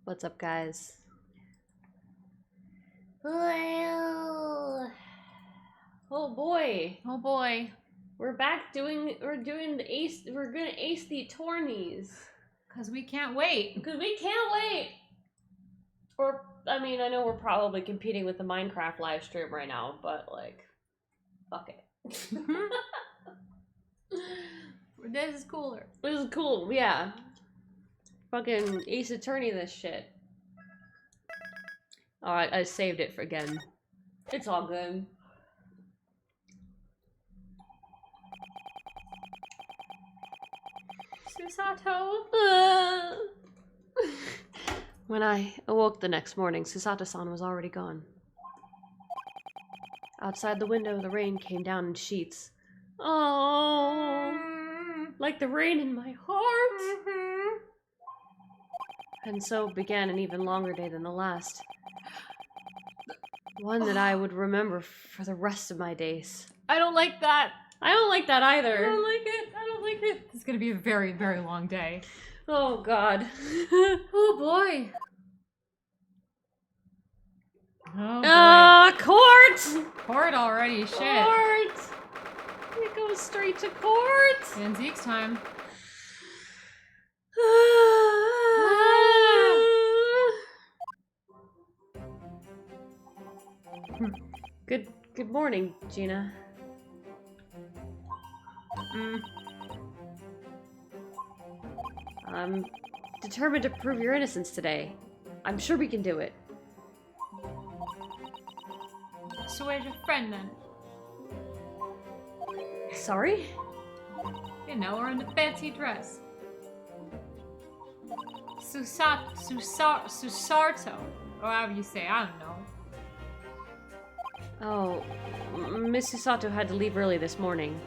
What's up, guys? Well, Oh boy, oh boy. we're doing the ace. We're gonna ace the tourneys Because we can't wait. because we can't wait. Or I mean, I know we're probably competing with the Minecraft live stream right now, but like, fuck it. This is cooler. This is cool, yeah. Fucking Ace Attorney this shit. Alright, I saved it for again. It's all good. Susato. When I awoke the next morning, Susato-san was already gone. Outside the window, the rain came down in sheets. Oh, like the rain in my heart. And so began an even longer day than the last. One that I would remember for the rest of my days. I don't like that. I don't like that either. I don't like it. I don't like it. It's gonna be a very, very long day. Oh, God. Oh boy. Oh boy. Court! Court already. Shit. Court! It goes straight to court! And Zeke's time. Good morning, Gina. I'm determined to prove your innocence today. I'm sure we can do it. So where's your friend then? Sorry? You know, we're in the fancy dress. Susato, or however you say, I don't know. Oh, Miss Susato had to leave early this morning.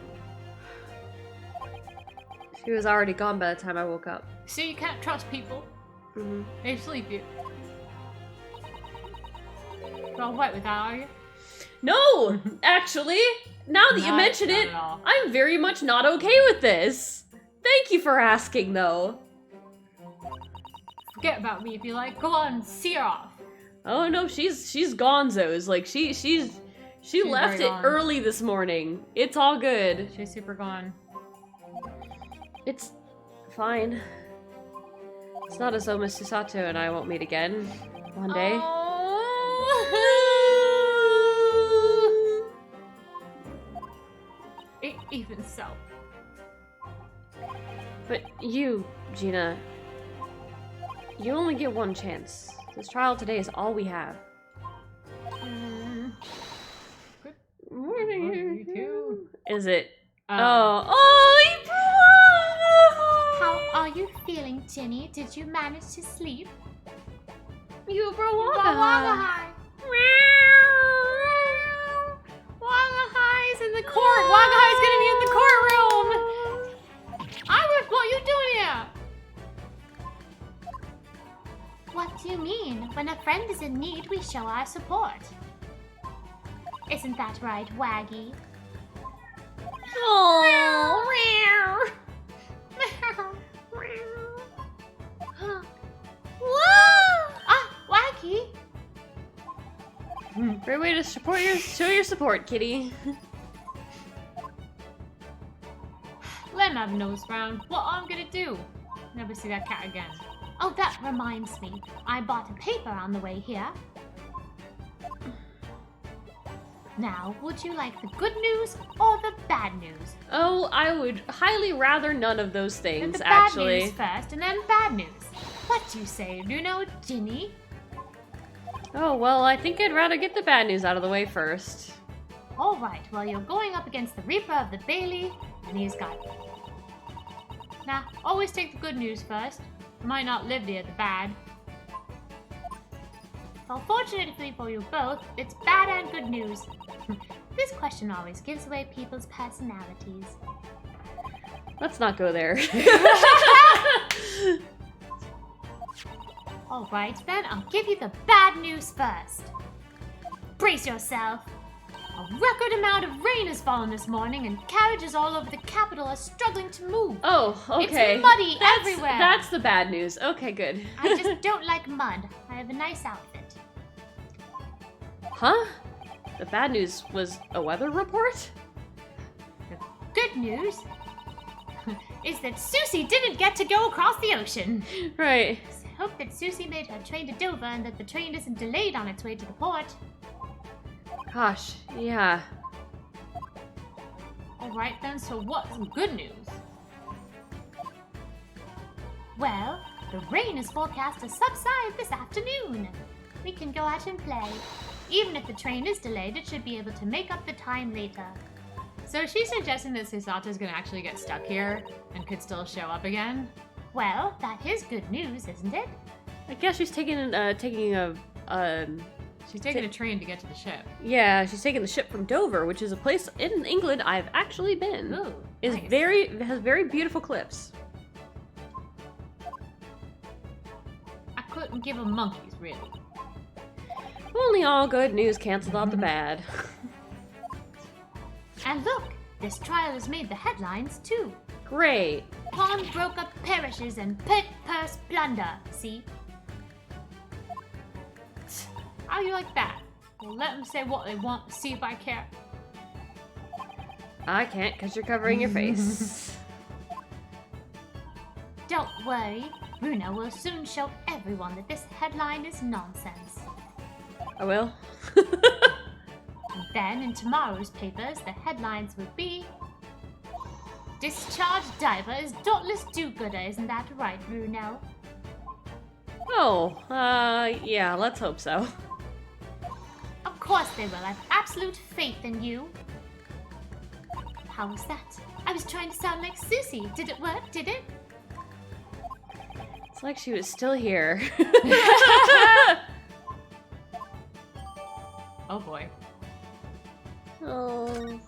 She was already gone by the time I woke up. So you can't trust people. They sleep you. You're all right with that, are you? No! Actually, now that you mention it, I'm very much not okay with this. Thank you for asking, though. Forget about me if you like. Go on, see her off. Oh no, she's gonzos. Like she left it gone. early this morning. It's all good. She's super gone. It's fine. It's not as though Miss Susato and I won't meet again one day. Even so. But you, Gina, you only get one chance. This trial today is all we have. Good morning. You too. Is it? Oh. How are you feeling, Jenny? Did you manage to sleep? You bro Wagahai's in the court. Wagahai's gonna be in the courtroom. What are you doing here? What do you mean? When a friend is in need, we show our support. Isn't that right, Waggy? Oh. Waggy? Great way to show your support, kitty. Let him have a nose round. What I'm gonna do? Never see that cat again. Oh, that reminds me. I bought a paper on the way here. Now, would you like the good news or the bad news? Oh, I would highly rather none of those things, The actually. bad news first, and then bad news. What do you say, you know, Ginny? Oh, well, I think I'd rather get the bad news out of the way first. All right, well, you're going up against the Reaper of the Bailey, and he's got you. Nah, always take the good news first. I might not live to hear the bad. Well, fortunately for you both, it's bad and good news. This question always gives away people's personalities. Let's not go there. All right, then I'll give you the bad news first. Brace yourself. A record amount of rain has fallen this morning, and carriages all over the capital are struggling to move. Oh, okay. It's muddy everywhere. That's the bad news. Okay, good. I just don't like mud. I have a nice outfit. Huh? The bad news was a weather report? The good news is that Susie didn't get to go across the ocean. Right. I hope that Susie made her train to Dover and that the train isn't delayed on its way to the port. Gosh, yeah. Alright then, so what's some good news? Well, the rain is forecast to subside this afternoon. We can go out and play. Even if the train is delayed, it should be able to make up the time later. So she's suggesting that Susato's gonna actually get stuck here and could still show up again? Well, that is good news, isn't it? I guess she's taking a She's taking a train to get to the ship. yeah, she's taking the ship from Dover, which is a place in England I've actually been. Ooh, Is nice. has very beautiful cliffs. I couldn't give a monkeys, really. Only all good news canceled out the bad. And look, this trial has made the headlines too. Great. Pawnbroker perishes and pit purse plunder. See? How you like that? Well, let them say what they want, see if I care. I can't because you're covering your face. Don't worry, Runa will soon show everyone that this headline is nonsense. I will. And then in tomorrow's papers, the headlines would be Discharged diver is dauntless do-gooder, isn't that right, Bruno? Oh, yeah, let's hope so. Of course they will. I have absolute faith in you. How was that? I was trying to sound like Susie. Did it work? Did it? It's like she was still here. Oh boy. Oh.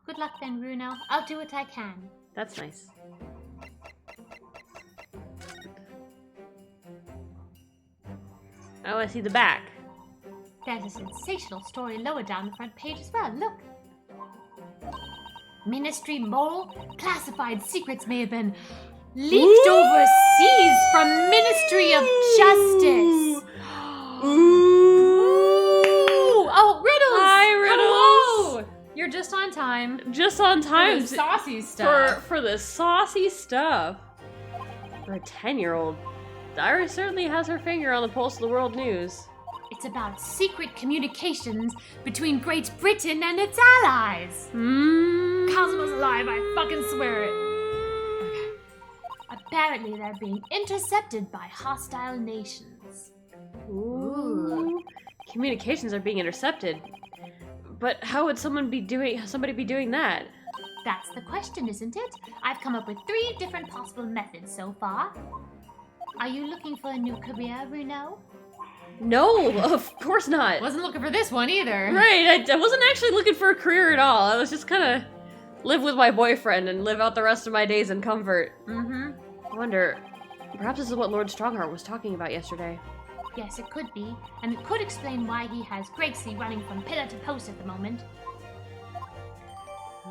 Good luck then, Bruno. I'll do what I can. That's nice. Oh, I see the back. There's a sensational story lower down the front page as well. Look. Ministry moral classified secrets may have been leaked overseas from Ministry of Justice. Ooh! Oh, Riddles! Hi, Riddles! Hello! You're just on time. Just on time For the saucy stuff. for the saucy stuff. For a 10-year-old, Iris certainly has her finger on the pulse of the world news. It's about secret communications between Great Britain and its allies. Cosmo's alive, I fucking swear it. Apparently, they're being intercepted by hostile nations. Ooh. Communications are being intercepted. But how would somebody be doing that? That's the question, isn't it? I've come up with 3 different possible methods so far. Are you looking for a new career, Bruno? No, of course not. Wasn't looking for this one either. Right, I wasn't actually looking for a career at all. I was just kind of live with my boyfriend and live out the rest of my days in comfort. Mm-hmm. I wonder, perhaps this is what Lord Strongheart was talking about yesterday. Yes, it could be, and it could explain why he has Gracie running from pillar to post at the moment.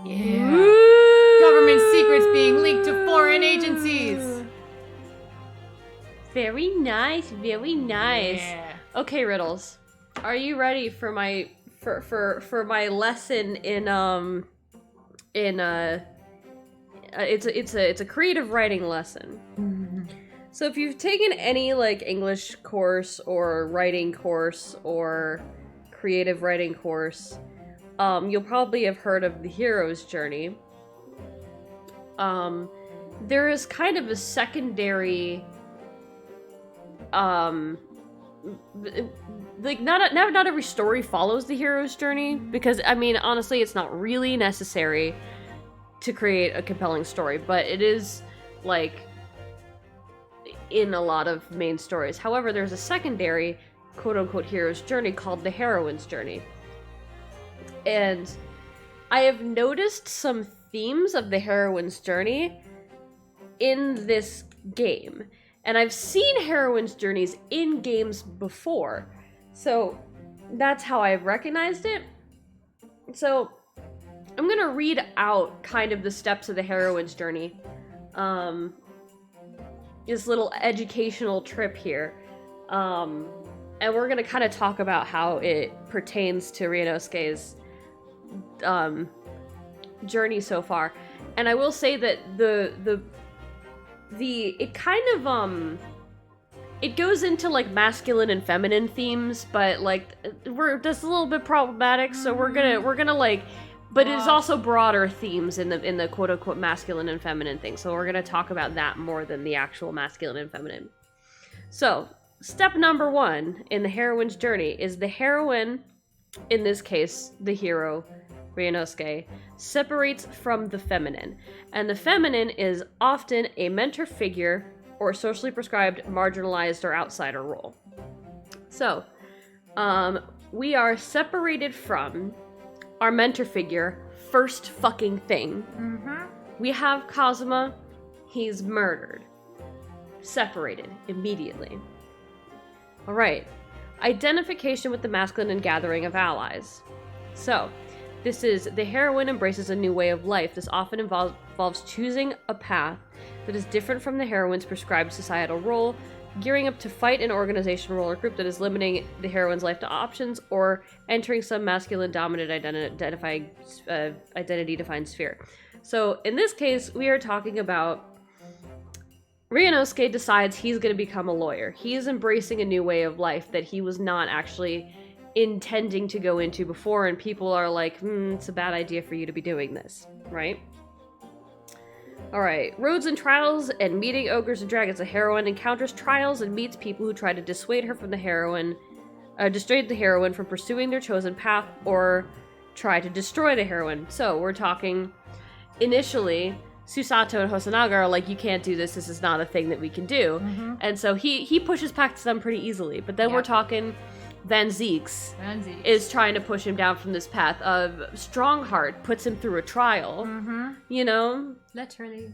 Yeah. Ooh. Government secrets being leaked to foreign agencies. Very nice, very nice. Yeah. Okay, Riddles, are you ready for my for my lesson in it's a creative writing lesson. So if you've taken any like English course or writing course or creative writing course, you'll probably have heard of the hero's journey. There is kind of a secondary like not every story follows the hero's journey, because I mean honestly it's not really necessary to create a compelling story, but it is like in a lot of main stories. However, there's a secondary quote-unquote hero's journey called the heroine's journey, and I have noticed some themes of the heroine's journey in this game. And I've seen heroines' journeys in games before, So that's how I recognized it. So I'm gonna read out kind of the steps of the heroine's journey. This little educational trip here. And we're gonna kind of talk about how it pertains to Ryunosuke's journey so far. And I will say that it kind of it goes into like masculine and feminine themes, but like that's a little bit problematic, so we're gonna like, but it's also broader themes in the quote unquote masculine and feminine thing. So we're gonna talk about that more than the actual masculine and feminine. So step number 1 in the heroine's journey is the heroine, in this case the hero Ryunosuke, separates from the feminine, and the feminine is often a mentor figure or socially prescribed, marginalized, or outsider role. So, we are separated from our mentor figure first fucking thing. We have Kazuma, he's murdered. Separated immediately. Alright, identification with the masculine and gathering of allies. So, this is the heroine embraces a new way of life. This often involves choosing a path that is different from the heroine's prescribed societal role, gearing up to fight an organization, role, or group that is limiting the heroine's life to options, or entering some masculine dominant identity-defined sphere. So in this case, we are talking about Ryunosuke decides he's going to become a lawyer. He is embracing a new way of life that he was not actually intending to go into before, and people are like, it's a bad idea for you to be doing this, right? Alright, roads and trials and meeting ogres and dragons. The heroine encounters trials and meets people who try to dissuade her from the heroine, dissuade the heroine from pursuing their chosen path, or try to destroy the heroine. So, we're talking, initially, Susato and Hosonaga are like, you can't do this is not a thing that we can do. And so he pushes back to them pretty easily, but then we're talking Van Zieks is trying to push him down from this path of Strongheart puts him through a trial, you know? Literally.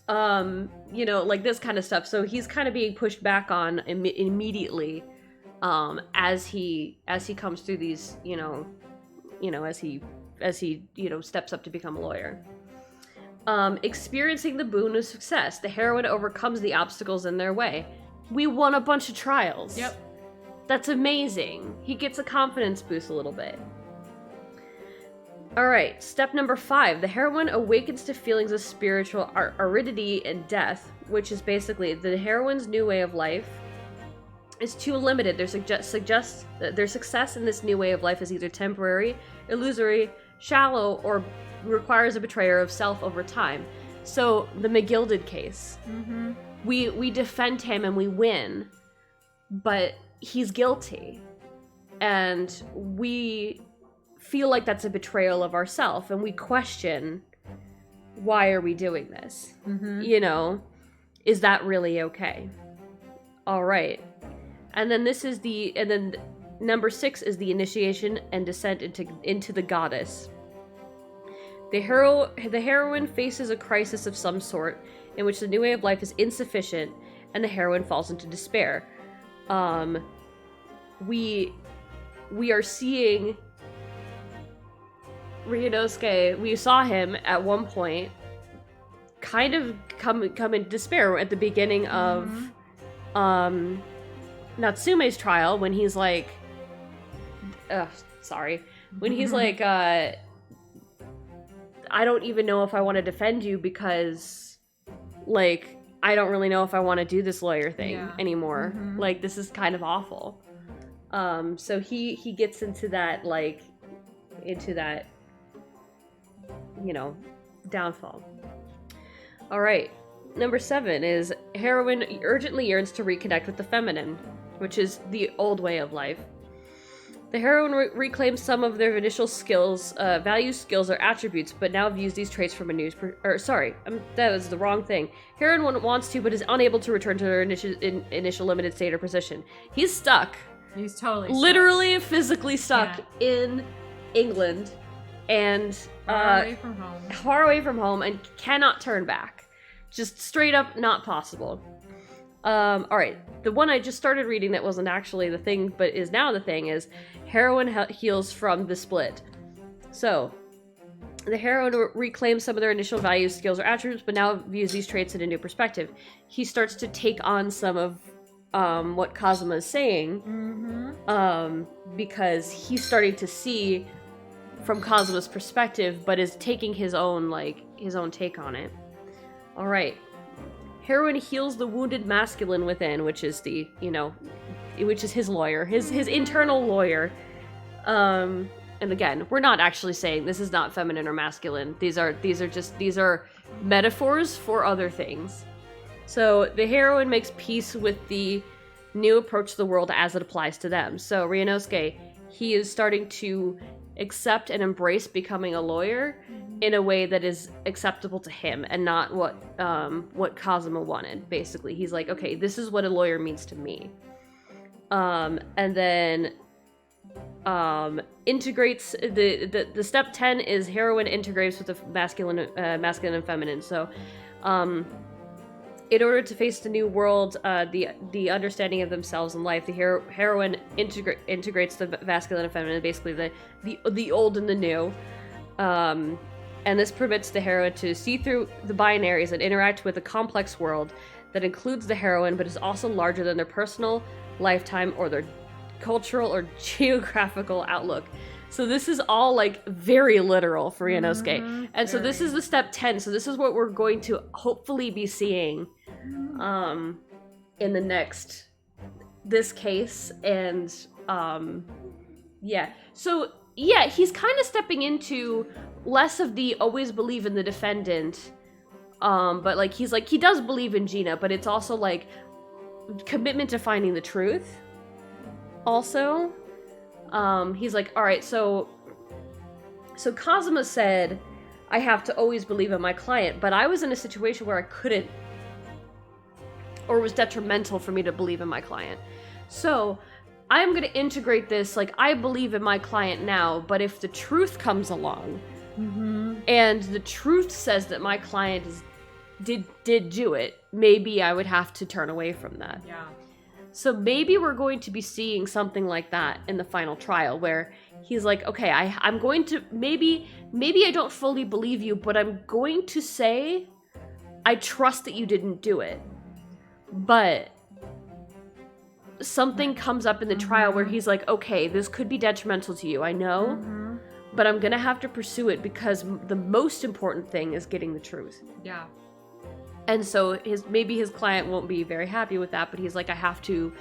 You know, like this kind of stuff. So he's kind of being pushed back on immediately as he comes through these, as he steps up to become a lawyer. Experiencing the boon of success. The heroine overcomes the obstacles in their way. We won a bunch of trials. Yep. That's amazing. He gets a confidence boost a little bit. Alright, step number 5. The heroine awakens to feelings of spiritual aridity and death, which is basically the heroine's new way of life is too limited. Their success in this new way of life is either temporary, illusory, shallow, or requires a betrayer of self over time. So, the McGilded case. We defend him and we win, but he's guilty, and we feel like that's a betrayal of ourselves, and we question, why are we doing this? Is that really okay? All right, and then number 6 is the initiation and descent into the goddess. The heroine faces a crisis of some sort in which the new way of life is insufficient, and the heroine falls into despair. We are seeing Ryunosuke. We saw him at one point kind of come in despair at the beginning of Natsume's trial, when he's like, when he's like, I don't even know if I want to defend you because, like, I don't really know if I want to do this lawyer thing anymore. Like, this is kind of awful. So he gets into that, downfall. All right. Number 7 is heroine urgently yearns to reconnect with the feminine, which is the old way of life. The heroine reclaims some of their initial skills, values, skills, or attributes, but now views these traits from a new... that was the wrong thing. Heroine wants to, but is unable to return to her initial limited state or position. He's stuck. He's totally stuck. Literally, physically stuck in England, and... far away from home. Far away from home, and cannot turn back. Just straight up not possible. All right, the one I just started reading that wasn't actually the thing, but is now the thing, is heroine heals from the split. So, the heroine reclaims some of their initial values, skills, or attributes, but now views these traits in a new perspective. He starts to take on some of what Kazuma is saying, because he's starting to see from Kazuma's perspective, but is taking his own take on it. All right. Heroine heals the wounded masculine within, which is which is his lawyer, his internal lawyer. And again, we're not actually saying this is not feminine or masculine. These are metaphors for other things. So the heroine makes peace with the new approach to the world as it applies to them. So Ryunosuke, he is starting to accept and embrace becoming a lawyer in a way that is acceptable to him and not what Kazuma wanted. Basically, he's like, okay, this is what a lawyer means to me. And then integrates the step 10 is heroine integrates with the masculine and feminine. So in order to face the new world, the understanding of themselves and life, the heroine integrates the masculine and feminine, basically the old and the new. And this permits the heroine to see through the binaries and interact with a complex world that includes the heroine, but is also larger than their personal lifetime or their cultural or geographical outlook. So this is all like very literal for Ryunosuke. And so this is the step 10. So this is what we're going to hopefully be seeing in this case. And yeah. So yeah, he's kind of stepping into less of the always believe in the defendant. But like he does believe in Gina, but it's also like commitment to finding the truth. Also, he's like, all right, so Kazuma said I have to always believe in my client, but I was in a situation where I couldn't, or it was detrimental for me to believe in my client. So I'm going to integrate this, like, I believe in my client now, but if the truth comes along, and the truth says that my client did do it, maybe I would have to turn away from that. Yeah. So maybe we're going to be seeing something like that in the final trial, where he's like, okay, I'm going to, maybe I don't fully believe you, but I'm going to say I trust that you didn't do it. But something comes up in the trial where he's like, okay, this could be detrimental to you, I know, but I'm going to have to pursue it because the most important thing is getting the truth. Yeah. And so maybe his client won't be very happy with that, but he's like, I have to,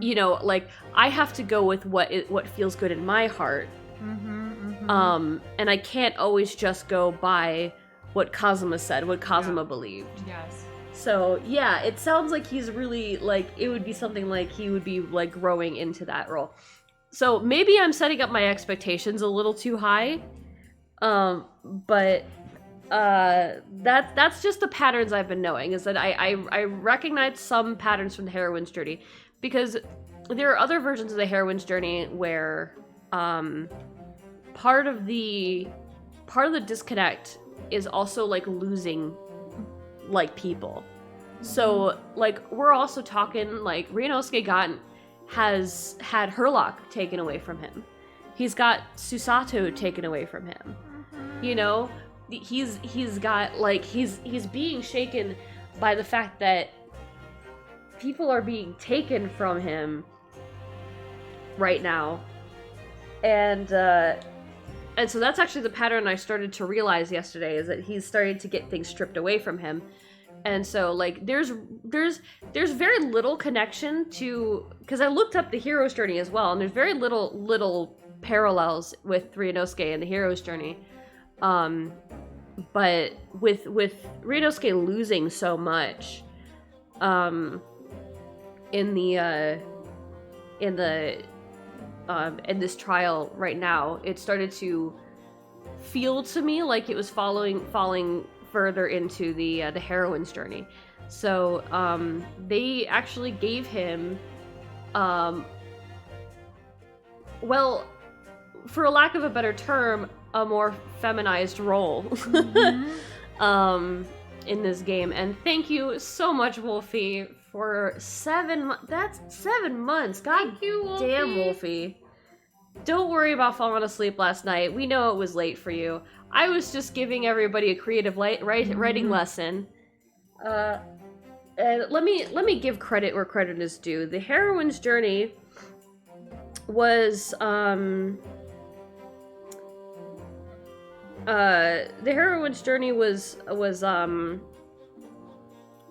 like, I have to go with what feels good in my heart. And I can't always just go by what Kazuma said, what Kazuma believed. Yes. So yeah, it sounds like he's really, like, it would be something like he would be like growing into that role. So maybe I'm setting up my expectations a little too high, but that's just the patterns I've been knowing, is that I recognize some patterns from the heroine's journey, because there are other versions of the heroine's journey where part of the disconnect is also like losing like people. So like we're also talking like Ryunosuke has had Herlock taken away from him. He's got Susato taken away from him. You know? He's got, like, he's being shaken by the fact that people are being taken from him right now. And so that's actually the pattern I started to realize yesterday, is that he's starting to get things stripped away from him. And so, like, there's very little connection to, because I looked up the hero's journey as well, and there's very little parallels with Ryunosuke and the hero's journey. But with Ryunosuke losing so much, in this trial right now, it started to feel to me like it was falling further into the heroine's journey. So they actually gave him, well, for a lack of a better term, a more feminized role in this game. And thank you so much, Wolfie, for 7 months. That's 7 months. God Thank you, Wolfie. damn, Wolfie. Don't worry about falling asleep last night. We know it was late for you. I was just giving everybody a creative writing lesson. And let me give credit where credit is due. The heroine's journey was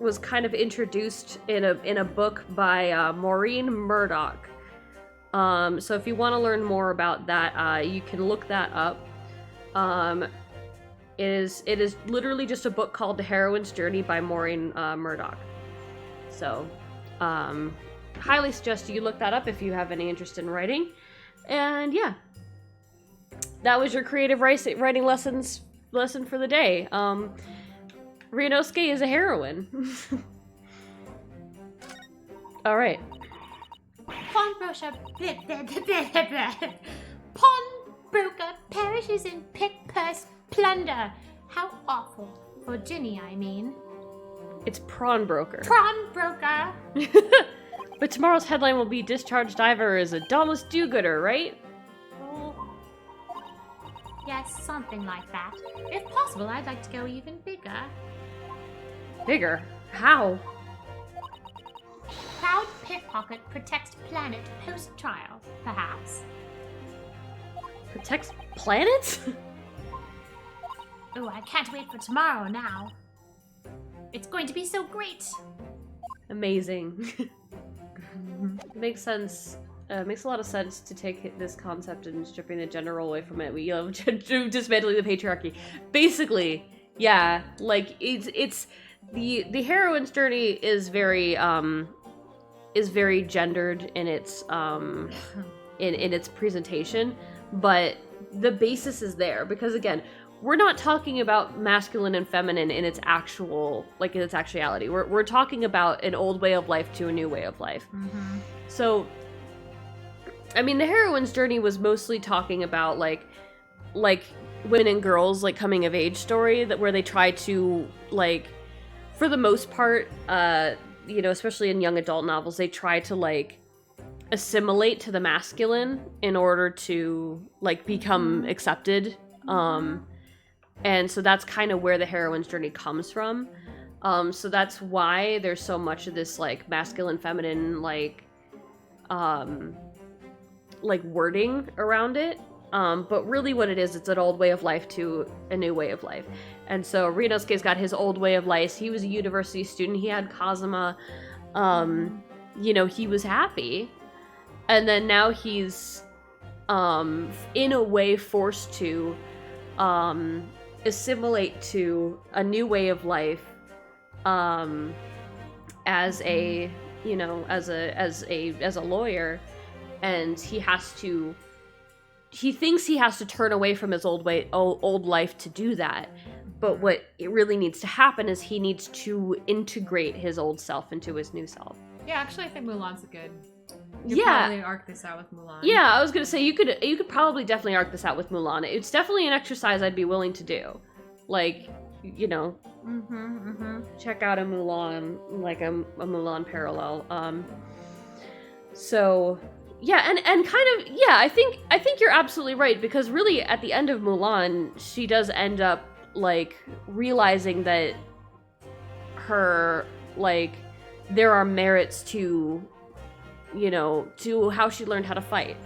was kind of introduced in a book by Maureen Murdoch. So if you want to learn more about that, you can look that up. It is literally just a book called The Heroine's Journey by Maureen Murdoch. So, highly suggest you look that up if you have any interest in writing. And yeah, that was your creative writing lesson for the day. Ryunosuke is a heroine. All right. Pawnbroker perishes in pick-purse plunder. How awful. For Ginny, I mean. It's prawn broker. Prawn broker! But tomorrow's headline will be Discharged Diver is a dauntless do-gooder, right? Oh. Yes, something like that. If possible, I'd like to go even bigger. Bigger? How? Proud pickpocket protects planet post-trial, perhaps. Protects planets? Oh, I can't wait for tomorrow now. It's going to be so great! Amazing. Makes sense. Makes a lot of sense to take this concept and stripping the gender role away from it. We dismantling the patriarchy. Basically, yeah. Like it's the heroine's journey is very gendered in its in its presentation, but the basis is there because again, we're not talking about masculine and feminine in its actual, like in its actuality. We're talking about an old way of life to a new way of life. Mm-hmm. So, I mean, the heroine's journey was mostly talking about like women and girls like coming of age story where they try to like, for the most part, especially in young adult novels, they try to like assimilate to the masculine in order to like become accepted. And so that's kind of where the heroine's journey comes from. So that's why there's so much of this like masculine, feminine, like wording around it. But really what it is, it's an old way of life to a new way of life. And so Ryunosuke's got his old way of life. He was a university student. He had Kazuma. He was happy. And then now he's in a way forced to assimilate to a new way of life as a lawyer, and he thinks he has to turn away from his old life to do that. But what it really needs to happen is he needs to integrate his old self into his new self. Yeah, actually, I think Mulan's a good. Probably arc this out with Mulan. Yeah, I was gonna say you could probably definitely arc this out with Mulan. It's definitely an exercise I'd be willing to do. Like, check out a Mulan, like a Mulan parallel. So yeah, and kind of yeah, I think you're absolutely right because really at the end of Mulan, she does end up like realizing that her like there are merits to how she learned how to fight.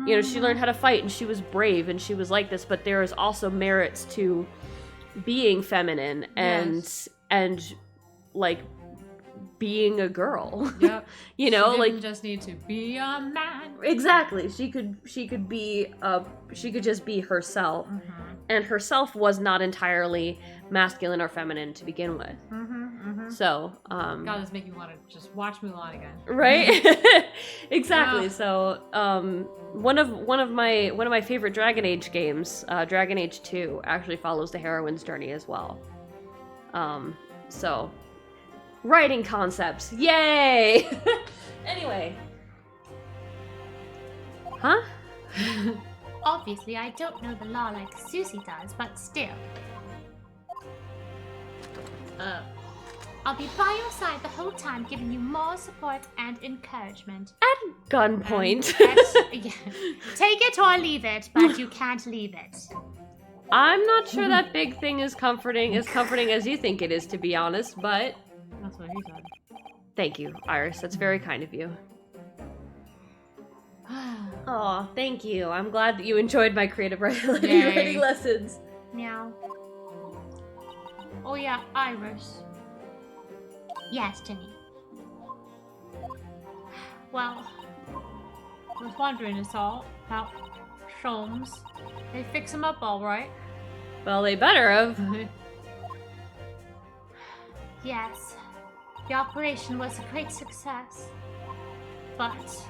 She learned how to fight and she was brave and she was like this, but there is also merits to being feminine and like being a girl. Yep. She didn't just need to be a man. Exactly. She could just be herself. And herself was not entirely masculine or feminine to begin with. So, God, this making me want to just watch Mulan again. Right? Exactly. Yeah. So, one of my favorite Dragon Age games, Dragon Age 2, actually follows the heroine's journey as well. So, writing concepts, yay! Anyway, huh? Obviously, I don't know the law like Susie does, but still. I'll be by your side the whole time, giving you more support and encouragement. At gunpoint. Yeah. Take it or leave it, but you can't leave it. I'm not sure that big thing is comforting as you think it is, to be honest, but... That's what he said. Thank you, Iris. That's very kind of you. Oh, thank you. I'm glad that you enjoyed my creative writing lessons. Meow. Oh yeah, Iris. Yes, Jenny. Well, I was wondering is all about Sholmes. They fix him up all right. Well, they better have. Yes. The operation was a great success. But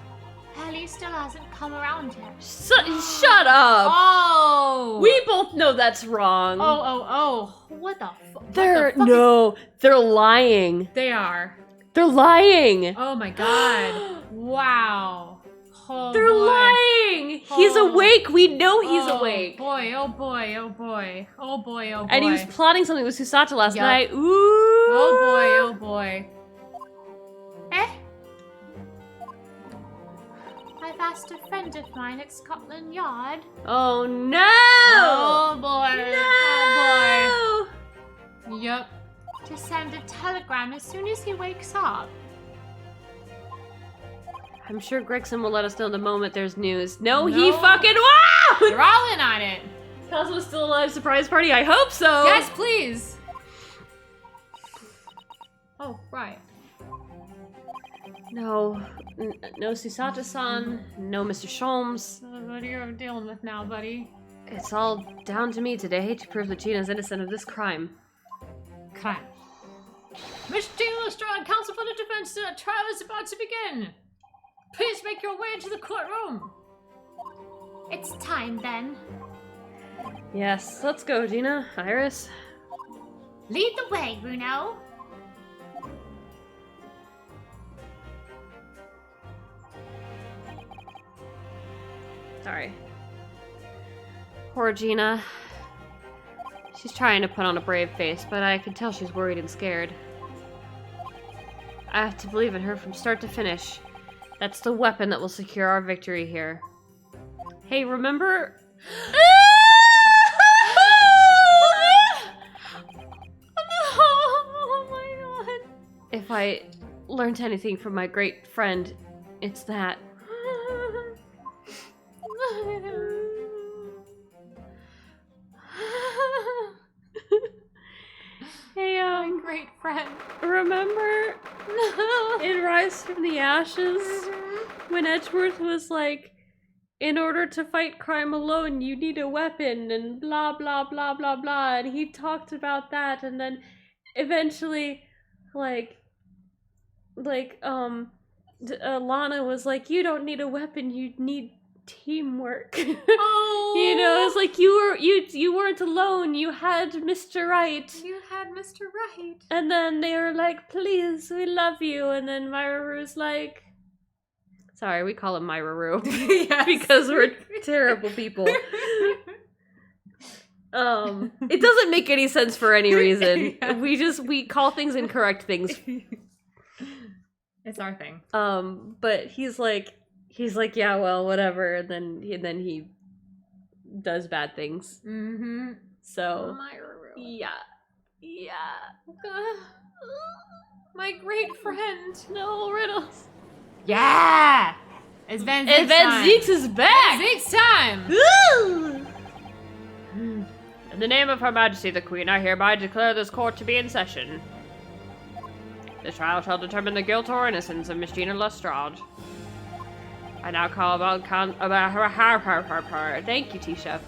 Ellie still hasn't come around yet. Shut up! Oh! We both know that's wrong. Oh. What the fuck? They're lying. They are. They're lying. Oh my god. Wow. Oh, They're lying. He's awake. We know he's awake. Oh boy. And he was plotting something with Susato last night. Ooh. Oh boy. Eh? I've asked a friend of mine at Scotland Yard. Oh no! Oh boy. No! Oh boy. Yep. To send a telegram as soon as he wakes up. I'm sure Gregson will let us know the moment there's news. No, he fucking won't! They're all in on it. Cosmo's still alive surprise party? I hope so! Yes, please. Oh, right. No. No Susato-san. No Mr. Sholmes. What are you dealing with now, buddy? It's all down to me today to prove that Gina's innocent of this crime. Crime. Miss Gina Lestrade, counsel for the defense, the trial is about to begin. Please make your way into the courtroom. It's time then. Yes, let's go, Gina. Iris. Lead the way, Bruno. Sorry. Poor Gina. She's trying to put on a brave face, but I can tell she's worried and scared. I have to believe in her from start to finish. That's the weapon that will secure our victory here. Hey, remember... Oh my god. If I learned anything from my great friend, it's that. Hey, My great friend. remember in Rise from the Ashes when Edgeworth was like, in order to fight crime alone, you need a weapon and blah, blah, blah, blah, blah. And he talked about that, and then eventually, Lana was like, you don't need a weapon, you need teamwork. Oh. You know, it's like you weren't alone, you had Mr. Right. You had Mr. Right. And then they were like, please, we love you. And then Myraru's like, sorry, we call him Myraru. Yes. Because we're terrible people. It doesn't make any sense for any reason. Yeah. We call things incorrect things. It's our thing. But he's like, yeah, well, whatever. And then he does bad things. Mm-hmm. So, Myra. yeah. My great friend. No, Riddles. Yeah! It's Van Zeke's And Van time. Zeke's is back! Van Zeke's time! Woo! In the name of Her Majesty the Queen, I hereby declare this court to be in session. The trial shall determine the guilt or innocence of Miss Gina Lestrade. I now call about Thank you, T-Chef.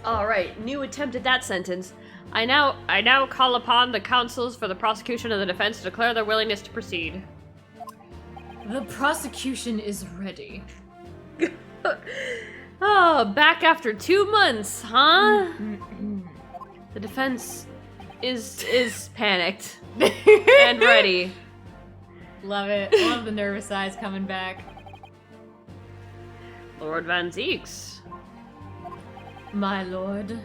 Alright, new attempt at that sentence. I now call upon the counsels for the prosecution and the defense to declare their willingness to proceed. The prosecution is ready. Oh, back after 2 months, huh? The defense is panicked and ready. Love it. Love the nervous eyes coming back. Lord Van Zeeks. My lord.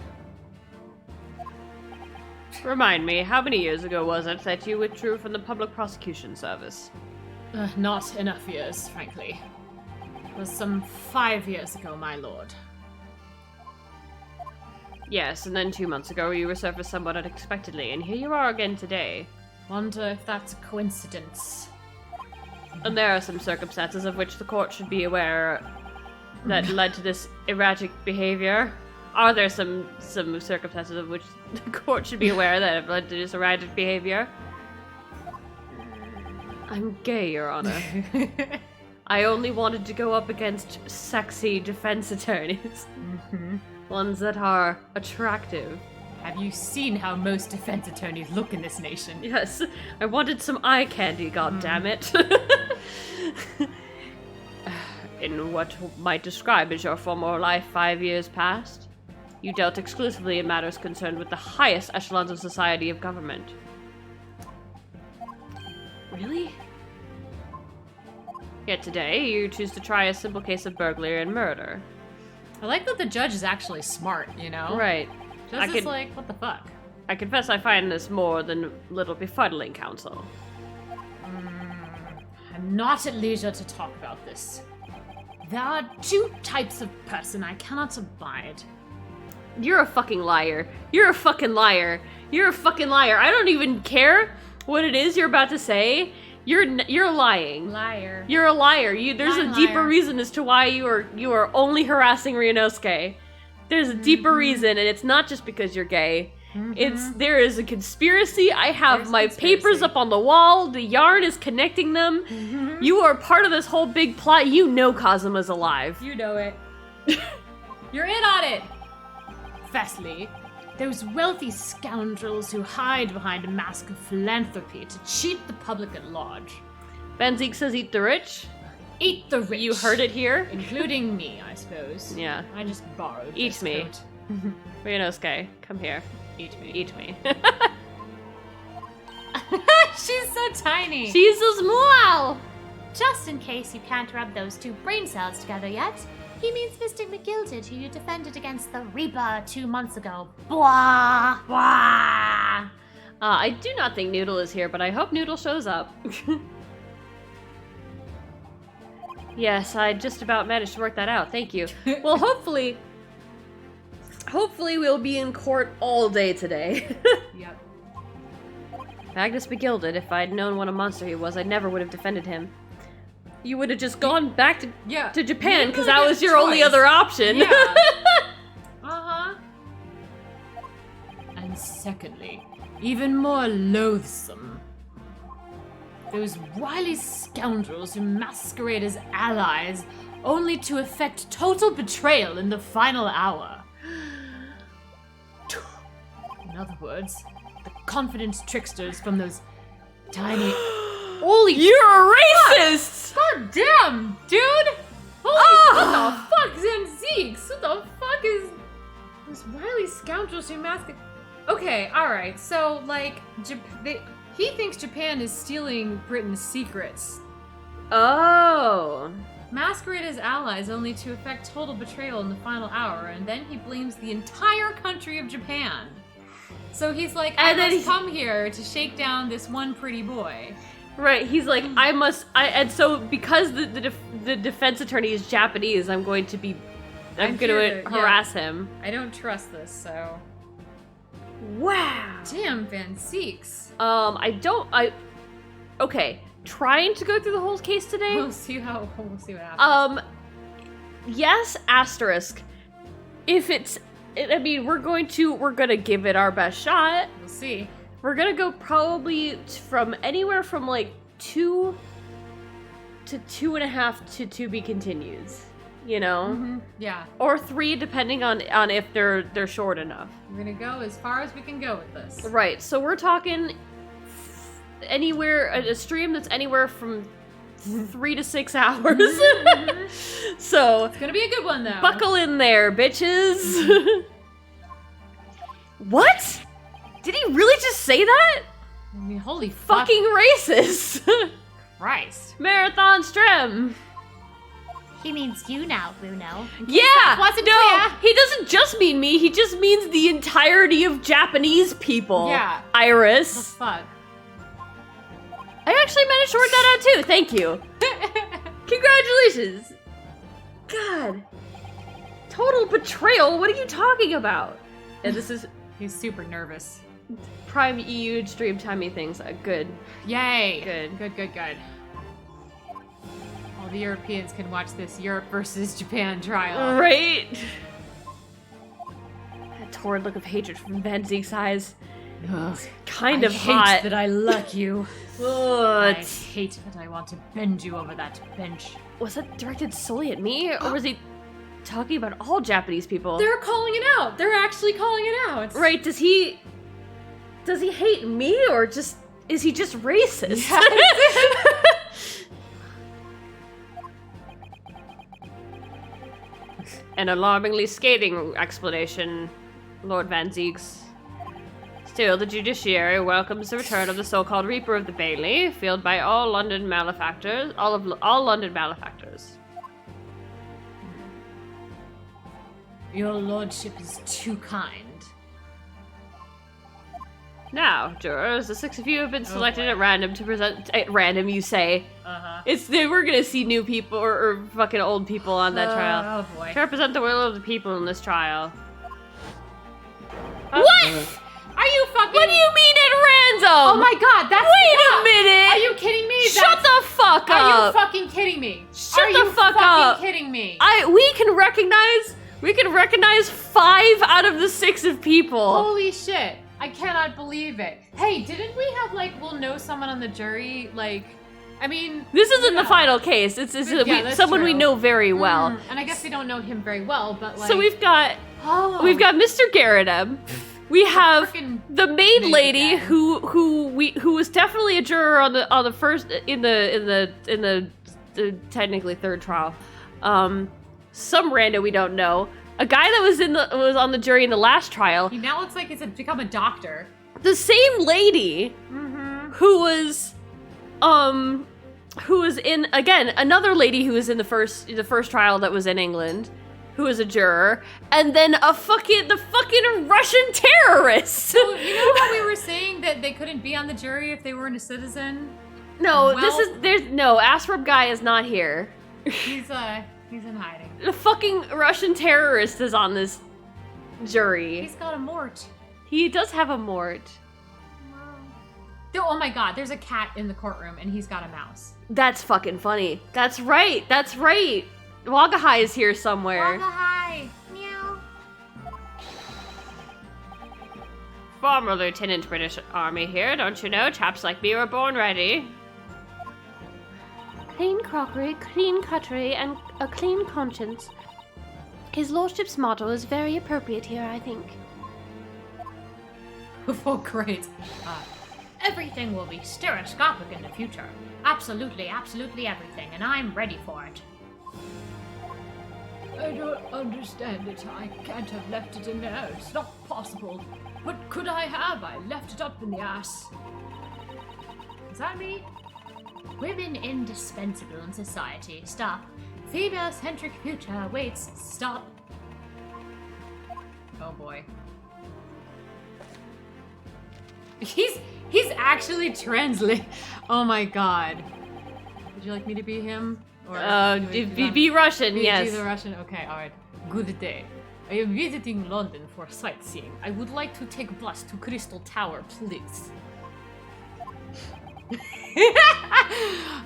Remind me, how many years ago was it that you withdrew from the Public Prosecution Service? Not enough years, frankly. It was some 5 years ago, my lord. Yes, and then 2 months ago you resurfaced somewhat unexpectedly, and here you are again today. Wonder if that's a coincidence. And there are some circumstances of which the court should be aware that led to this erratic behavior. Are there some circumstances of which the court should be aware that have led to this erratic behavior? I'm gay, Your Honor. I only wanted to go up against sexy defense attorneys. Ones that are attractive. Have you seen how most defense attorneys look in this nation? Yes, I wanted some eye candy, goddammit. In what might describe as your former life 5 years past, you dealt exclusively in matters concerned with the highest echelons of society of government. Really? Yet today, you choose to try a simple case of burglary and murder. I like that the judge is actually smart, you know? Right. Judge is like, what the fuck? I confess I find this more than a little befuddling, counsel. I'm not at leisure to talk about this. There are 2 types of person I cannot abide. You're a fucking liar. You're a fucking liar. You're a fucking liar. I don't even care what it is you're about to say. You're lying. Liar. You're a liar. There's a deeper liar. reason as to why you are only harassing Ryunosuke. There's a deeper reason, and it's not just because you're gay. There is a conspiracy. I have There's my conspiracy. papers up on the wall. The yarn is connecting them. You are part of this whole big plot. You know Kazuma's alive. You know it. You're in on it! Firstly, those wealthy scoundrels who hide behind a mask of philanthropy to cheat the public at large. Benzik says eat the rich. Eat the rich. You heard it here. Including me, I suppose. Yeah. I just borrowed Eat this me. coat. Ryunosuke, come here. Eat me. Eat me. She's so tiny! She's so small! Just in case you can't rub those 2 brain cells together yet, he means Mystic McGilded, who you defended against the Reaper 2 months ago. Blah! Wah! I do not think Noodle is here, but I hope Noodle shows up. Yes, I just about managed to work that out. Thank you. Well, hopefully we'll be in court all day today. Yep. Magnus Begilded, if I'd known what a monster he was, I never would have defended him. You would have just gone back to Japan, because that was your only other option. Yeah. Uh-huh. And secondly, even more loathsome, those wily scoundrels who masquerade as allies only to effect total betrayal in the final hour. In other words, the confident tricksters from those tiny... Holy You're a racist! God damn, dude! Holy, what the fuck, Zanzeeks? What the fuck is those wily scoundrels who masquerade? Okay, alright, so, like, he thinks Japan is stealing Britain's secrets. Oh. Masquerade as allies only to effect total betrayal in the final hour, and then he blames the entire country of Japan. So he's like, I must come here to shake down this one pretty boy. Right, he's like, and so because the defense attorney is Japanese, I'm going to harass him. I don't trust this, so. Wow. Damn, Van Seeks. Okay, trying to go through the whole case today. We'll see what happens. Yes, asterisk. If we're gonna give it our best shot. We'll see. We're gonna go probably from anywhere from like 2 to 2.5 to be continues, you know? Mm-hmm. Yeah. Or 3 depending on if they're short enough. We're gonna go as far as we can go with this. Right, so we're talking anywhere, a stream that's anywhere from 3 to 6 hours. So it's gonna be a good one though. Buckle in there, bitches. What? Did he really just say that? I mean, holy fuck. Fucking racist. Christ. Marathon Strem. He means you now, Bruno. Yeah! wasn't No! clear. He doesn't just mean me, he just means the entirety of Japanese people. Yeah. Iris. The fuck? I actually managed to work that out too, thank you. Congratulations. God. Total betrayal, what are you talking about? And this is He's super nervous. Prime EU Extreme Timey things. Good. Yay! Good. Good. All the Europeans can watch this Europe versus Japan trial. Right? That torrid look of hatred from Van Zieg's eyes. Ugh. Kind of I hot. hate that I like you. Ugh, I it's- hate that I want to bend you over that bench. Was that directed solely at me? Or was he talking about all Japanese people? They're calling it out. They're actually calling it out. Right, does he hate me or just is he just racist? An alarmingly scathing explanation, Lord Van Zieg's. Still, the judiciary welcomes the return of the so-called Reaper of the Bailey, fueled by all London malefactors. All London malefactors. Your lordship is too kind. Now, jurors, the 6 of you have been selected boy. at random to present. At random, you say. Uh-huh. We're gonna see new people or fucking old people on that trial. Oh boy. To represent the will of the people in this trial. What? Are you fucking? What do you mean at random? Oh my god, that's Wait yeah. a minute! Are you kidding me? Shut the fuck Are you up! fucking kidding me? Shut Are the you fuck fucking up! kidding me? We can recognize 5 out of the 6 of people. Holy shit. I cannot believe it. Hey, didn't we have we'll know someone on the jury? I mean, This isn't yeah. the final case. It's Yeah, that's someone we true. know very well. And I guess we don't know him very well, but So we've got Mr. Garridem. We have frickin' the maid maid lady guy. who was definitely a juror on the first in the technically third trial. Some rando we don't know. A guy that was on the jury in the last trial. He now looks like he's become a doctor. The same lady who was in again another lady who was in the first trial that was in England, who was a juror, and then the fucking Russian terrorist. So you know how we were saying that they couldn't be on the jury if they weren't a citizen? No, Well- Asrup guy is not here. He's in hiding. The fucking Russian terrorist is on this jury. He's got a mort. He does have a mort. Oh my god, there's a cat in the courtroom and he's got a mouse. That's fucking funny. That's right. Wagahai is here somewhere. Hi. Meow. Former Lieutenant British Army here, don't you know? Chaps like me were born ready. Clean crockery, clean cutlery, and a clean conscience. His lordship's motto is very appropriate here, I think. Oh, great. Everything will be stereoscopic in the future. Absolutely everything, and I'm ready for it. I don't understand it. I can't have left it in there. It's not possible. What could I have? I left it up in the ass. Is that me? Women indispensable in society. Stop. Female-centric future awaits. Stop. Oh boy. He's actually translating. Oh my god. Would you like me to be him? Or Be Russian, be yes. the Russian? Okay, alright. Good day. I am visiting London for sightseeing. I would like to take bus to Crystal Tower, please.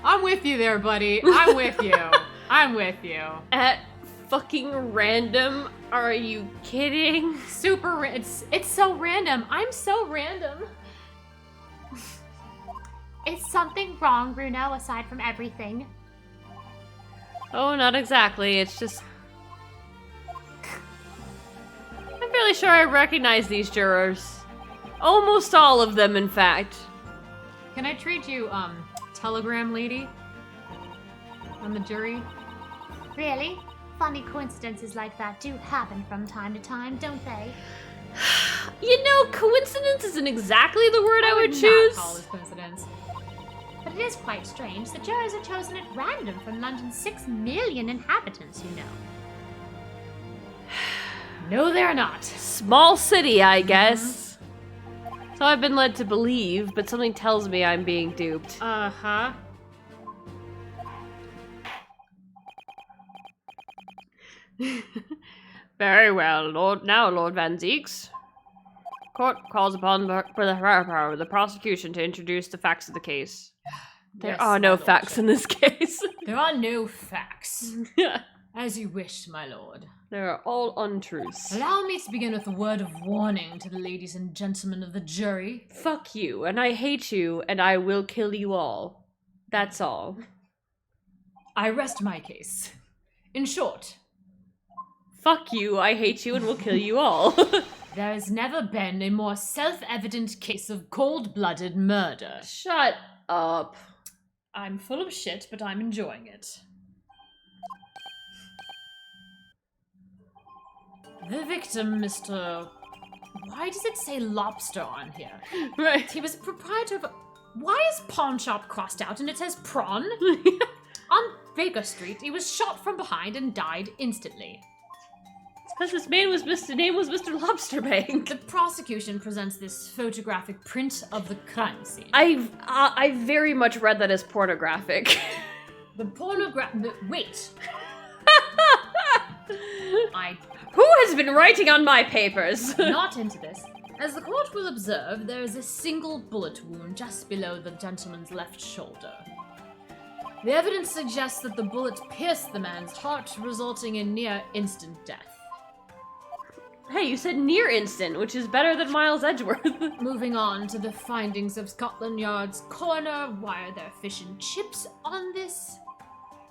I'm with you there, buddy. I'm with you. I'm with you. At fucking random? Are you kidding? It's so random. I'm so random. Is something wrong, Bruno, aside from everything? Oh, not exactly. It's just... I'm fairly sure I recognize these jurors. Almost all of them, in fact. Can I trade you, telegram lady? On the jury? Really? Funny coincidences like that do happen from time to time, don't they? You know, coincidence isn't exactly the word I would not choose. call this coincidence. But it is quite strange. The jurors are chosen at random from London's 6 million inhabitants, you know. No, they're not. Small city, I guess. So I've been led to believe, but something tells me I'm being duped. Uh-huh. Very well, Lord Van Zeeks. Court calls upon the prosecution to introduce the facts of the case. There Yes, are my no lord. facts in this case. There are no facts. As you wish, my lord. They are all untruths. Allow me to begin with a word of warning to the ladies and gentlemen of the jury. Fuck you, and I hate you, and I will kill you all. That's all. I rest my case. In short, Fuck you, I hate you, and will kill you all. there has never been a more self-evident case of cold-blooded murder. Shut up. I'm full of shit, but I'm enjoying it. The victim, Mr. Why does it say lobster on here? Right. He was a proprietor of... Why is pawn shop crossed out and it says prawn? On Baker Street, he was shot from behind and died instantly. Because his name was Mr. Lobster Bank. The prosecution presents this photographic print of the crime scene. I very much read that as pornographic. The wait. Who has been writing on my papers? Not into this. As the court will observe, there is a single bullet wound just below the gentleman's left shoulder. The evidence suggests that the bullet pierced the man's heart, resulting in near instant death. Hey, you said near instant, which is better than Miles Edgeworth. Moving on to the findings of Scotland Yard's coroner, why are there fish and chips on this?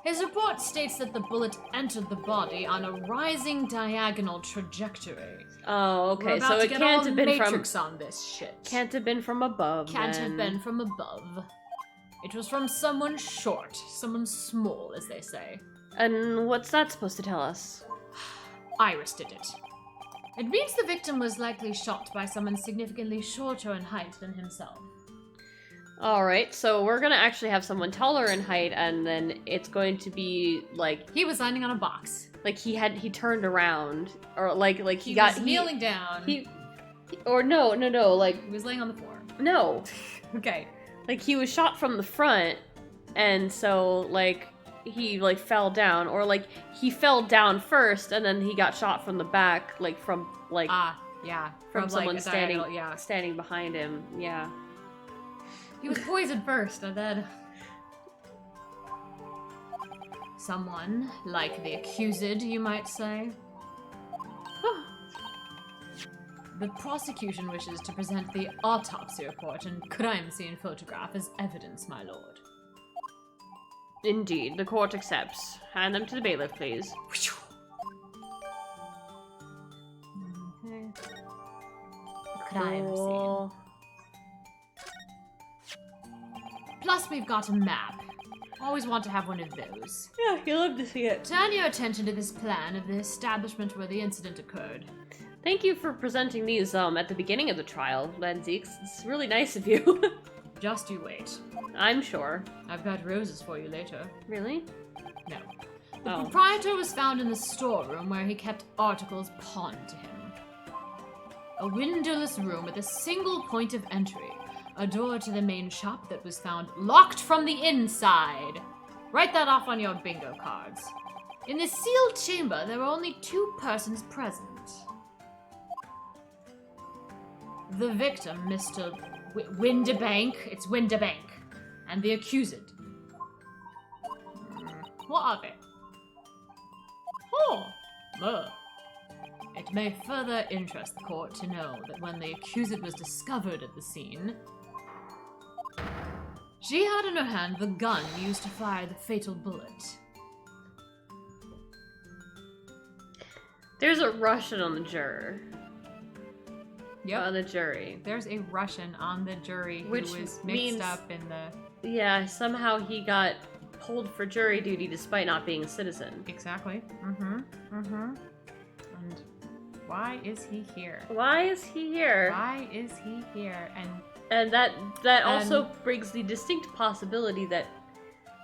His report states that the bullet entered the body on a rising diagonal trajectory. Oh, okay. We're about So to it get can't all have been Matrix on this shit. Can't have been from above. Can't then. have been from above. It was from someone short, someone small, as they say. And what's that supposed to tell us? Iris did it. It means the victim was likely shot by someone significantly shorter in height than himself. Alright, so we're gonna actually have someone taller in height, and then it's going to be like He was landing on a box. like he he turned around, or like He was kneeling down. Or no, like He was laying on the floor. no, Okay. like he was shot from the front, and so like he like fell down, or like he fell down first, and then he got shot from the back, like from like Yeah. from someone like, a standing diagonal, yeah. standing behind him. Yeah. He was poisoned first, and then... Someone, like the accused, you might say. The prosecution wishes to present the autopsy report and crime scene photograph as evidence, my lord. Indeed, the court accepts. Hand them to the bailiff, please. Okay. Crime scene. Cool. Plus, we've got a map. Always want to have one of those. Yeah, you love to see it. Turn your attention to this plan of the establishment where the incident occurred. Thank you for presenting these at the beginning of the trial, Lenzeeks. It's really nice of you. Just you wait. I'm sure. I've got roses for you later. Really? No. The Oh. proprietor was found in the storeroom where he kept articles pawned to him. A windowless room with a single point of entry. A door to the main shop that was found locked from the inside. Write that off on your bingo cards. In the sealed chamber, there were only 2 persons present. The victim, Mr. Windabank, it's Windabank, and the accused. What are they? Oh, It may further interest the court to know that when the accused was discovered at the scene, she had in her hand the gun used to fire the fatal bullet. There's a Russian on the juror. Yep. On the jury. There's a Russian on the jury who Which was means- mixed up in the... Yeah, somehow he got pulled for jury duty despite not being a citizen. Exactly. And why is he here? Why is he here? Why is he here? And And that also brings the distinct possibility that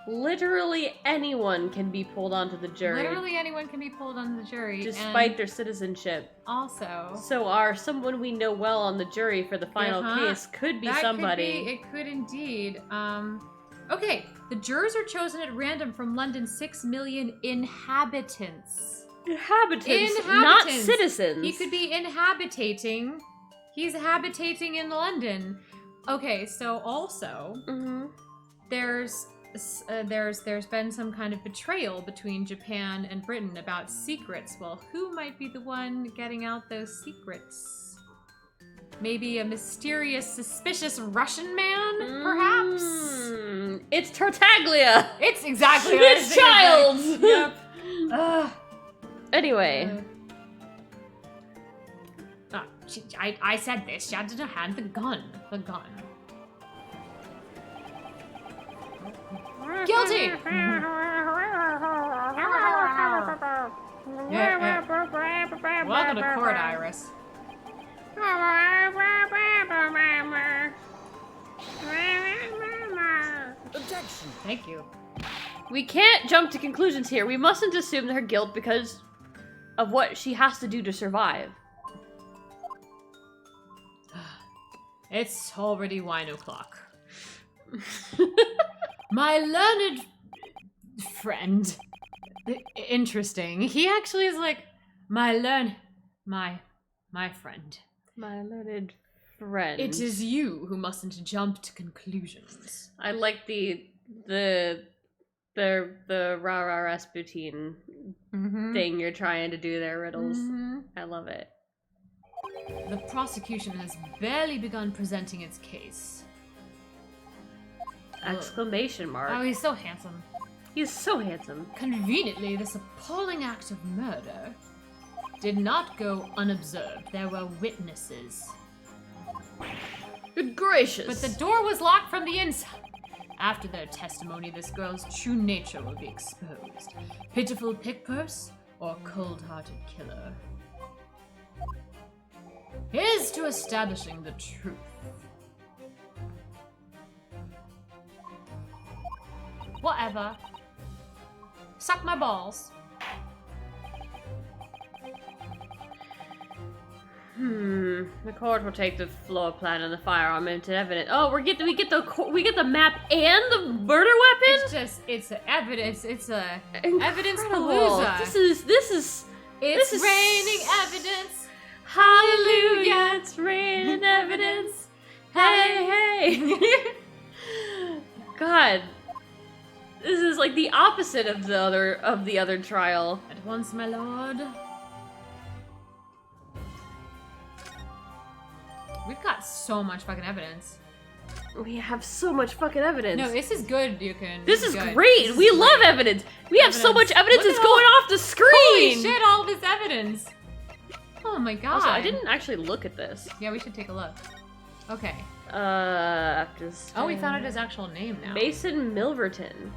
literally anyone can be pulled onto the jury. Literally anyone can be pulled on the jury. Despite their citizenship. Also. So someone we know well on the jury for the final case could be somebody. It could indeed. Okay, the jurors are chosen at random from London's 6 million inhabitants. Inhabitants, not citizens. He could be inhabitating. He's habitating in London. Okay, so also, there's been some kind of betrayal between Japan and Britain about secrets. Well, who might be the one getting out those secrets? Maybe a mysterious, suspicious Russian man, perhaps? It's Tartaglia! It's exactly what It's Childs! Yep. Anyway. I said this. She had to hand the gun. The gun. Guilty! Yeah. Welcome to court, Iris. Objection. Thank you. We can't jump to conclusions here. We mustn't assume her guilt because of what she has to do to survive. It's already 1 o'clock. My learned friend. Interesting. He actually is like, my friend. My learned friend. It is you who mustn't jump to conclusions. I like the rah-rah Rasputin thing you're trying to do there, Riddles. I love it. The prosecution has barely begun presenting its case. Exclamation mark. Oh, he's so handsome. He's so handsome. Conveniently, this appalling act of murder did not go unobserved. There were witnesses. Good gracious. But the door was locked from the inside. After their testimony, this girl's true nature will be exposed. Pitiful pickpurse or cold-hearted killer. Here's to establishing the truth. Whatever. Suck my balls. The court will take the floor plan and the firearm into evidence. Oh, we get the map and the murder weapon. It's evidence. It's a Incredible. evidence palooza. This is raining evidence. Hallelujah! It's raining evidence. Hey. God, this is like the opposite of the other trial. At once, my lord. We've got so much fucking evidence. We have so much fucking evidence. No, this is good, Yukon. This is great. We love evidence. We have so much evidence. It's going off the screen. Holy shit! All this evidence. Oh my god. Also, I didn't actually look at this. Yeah, we should take a look. Okay. Oh, we found out his actual name now. Mason Milverton.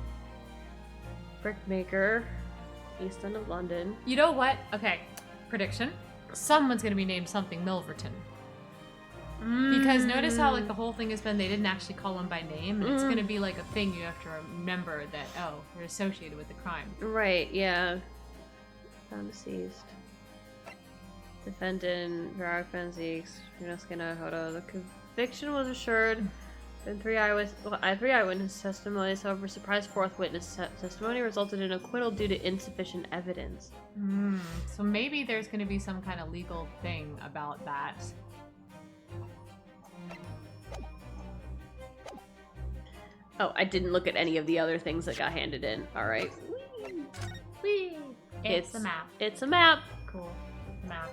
Brickmaker. East End of London. You know what? Okay. Prediction. Someone's gonna be named something Milverton. Because notice how like the whole thing has been they didn't actually call him by name, and it's gonna be like a thing you have to remember that they're associated with the crime. Right, yeah. Found deceased. Defendant, Varag Benzies, Yunoskina Hodo. The conviction was assured in three eyewitness testimonies, however, surprise fourth witness testimony resulted in acquittal due to insufficient evidence. So maybe there's gonna be some kind of legal thing about that. Oh, I didn't look at any of the other things that got handed in. Alright. Whee! It's a map. It's a map. Cool. Map.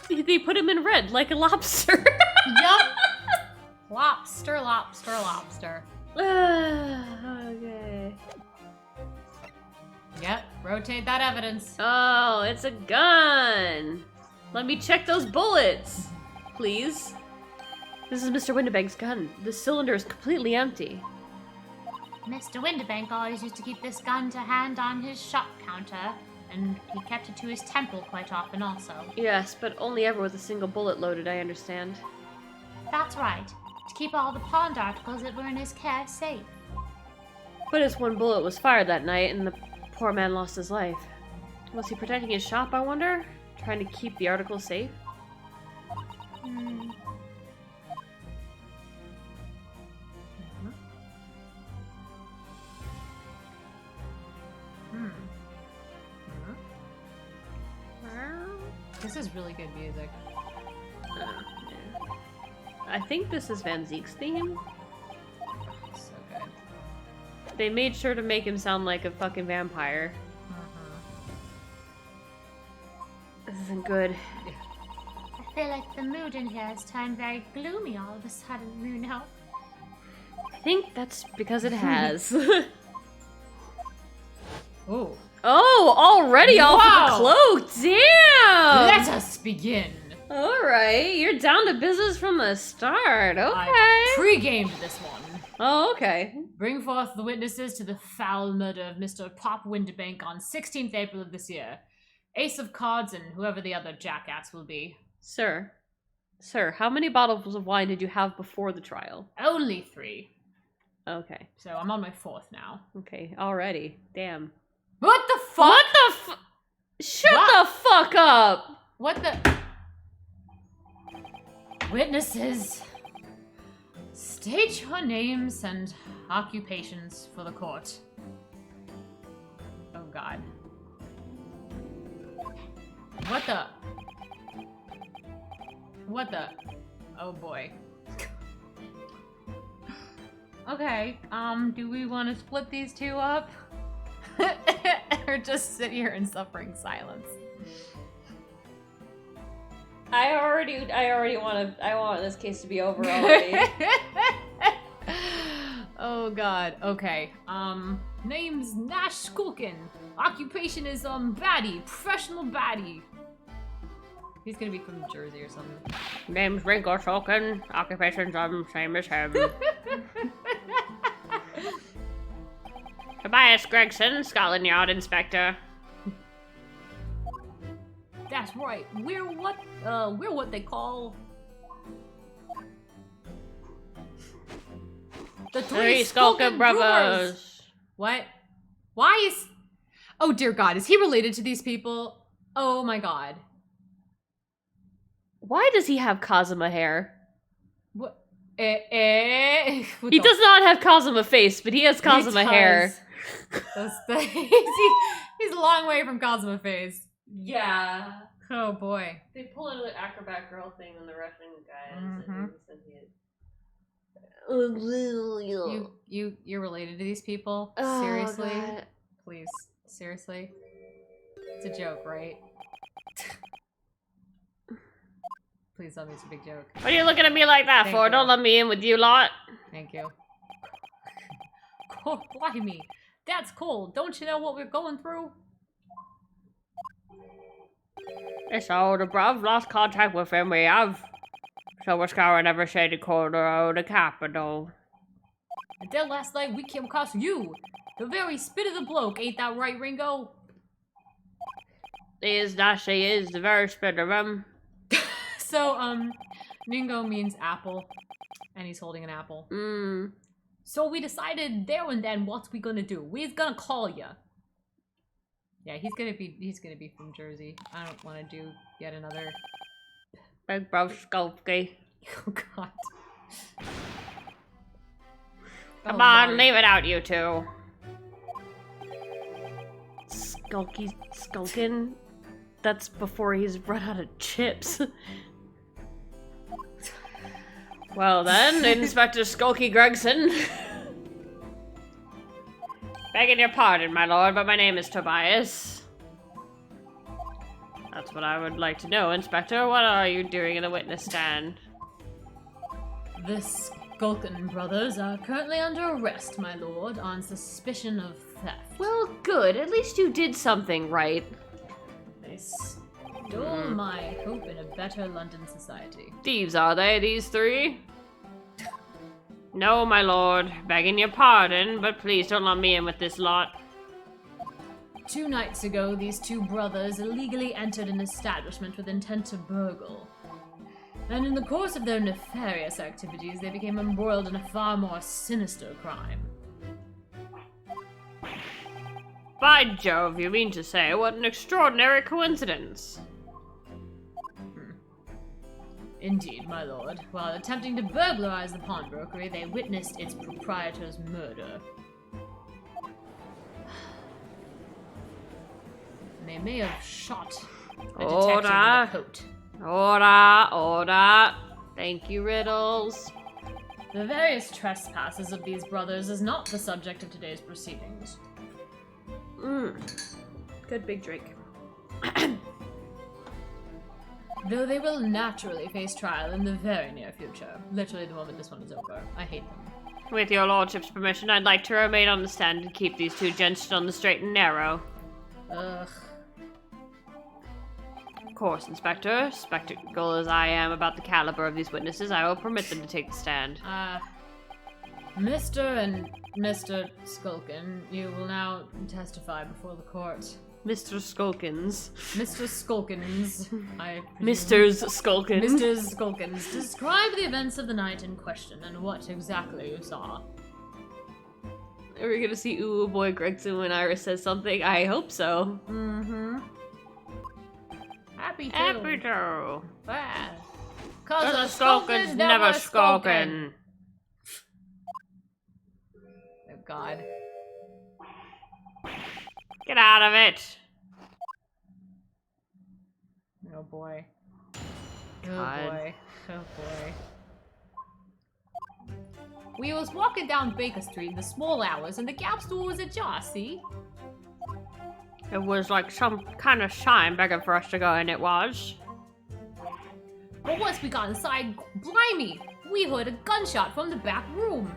They put him in red, like a lobster. Yup! Lobster, lobster, lobster. Okay. Yep, rotate that evidence. Oh, it's a gun. Let me check those bullets, please. This is Mr. Windibank's gun. The cylinder is completely empty. Mr. Windibank always used to keep this gun to hand on his shop counter, and he kept it to his temple quite often also. Yes, but only ever with a single bullet loaded, I understand. That's right. To keep all the pond articles that were in his care safe. But his one bullet was fired that night, and the poor man lost his life. Was he protecting his shop, I wonder? Trying to keep the articles safe? Hmm. This is really good music. Yeah. I think this is Van Zeek's theme. So good. They made sure to make him sound like a fucking vampire. This isn't good. I feel like the mood in here has turned very gloomy all of a sudden, you know? I think that's because it has. Oh. Oh, already off Wow. the cloak! Damn! Let us begin. Alright, you're down to business from the start. Okay. I pre-gamed this one. Oh, okay. Bring forth the witnesses to the foul murder of Mr. Pop Windbank on 16th April of this year. Ace of cards and whoever the other jackass will be. Sir, how many bottles of wine did you have before the trial? Only 3. Okay. So I'm on my 4th now. Okay, already. Damn. What the fuck? What the Shut the fuck up! What the? Witnesses, state your names and occupations for the court. Oh god. What the? What the? Oh boy. Okay, do we want to split these two up? Or just sit here in suffering silence? I want this case to be over already. Oh god, okay. Name's Nash Skulkin. Occupation is baddie, professional baddie. He's gonna be from Jersey or something. Name's Wrinkle Shulkin. Occupation's same as him. Tobias Gregson, Scotland Yard Inspector. That's right. We're what they call the Three Skulkin brothers. What? Why is? Oh dear God, is he related to these people? Oh my God. Why does he have Kazuma hair? What? He does not have Kazuma face, but he has Kazuma hair. He's a long way from Kazuma face. Yeah. Oh boy. They pull into the acrobat girl thing on the Russian guys. You're related to these people? Oh, Seriously? God. Please. Seriously? It's a joke, right? Please tell me it's a big joke. What are you looking at me like that Thank for? you. Don't let me in with you lot. Thank you. Oh, blimey. That's cold. Don't you know what we're going through? It's all the bruv lost contact with him. We have. So we're scouring every shady corner of the capital. Until last night we came across you. The very spit of the bloke. Ain't that right, Ringo? She is the very spit of him. So, Ringo means apple. And he's holding an apple. Mm. So we decided there and then what's we gonna do. We's gonna call ya. Yeah, he's gonna be from Jersey. I don't want to do yet another. Big bruv Skulky. Oh God. Come Oh, on, Lord. leave it out, you two. Skulkin? That's before he's run out of chips. Well then, Inspector Skulky Gregson. Begging your pardon, my lord, but my name is Tobias. That's what I would like to know, Inspector. What are you doing in the witness stand? The Skulkin brothers are currently under arrest, my lord, on suspicion of theft. Well, good. At least you did something right. They stole my hope in a better London society. Thieves, are they, these three? No, my lord. Begging your pardon, but please don't let me in with this lot. 2 nights ago, these 2 brothers illegally entered an establishment with intent to burgle. And in the course of their nefarious activities, they became embroiled in a far more sinister crime. By Jove, you mean to say, what an extraordinary coincidence. Indeed, my lord. While attempting to burglarize the pawnbrokery, they witnessed its proprietor's murder. And they may have shot a detective in the coat. Order. Thank you, Riddles. The various trespasses of these brothers is not the subject of today's proceedings. Good big drink. Though they will naturally face trial in the very near future. Literally the moment this one is over. I hate them. With your lordship's permission, I'd like to remain on the stand and keep these two gents on the straight and narrow. Ugh. Of course, Inspector. Skeptical as I am about the caliber of these witnesses, I will permit them to take the stand. Mr. and Mr. Skulkin, you will now testify before the court. Mr. Skulkins. Mr. Skulkins, Mr. Skulkins. Mr. Skulkins, describe the events of the night in question and what exactly you saw. Are we gonna see Ooh Boy Gregson when Iris says something? I hope so. Mm-hmm. Happy to. Happy to. Well, cause The a Skulkin's never skulkin'. Oh god. Get out of it. Oh boy. God. Oh boy. Oh boy. We was walking down Baker Street in the small hours and the Gap store was ajar, see? It was like some kind of sign begging for us to go in, it was. But once we got inside, blimey, we heard a gunshot from the back room.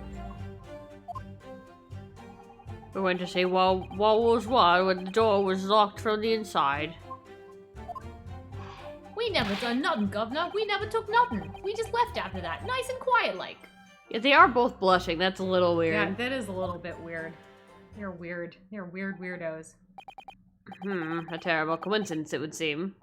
We went to see what was what when the door was locked from the inside. We never done nothing, governor. We never took nothing. We just left after that, nice and quiet like. Yeah, they are both blushing. That's a little weird. Yeah, that is a little bit weird. They're weird. They're weird weirdos. A terrible coincidence, it would seem.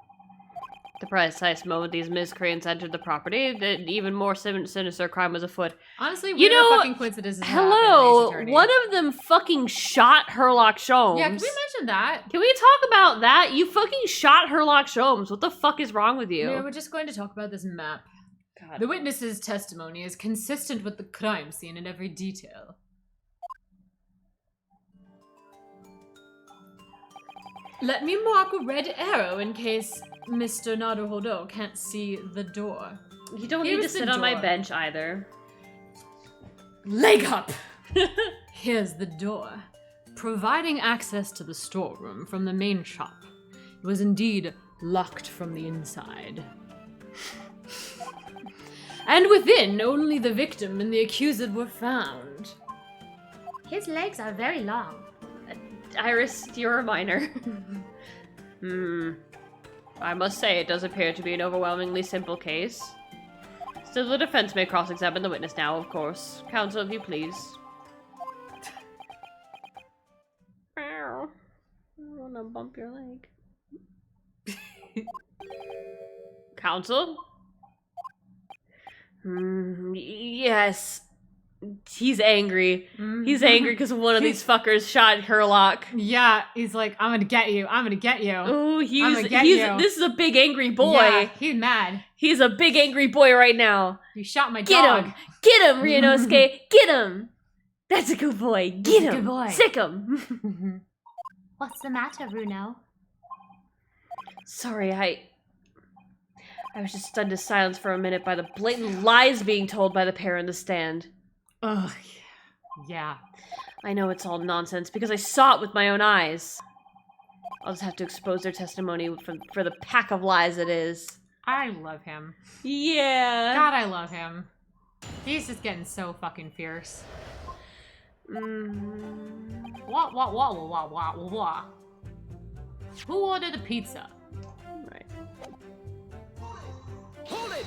The precise moment these miscreants entered the property, that even more sinister crime was afoot. Honestly, You weird know, fucking coincidences. Hello, happen in Ace Attorney. one of them fucking shot Herlock Sholmes. Yeah, can we mention that? Can we talk about that? You fucking shot Herlock Sholmes. What the fuck is wrong with you? No, we're just going to talk about this map. God. The witness's testimony is consistent with the crime scene in every detail. Let me mark a red arrow in case Mr. Naruhodo can't see the door. You don't need Here's to the sit on my door. bench either. Leg up! Here's the door, providing access to the storeroom from the main shop. It was indeed locked from the inside. And within, only the victim and the accused were found. His legs are very long. Iris, you're a minor. I must say, it does appear to be an overwhelmingly simple case. Still, the defense may cross-examine the witness now, of course. Counsel, if you please. Ow. I don't want to bump your leg. Counsel? Yes. He's angry. He's angry because one of these fuckers shot Herlock. Yeah, he's like, I'm gonna get you. I'm gonna get you. Oh, I'ma get you. this is a big angry boy. Yeah, he's mad. He's a big angry boy right now. You shot my Get dog. him! Get him, Ryunosuke! Get him! That's a good boy. Get He's a him! good boy. Sick him! What's the matter, Bruno? Sorry, I was just stunned to silence for a minute by the blatant lies being told by the pair in the stand. Ugh. Yeah. I know it's all nonsense because I saw it with my own eyes. I'll just have to expose their testimony for the pack of lies it is. I love him. Yeah. God, I love him. He's just getting so fucking fierce. What? Who ordered the pizza? Right. Hold it!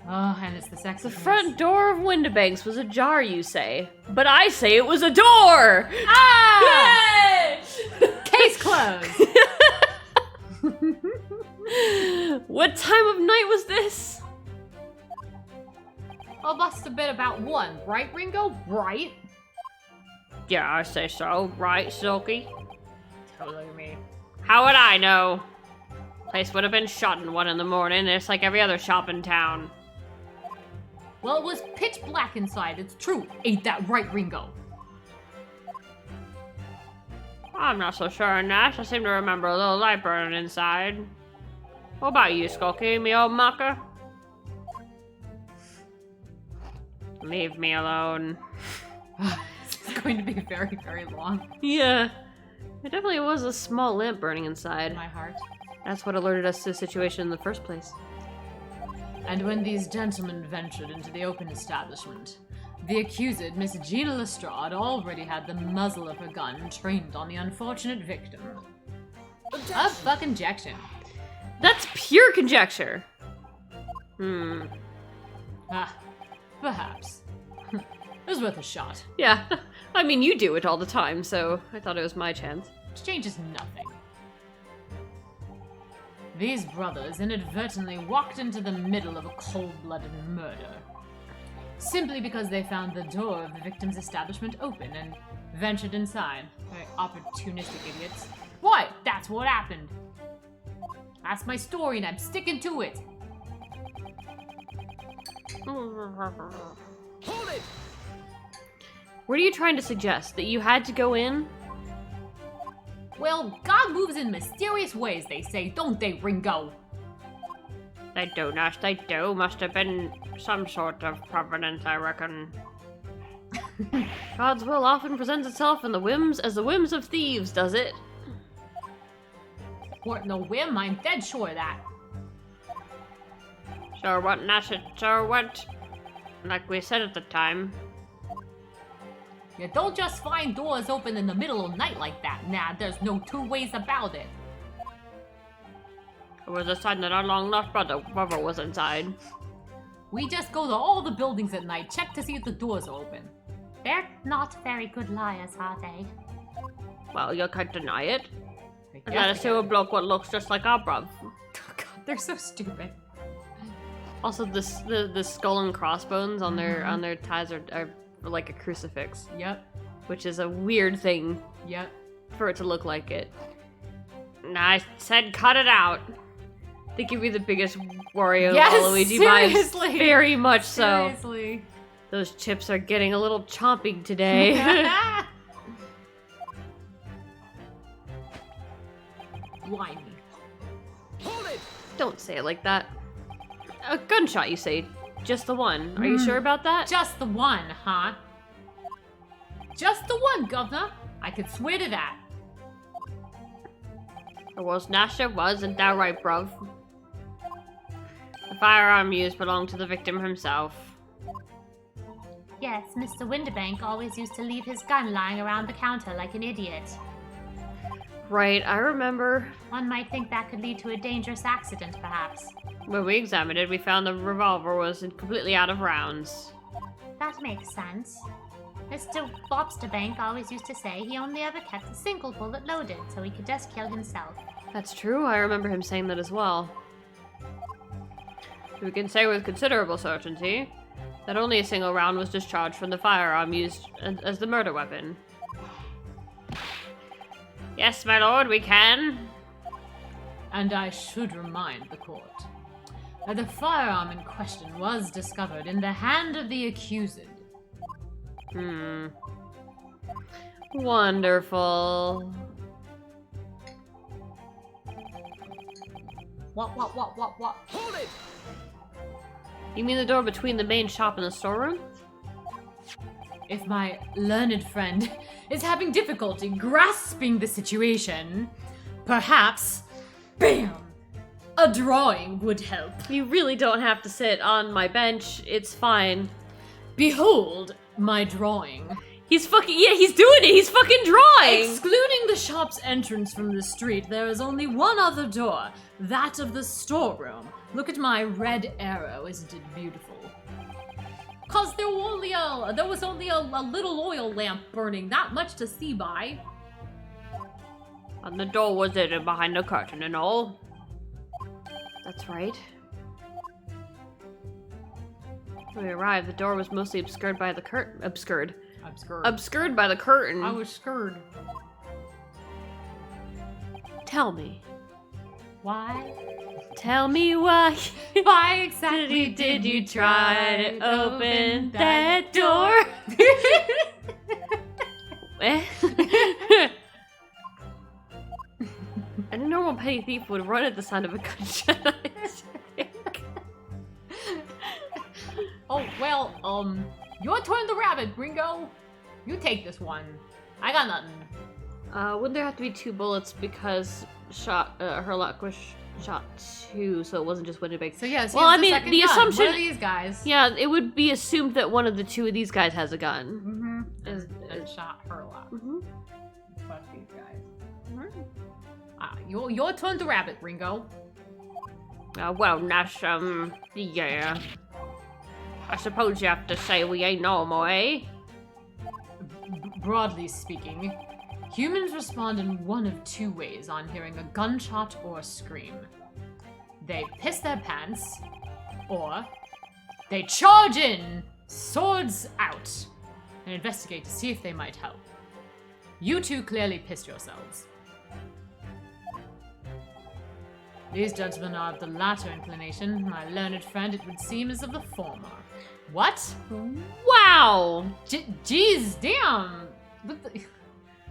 Oh, and it's the sex. The front door of Windibanks was ajar, you say. But I say it was a door! Ah! Yay! Case closed. What time of night was this? Well, must have been about 1, right, Ringo? Right? Yeah, I say so. Right, Silky? Totally me. How would I know? Place would have been shut at 1 in the morning. It's like every other shop in town. Well, it was pitch black inside. It's true. Ain't that right, Ringo? I'm not so sure on that. I seem to remember a little light burning inside. What about you, Skulky, me old mucker? Leave me alone. This is going to be very, very long. Yeah. There definitely was a small lamp burning inside. In my heart. That's what alerted us to the situation in the first place. And when these gentlemen ventured into the open establishment, the accused, Miss Gina Lestrade, already had the muzzle of her gun trained on the unfortunate victim. A fuck injection. That's pure conjecture. Ah, perhaps. It was worth a shot. Yeah. I mean, you do it all the time, so I thought it was my chance. Which changes nothing. These brothers inadvertently walked into the middle of a cold-blooded murder. Simply because they found the door of the victim's establishment open and ventured inside. Very opportunistic idiots. What? That's what happened. That's my story and I'm sticking to it. Hold it! What are you trying to suggest? That you had to go in? Well, God moves in mysterious ways, they say, don't they, Ringo? They do, Nash, they do. Must have been some sort of providence, I reckon. God's will often presents itself in the whims as the whims of thieves, does it? Weren't no whim, I'm dead sure of that. Sure what, Nash, it sure what. Like we said at the time. You don't just find doors open in the middle of the night like that. Nah, there's no 2 ways about it. It was a sign that our long-lost brother was inside. We just go to all the buildings at night, check to see if the doors are open. They're not very good liars, are they? Well, you can't deny it. I Let guess us see a bloke what looks just like our bruv. Oh God, they're so stupid. Also, the skull and crossbones on their ties are like a crucifix, Yep, which is a weird thing yep. for it to look like it. I said cut it out. They give me the biggest Wario Yes, Waluigi seriously. vibes. Very much so. Seriously. Those chips are getting a little chompy today. Blimey. Hold it! Don't say it like that. A gunshot, you say? Just the one. Are you sure about that? Just the one, huh? Just the one, governor. I could swear to that. It was Nash, it was, and thou right, bruv. The firearm used belonged to the victim himself. Yes, Mr. Winterbank always used to leave his gun lying around the counter like an idiot. Right, I remember. One might think that could lead to a dangerous accident, perhaps. When we examined it, we found the revolver was completely out of rounds. That makes sense. Mr. Bobsterbank always used to say he only ever kept a single bullet loaded, so he could just kill himself. That's true, I remember him saying that as well. We can say with considerable certainty that only a single round was discharged from the firearm used as the murder weapon. Yes, my lord, we can. And I should remind the court that the firearm in question was discovered in the hand of the accused. Wonderful. What? Hold it! You mean the door between the main shop and the storeroom? If my learned friend is having difficulty grasping the situation, perhaps, bam, a drawing would help. You really don't have to sit on my bench. It's fine. Behold my drawing. He's doing it. He's fucking drawing. Excluding the shop's entrance from the street, there is only one other door, that of the storeroom. Look at my red arrow, isn't it beautiful? Cause there was only a little oil lamp burning, not much to see by. And the door was hidden behind the curtain and all. That's right. When we arrived, the door was mostly obscured by the curtain. Obscured by the curtain. I was scared. Tell me. Why? Tell me why. Why exactly did you try to open that door? A normal petty thief would run at the sound of a gunshot. I think. Oh, well, your turn to rabbit, Gringo. You take this one. I got nothing. Wouldn't there have to be 2 bullets because Herlock was shot 2, so it wasn't just Winnebago. So yes, well, I mean, the assumption. One of these guys. Yeah, it would be assumed that one of the 2 of these guys has a gun. Mm-hmm. And shot Herlock. Mm-hmm. Fuck these guys. Your turn to rabbit, Ringo. Well, Nash, yeah. I suppose you have to say we ain't normal, eh? Broadly speaking, humans respond in one of 2 ways on hearing a gunshot or a scream. They piss their pants, or they charge in, swords out, and investigate to see if they might help. You 2 clearly pissed yourselves. These gentlemen are of the latter inclination. My learned friend, it would seem, is of the former. What? Wow! Jeez, damn!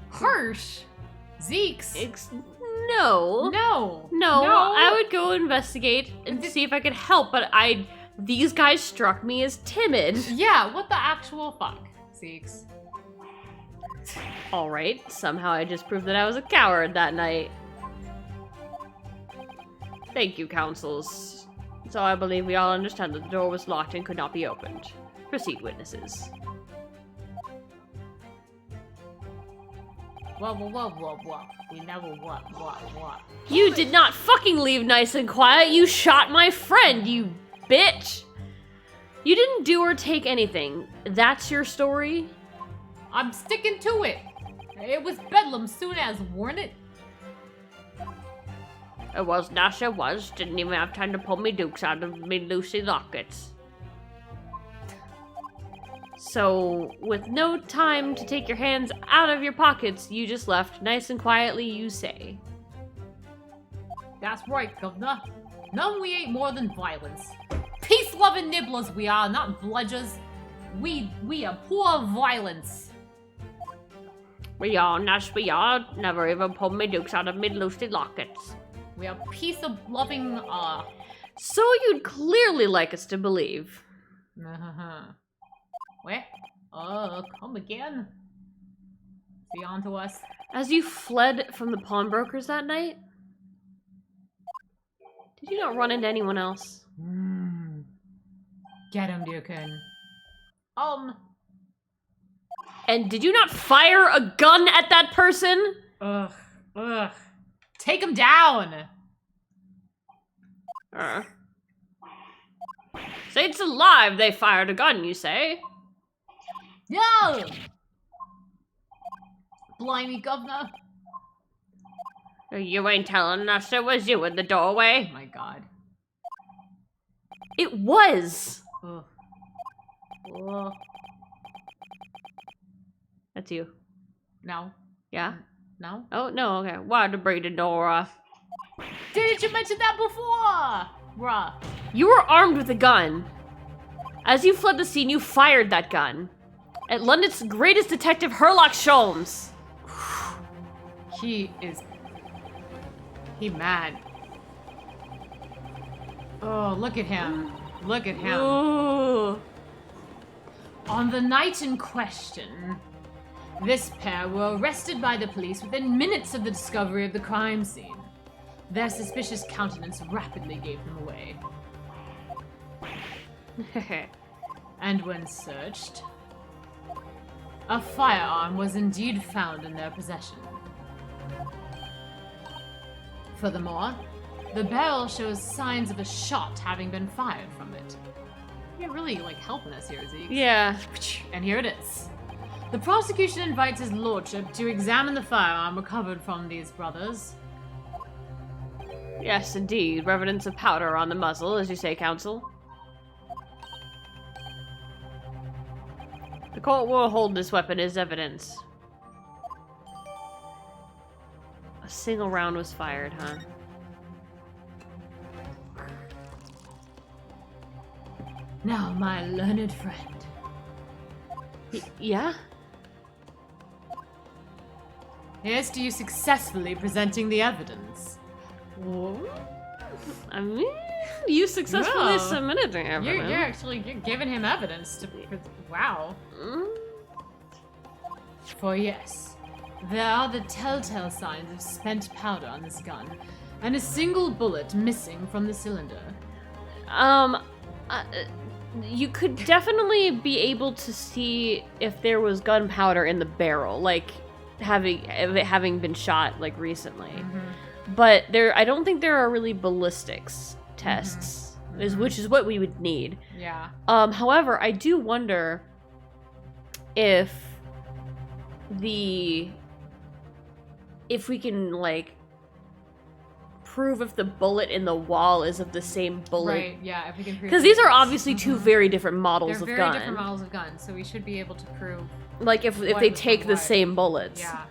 Harsh! Zeeks! No. No! I would go investigate and see if I could help, but these guys struck me as timid. Yeah, what the actual fuck, Zeeks? Alright, somehow I just proved that I was a coward that night. Thank you, counsels. So I believe we all understand that the door was locked and could not be opened. Proceed, witnesses. Whoa. We never what? You did not fucking leave nice and quiet. You shot my friend, you bitch. You didn't do or take anything. That's your story? I'm sticking to it. It was bedlam soon as, weren't it? It was, Nash, it was. Didn't even have time to pull me dukes out of me Lucy lockets. So, with no time to take your hands out of your pockets, you just left nice and quietly, you say. That's right, Governor. No, we ain't more than violence. Peace-loving nibblers we are, not bludgers. We are poor violence. We are, Nash, we are. Never even pulled me dukes out of me Lucy lockets. We are peace-loving, So you'd clearly like us to believe. Where? Come again. See on to us. As you fled from the pawnbrokers that night, did you not run into anyone else? Get him, Dukin. And did you not fire a gun at that person? Ugh. Take him down! Saints alive, they fired a gun, you say? No! Blimey, Governor. You ain't telling us it was you in the doorway? Oh my god. It was! Ugh. That's you. No. Yeah? No? Oh, no, okay. Why the breed of Dora? Didn't you mention that before? Bruh. You were armed with a gun. As you fled the scene, you fired that gun. At London's greatest detective, Herlock Sholmes. He mad. Oh, look at him. Look at him. Ooh. On the night in question, this pair were arrested by the police within minutes of the discovery of the crime scene. Their suspicious countenance rapidly gave them away. And when searched, a firearm was indeed found in their possession. Furthermore, the barrel shows signs of a shot having been fired from it. You're really, helping us here, Zeke. Yeah. And here it is. The prosecution invites his lordship to examine the firearm recovered from these brothers. Yes, indeed. Evidence of powder on the muzzle, as you say, counsel. court will hold this weapon as evidence. A single round was fired, huh? Now, my learned friend. Yeah? Here's to you successfully presenting the evidence. I mean, you successfully No. submitted the evidence. You're giving him evidence to. Wow. For yes, there are the telltale signs of spent powder on this gun, and a single bullet missing from the cylinder. You could definitely be able to see if there was gunpowder in the barrel, like having been shot like recently. But I don't think there are really ballistics tests, which is what we would need. Yeah. However, I do wonder if we can like prove if the bullet in the wall is of the same bullet. Right. Yeah. If we can prove. Because these are obviously two very different models They're of very gun. different models of guns, so we should be able to prove. Like if what they was take from the what. same bullets. Yeah.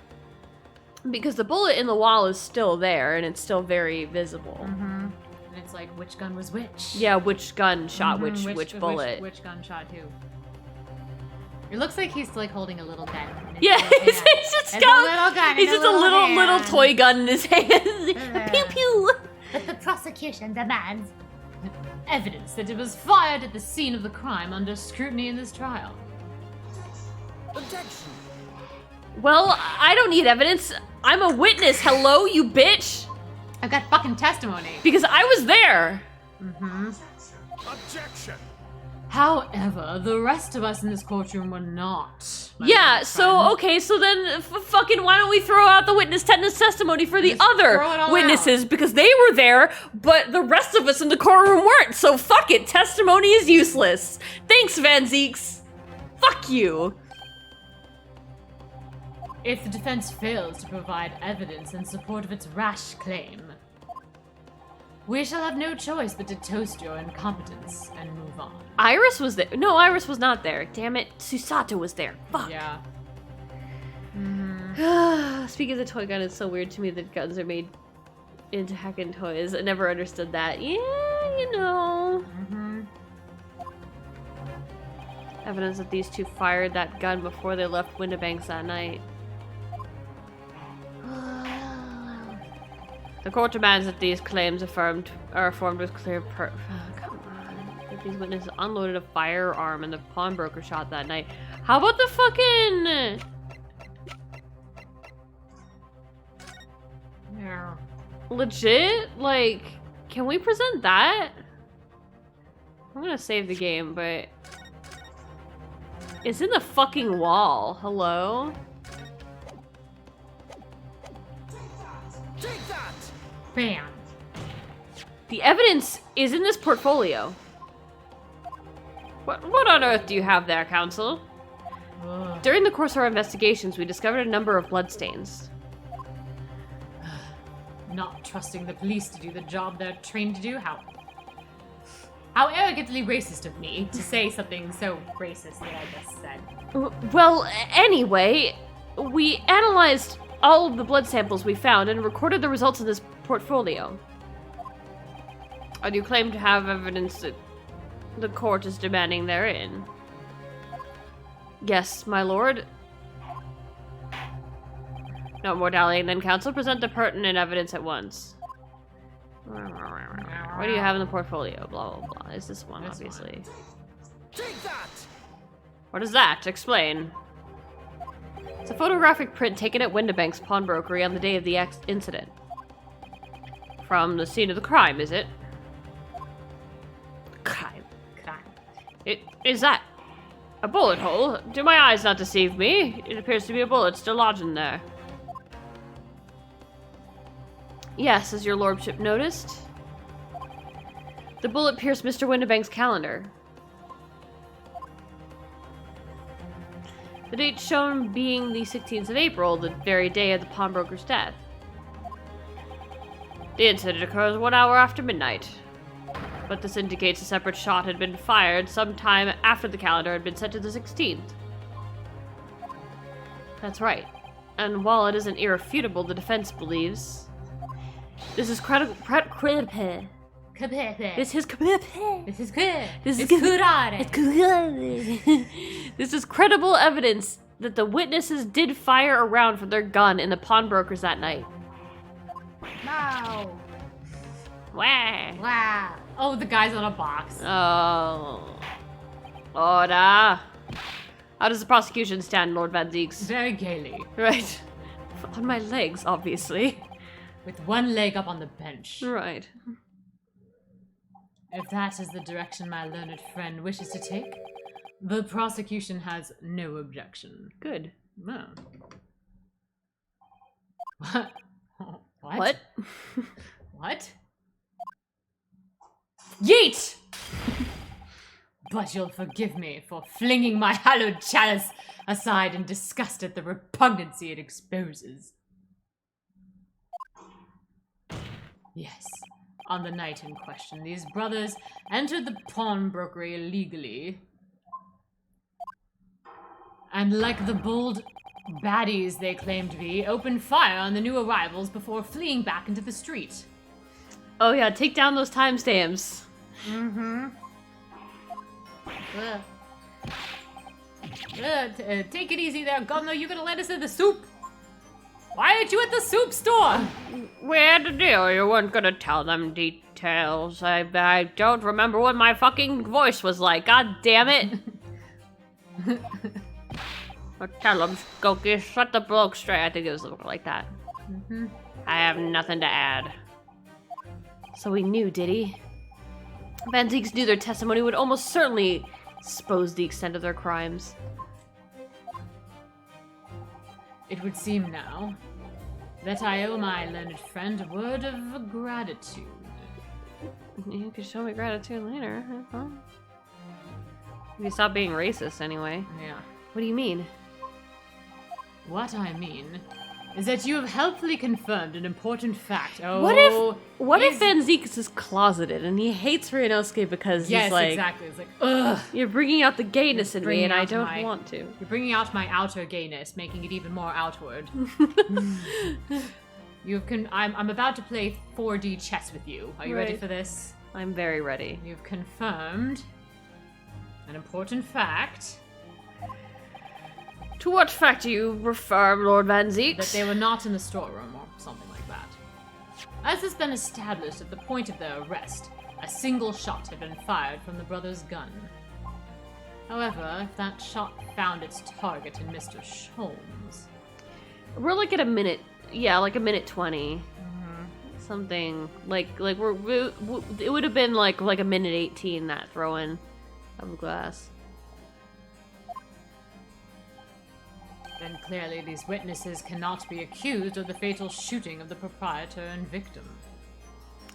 Because the bullet in the wall is still there and it's still very visible. And it's like, which gun was which? Yeah, which gun shot which bullet. Which gun shot who? It looks like he's like holding a little gun. in his Yeah, little he's hand. just It's a got little gun he's in a just a little hand. toy gun in his hand. Pew pew. But the prosecution demands. Evidence that it was fired at the scene of the crime under scrutiny in this trial. Objection. Well, I don't need evidence. I'm a witness. Hello, you bitch. I've got fucking testimony. Because I was there. Objection. However, the rest of us in this courtroom were not. my Yeah, learned so, friend. okay, so then fucking why don't we throw out the witness testimony for the Just other throw it all witnesses because they were there, but the rest of us in the courtroom weren't, so fuck it, testimony is useless. Thanks, Van Zeeks. Fuck you. If the defense fails to provide evidence in support of its rash claim, we shall have no choice but to toast your incompetence and move on. Iris was there. No, Iris was not there. Damn it, Susato was there. Fuck. Yeah. Speaking of the toy gun, it's so weird to me that guns are made into hacking toys. I never understood that. Yeah, you know. Evidence that these two fired that gun before they left Windibanks that night. The court demands that these claims are affirmed with clear come on. That these witnesses unloaded a firearm and the pawnbroker shot that night. How about the fucking... Yeah. legit? Like, can we present that? I'm gonna save the game, but... it's in the fucking wall. Hello? Take that. Bam. The evidence is in this portfolio. What on earth do you have there, counsel? Ugh. During the course of our investigations, we discovered a number of bloodstains. Not trusting the police to do the job they're trained to do? How arrogantly racist of me to say something so racist that I just said. Well, anyway, we analyzed all of the blood samples we found and recorded the results in this portfolio. And you claim to have evidence that the court is demanding therein. Yes, my lord. No more dallying then, counsel. Present the pertinent evidence at once. What do you have in the portfolio? Blah, blah, blah. Is this one, This obviously. Take that. What is that? Explain. It's a photographic print taken at Windibank's pawnbrokery on the day of the incident. From the scene of the crime, is it? Crime. Is that a bullet hole? Do my eyes not deceive me? It appears to be a bullet still lodged in there. Yes, as your lordship noticed. The bullet pierced Mr. Windibank's calendar. The date shown being the 16th of April, the very day of the pawnbroker's death. The incident occurs 1 hour after midnight. But this indicates a separate shot had been fired sometime after the calendar had been set to the 16th. That's right. And while it isn't irrefutable, the defense believes this is credible. This is This is good. This is It's good. curare. This is credible evidence that the witnesses did fire a round from their gun in the pawnbrokers that night. Wow. Wah. Wow. Oh, the guy's on a box. Oh. Order. How does the prosecution stand, Lord Van Zeeks? Very gaily. Right. On my legs, obviously. With one leg up on the bench. Right. If that is the direction my learned friend wishes to take, the prosecution has no objection. Good. No. What? What? What? What? Yeet! But you'll forgive me for flinging my hallowed chalice aside in disgust at the repugnancy it exposes. Yes, on the night in question, these brothers entered the pawnbrokery illegally. And like the bold baddies they claim to be, opened fire on the new arrivals before fleeing back into the street. Oh yeah, take down those timestamps. Mm-hmm. Take it easy there, Governor. You're gonna let us in the soup. Why aren't you at the soup store? We had a deal. You weren't gonna tell them details. I don't remember what my fucking voice was like. God damn it. Tell them, Skokie, shut the bloke straight. I think it was like that. Mm-hmm. I have nothing to add. So he knew, did he? Van Zeeks knew their testimony would almost certainly expose the extent of their crimes. It would seem now that I owe my learned friend a word of gratitude. You could show me gratitude later. Huh? If you stop being racist, anyway. Yeah. What do you mean? What I mean is that you have helpfully confirmed an important fact. Oh, What if Van Zeeks is closeted and he hates Ryunosuke because yes, he's like, exactly. It's like, ugh. you're bringing out the gayness in me Bringing and I out don't my- want to. You're bringing out my outer gayness, making it even more outward. I'm about to play 4D chess with you. Are you ready Right. for this? I'm very ready. You've confirmed an important fact To what fact do you refer, Lord Van Zeeks? that they were not in the storeroom or something like that. As has been established at the point of their arrest, a single shot had been fired from the brothers' gun. However, if that shot found its target in Mr. Sholmes, We're like at a minute, yeah, like a minute 20. Something like it would have been like a minute 18 that throw-in of glass. then clearly these witnesses cannot be accused of the fatal shooting of the proprietor and victim.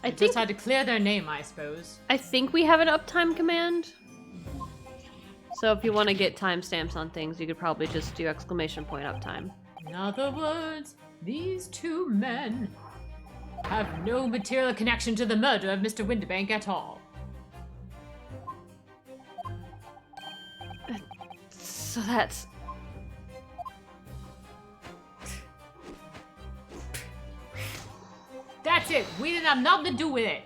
I Just think had to clear their name, I suppose. we have an uptime command. So if you want to get timestamps on things, you could probably just do exclamation point uptime. In other words, these two men have no material connection to the murder of Mr. Winterbank at all. So that's That's it. We didn't have nothing to do with it.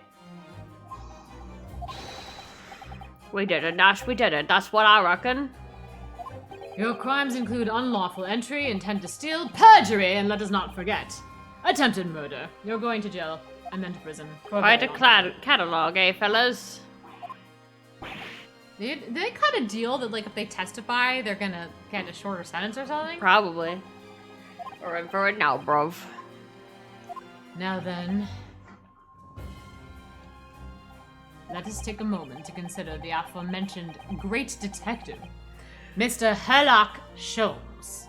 we did it, Nash. We did it. That's what I reckon. Your crimes include unlawful entry, intent to steal, perjury, and let us not forget, attempted murder. You're going to jail and then to prison. For a Quite very a long time. catalog, eh, fellas? They cut a deal that, like, if they testify, they're gonna get a shorter sentence or something? Probably. We're in for it now, bruv. Now then, let us take a moment to consider the aforementioned great detective, Mr. Herlock Sholmes.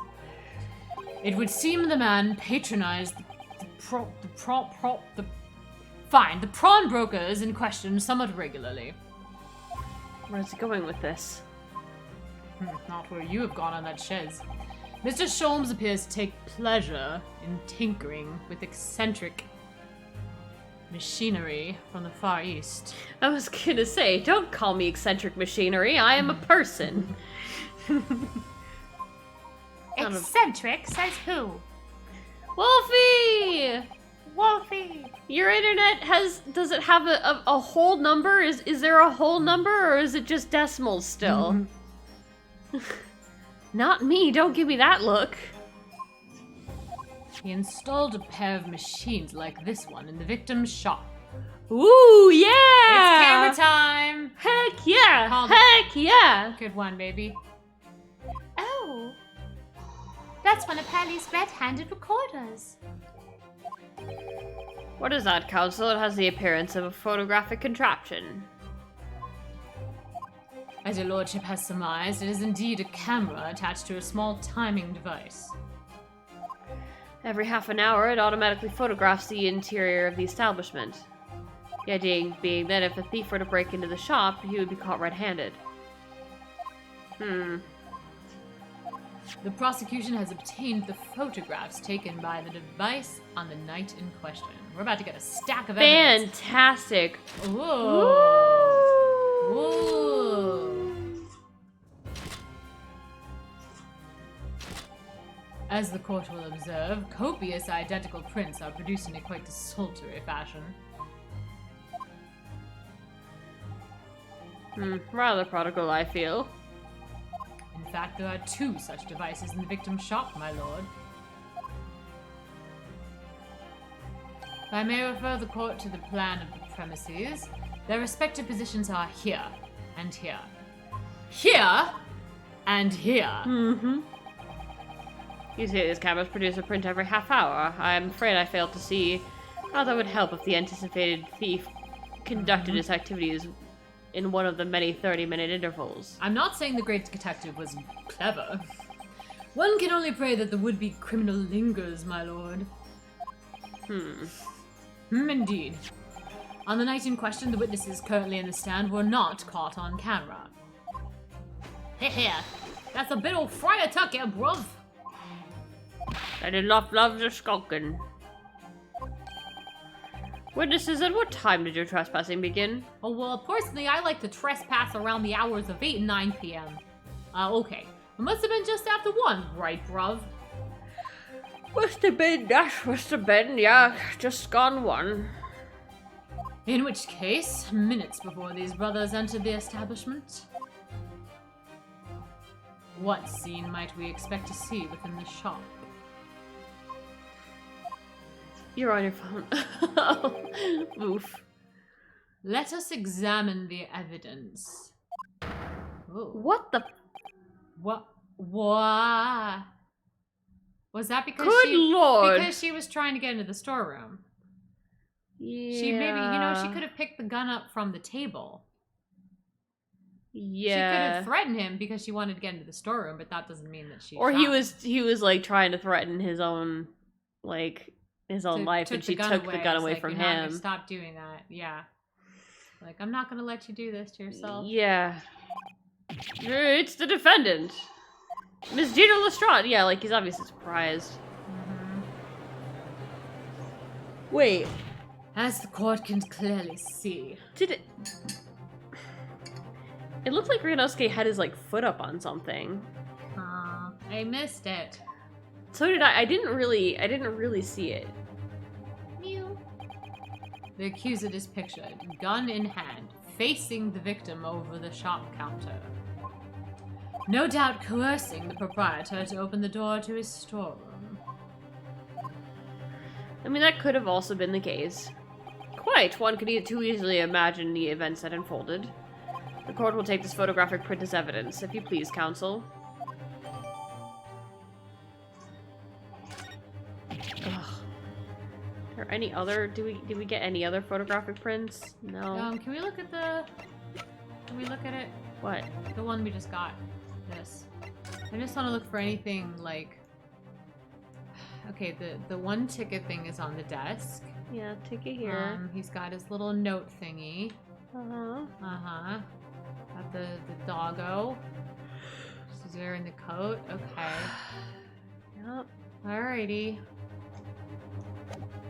It would seem the man patronized the pawnbrokers in question somewhat regularly. Where's he going with this? Not where you have gone on that chaise. Mr. Sholmes appears to take pleasure in tinkering with eccentric machinery from the Far East. I was gonna say, don't call me eccentric machinery. I am a person. Eccentric says who? Wolfie! Wolfie. Your internet does it have a whole number? Is there a whole number, or is it just decimals still? Not me, don't give me that look. He installed a pair of machines like this one in the victim's shop. Ooh, yeah! It's camera time! Heck yeah! Called it. Heck yeah! Good one, baby. Oh. That's one of Pally's red-handed recorders. What is that, Council? It has the appearance of a photographic contraption. As your lordship has surmised, it is indeed a camera attached to a small timing device. Every half an hour, it automatically photographs the interior of the establishment. The idea being that if a thief were to break into the shop, he would be caught red-handed. The prosecution has obtained the photographs taken by the device on the night in question. We're about to get a stack of evidence. Fantastic! Ooh. Ooh. As the court will observe, copious identical prints are produced in a quite desultory fashion. Rather prodigal, I feel. In fact, there are 2 such devices in the victim's shop, my lord. If I may refer the court to the plan of the premises, their respective positions are here and here. Here and here. You say these cameras produce a print every half hour. I'm afraid I failed to see how that would help if the anticipated thief conducted his activities in one of the many 30-minute intervals. I'm not saying the great detective was clever. One can only pray that the would-be criminal lingers, my lord. Indeed. On the night in question, the witnesses currently in the stand were not caught on camera. Here, that's a bit of Friar Tuck here, bruv. I did not love the skulking. Witnesses, at what time did your trespassing begin? Oh, well, personally, I like to trespass around the hours of 8 and 9 p.m. Okay. It must have been just after 1, right, bruv? Must have been, yeah, just gone 1. In which case, minutes before these brothers entered the establishment. What scene might we expect to see within the shop? You're on your phone. Oof. Let us examine the evidence. Ooh. What the? What? Was that because Good Lord. Because she was trying to get into the storeroom. Yeah. She maybe, she could have picked the gun up from the table. Yeah. She could have threatened him because she wanted to get into the storeroom, but that doesn't mean that she Or shot he was like trying to threaten his own life, and she took the gun away from You're not him. gonna stop doing that. Yeah. Like, I'm not gonna let you do this to yourself. Yeah. It's the defendant. Miss Gina Lestrade. Yeah, like he's obviously surprised. Wait. As the court can clearly see. Did it? It looked like Ryunosuke had his foot up on something. I missed it. So did I. I didn't really see it. Mew. The accused is pictured, gun in hand, facing the victim over the shop counter. No doubt coercing the proprietor to open the door to his storeroom. I mean, that could have also been the case. Quite. One could too easily imagine the events that unfolded. The court will take this photographic print as evidence, if you please, counsel. Ugh. Are any other? Did we get any other photographic prints? No. Can we look at the? Can we look at it? What? The one we just got. This. I just want to look for anything like. Okay, the one ticket thing is on the desk. Yeah, ticket here. He's got his little note thingy. Uh-huh. Got the doggo. She's wearing the coat. Okay. Yep. Alrighty.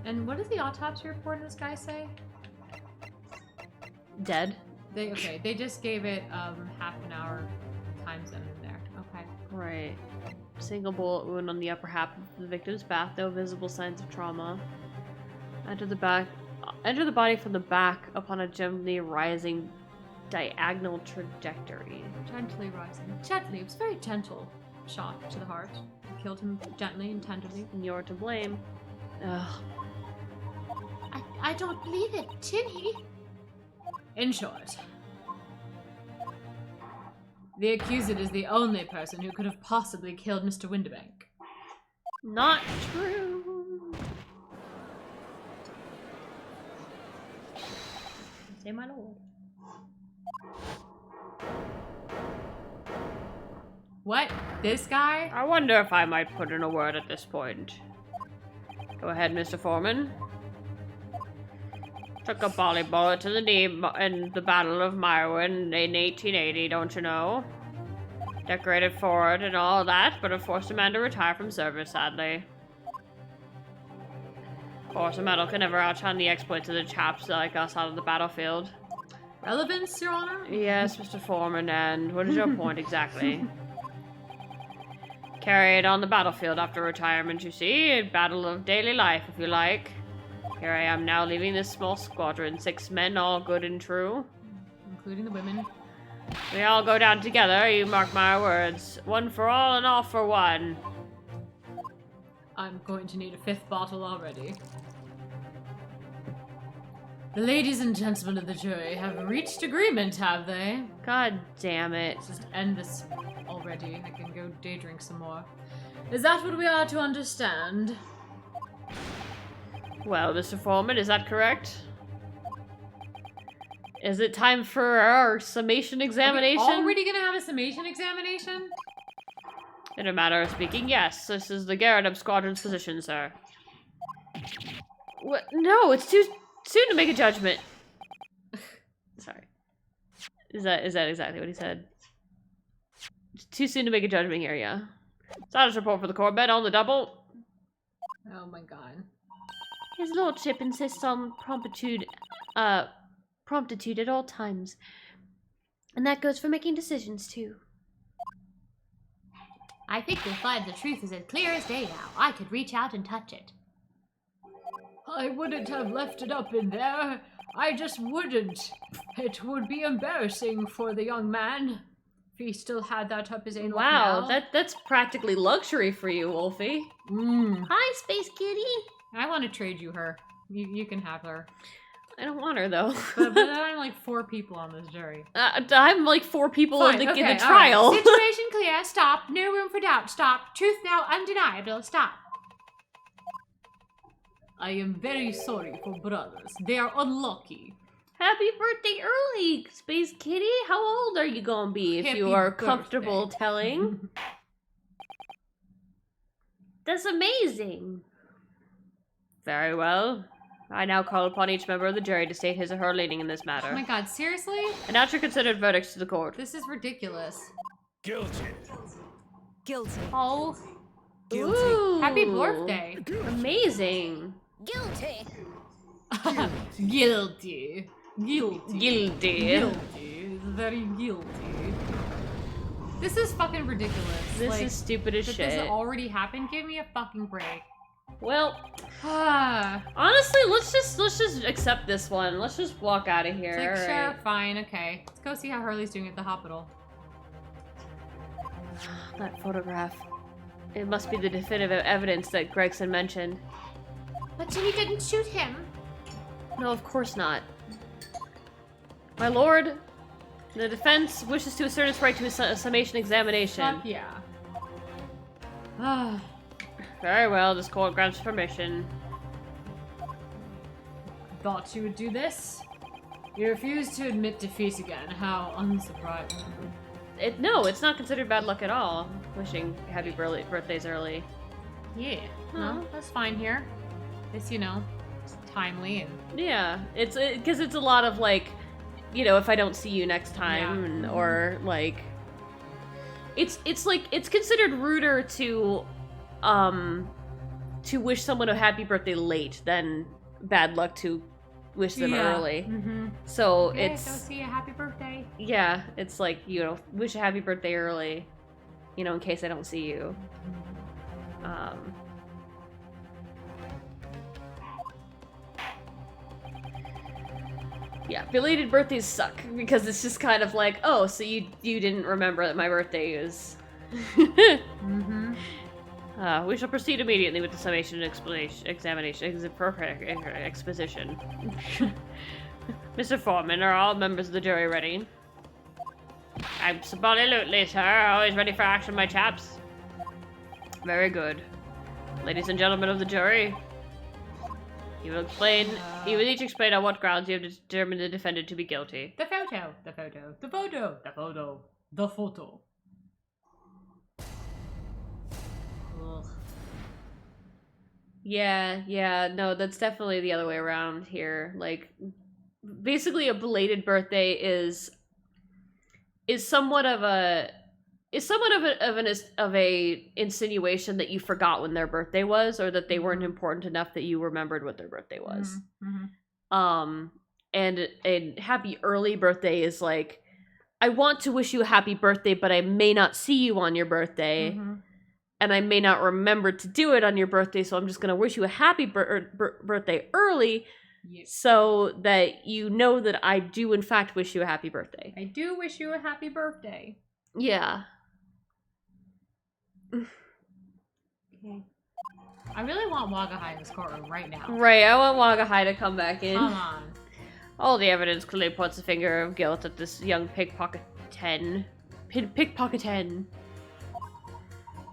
And what does the autopsy report of this guy say? Dead. They just gave it half an hour time zone in there. Okay. Right. Single bullet wound on the upper half of the victim's back. No visible signs of trauma. Enter the body from the back upon a gently rising diagonal trajectory. Gently rising. Gently. It was a very gentle shot to the heart. Killed him gently and tenderly. And you're to blame. Ugh. I don't believe it. Tinny. In short, the accused is the only person who could have possibly killed Mr. Windibank. Not true. Say my lord. What? This guy? I wonder if I might put in a word at this point. Go ahead, Mr. Foreman. Took a volley bullet to the knee in the Battle of Myrwin in 1880, don't you know? Decorated for it and all that, but it forced a man to retire from service, sadly. Of course, a medal can never outshine the exploits of the chaps like us out of the battlefield. Relevance, Your Honor? Yes, Mr. Foreman, and what is your point exactly? Carried on the battlefield after retirement, you see. A battle of daily life, if you like. Here I am now leaving this small squadron. 6 men, all good and true. Including the women. We all go down together, you mark my words. One for all and all for one. I'm going to need a 5th bottle already. The ladies and gentlemen of the jury have reached agreement, have they? God damn it. Let's just end this already. I can go day drink some more. Is that what we are to understand? Well, Mr. Foreman, is that correct? Is it time for our summation examination? Are we already gonna have a summation examination? In a matter of speaking, yes. This is the Garrett Squadron's position, sir. What? No, it's too soon to make a judgment. Sorry. Is that exactly what he said? It's too soon to make a judgment here, yeah. Status report for the Corvette on the double. Oh my god. His lordship insists on promptitude at all times. And that goes for making decisions, too. I think you'll find the truth is as clear as day now. I could reach out and touch it. I wouldn't have left it up in there. I just wouldn't. It would be embarrassing for the young man if he still had that up his anal Wow, canal. that's practically luxury for you, Wolfie. Hi, Space Kitty. I want to trade you her. You can have her. I don't want her, though. But I'm like 4 people on this jury. I'm like 4 people Fine, in the okay, trial. all right. Situation clear. Stop. No room for doubt. Stop. Truth now undeniable. Stop. I am very sorry for brothers. They are unlucky. Happy birthday early, Space Kitty. How old are you gonna be if you Happy are comfortable birthday. telling? That's amazing. Very well. I now call upon each member of the jury to state his or her leaning in this matter. Oh my god, seriously? And now to consider verdicts to the court. This is ridiculous. Guilty. Guilty. Oh, Guilty. Ooh, happy birthday. Amazing. Guilty. Guilty. Guilty. Guilty. Guilty. Very guilty. This is fucking ridiculous. This like, is stupid as that shit. this already happened. Give me a fucking break. Well, Ah. honestly, let's just accept this one. Let's just walk out of here. It's like, all sure, right? fine, okay. Let's go see how Hurley's doing at the hospital. That photograph. It must be the definitive evidence that Gregson mentioned. But Tinny didn't shoot him. No, of course not. My lord, the defense wishes to assert its right to a summation examination. Fuck yeah. Ah. Very well, this court grants permission. Thought you would do this? You refuse to admit defeat again. How unsurprising. No, it's not considered bad luck at all. Wishing happy birthdays early. Yeah. No, that's fine here. This, you know, it's timely and Yeah, it's because it's a lot of like, you know, if I don't see you next time, Yeah. and, or like, it's like it's considered ruder to wish someone a happy birthday late than bad luck to wish them early. Mm-hmm. So Okay, it's so see a happy birthday. yeah, it's like, you know, wish a happy birthday early. You know, in case I don't see you. Yeah, belated birthdays suck because it's just kind of like, oh, so you didn't remember that my birthday is. We shall proceed immediately with the summation and exposition. Mr. Foreman, are all members of the jury ready? Absolutely, sir. Always ready for action, my chaps. Very good. Ladies and gentlemen of the jury, you will each explain on what grounds you have determined the defendant to be guilty. The photo. The photo. The photo. The photo. The photo. Ugh. Yeah, no, that's definitely the other way around here. Like, basically a belated birthday is somewhat of a insinuation that you forgot when their birthday was, or that they weren't important enough that you remembered what their birthday was. And a happy early birthday is like, I want to wish you a happy birthday, but I may not see you on your birthday, and I may not remember to do it on your birthday, so I'm just gonna wish you a happy birthday early. Yep. So that you know that I do in fact wish you a happy birthday. I do wish you a happy birthday. Yeah. Okay. I really want Wagahai in this courtroom right now. Right, I want Wagahai to come back in. Come on. All the evidence clearly points the finger of guilt at this young pickpocketer.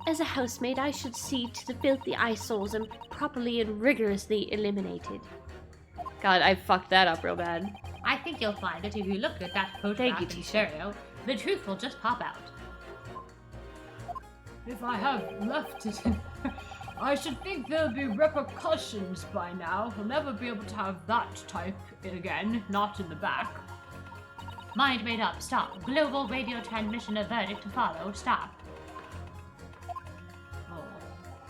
As a housemaid, I should see to the filthy eyesores and properly and rigorously eliminated. God, I fucked that up real bad. I think you'll find that if you look at that photograph in stereo, the truth will just pop out. If I have left it in, I should think there'll be repercussions by now. He'll never be able to have that type again, not in the back. Mind made up. Stop. Global radio transmission. A verdict to follow. Stop. Oh.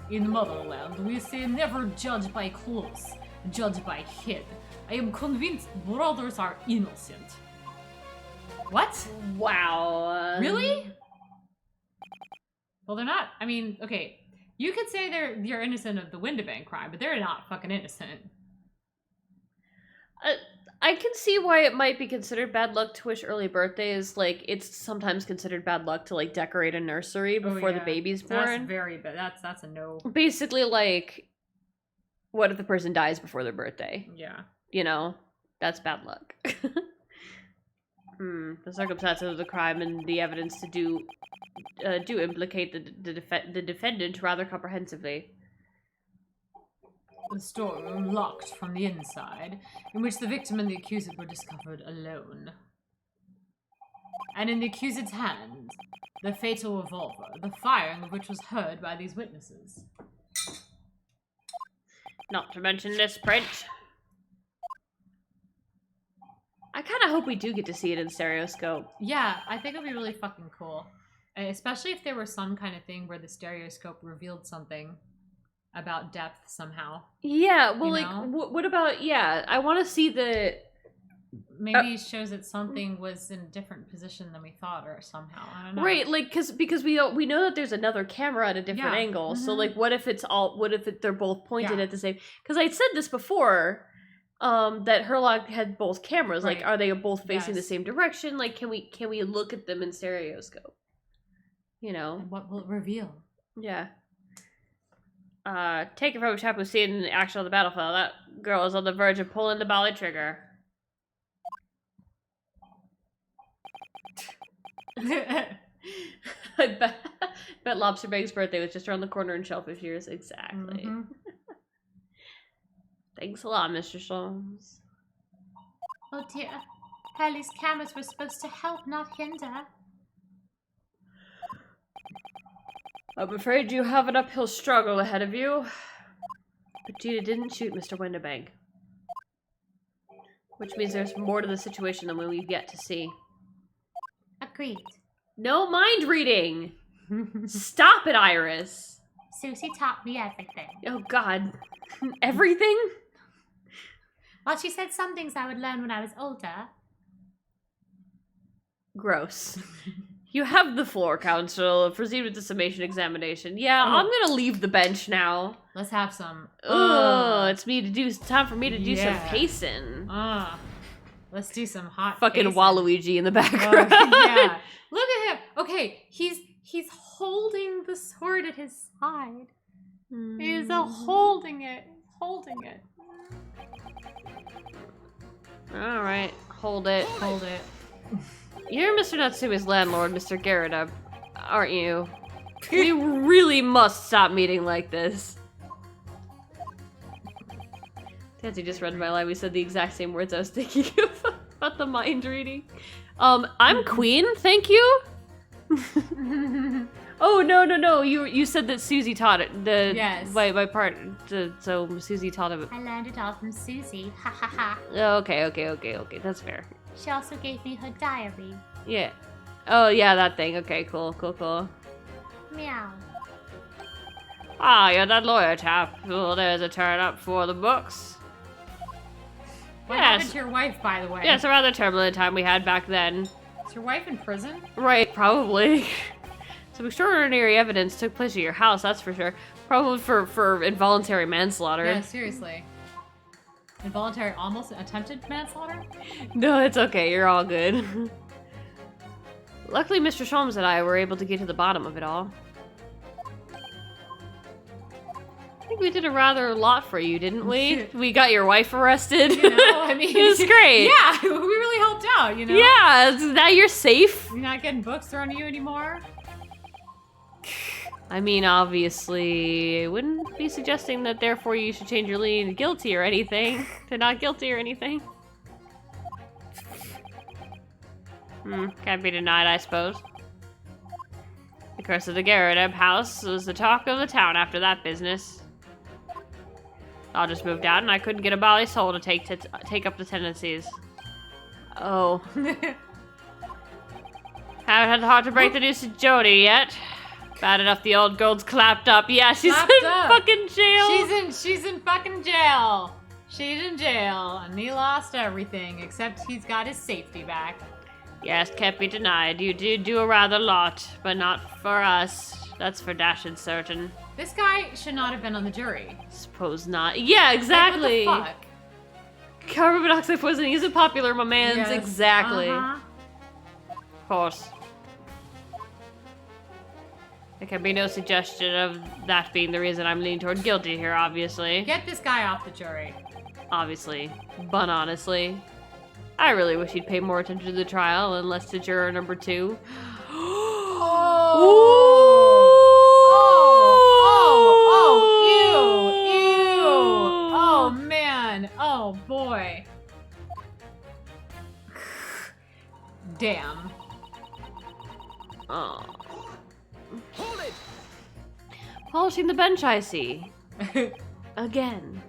In motherland, we say never judge by clothes, judge by head. I am convinced brothers are innocent. What? Wow. Really? Well, they're not. I mean, okay. You could say you're innocent of the Windabank crime, but they're not fucking innocent. I can see why it might be considered bad luck to wish early birthdays. Like, it's sometimes considered bad luck to, like, decorate a nursery before the baby's born. That's very bad. That's a no. Basically, like, what if the person dies before their birthday? Yeah. You know? That's bad luck. The circumstances of the crime and the evidence do implicate the defendant rather comprehensively. The storeroom locked from the inside, in which the victim and the accused were discovered alone. And in the accused's hand, the fatal revolver, the firing of which was heard by these witnesses. Not to mention this print. I kind of hope we do get to see it in stereoscope. Yeah, I think it'd be really fucking cool. Especially if there were some kind of thing where the stereoscope revealed something about depth somehow. Yeah, well, like, what about, yeah, I want to see the... Maybe it shows that something was in a different position than we thought, or somehow, I don't know. Right, like, because we know that there's another camera at a different angle, so, like, what if they're both pointed at the same... Because I said this before, that Herlock had both cameras, like, are they both facing the same direction? Like, can we look at them in stereoscope? You know? And what will it reveal? Yeah. Take it from a chap who's seen the action on the battlefield. That girl is on the verge of pulling the bally trigger. I bet Lobster Bag's birthday was just around the corner in Shellfish Years. Exactly. Thanks a lot, Mr. Sholmes. Oh dear. Hurley's cameras were supposed to help, not hinder. I'm afraid you have an uphill struggle ahead of you. But Gina didn't shoot Mr. Windabank. Which means there's more to the situation than we've yet to see. Agreed. No mind reading! Stop it, Iris! Susie taught me everything. Oh god. Everything? Well, she said some things I would learn when I was older. Gross. You have the floor, Council. Proceed with the summation examination. Yeah, I'm gonna leave the bench now. Let's have some. It's time for me to do some pacing. Let's do some hot Fucking pacing. Waluigi in the background. Yeah. Look at him. Okay, he's holding the sword at his side. He's holding it. Holding it. Alright, hold it. Hold it. You're Mr. Natsume's landlord, Mr. Garrett, aren't you? We really must stop meeting like this. Tansy just read my line. We said the exact same words I was thinking about the mind reading. I'm Queen, thank you? Oh, no. You said that Susie taught it. Yes. My part. So Susie taught it. I learned it all from Susie. Ha ha ha. Okay. That's fair. She also gave me her diary. Yeah. Oh, yeah, that thing. Okay, cool. Meow. Ah, you're that lawyer chap. Well, there's a turn up for the books. What happened to your wife, by the way? Yeah, it's a rather turbulent time we had back then. Is your wife in prison? Right, probably. Some extraordinary evidence took place at your house, that's for sure. Probably for involuntary manslaughter. Yeah, seriously. Involuntary, almost attempted manslaughter? No, it's okay. You're all good. Luckily, Mr. Sholmes and I were able to get to the bottom of it all. I think we did a rather lot for you, didn't we? We got your wife arrested. You know, I mean... It was great. Yeah, we really helped out, you know? Yeah, now you're safe. You're not getting books thrown at you anymore? I mean, obviously, I wouldn't be suggesting that therefore you should change your lien to guilty or anything. To not guilty or anything. Can't be denied, I suppose. The curse of the Garrett house was the talk of the town after that business. I just moved out and I couldn't get a bally soul to take up the tenancies. Oh. Haven't had the heart to break the news to Jody yet. Bad enough the old girl's clapped up. Yeah, she's in fucking jail. She's in fucking jail. She's in jail, and he lost everything except he's got his safety back. Yes, can't be denied. You did do a rather lot, but not for us. That's for dashed certain. This guy should not have been on the jury. Suppose not. Yeah, exactly. Like, what the fuck? Carbon monoxide poisoning isn't popular, my mans. Yes. Exactly. Uh-huh. Of course. There can be no suggestion of that being the reason I'm leaning toward guilty here, obviously. Get this guy off the jury. Obviously. But honestly, I really wish he'd pay more attention to the trial and less to juror number 2. Ew. Oh, man. Oh, boy. Damn. Oh. Hold it! Polishing the bench, I see. Again.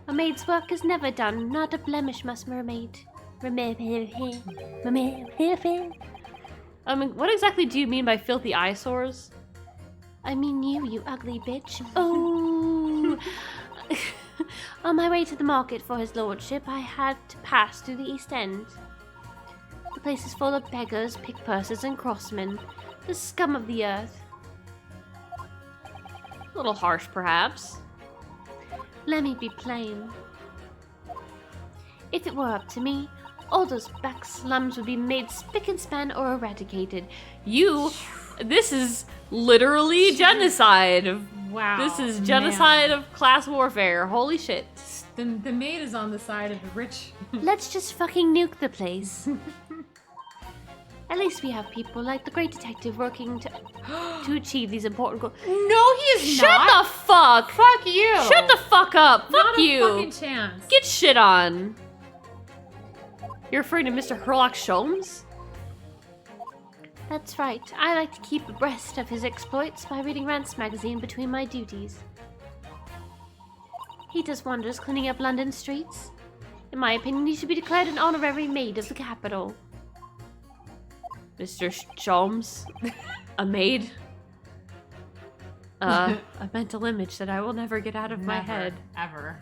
A maid's work is never done, not a blemish must mermaid. I mean, what exactly do you mean by filthy eyesores? I mean you ugly bitch. Oh! On my way to the market for his lordship, I had to pass through the East End. The place is full of beggars, pickpursers, and crossmen. The scum of the earth. A little harsh, perhaps. Let me be plain. If it were up to me, all those back slums would be made spick and span or eradicated. This is literally genocide. Wow. This is genocide of class warfare. Holy shit. The maid is on the side of the rich. Let's just fucking nuke the place. At least we have people like the great detective working to achieve these important goals. No, he is not. Shut the fuck. Fuck you. Shut the fuck up. Not Fuck you. a fucking chance. Get shit on. You're referring to Mr. Herlock Sholmes? That's right. I like to keep abreast of his exploits by reading Rance magazine between my duties. He does wonders cleaning up London streets. In my opinion, he should be declared an honorary maid of the capital. Mr. Sholmes? A maid? A mental image that I will never get out of my head. Ever.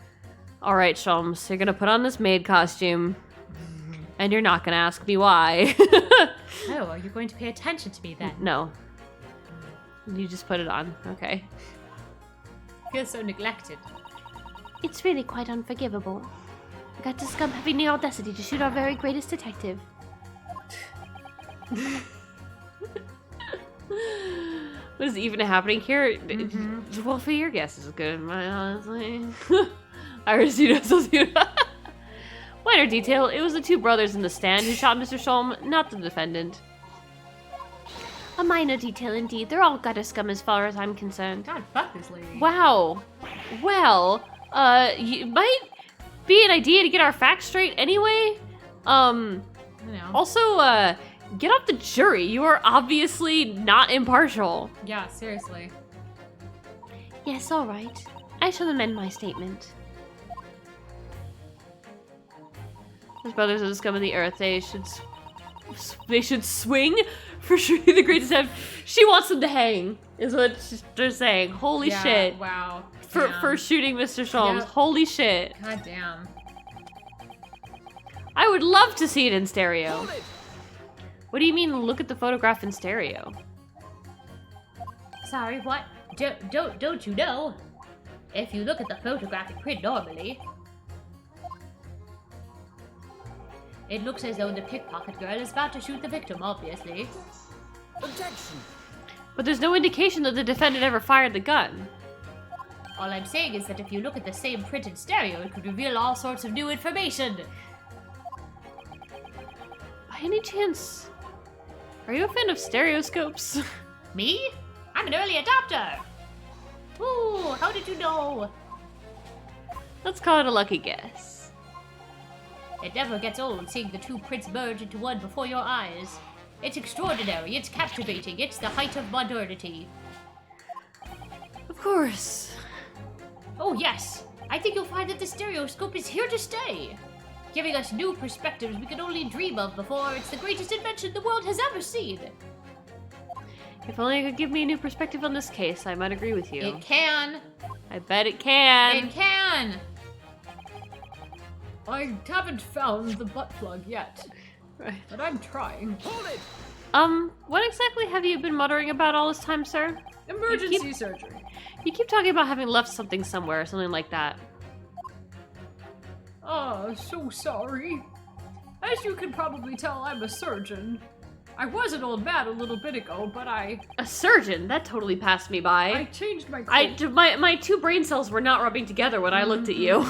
Alright, Sholmes, you're gonna put on this maid costume. And you're not gonna ask me why. Oh, are you going to pay attention to me then? No. You just put it on. Okay. I feel so neglected. It's really quite unforgivable. The guts of scum having the audacity to shoot our very greatest detective. What is even happening here? Well, for your guess is good, honestly. Minor detail, it was the two brothers in the stand who shot Mr. Sholm, not the defendant. A minor detail indeed. They're all gutter scum as far as I'm concerned. God, fuck this lady. Wow. Well, it might be an idea to get our facts straight anyway. You know. Also, get off the jury. You are obviously not impartial. Yeah, seriously. Yes, all right. I shall amend my statement. His brothers are the scum of the earth. They should swing for shooting the greatest head. She wants them to hang, is what they're saying. Holy Yeah, shit. Wow. For shooting Mr. Sholmes. Yep. Holy shit. God damn. I would love to see it in stereo. Hold it! What do you mean look at the photograph in stereo? Sorry, what? Don't you know? If you look at the photographic print normally, it looks as though the pickpocket girl is about to shoot the victim, obviously. Objection! But there's no indication that the defendant ever fired the gun. All I'm saying is that if you look at the same print in stereo, it could reveal all sorts of new information. By any chance, are you a fan of stereoscopes? Me? I'm an early adopter. Ooh, how did you know? Let's call it a lucky guess. It never gets old seeing the two prints merge into one before your eyes. It's extraordinary, it's captivating, it's the height of modernity. Of course. Oh yes, I think you'll find that the stereoscope is here to stay, giving us new perspectives we could only dream of before. It's the greatest invention the world has ever seen. If only it could give me a new perspective on this case, I might agree with you. It can. I bet it can. It can. I haven't found the butt plug yet, Right. but I'm trying. Hold it! What exactly have you been muttering about all this time, sir? Emergency surgery. You keep talking about having left something somewhere, or something like that. Oh, so sorry. As you can probably tell, I'm a surgeon. I was an old man a little bit ago, but A surgeon? That totally passed me by. I changed my clothes. My two brain cells were not rubbing together when I looked at you.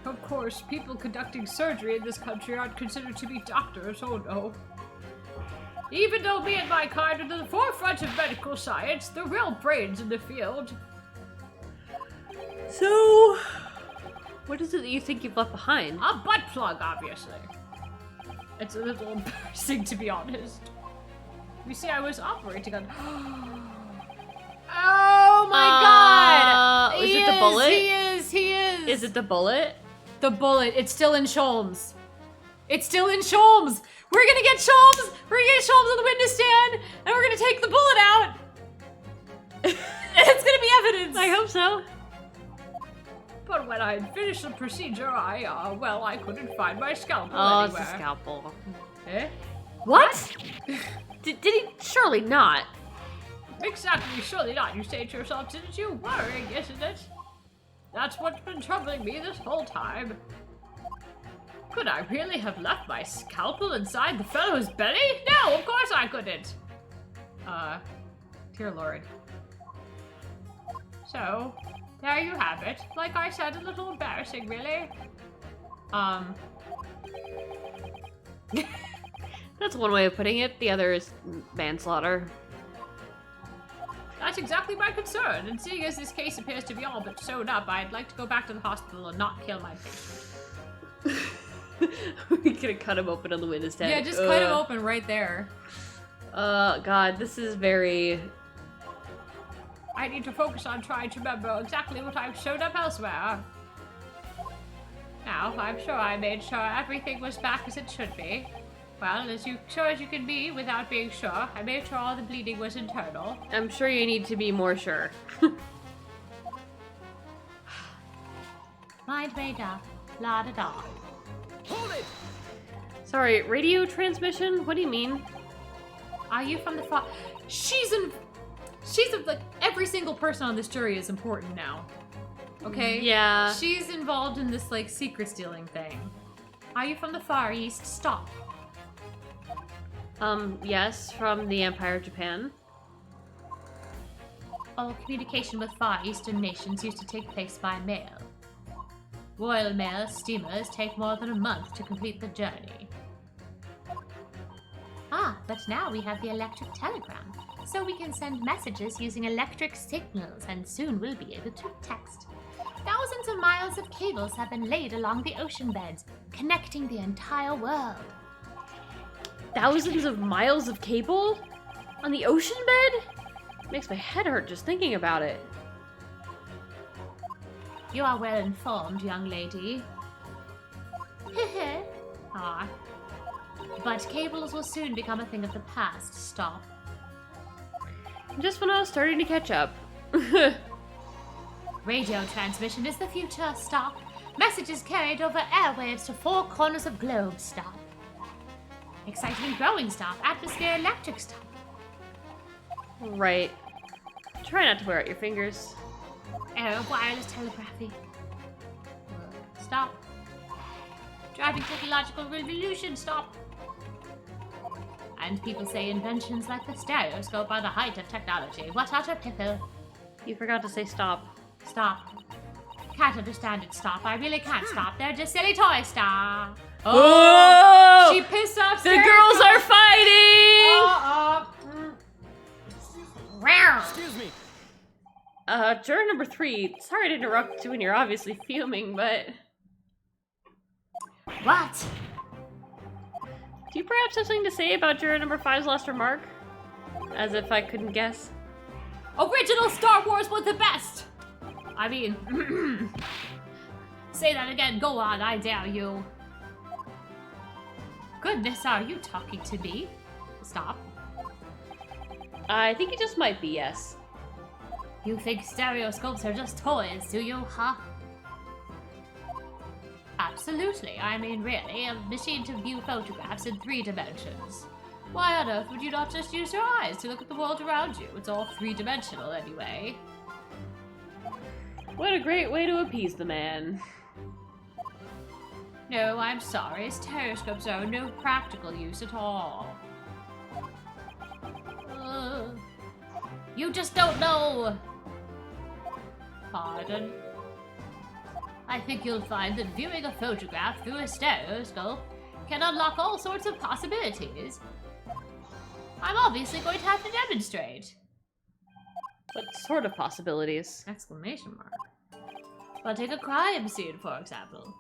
Of course, people conducting surgery in this country aren't considered to be doctors, oh no. Even though me and my kind are to the forefront of medical science, the real brains in the field. So, what is it that you think you've left behind? A butt plug, obviously. It's a little embarrassing, to be honest. You see, I was operating on... Oh my god! Is it the bullet? He is! Is it the bullet? The bullet, it's still in Sholmes. It's still in Sholmes! We're gonna get Sholmes! We're gonna get Sholmes on the witness stand! And we're gonna take the bullet out! It's gonna be evidence! I hope so. But when I finished the procedure, I couldn't find my scalpel Oh, anywhere. it's a scalpel. Eh? What? Did he? Surely not. Exactly, surely not. You say to yourself, didn't you? Worrying, isn't it? That's what's been troubling me this whole time. Could I really have left my scalpel inside the fellow's belly? No, of course I couldn't. Dear Lord. So, there you have it. Like I said, a little embarrassing, really. That's one way of putting it. The other is manslaughter. That's exactly my concern, and seeing as this case appears to be all but sewn up, I'd like to go back to the hospital and not kill my patient. We could have cut him open on the witness stand. Yeah, just cut him open right there. God, this is very... I need to focus on trying to remember exactly what I've showed up elsewhere. Now, I'm sure I made sure everything was back as it should be. Well, as sure as you can be without being sure, I made sure all the bleeding was internal. I'm sure you need to be more sure. Mind made up. La da da. Hold it! Sorry, radio transmission? What do you mean? Are you from the far? Like every single person on this jury is important now. Okay? Yeah. She's involved in this like secret stealing thing. Are you from the Far East? Stop. Yes, from the Empire of Japan. All communication with Far Eastern nations used to take place by mail. Royal Mail steamers take more than a month to complete the journey. Ah, but now we have the electric telegram, so we can send messages using electric signals, and soon we'll be able to text. Thousands of miles of cables have been laid along the ocean beds, connecting the entire world. Thousands of miles of cable? On the ocean bed? Makes my head hurt just thinking about it. You are well informed, young lady. Heh. Ah. But cables will soon become a thing of the past. Stop. Just when I was starting to catch up. Radio transmission is the future. Stop. Messages carried over airwaves to 4 corners of globe. Stop. Exciting and growing. Stop. Atmosphere electric. Stop. Right. Try not to wear out your fingers. Oh, wireless telegraphy. Stop. Driving technological revolution. Stop. And people say inventions like the stereoscope are the height of technology. What utter piffle. You forgot to say stop. Stop. Can't understand it. Stop. I really can't stop. They're just silly toys. Stop. Oh! She pissed off The girls are fighting! Excuse me. Juror number 3, sorry to interrupt you when you're obviously fuming, but... What? Do you perhaps have something to say about juror number 5's last remark? As if I couldn't guess. Original Star Wars was the best! I mean... Say that again. Go on. I dare you. Goodness, are you talking to me? Stop. I think it just might be, yes. You think stereoscopes are just toys, do you, huh? Absolutely. I mean, really, a machine to view photographs in 3 dimensions. Why on earth would you not just use your eyes to look at the world around you? It's all 3-dimensional anyway. What a great way to appease the man. No, I'm sorry. Stereoscopes are of no practical use at all. You just don't know! Pardon? I think you'll find that viewing a photograph through a stereoscope can unlock all sorts of possibilities. I'm obviously going to have to demonstrate. What sort of possibilities? Exclamation mark. Well, take a crime scene, for example.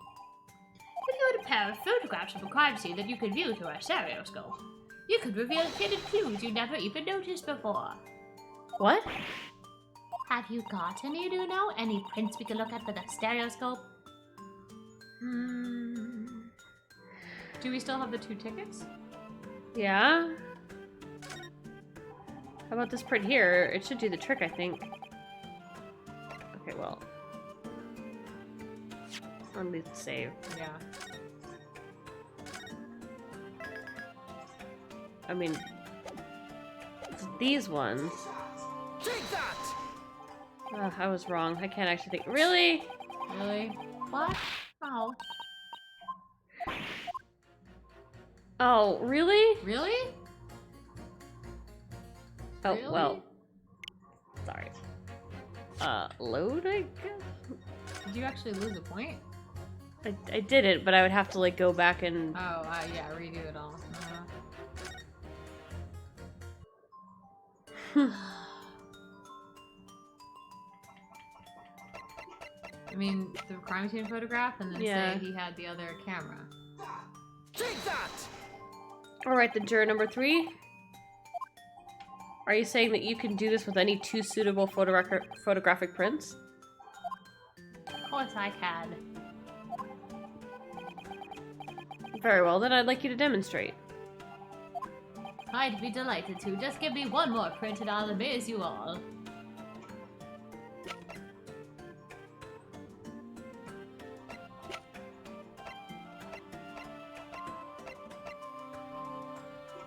If you had a pair of photographs of a crime scene that you could view through a stereoscope, you could reveal hidden clues you never even noticed before. What? Have you got any, do you know? Any prints we could look at with a stereoscope? Do we still have the 2 tickets? Yeah? How about this print here? It should do the trick, I think. Okay, well. Let me save. Yeah. I mean, it's these ones. Take that! Oh, I was wrong. I can't actually think. Really? Really? What? Oh. Oh, really? Really? Oh, Really? well. Sorry. Load, I guess? Did you actually lose a point? I didn't, but I would have to, like, go back and... Oh, yeah, redo it all. I mean, the crime scene photograph, and then Yeah. say he had the other camera. Take that! Alright, then juror number 3. Are you saying that you can do this with any 2 suitable photographic prints? Of course I can. Very well, then I'd like you to demonstrate. I'd be delighted to. Just give me one more print and I'll amaze you all.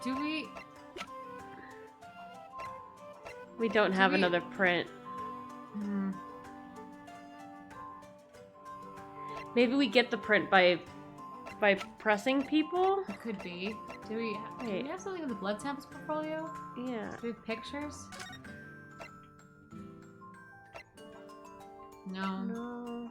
Do we? We don't have we- another print. Hmm. Maybe we get the print by pressing people? It could be. Do we Wait. have something in the blood samples portfolio? Yeah. Do we have pictures? No. No.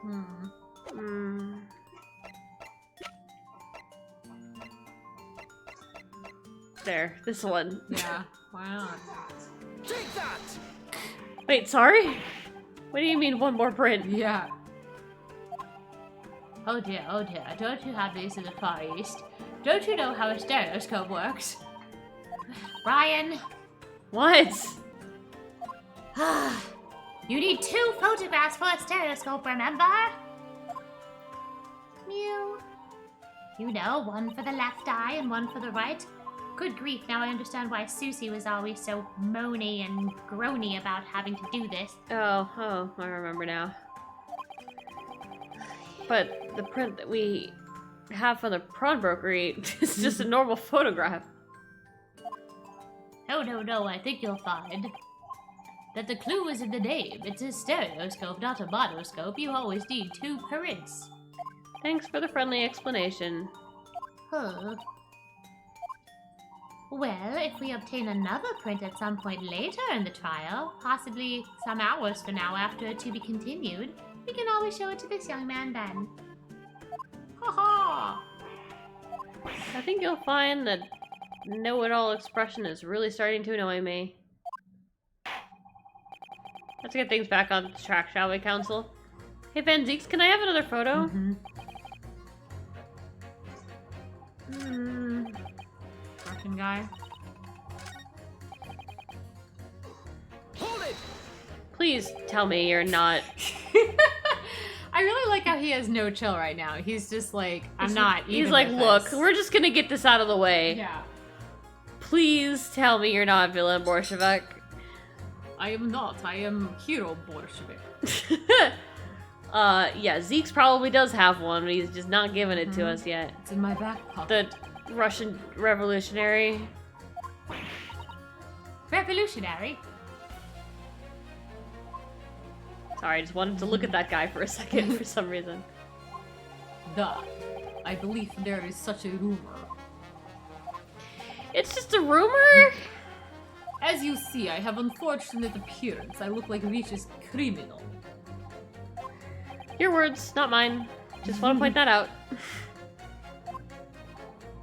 Hmm. Mm. There, this one. Yeah. Why not? Take that! Wait, sorry? What do you mean one more print? Yeah. Oh dear, don't you have these in the Far East? Don't you know how a stereoscope works? Ryan! What? You need 2 photographs for a stereoscope, remember? Mew. You know, one for the left eye and one for the right. Good grief, now I understand why Susie was always so moany and groany about having to do this. Oh, I remember now. But the print that we have from the pawnbrokery is just a normal photograph. Oh, no, I think you'll find that the clue is in the name. It's a stereoscope, not a monoscope. You always need 2 prints. Thanks for the friendly explanation. Huh. Well, if we obtain another print at some point later in the trial, possibly some hours from now after to be continued, we can always show it to this young man then. Ha ha! I think you'll find that know-it-all expression is really starting to annoy me. Let's get things back on track, shall we, Council? Hey, Van Zeeks, can I have another photo? Russian guy. Hold it! Please tell me you're not... I really like how he has no chill right now. He's just like, I'm not even He's like, with look, this." we're just gonna get this out of the way. Yeah. Please tell me you're not Villain Bolshevik. I am not. I am Hero Bolshevik. Yeah, Zeke's probably does have one, but he's just not giving it to us yet. It's in my back pocket. The Russian revolutionary. Revolutionary? Sorry, I just wanted to look at that guy for a second for some reason. Duh. I believe there is such a rumor. It's just a rumor? As you see, I have unfortunate appearance. I look like a vicious criminal. Your words, not mine. Just want to point that out.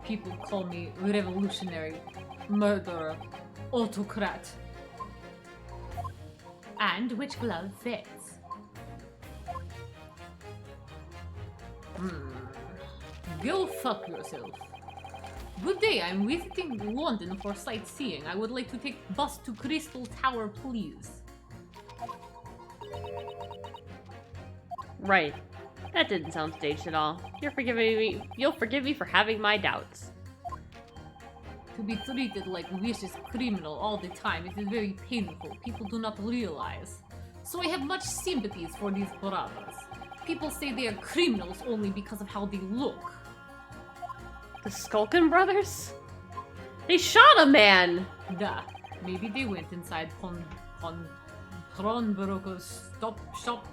People call me revolutionary, murderer, autocrat. And which glove fits? Go fuck yourself. Good day, I'm visiting London for sightseeing. I would like to take bus to Crystal Tower, please. Right. That didn't sound staged at all. You'll forgive me for having my doubts. To be treated like a vicious criminal all the time, it is very painful. People do not realize. So I have much sympathies for these brothers. People say they are criminals only because of how they look. The Skulkin brothers? They shot a man! Duh. Maybe they went inside Pawnbroker's shop,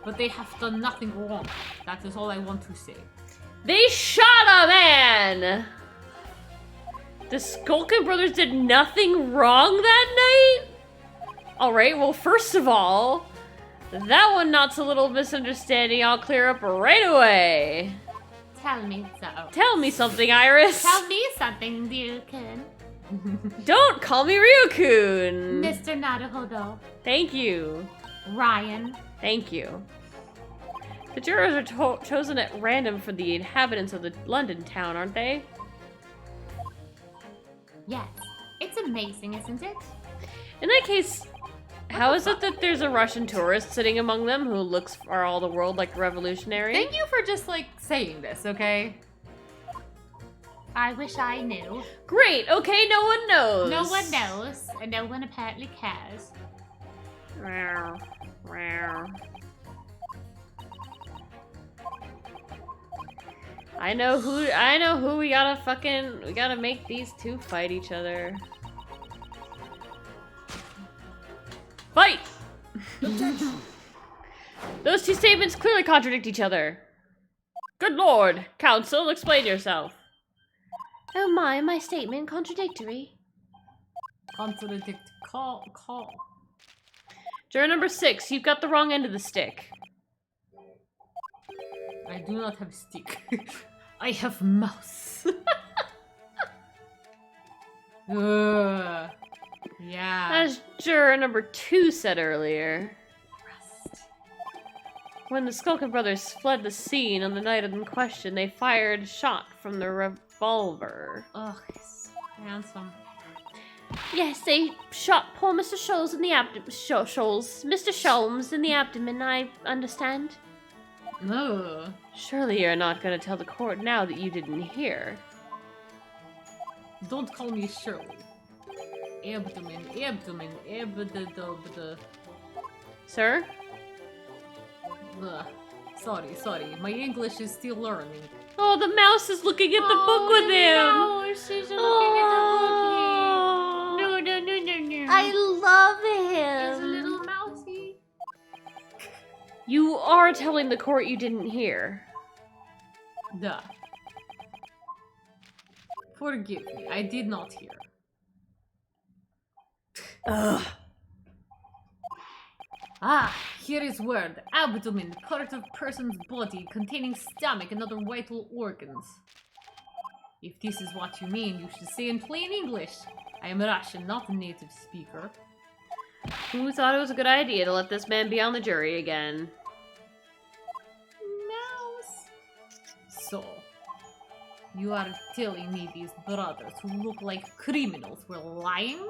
but they have done nothing wrong. That is all I want to say. They shot a man! The Skulkin brothers did nothing wrong that night? Alright, well, first of all, that one not's a little misunderstanding I'll clear up right away. Tell me so. Tell me something, Iris. Tell me something, Ryukun. Don't call me Ryukun. Mr. Naruhodo. Thank you. Ryan. Thank you. The jurors are chosen at random for the inhabitants of the London town, aren't they? Yes. It's amazing, isn't it? In that case, how is it that there's a Russian tourist sitting among them who looks for all the world like a revolutionary? Thank you for just, like, saying this, okay? I wish I knew. Great, okay, no one knows. No one knows, and no one apparently cares. I know who we gotta make these two fight each other. Fight! Those two statements clearly contradict each other. Good lord, counsel, explain yourself. Oh my statement contradictory. Contradict. Call. Juror number 6, you've got the wrong end of the stick. I do not have stick. I have mouse. Ugh. Yeah. As juror number 2 said earlier. When the Skulkin brothers fled the scene on the night in question, they fired a shot from the revolver. Ugh, he's handsome. Yes, they shot poor Mr. Scholes in the abdomen. Mr. Sholmes in the abdomen, I understand. No. Surely you're not going to tell the court now that you didn't hear. Don't call me Shirley. Abdomen. Sir? Ugh. Sorry. My English is still learning. Oh, the mouse is looking at the book with him! No, she's looking at the book. No. I love It's a him. little mousey. You are telling the court you didn't hear. Duh. Forgive me, I did not hear. Ugh. Ah, here is word. Abdomen, part of person's body containing stomach and other vital organs. If this is what you mean, you should say in plain English. I am Russian, not a native speaker. Who thought it was a good idea to let this man be on the jury again? Mouse. So, you are telling me these brothers who look like criminals were lying?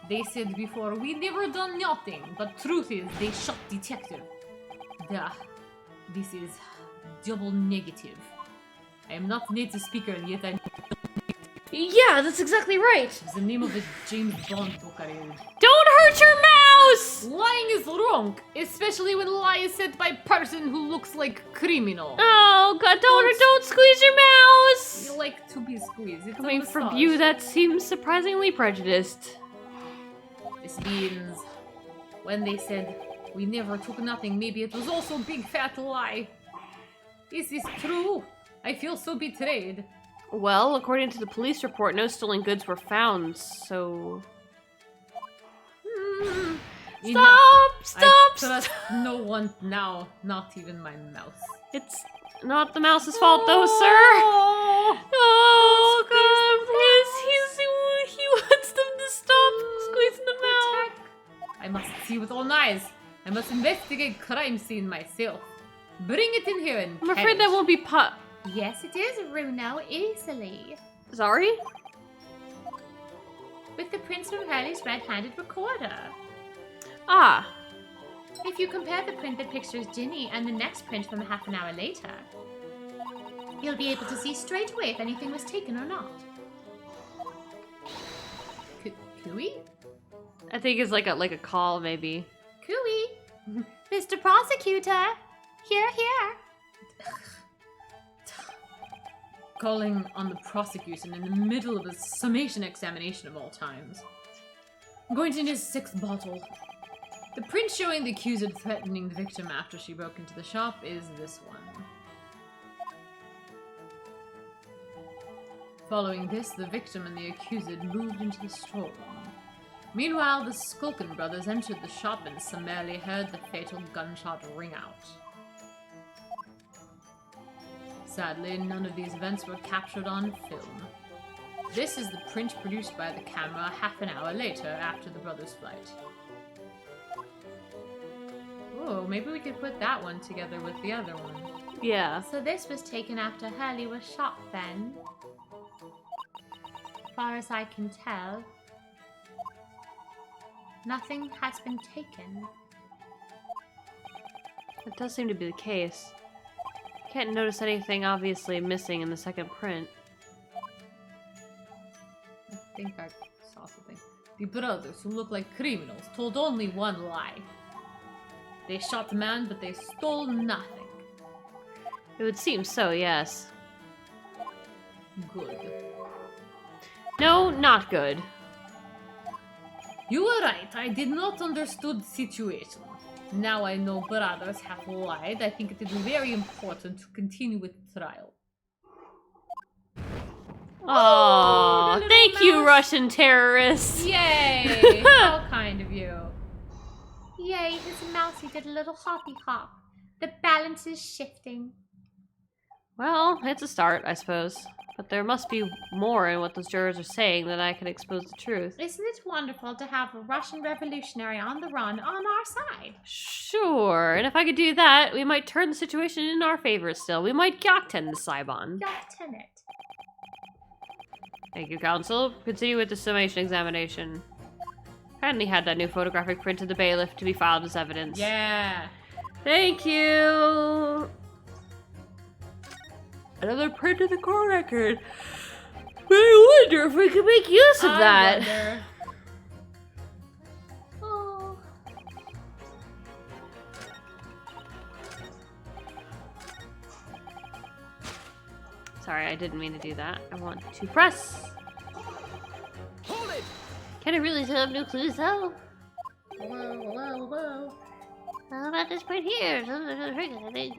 They said before, we never done nothing, but truth is, they shot detective. Duh. This is double negative. I am not native speaker, and yet I... Yeah, that's exactly right! It's the name of a James Bond book I read. Don't hurt your mouse! Lying is wrong, especially when lie is said by person who looks like criminal. Oh god, don't squeeze your mouse! You like to be squeezed. It's Coming a from massage. you, that seems surprisingly prejudiced. This means when they said we never took nothing, maybe it was also a big fat lie. Is this true? I feel so betrayed. Well, according to the police report, no stolen goods were found, so... Enough. Stop! I trust no one now, not even my mouse. It's not the mouse's fault, though, sir! Oh, God, he wants them to stop squeezing the mouse! I must see with own eyes. I must investigate crime scene myself. Bring it in here and I'm afraid that won't be Yes, it is, Runo, easily. Sorry? With the Prince from Hurley's red-handed recorder. Ah. If you compare the print that pictures Ginny and the next print from half an hour later, you'll be able to see straight away if anything was taken or not. Cooey? I think it's like a call, maybe. Cooey? Mr. Prosecutor! Here. Calling on the prosecution in the middle of a summation examination of all times. I'm going to need a 6th bottle. The print showing the accused threatening the victim after she broke into the shop is this one. Following this, the victim and the accused moved into the storeroom. Meanwhile, the Skulkin brothers entered the shop and summarily heard the fatal gunshot ring out. Sadly, none of these events were captured on film. This is the print produced by the camera half an hour later after the brothers' flight. Oh, maybe we could put that one together with the other one. Yeah. So this was taken after Hurley was shot then? As far as I can tell, nothing has been taken. That does seem to be the case. Can't notice anything obviously missing in the second print. I think I saw something. The brothers, who look like criminals, told only one lie. They shot the man, but they stole nothing. It would seem so, yes. Good. No, not good. You were right. I did not understood the situation. Now I know brothers have lied. I think it is very important to continue with the trial. Oh, little thank you, mouse. Russian terrorists. Yay! How kind of you. Yay, his mousey did a little hoppy hop. The balance is shifting. Well, it's a start, I suppose. But there must be more in what those jurors are saying that I can expose the truth. Isn't it wonderful to have a Russian revolutionary on the run on our side? Sure, and if I could do that, we might turn the situation in our favor still. We might Gakten the Saibon. Lieutenant. Thank you, counsel. Continue with the summation examination. Kindly had that new photographic print of the bailiff to be filed as evidence. Yeah. Thank you! Another print of the court record. I wonder if we could make use of that. Wonder. Oh. Sorry, I didn't mean to do that. I want to press. Hold it! Can I really set up new clues though? Whoa. How about this print here? I think.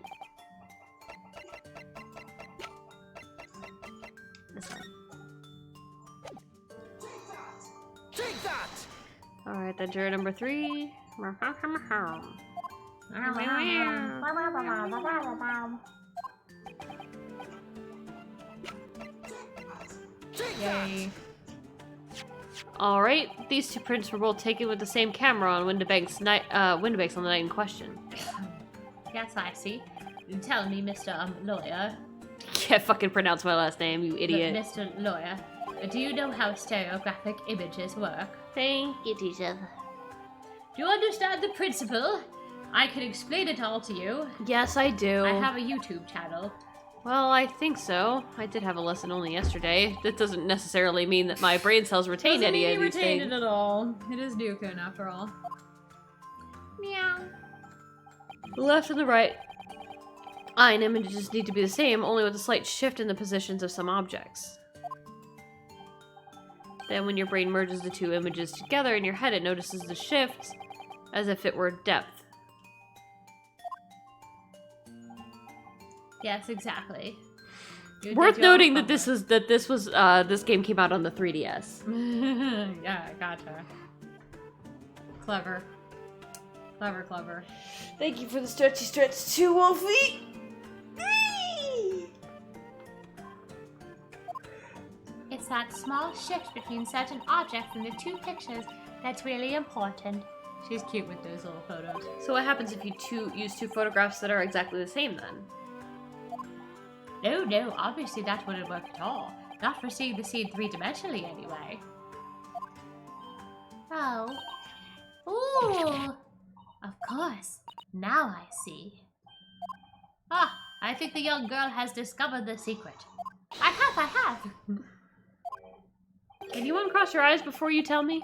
This one. Take that! Alright, then juror number 3. Take Yay. Alright, these two prints were both taken with the same camera on Windibank's on the night in question. Yes, I see. Tell me, Mr. Lawyer. Can't fucking pronounce my last name, you idiot. Mr. Lawyer, do you know how stereographic images work? Thank you, teacher. Do you understand the principle? I can explain it all to you. Yes, I do. I have a YouTube channel. Well, I think so. I did have a lesson only yesterday. That doesn't necessarily mean that my brain cells retain Doesn't any mean of you these retained things. it at all. It is Dukun after all. Meow. The left and the right eye and images need to be the same, only with a slight shift in the positions of some objects. Then when your brain merges the two images together in your head, it notices the shift as if it were depth. Yes, exactly. You Worth did your noting homework. that this game came out on the 3DS. Yeah, gotcha. Clever. Clever. Thank you for the stretchy stretch too, Wolfie. It's that small shift between certain objects in the two pictures that's really important. She's cute with those little photos. So what happens if you use two photographs that are exactly the same then? No, obviously that wouldn't work at all. Not for seeing the scene three-dimensionally anyway. Oh. Ooh. Of course. Now I see. Ah, I think the young girl has discovered the secret. I have. Can you uncross your eyes before you tell me?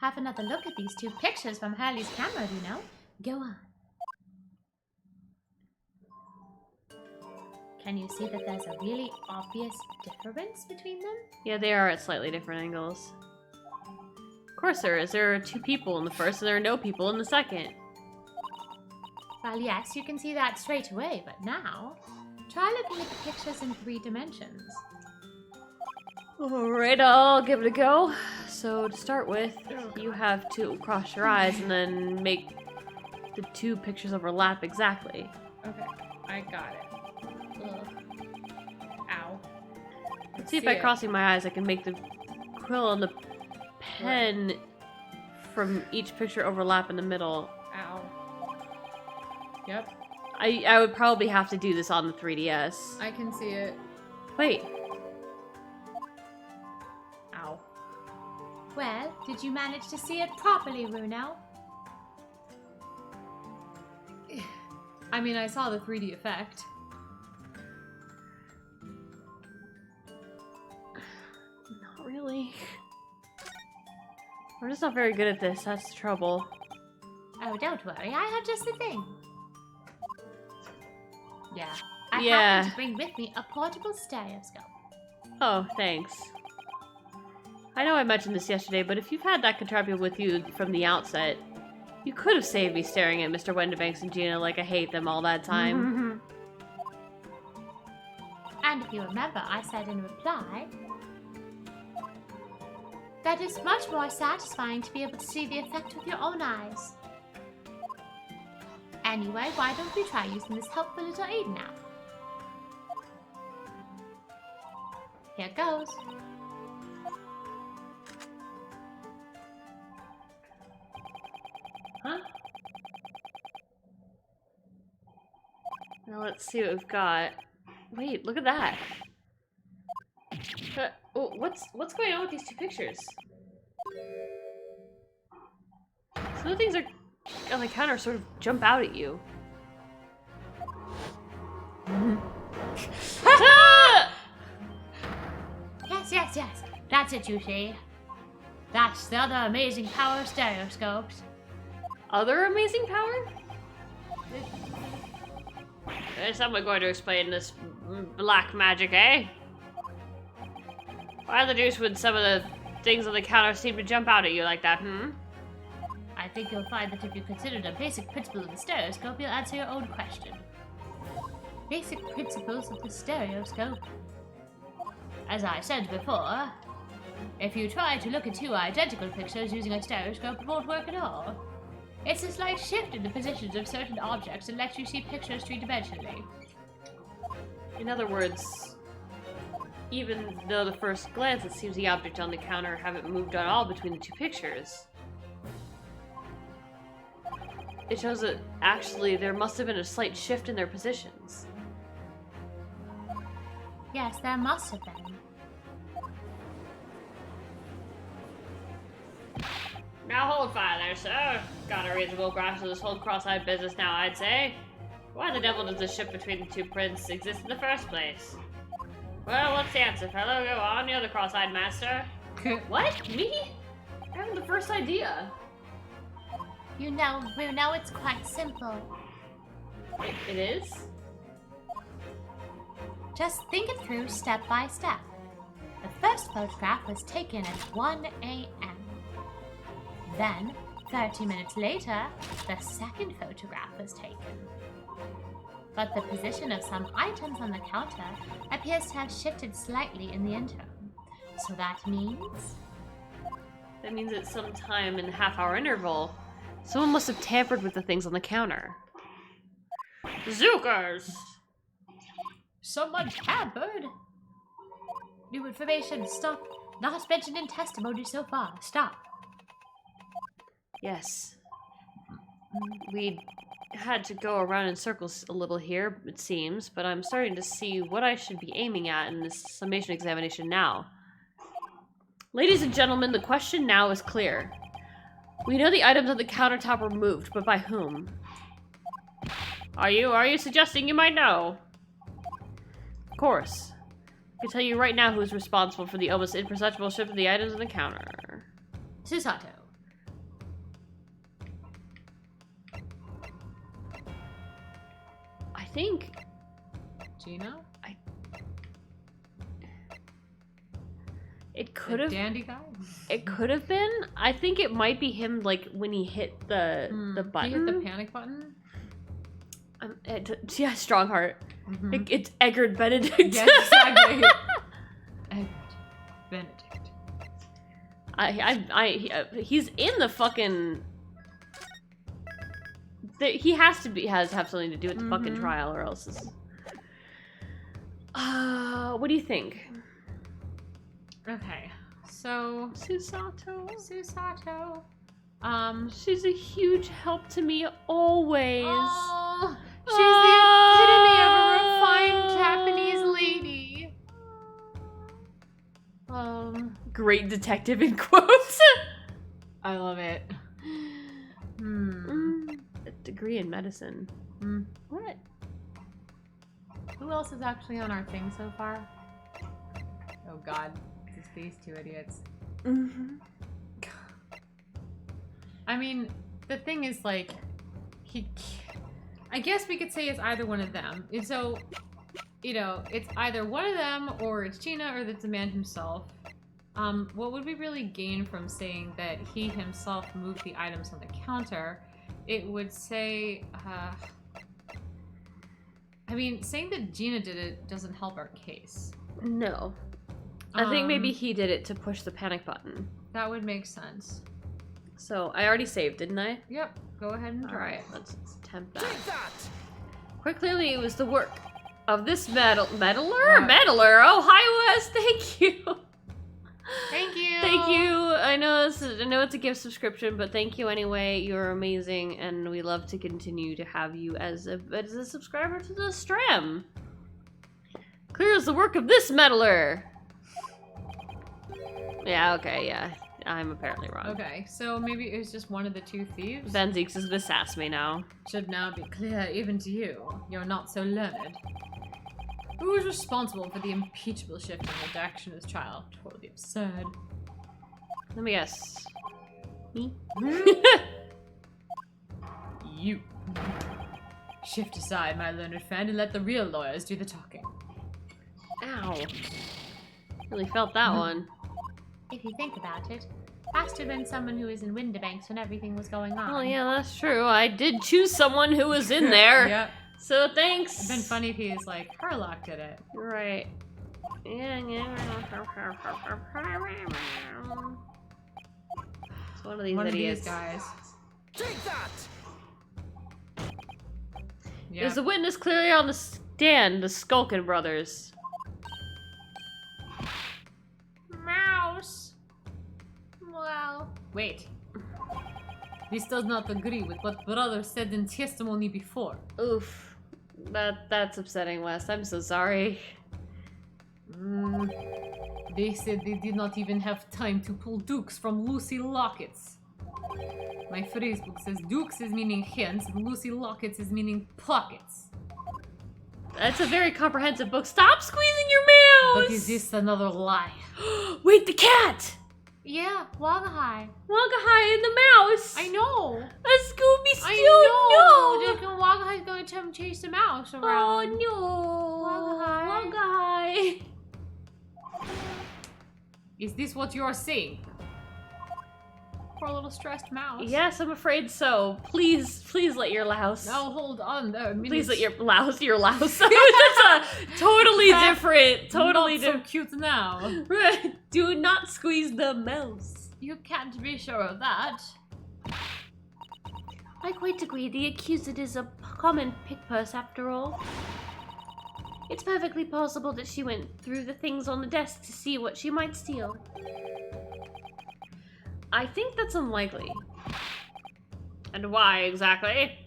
Have another look at these two pictures from Hurley's camera, you know? Go on. Can you see that there's a really obvious difference between them? Yeah, they are at slightly different angles. Of course there is. There are two people in the first and there are no people in the second. Well, yes, you can see that straight away, but now, try looking at the pictures in 3 dimensions. Alright, I'll give it a go. So to start with, you have to cross your eyes and then make the two pictures overlap exactly. Okay, I got it. Ugh. Ow. Let's see if by crossing my eyes I can make the quill on the pen from each picture overlap in the middle. Ow. Yep, I would probably have to do this on the 3DS. I can see it. Wait, Ow. Well, did you manage to see it properly, Runo? I mean, I saw the 3D effect. not really. We're just not very good at this, that's the trouble. Oh, don't worry. I have just the thing. Yeah. I Yeah. happen to bring with me a portable stereoscope. Oh, thanks. I know I mentioned this yesterday, but if you've had that contraption with you from the outset, you could have saved me staring at Mr. Wendebanks and Gina like I hate them all that time. And if you remember, I said in reply that it's much more satisfying to be able to see the effect with your own eyes. Anyway, why don't we try using this helpful little aid now? Here goes. Huh? Now let's see what we've got. Wait, look at that. Oh, what's going on with these two pictures? Some of the things are on the counter sort of jump out at you. Ah! Yes. That's it, you see. That's the other amazing power of stereoscopes. Other amazing power? Is someone going to explain this black magic, eh? Why the deuce would some of the things on the counter seem to jump out at you like that, I think you'll find that if you considered a basic principle of the stereoscope, you'll answer your own question. Basic principles of the stereoscope. As I said before, if you try to look at two identical pictures using a stereoscope, it won't work at all. It's a slight shift in the positions of certain objects that lets you see pictures three-dimensionally. In other words, even though the first glance it seems the objects on the counter haven't moved at all between the two pictures, it shows that actually there must have been a slight shift in their positions. Yes, there must have been. Now hold fire there, sir. Got a reasonable grasp of this whole cross-eyed business now, I'd say. Why the devil does the shift between the two prints exist in the first place? Well, what's the answer, fellow? Go on, you're the cross-eyed master. What? Me? I haven't the first idea. You know it's quite simple. It is? Just think it through step by step. The first photograph was taken at 1 a.m. Then, 30 minutes later, the second photograph was taken. But the position of some items on the counter appears to have shifted slightly in the interim. So that means... That means at some time in the half-hour interval, someone must have tampered with the things on the counter. Zookers! Someone tampered? New information, stop. Not mentioned in testimony so far. Stop. Yes. We had to go around in circles a little here, it seems, but I'm starting to see what I should be aiming at in this summation examination now. Ladies and gentlemen, the question now is clear. We know the items on the countertop were moved, but by whom? Are you suggesting you might know? Of course. I can tell you right now who's responsible for the almost imperceptible shift of the items on the counter. Susato. I think... Gina? It could have... Dandy guy? It could have been. I think it might be him, like, when he hit the button. He hit the panic button? Yeah, strong heart. Mm-hmm. It's Eggert Benedict. Yes, exactly. Eggert Benedict. He's in the fucking... He has to have something to do with the fucking trial, or else it's... what do you think? Okay, so... Susato. She's She's a huge help to me always. Oh, she's the epitome of a refined Japanese lady. Great detective in quotes. I love it. A degree in medicine. What? Who else is actually on our thing so far? Oh god, it's these two idiots. I mean, the thing is, like, I guess we could say it's either one of them. And so, you know, it's either one of them, or it's Gina, or it's the man himself. What would we really gain from saying that he himself moved the items on the counter? It would say, I mean, saying that Gina did it doesn't help our case. No. I think maybe he did it to push the panic button. That would make sense. So, I already saved, didn't I? Yep, go ahead and try. Alright, let's attempt that. Take that! Quite clearly, it was the work of this meddler? Meddler! Oh, hi, Wes! Thank you! Thank you! Thank you! I know it's a gift subscription, but thank you anyway. You're amazing, and we love to continue to have you as a subscriber to the stream. Clear as the work of this meddler! Yeah, okay, yeah. I'm apparently wrong. Okay, so maybe it was just one of the two thieves? Van Zeeks is gonna sass me now. Should now be clear even to you. You're not so learned. Who is responsible for the impeachable shift in the direction of this trial? Totally absurd. Let me guess. Me? You. Shift aside, my learned friend, and let the real lawyers do the talking. Ow. Really felt that one. If you think about it, has to have been someone who was in Winterbanks when everything was going on. Oh yeah, that's true. I did choose someone who was in there. Yeah. So thanks. It'd been funny if he was like, Herlock did it. Right. It's one of these One idiots. of these guys. Take that! Yeah. There's a witness clearly on the stand, the Skulkin brothers. Mouse. Well, wait. This does not agree with what brother said in testimony before. Oof. That's upsetting, Wes. I'm so sorry. They said they did not even have time to pull dukes from Lucy lockets. My phrase book says dukes is meaning hands, and Lucy lockets is meaning pockets. That's a very comprehensive book. Stop squeezing your mouse! But is this another lie? Wait, the cat! Yeah, Wagahai. Wagahai and the mouse! I know! A Scooby I Stew! know! Wagahai's going to chase the mouse No! around. Oh no! Wagahai. Wagahai! Is this what you're saying? Poor little stressed mouse. Yes, I'm afraid so. Please let your louse. Now hold on there. Please let your louse. That's a totally different. Totally Not different. so cute now. Do not squeeze the mouse. You can't be sure of that. I quite agree. The accused is a common pick purse after all. It's perfectly possible that she went through the things on the desk to see what she might steal. I think that's unlikely. And why exactly?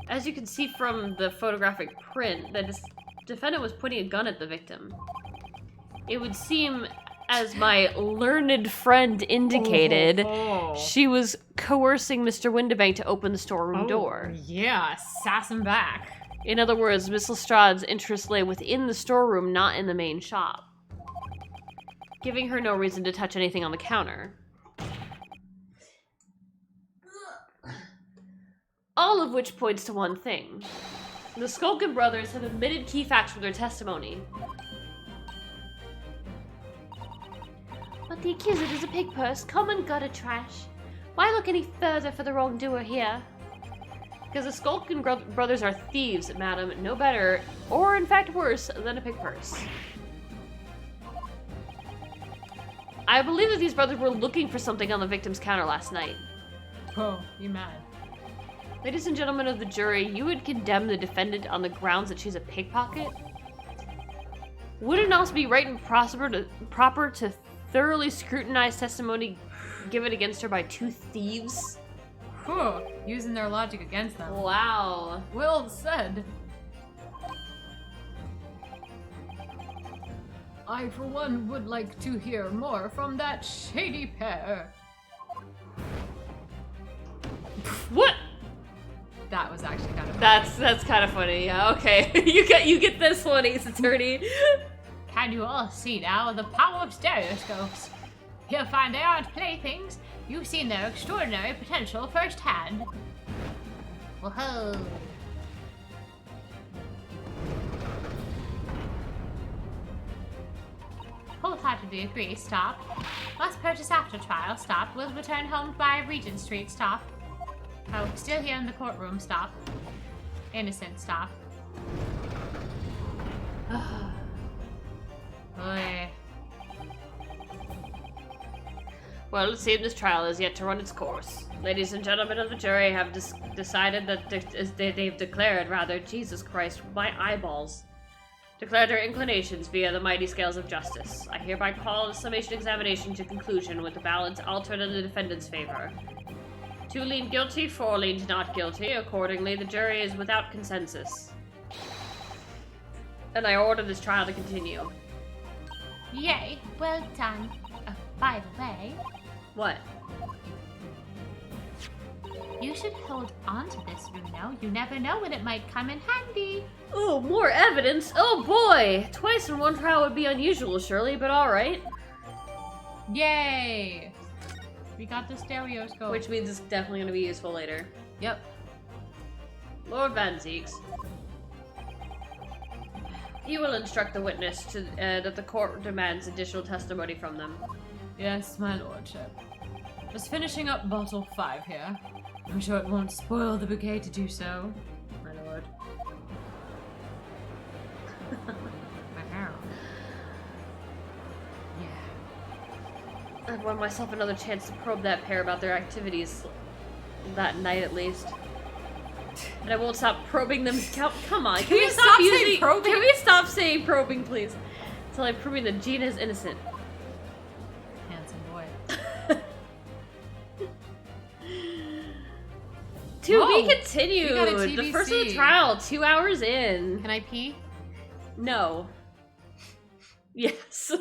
As you can see from the photographic print, the defendant was pointing a gun at the victim. It would seem, as my learned friend indicated, she was coercing Mr. Winterbank to open the storeroom door. Yeah, sass him back. In other words, Miss Lestrade's interest lay within the storeroom, not in the main shop, giving her no reason to touch anything on the counter. All of which points to one thing. The Skulkin brothers have admitted key facts from their testimony. But the accused is a pig purse, common gutter trash. Why look any further for the wrongdoer here? Because the Skulkin brothers are thieves, madam, no better, or in fact worse, than a pig purse. I believe that these brothers were looking for something on the victim's counter last night. Oh, you mad? Ladies and gentlemen of the jury, you would condemn the defendant on the grounds that she's a pickpocket? Would it not be right and proper to thoroughly scrutinize testimony given against her by two thieves? Whew, using their logic against them. Wow. Well said. I, for one, would like to hear more from that shady pair. What? That was actually kind of That's kind of funny. Yeah, okay. you get this one, Ace Attorney. Can you all see now the power of stereoscopes? Here find they aren't playthings. You've seen their extraordinary potential firsthand. Whoa. Wholeheartedly agree, stop. Must purchase after trial, stop. Will return home by Regent Street, stop. Oh, still here in the courtroom, stop. Innocent, stop. Oy. Well, it seems this trial is yet to run its course. Ladies and gentlemen of the jury have decided that they've declared, rather, Jesus Christ, my eyeballs. Declared their inclinations via the mighty scales of justice. I hereby call the summation examination to conclusion with the balance altered in the defendant's favor. 2 lean guilty, 4 lean not guilty. Accordingly, the jury is without consensus. And I order this trial to continue. Yay, well done. By the way, What? you should hold on to this, Runo. You never know when it might come in handy. Oh, more evidence? Oh boy! Twice in one trial would be unusual, surely, but alright. Yay! We got the stereoscope. Which means it's definitely going to be useful later. Yep. Lord Van Zieks. You will instruct the witness to, that the court demands additional testimony from them. Yes, my lordship. Just finishing up bottle 5 here. I'm sure it won't spoil the bouquet to do so, my lord. Yeah. I've won myself another chance to probe that pair about their activities that night, at least. And I won't stop probing them. Come on, can we stop saying using probing? Can we stop saying probing, please? Until I'm proving that Gina is innocent. Handsome boy. To Whoa, be continued. we got a The first of the TBC. trial, 2 hours in. Can I pee? No. Yes.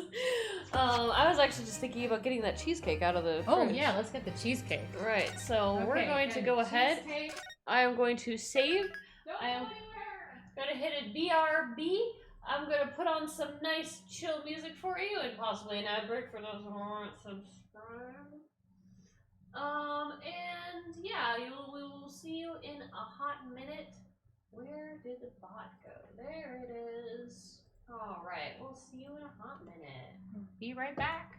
I was actually just thinking about getting that cheesecake out of the Oh fridge. yeah, let's get the cheesecake. Right, so we're Okay, going to good. go ahead. Cheesecake. I am going to save. Don't I am go anywhere. gonna hit it BRB. I'm gonna put on some nice chill music for you and possibly an ad break for those who aren't subscribed. And yeah, we will see you in a hot minute. Where did the bot go? There it is. Alright, we'll see you in a hot minute. Be right back.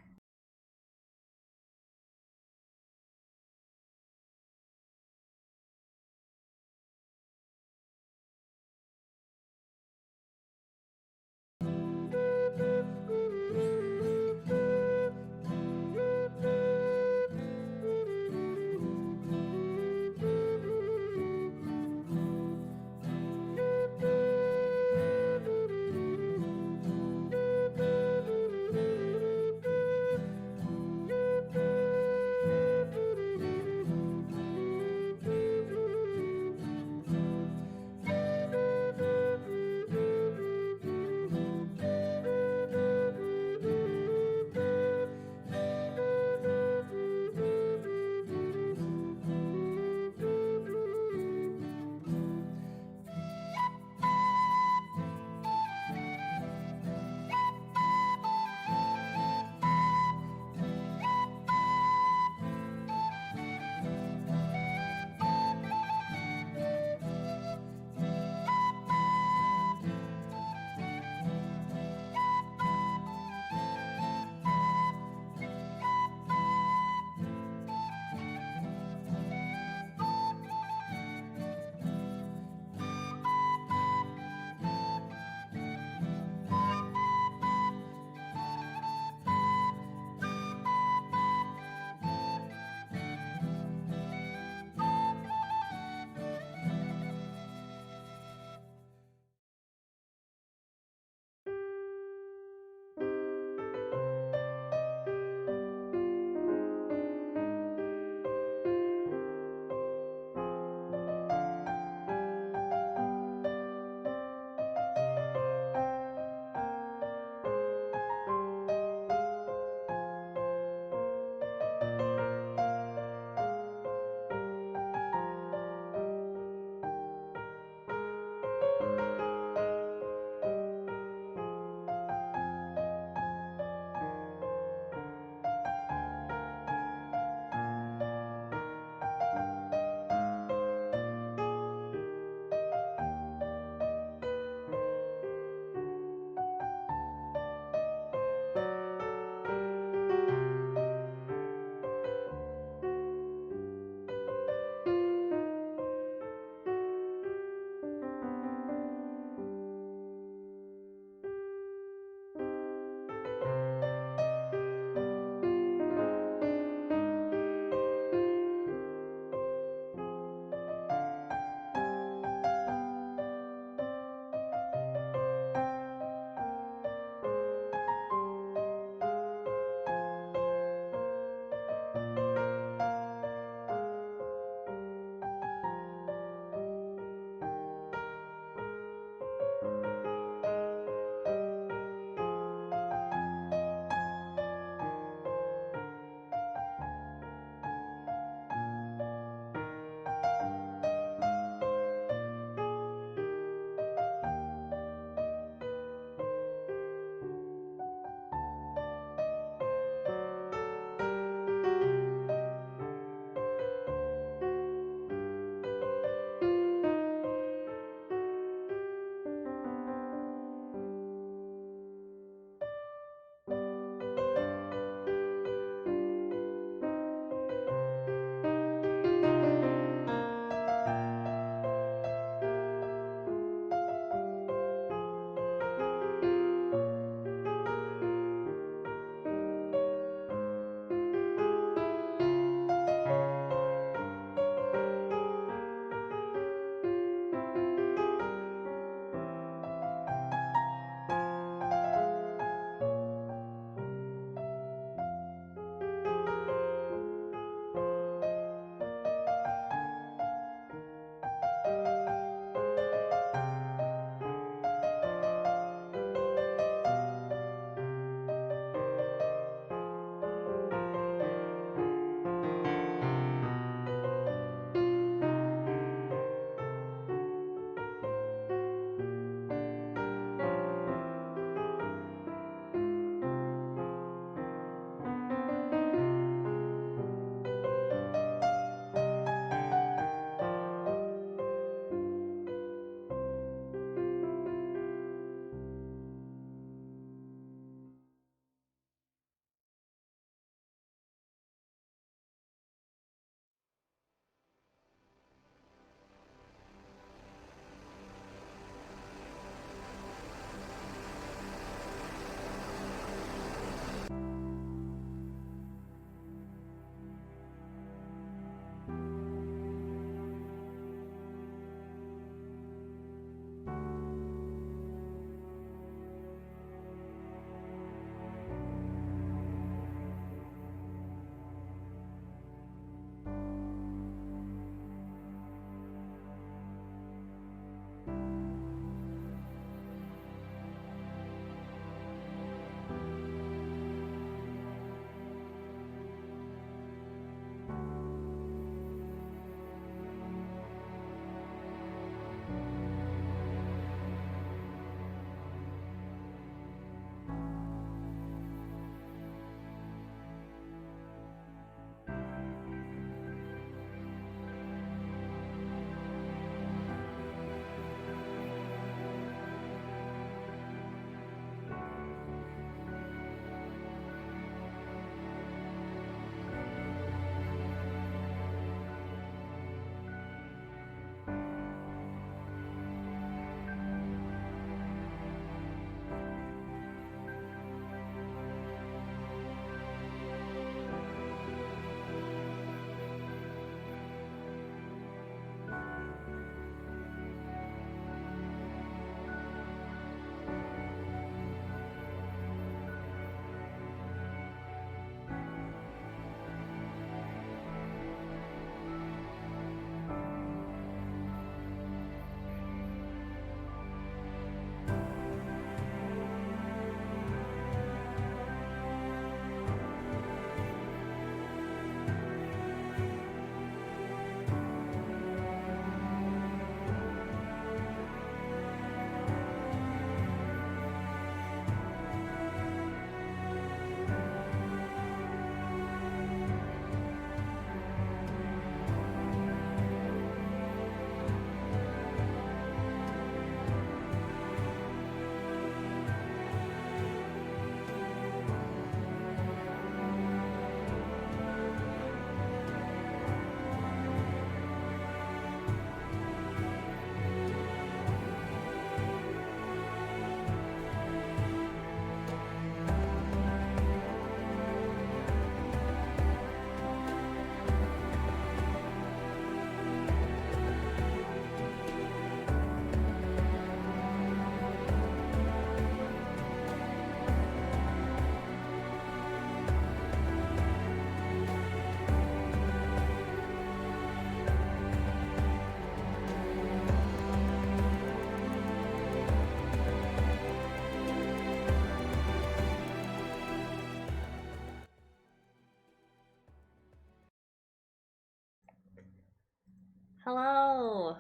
Hello.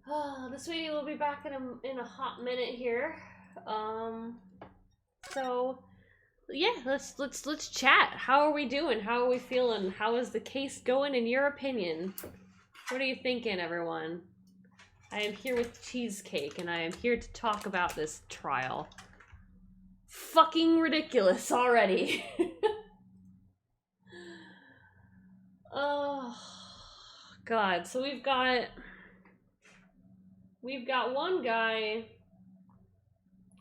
Oh, the sweetie will be back in a hot minute here. So yeah, let's chat. How are we doing? How are we feeling? How is the case going in your opinion? What are you thinking, everyone? I am here with Cheesecake, and I am here to talk about this trial. Fucking ridiculous already. Oh God. So we've got one guy.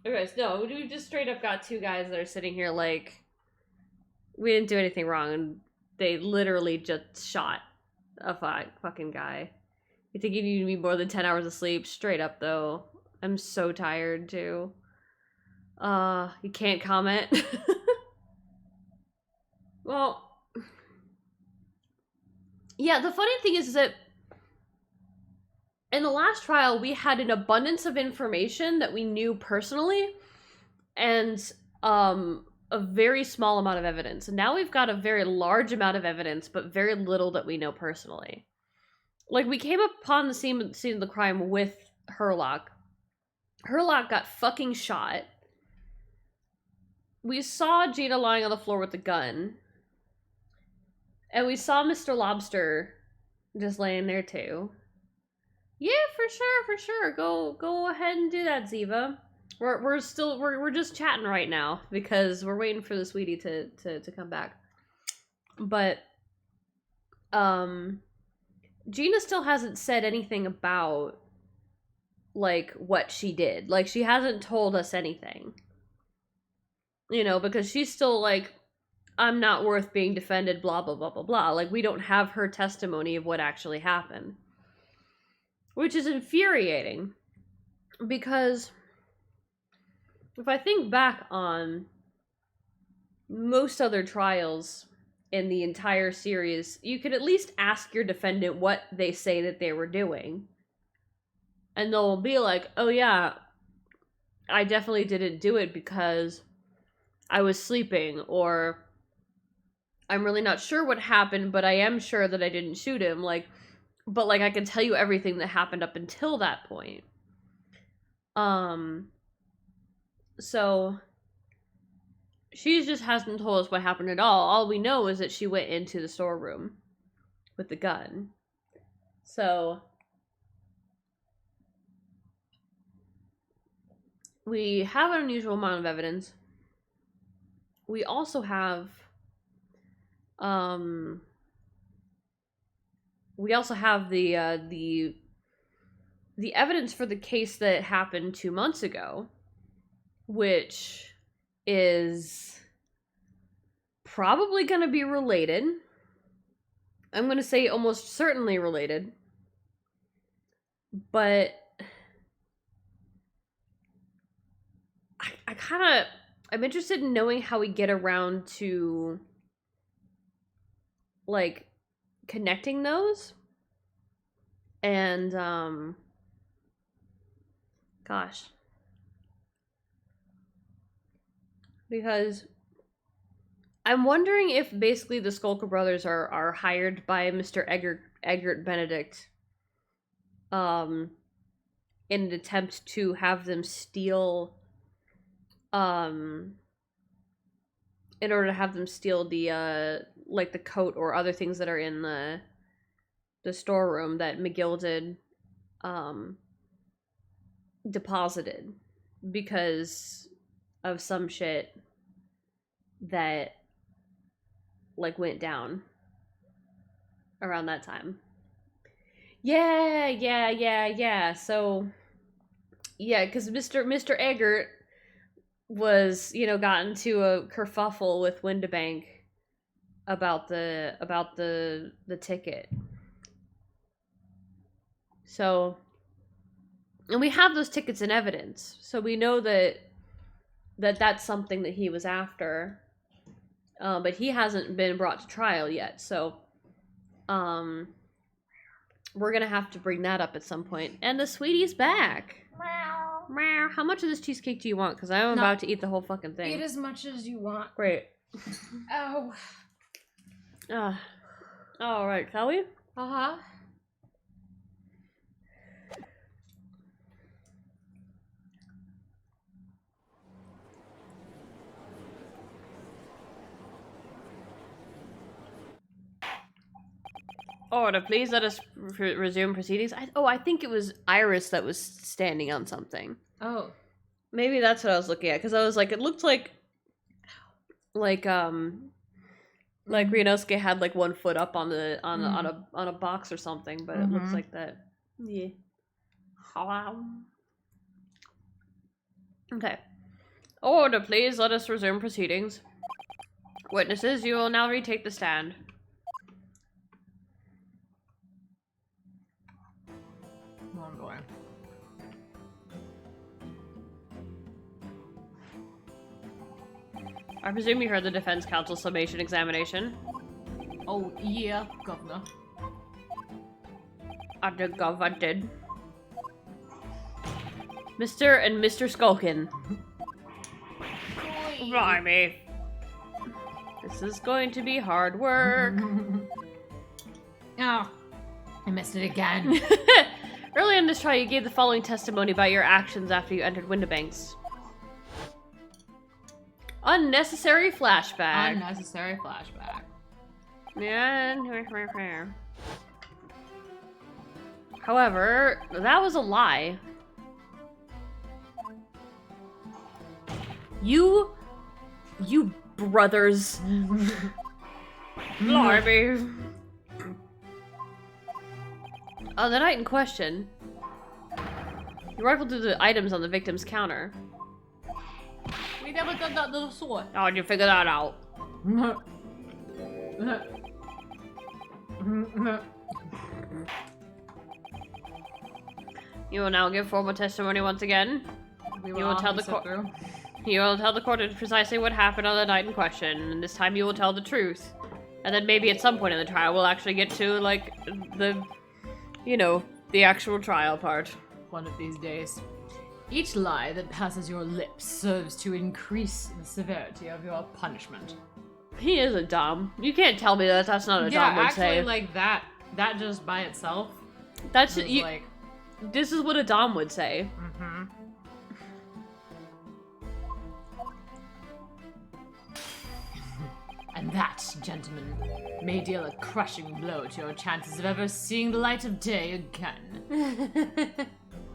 Okay, no, we just straight up got two guys that are sitting here like we didn't do anything wrong, and they literally just shot a fucking guy. You think you need me more than 10 hours of sleep? Straight up though, I'm so tired too. You can't comment. Well, yeah, the funny thing is that in the last trial, we had an abundance of information that we knew personally, and a very small amount of evidence. And now we've got a very large amount of evidence, but very little that we know personally. Like, we came upon the scene of the crime with Herlock. Herlock got fucking shot. We saw Gina lying on the floor with the gun. And we saw Mr. Lobster just laying there too. Yeah, for sure. Go ahead and do that, Ziva. We're just chatting right now because we're waiting for the sweetie to come back. But Gina still hasn't said anything about like what she did. Like, she hasn't told us anything. You know, because she's still like, I'm not worth being defended, blah blah blah blah blah. Like, we don't have her testimony of what actually happened. Which is infuriating, because if I think back on most other trials in the entire series, you could at least ask your defendant what they say that they were doing. And they'll be like, oh yeah, I definitely didn't do it because I was sleeping, or I'm really not sure what happened, but I am sure that I didn't shoot him. Like, but like, I can tell you everything that happened up until that point. So she just hasn't told us what happened at all. All we know is that she went into the storeroom with the gun. So we have an unusual amount of evidence. We also have the evidence for the case that happened 2 months ago, which is probably going to be related. I'm going to say almost certainly related. But I'm interested in knowing how we get around to like connecting those. And gosh, because I'm wondering if basically the Skulker brothers are hired by Mr. Eggert Benedict in an attempt to have them steal in order to have them steal the like the coat or other things that are in the storeroom that McGilded deposited because of some shit that like went down around that time. Yeah. So yeah, because Mr. Eggert was, you know, got into a kerfuffle with Windibank about the ticket. So, and we have those tickets in evidence, so we know that that's something that he was after, but he hasn't been brought to trial yet. So, we're gonna have to bring that up at some point. And the sweetie's back. Meow. Meow. How much of this cheesecake do you want? Because I'm about to eat the whole fucking thing. Eat as much as you want. Great. Oh. All right, shall we? Uh-huh. Order, please let us resume proceedings. I think it was Iris that was standing on something. Oh. Maybe that's what I was looking at, because I was like, it looked like Ryunosuke had like one foot up on a box or something, but it looks like that. Yeah. Okay. Order, please. Let us resume proceedings. Witnesses, you will now retake the stand. Oh boy. I presume you heard the defense counsel summation examination. Oh, yeah, Governor. I did. Mr. and Mr. Skulkin. Blimey. This is going to be hard work. Oh, I missed it again. Early in this trial, you gave the following testimony about your actions after you entered Windibanks. Unnecessary flashback. Unnecessary flashback. Yeah. However, that was a lie. You brothers. Blimey. On the night in question, you rifled through the items on the victim's counter. We never done that little sword. How did you figure that out? You will now give formal testimony once again. You will tell the court. You will tell the court precisely what happened on the night in question, and this time you will tell the truth. And then maybe at some point in the trial we'll actually get to, like, the actual trial part. One of these days. Each lie that passes your lips serves to increase the severity of your punishment. He is a dom. You can't tell me that that's not a dom would say. Yeah, actually, like, that just by itself. That's you. Like, this is what a dom would say. mm-hmm. And that, gentlemen, may deal a crushing blow to your chances of ever seeing the light of day again.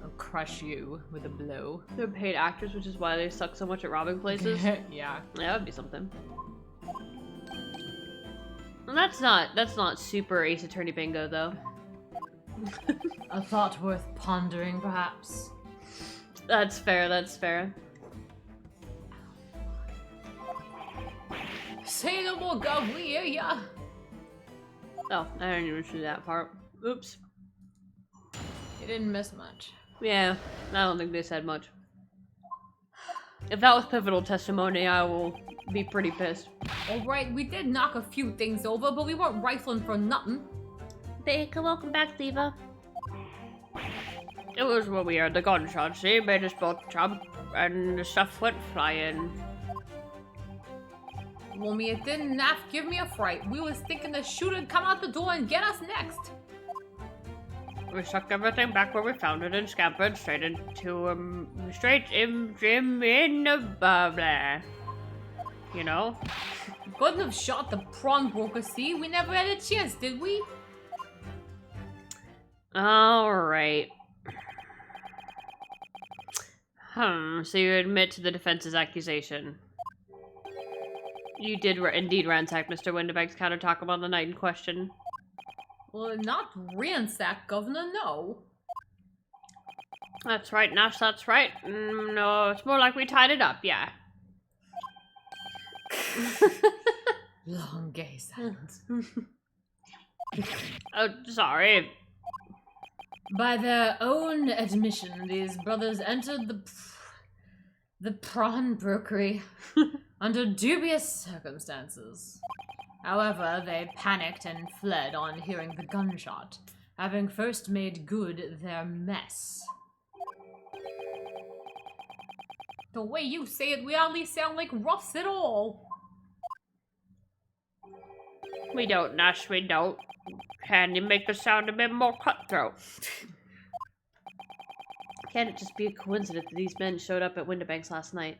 I'll crush you with a blow. They're paid actors, which is why they suck so much at robbing places. Yeah. That would be something. And that's not super Ace Attorney bingo, though. A thought worth pondering, perhaps. That's fair, that's fair. Say no more, Gov, we hear ya! Oh, I didn't even see that part. Oops. You didn't miss much. Yeah, I don't think they said much. If that was pivotal testimony, I will be pretty pissed. Alright, we did knock a few things over, but we weren't rifling for nothing. Welcome back, Diva. It was when we heard the gunshots, see? Made us both jump, and the stuff went flying. Well, me, it didn't give me a fright. We was thinking the shooter'd come out the door and get us next. We stuck everything back where we found it and scampered straight into, in the blah. You know? Couldn't have shot the prawn broker, see? We never had a chance, did we? Alright. So you admit to the defense's accusation. You did indeed ransack Mr. Windibank's countertop on the night in question. Well, not ransack, Governor, no. That's right, Nash, that's right. No, it's more like we tied it up, yeah. Long gay silence. Oh, sorry. By their own admission, these brothers entered the prawn brokery under dubious circumstances. However, they panicked and fled on hearing the gunshot, having first made good their mess. The way you say it, we hardly sound like roughs at all. We don't, Nash, we don't. Can you make the sound a bit more cutthroat? Can it just be a coincidence that these men showed up at Windibanks last night?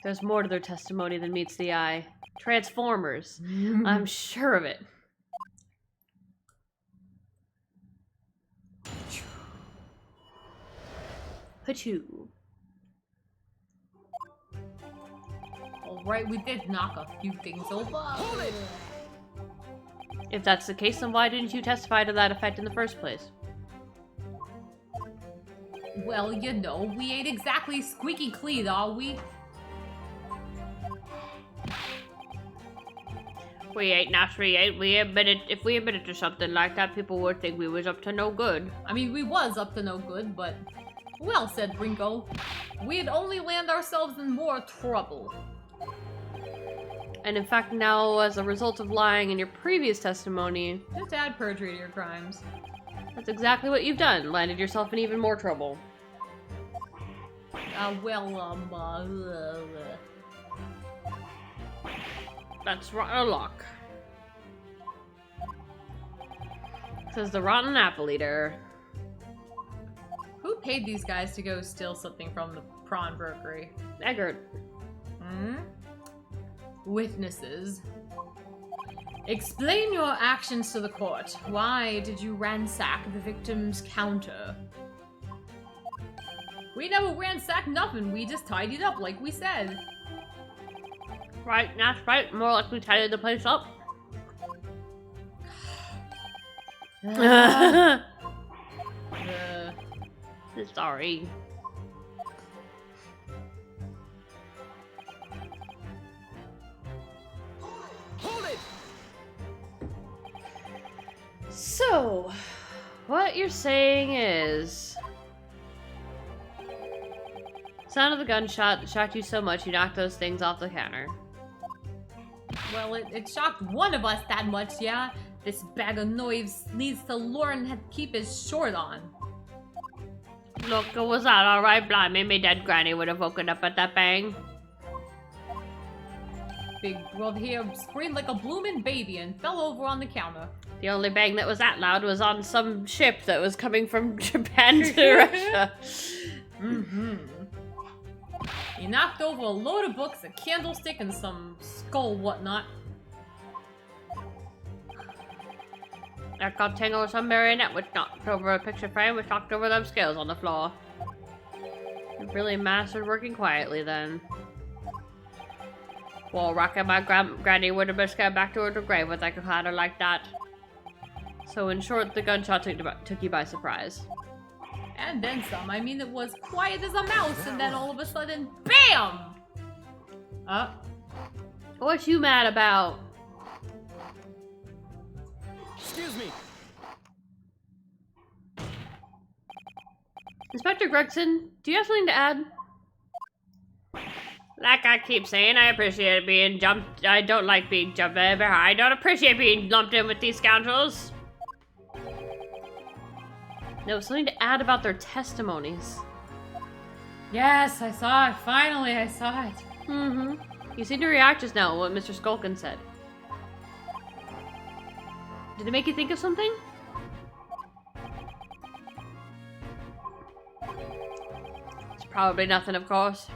There's more to their testimony than meets the eye. Transformers. I'm sure of it. Pachoo. Alright, we did knock a few things over. Hold it! If that's the case, then why didn't you testify to that effect in the first place? Well, you know, we ain't exactly squeaky clean, are we? We ain't, naturally ain't. If we admitted to something like that, people would think we was up to no good. I mean, we was up to no good, but... Well said, Brinko. We'd only land ourselves in more trouble. And in fact, now, as a result of lying in your previous testimony, Just add perjury to your crimes. that's exactly what you've done. Landed yourself in even more trouble. That's rotten luck. Says the rotten apple eater. Who paid these guys to go steal something from the prawn brokery? Eggert. Hmm? Witnesses. Explain your actions to the court. Why did you ransack the victim's counter? We never ransacked nothing. We just tidied up like we said. Right, that's right. More like we tidied the place up. Sorry. Hold it! So, what you're saying is... Sound of the gunshot shocked you so much you knocked those things off the counter. Well, it shocked one of us that much, yeah? This bag of noise needs to learn how to keep his short on. Look, it was that alright, blimey, me dead granny would have woken up at that bang. Big brother here screamed like a bloomin' baby and fell over on the counter. The only bang that was that loud was on some ship that was coming from Japan to Russia. Mm-hmm. He knocked over a load of books, a candlestick, and some skull whatnot. That got tangled with some marionette which knocked over a picture frame which knocked over them scales on the floor. It really mastered working quietly then. Well, rocking my granny would have been scared back to her grave with like a clatter like that. So in short, the gunshot took you by surprise. And then some. I mean, it was quiet as a mouse, and then all of a sudden, BAM! What you mad about? Excuse me. Inspector Gregson, do you have something to add? Like I keep saying, I appreciate being jumped. I don't like being jumped over. I don't appreciate being lumped in with these scoundrels. No, something to add about their testimonies. Yes, I saw it. Finally, I saw it. Mm-hmm. You seem to react just now to what Mr. Skulkin said. Did it make you think of something? It's probably nothing, of course.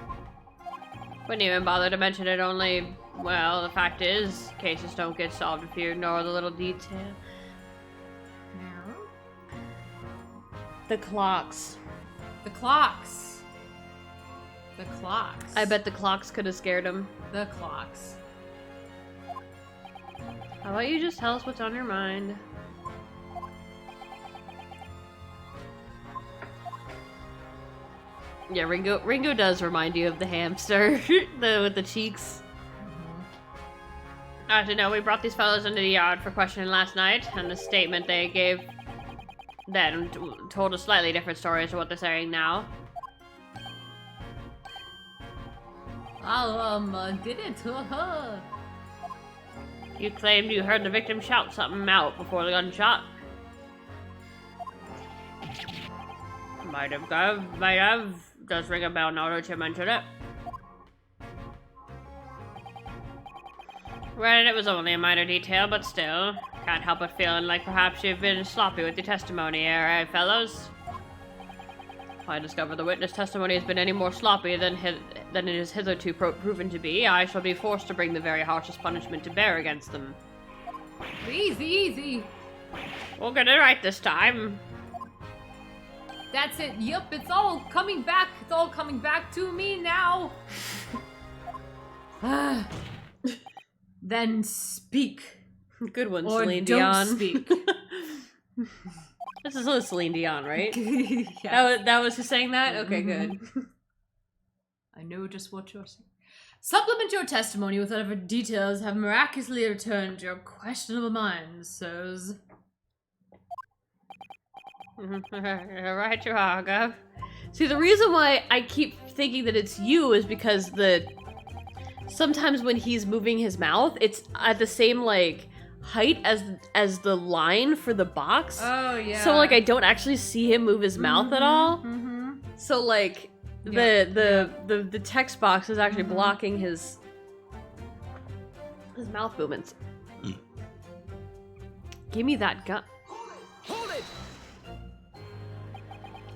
Wouldn't even bother to mention it, only, well, the fact is, cases don't get solved if you ignore the little detail. The clocks. The clocks. The clocks. I bet the clocks could have scared him. The clocks. How about you just tell us what's on your mind? Yeah, Ringo does remind you of the hamster, with the cheeks. As you know, we brought these fellows into the yard for questioning last night, and the statement they gave then told a slightly different story to what they're saying now. Did it? You claimed you heard the victim shout something out before the gunshot. Might have. Does ring a bell now that you mention it. Granted, it was only a minor detail, but still. Can't help but feeling like perhaps you've been sloppy with your testimony here, eh, fellows? If I discover the witness testimony has been any more sloppy than it is hitherto proven to be, I shall be forced to bring the very harshest punishment to bear against them. Easy, easy. We'll get it right this time. That's it. Yup, it's all coming back. It's all coming back to me now. Then speak. Good one, Or Celine don't Dion. speak. This is Celine Dion, right? Yeah. That was who sang that? Okay, good. I know just what you're saying. Supplement your testimony with whatever details have miraculously returned your questionable minds, sirs. Right you are, Gov. See, the reason why I keep thinking that it's you is because sometimes when he's moving his mouth, it's at the same, like, height as the line for the box. Oh, yeah. So, like, I don't actually see him move his mouth at all. Mm-hmm. So, like, Yeah, the text box is actually Mhm. blocking his mouth movements. Give me that gun. Hold it!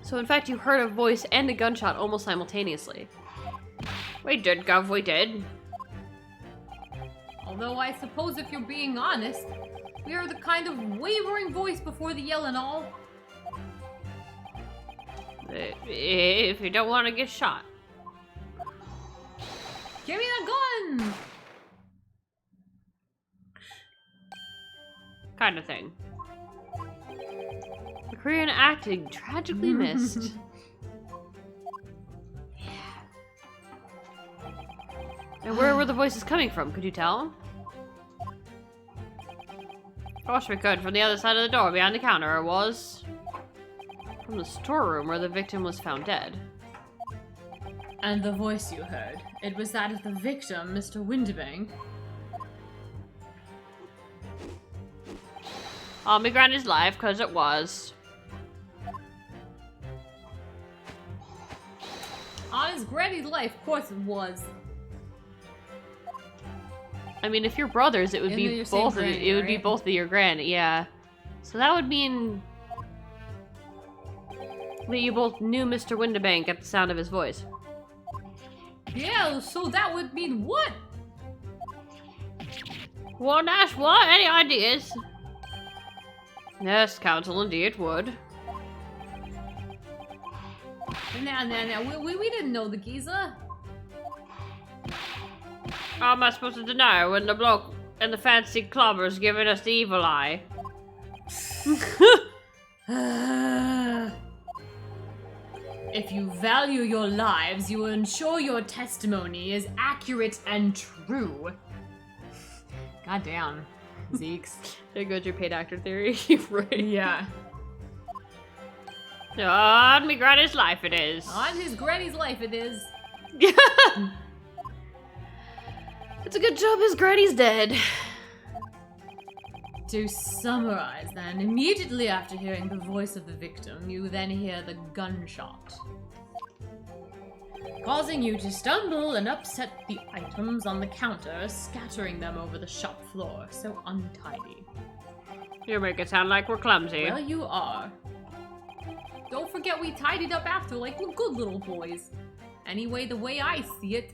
So, in fact, you heard a voice and a gunshot almost simultaneously. We did, Gov, we did. Although I suppose if you're being honest, we are the kind of wavering voice before the yell and all. If you don't want to get shot. Give me that gun! Kind of thing. The Korean acting tragically missed. And where were the voices coming from? Could you tell? Of course we could. From the other side of the door behind the counter, it was. From the storeroom where the victim was found dead. And the voice you heard, it was that of the victim, Mr. Windibank. On me granny's life, because it was. On his granny's life, of course it was. I mean, if you're brothers, it would And be they're your same both of granny, it would be right? both of your granny, yeah. So that would mean that you both knew Mr. Windibank at the sound of his voice. Yeah, so that would mean what? Well, Nash, what? Any ideas? Yes, Counsel, indeed it would. Now, we didn't know the geezer. How am I supposed to deny when the bloke and the fancy clobber's giving us the evil eye? If you value your lives, you will ensure your testimony is accurate and true. Goddamn, Zeeks. There goes your paid actor theory. Right. Yeah. On me granny's life it is. On his granny's life it is. It's a good job his granny's dead. To summarize then, immediately after hearing the voice of the victim, you then hear the gunshot, causing you to stumble and upset the items on the counter, scattering them over the shop floor, so untidy. You make it sound like we're clumsy. Well, you are. Don't forget we tidied up after like we're good little boys. Anyway, the way I see it,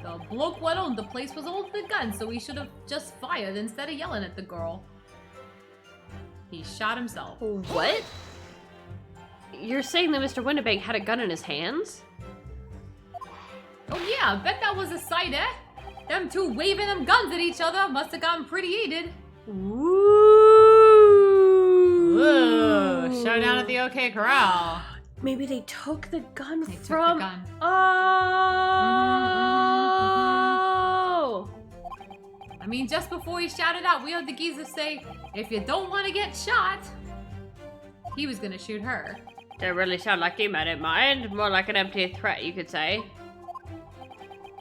the bloke what owned the place was holding the gun, so he should have just fired instead of yelling at the girl. He shot himself. What? You're saying that Mr. Windibank had a gun in his hands? Oh yeah, bet that was a sight, eh? Them two waving them guns at each other must have gotten pretty heated. Ooh. Showdown at the OK Corral. Maybe they took the gun They took from. the gun. Oh. I mean, just before he shouted out, we heard the geezer say, if you don't want to get shot, he was gonna shoot her. They really sound like he meant it, mind. More like an empty threat, you could say.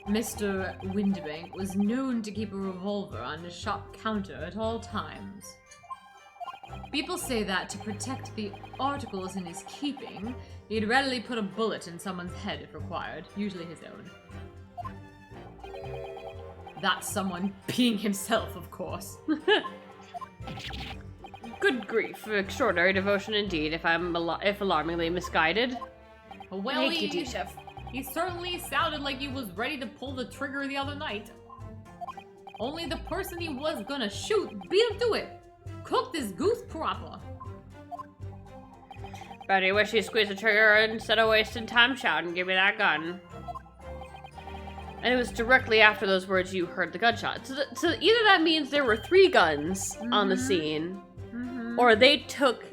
Mr. Windibank was known to keep a revolver on his shop counter at all times. People say that to protect the articles in his keeping, he'd readily put a bullet in someone's head if required, usually his own. That's someone being himself, of course. Good grief, extraordinary devotion indeed. If alarmingly misguided. Well, Thank you, dear chef. he certainly sounded like he was ready to pull the trigger the other night. Only the person he was gonna shoot beat him to it. Cooked his goose proper. Bet you wish you squeezed the trigger instead of wasting time shouting, give me that gun. And it was directly after those words you heard the gunshot. So either that means there were 3 guns on the scene, or they took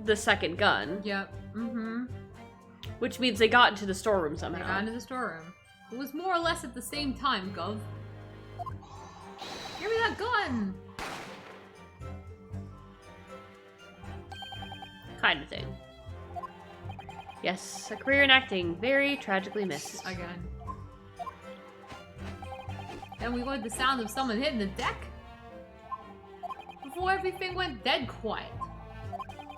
the second gun. Yep. Which means they got into the storeroom They somehow. got into the storeroom. It was more or less at the same time, Gov. Give me that gun! Kind of thing. Yes, a career in acting, very tragically missed. Again. And we heard the sound of someone hitting the deck before everything went dead quiet.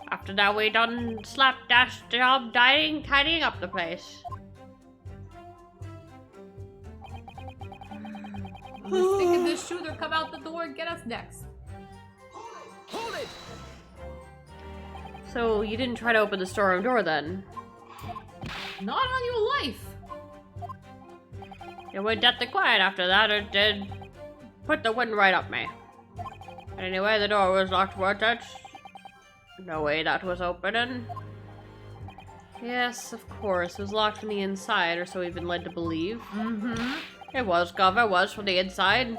After that, we done slapdash job tidying up the place. I was thinking this shooter come out the door and get us next. Hold it! So you didn't try to open the storeroom door then? Not on your life! It went deathly quiet after that. It did put the wind right up me. Anyway, the door was locked once. That's no way that was opening. Yes, of course. It was locked from the inside, or so we've been led to believe. It was, Gov. It was from the inside.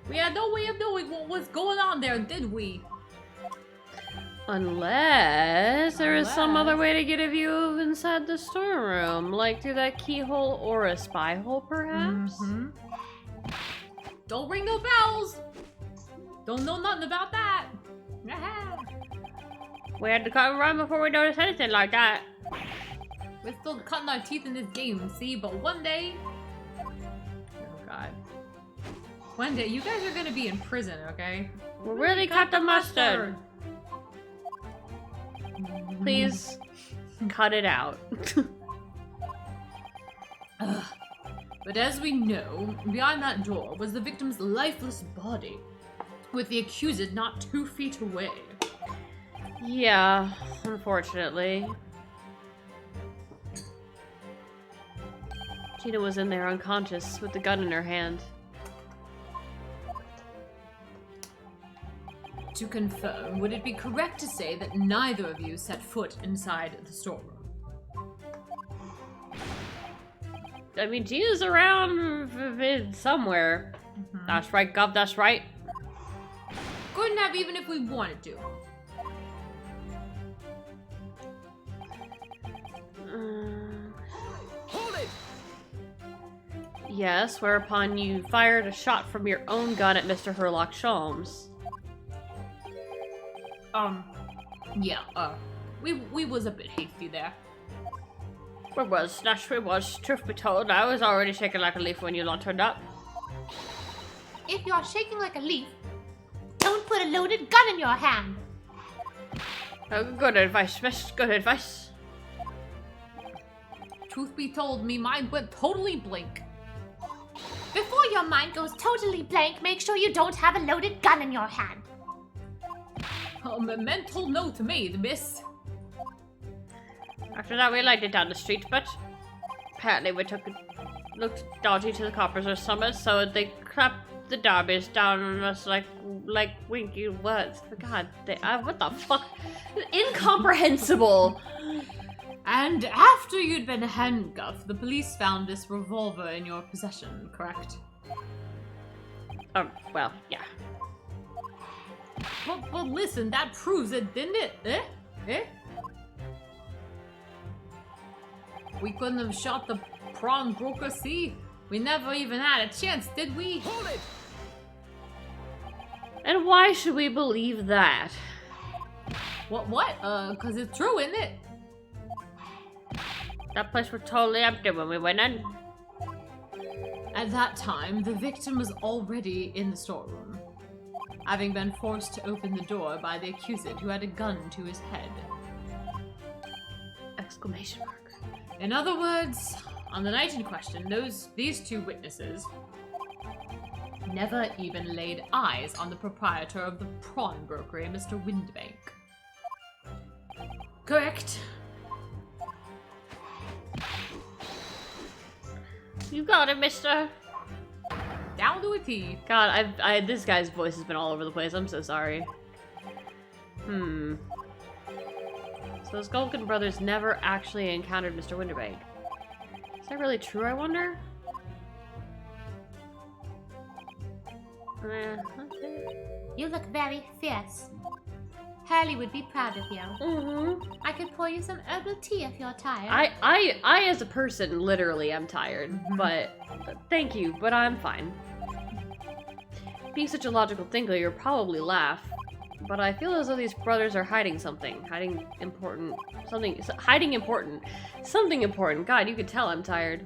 We had no way of knowing what was going on there, did we? Unless there is some other way to get a view of inside the storeroom, like through that keyhole or a spy hole, perhaps? Don't ring no bells! Don't know nothing about that! We had to cut and run before we noticed anything like that. We're still cutting our teeth in this game, see? But one day... Oh god. One day, you guys are gonna be in prison, okay? We'll really cut the mustard. Please, cut it out. But as we know, behind that door was the victim's lifeless body, with the accused not 2 feet away. Yeah, unfortunately. Gina was in there unconscious with the gun in her hand. To confirm, would it be correct to say that neither of you set foot inside the storeroom? I mean, Gina's around somewhere. That's right, Gov, that's right. Couldn't have even if we wanted to. Hold it! Yes, whereupon you fired a shot from your own gun at Mr. Herlock Sholmes. Yeah, we was a bit hasty there. We was. Truth be told, I was already shaking like a leaf when you lot turned up. If you're shaking like a leaf, don't put a loaded gun in your hand. Oh, good advice, miss. Good advice. Truth be told, me mind went totally blank. Before your mind goes totally blank, make sure you don't have a loaded gun in your hand. A mental note made, miss. After that, we liked it down the street, but apparently we looked dodgy to the coppers or something, so they clapped the derbies down on us like winky words. For God, what the fuck? Incomprehensible. And after you'd been handcuffed, the police found this revolver in your possession, correct? Well, yeah. But listen, that proves it, didn't it? Eh? We couldn't have shot the prawn broker, see? We never even had a chance, did we? Hold it! And why should we believe that? What? Cause it's true, isn't it? That place was totally empty when we went in. At that time, the victim was already in the storeroom, having been forced to open the door by the accused who had a gun to his head. Exclamation mark. In other words, on the night in question, these 2 witnesses never even laid eyes on the proprietor of the prawn brokery, Mr. Windbank. Correct. You got it, mister. Down to a T. God, this guy's voice has been all over the place. I'm so sorry. So the Skulkin brothers never actually encountered Mr. Winterbank. Is that really true, I wonder? You look very fierce. Hurley would be proud of you. Mm-hmm. I could pour you some herbal tea if you're tired. I as a person, literally am tired, but thank you, but I'm fine. Being such a logical thinker, you'll probably laugh, but I feel as though these brothers are hiding something. Hiding important. Something important. God, you could tell I'm tired.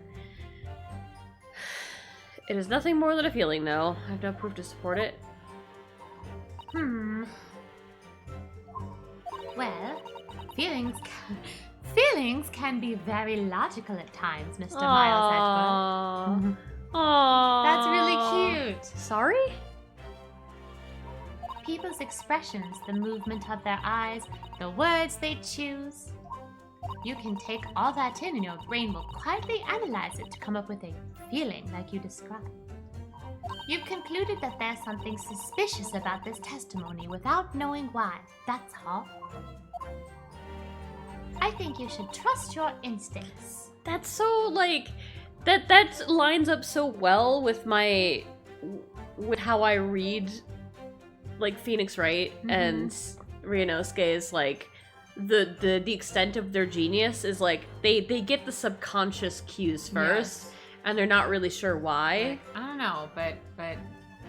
It is nothing more than a feeling, though. I have no proof to support it. Well, feelings can be very logical at times, Mr. Miles Edgeworth. Aww. That's really cute. Sorry? People's expressions, the movement of their eyes, the words they choose. You can take all that in and your brain will quietly analyze it to come up with a feeling like you described. You've concluded that there's something suspicious about this testimony without knowing why. That's all. I think you should trust your instincts. That's so, like, that lines up so well with with how I read, like, Phoenix Wright and Ryunosuke's, like, the extent of their genius is, like, they get the subconscious cues first, and they're not really sure why. I don't know, but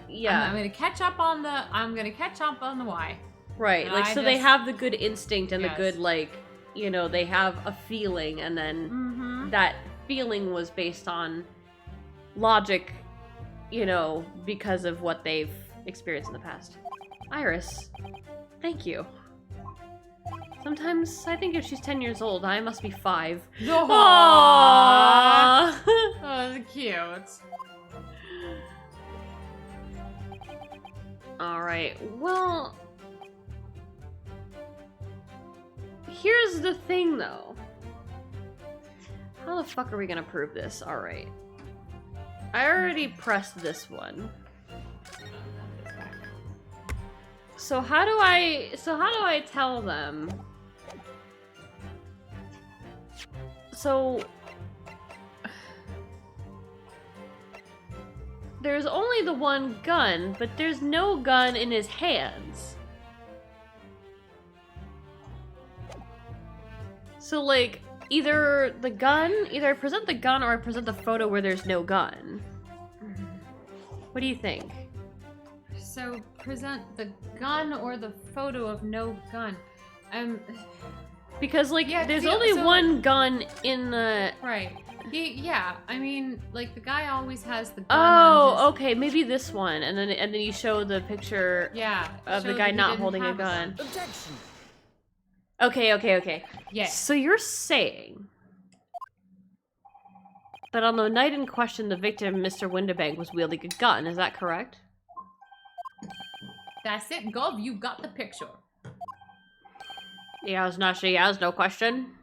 yeah, I'm gonna catch up on the why. Right, And like, I so they just- have the good instinct and the Yes. good, like, you know, they have a feeling, and then that feeling was based on logic, you know, because of what they've experienced in the past. Iris, thank you. Sometimes I think if she's 10 years old, I must be 5. Aww. Aww. Oh, that's cute. Alright, well... Here's the thing, though. How the fuck are we gonna prove this? Alright. I already pressed this one. So how do I tell them? So... There's only the one gun, but there's no gun in his hands. So, like, either I present the gun or I present the photo where there's no gun. What do you think? So present the gun or the photo of no gun. Because, like, Yeah, there's see, only so- one gun in the... Right. Yeah, I mean, like, the guy always has the gun. Oh, okay, maybe this one, and then you show the picture Yeah. of the show guy that he not didn't holding a have gun. Objection. Okay. Yes. So you're saying that on the night in question, the victim, Mr. Winterbank, was wielding a gun, is that correct? That's it, Gov. You got the picture. Yes, no question.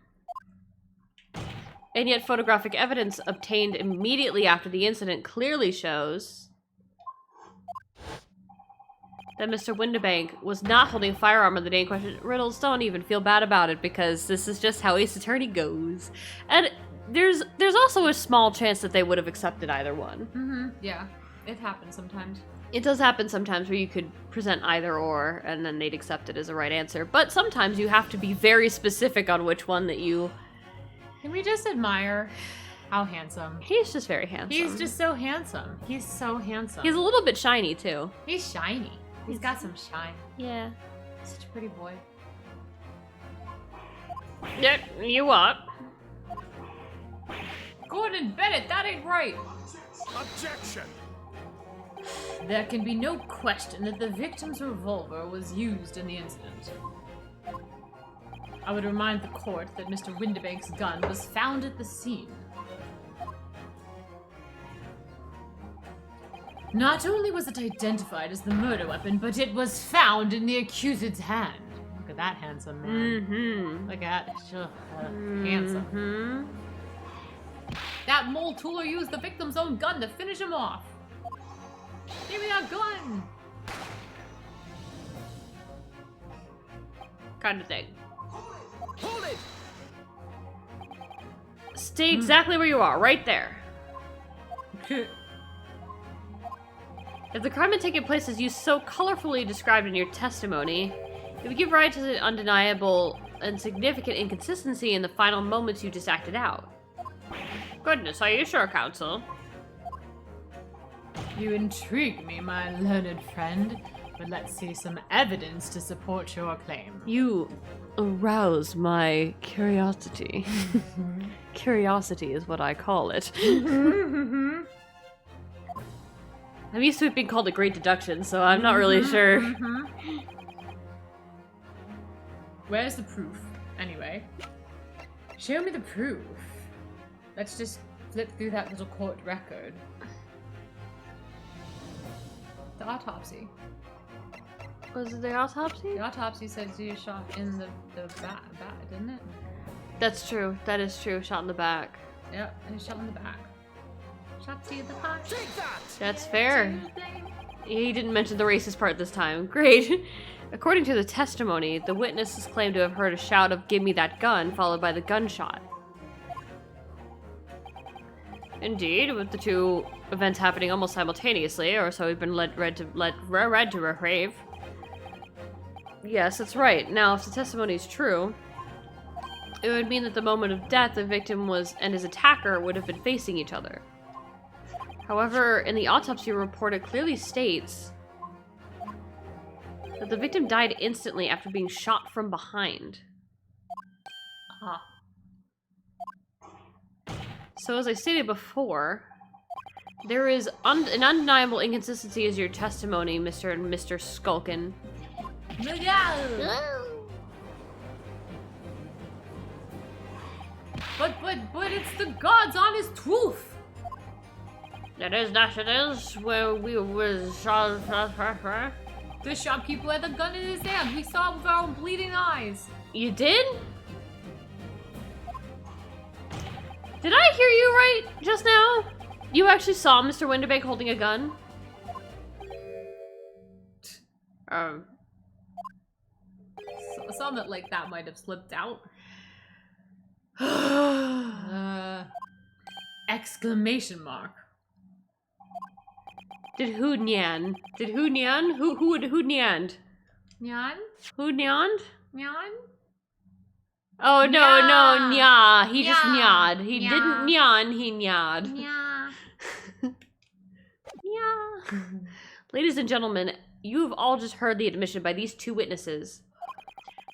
And yet photographic evidence obtained immediately after the incident clearly shows that Mr. Winterbank was not holding a firearm on the day in question. Riddles, don't even feel bad about it, because this is just how Ace Attorney goes. And there's also a small chance that they would have accepted either one. Yeah. It happens sometimes. It does happen sometimes where you could present either or, and then they'd accept it as a right answer. But sometimes you have to be very specific on which one that you... Can we just admire how handsome? He's just very handsome. He's just so handsome. He's so handsome. He's a little bit shiny, too. He's shiny. He's got some shine. Yeah. Such a pretty boy. Yep, you up. Gordon Bennett, that ain't right. Objection. There can be no question that the victim's revolver was used in the incident. I would remind the court that Mr. Winterbank's gun was found at the scene. Not only was it identified as the murder weapon, but it was found in the accused's hand. Look at that handsome man. Mm-hmm. Look at that. Handsome. Mm-hmm. That mole tooler used the victim's own gun to finish him off. Give me that gun! Kind of thing. Hold Stay exactly where you are, right there. If the crime had taken place as you so colorfully described in your testimony, it would give rise to an undeniable and significant inconsistency in the final moments you just acted out. Goodness, are you sure, Counsel? You intrigue me, my learned friend, but let's see some evidence to support your claim. You arouse my curiosity. Curiosity is what I call it. I'm used to it being called a great deduction, so I'm not really sure. Where's the proof, anyway? Show me the proof. Let's just flip through that little court record. The autopsy. Was it the autopsy? The autopsy said you shot in the back, didn't it? That's true. That is true. Shot in the back. Yep, and he shot in the back. Shot to the back. Take that! That's fair. He didn't mention the racist part this time. Great. According to the testimony, the witnesses claim to have heard a shout of "Give me that gun," followed by the gunshot. Indeed, with the two events happening almost simultaneously, or so we've been read to rephrase. Yes, that's right. Now, if the testimony is true, it would mean that the moment of death, the victim and his attacker would have been facing each other. However, in the autopsy report, it clearly states that the victim died instantly after being shot from behind. Ah. So as I stated before, there is an undeniable inconsistency as your testimony, Mr. and Mr. Skulkin. But it's the God's honest truth. It is. Where we were shot. The shopkeeper had the gun in his hand. We saw it with our own bleeding eyes. You did? Did I hear you right just now? You actually saw Mr. Winterbank holding a gun? Some that like that might have slipped out. Exclamation mark. Did who nyan? Who nyan? Who nyanned? Nyan? Who nyanned? Nyan? Oh no, Nya. no, nya. He just Nya. nyad. He Nya. didn't nyan, he nyad. Yeah. Yeah. Ladies and gentlemen, you have all just heard the admission by these two witnesses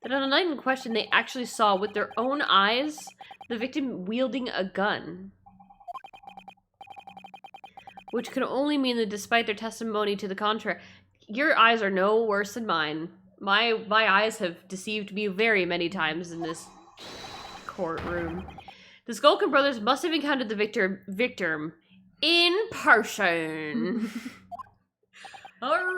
that on a night in question they actually saw with their own eyes the victim wielding a gun. Which could only mean that despite their testimony to the contrary, your eyes are no worse than mine. My eyes have deceived me very many times in this courtroom. The Skulkin brothers must have encountered the victim in person. Order.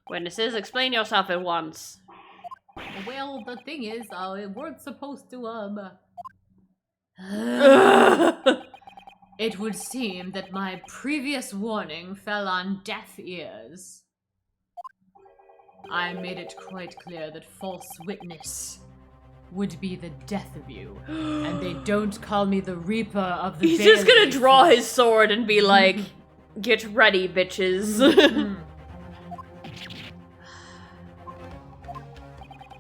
Witnesses, explain yourself at once. Well, the thing is, we weren't supposed to, It would seem that my previous warning fell on deaf ears. I made it quite clear that false witness would be the death of you, and they don't call me the Reaper of the He's just gonna Bailey. draw his sword and be like, "Get ready, bitches."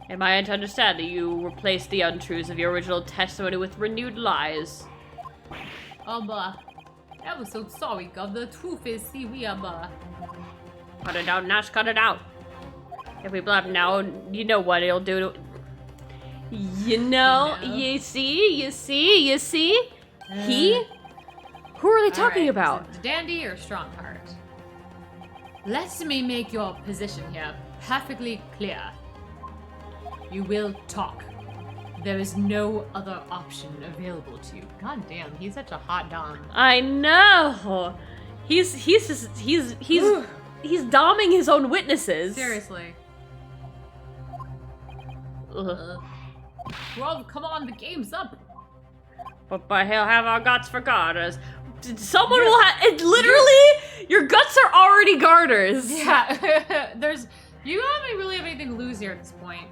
Am I to understand that you replaced the untruths of your original testimony with renewed lies? I'm so sorry, God. The truth is, see, we Cut it out, Nash, cut it out. If we blab now, you know what it'll do to... You see? He? Who are they talking about? Is it Dandy or Strongheart? Let me make your position here perfectly clear. You will talk. There is no other option available to you. God damn, he's such a hot dom. I know. He's doming his own witnesses. Seriously. Ugh. Well, come on, the game's up. But by hell have our gods for garters. Someone will have. It literally, your guts are already garters. Yeah, you don't really have anything to lose here at this point.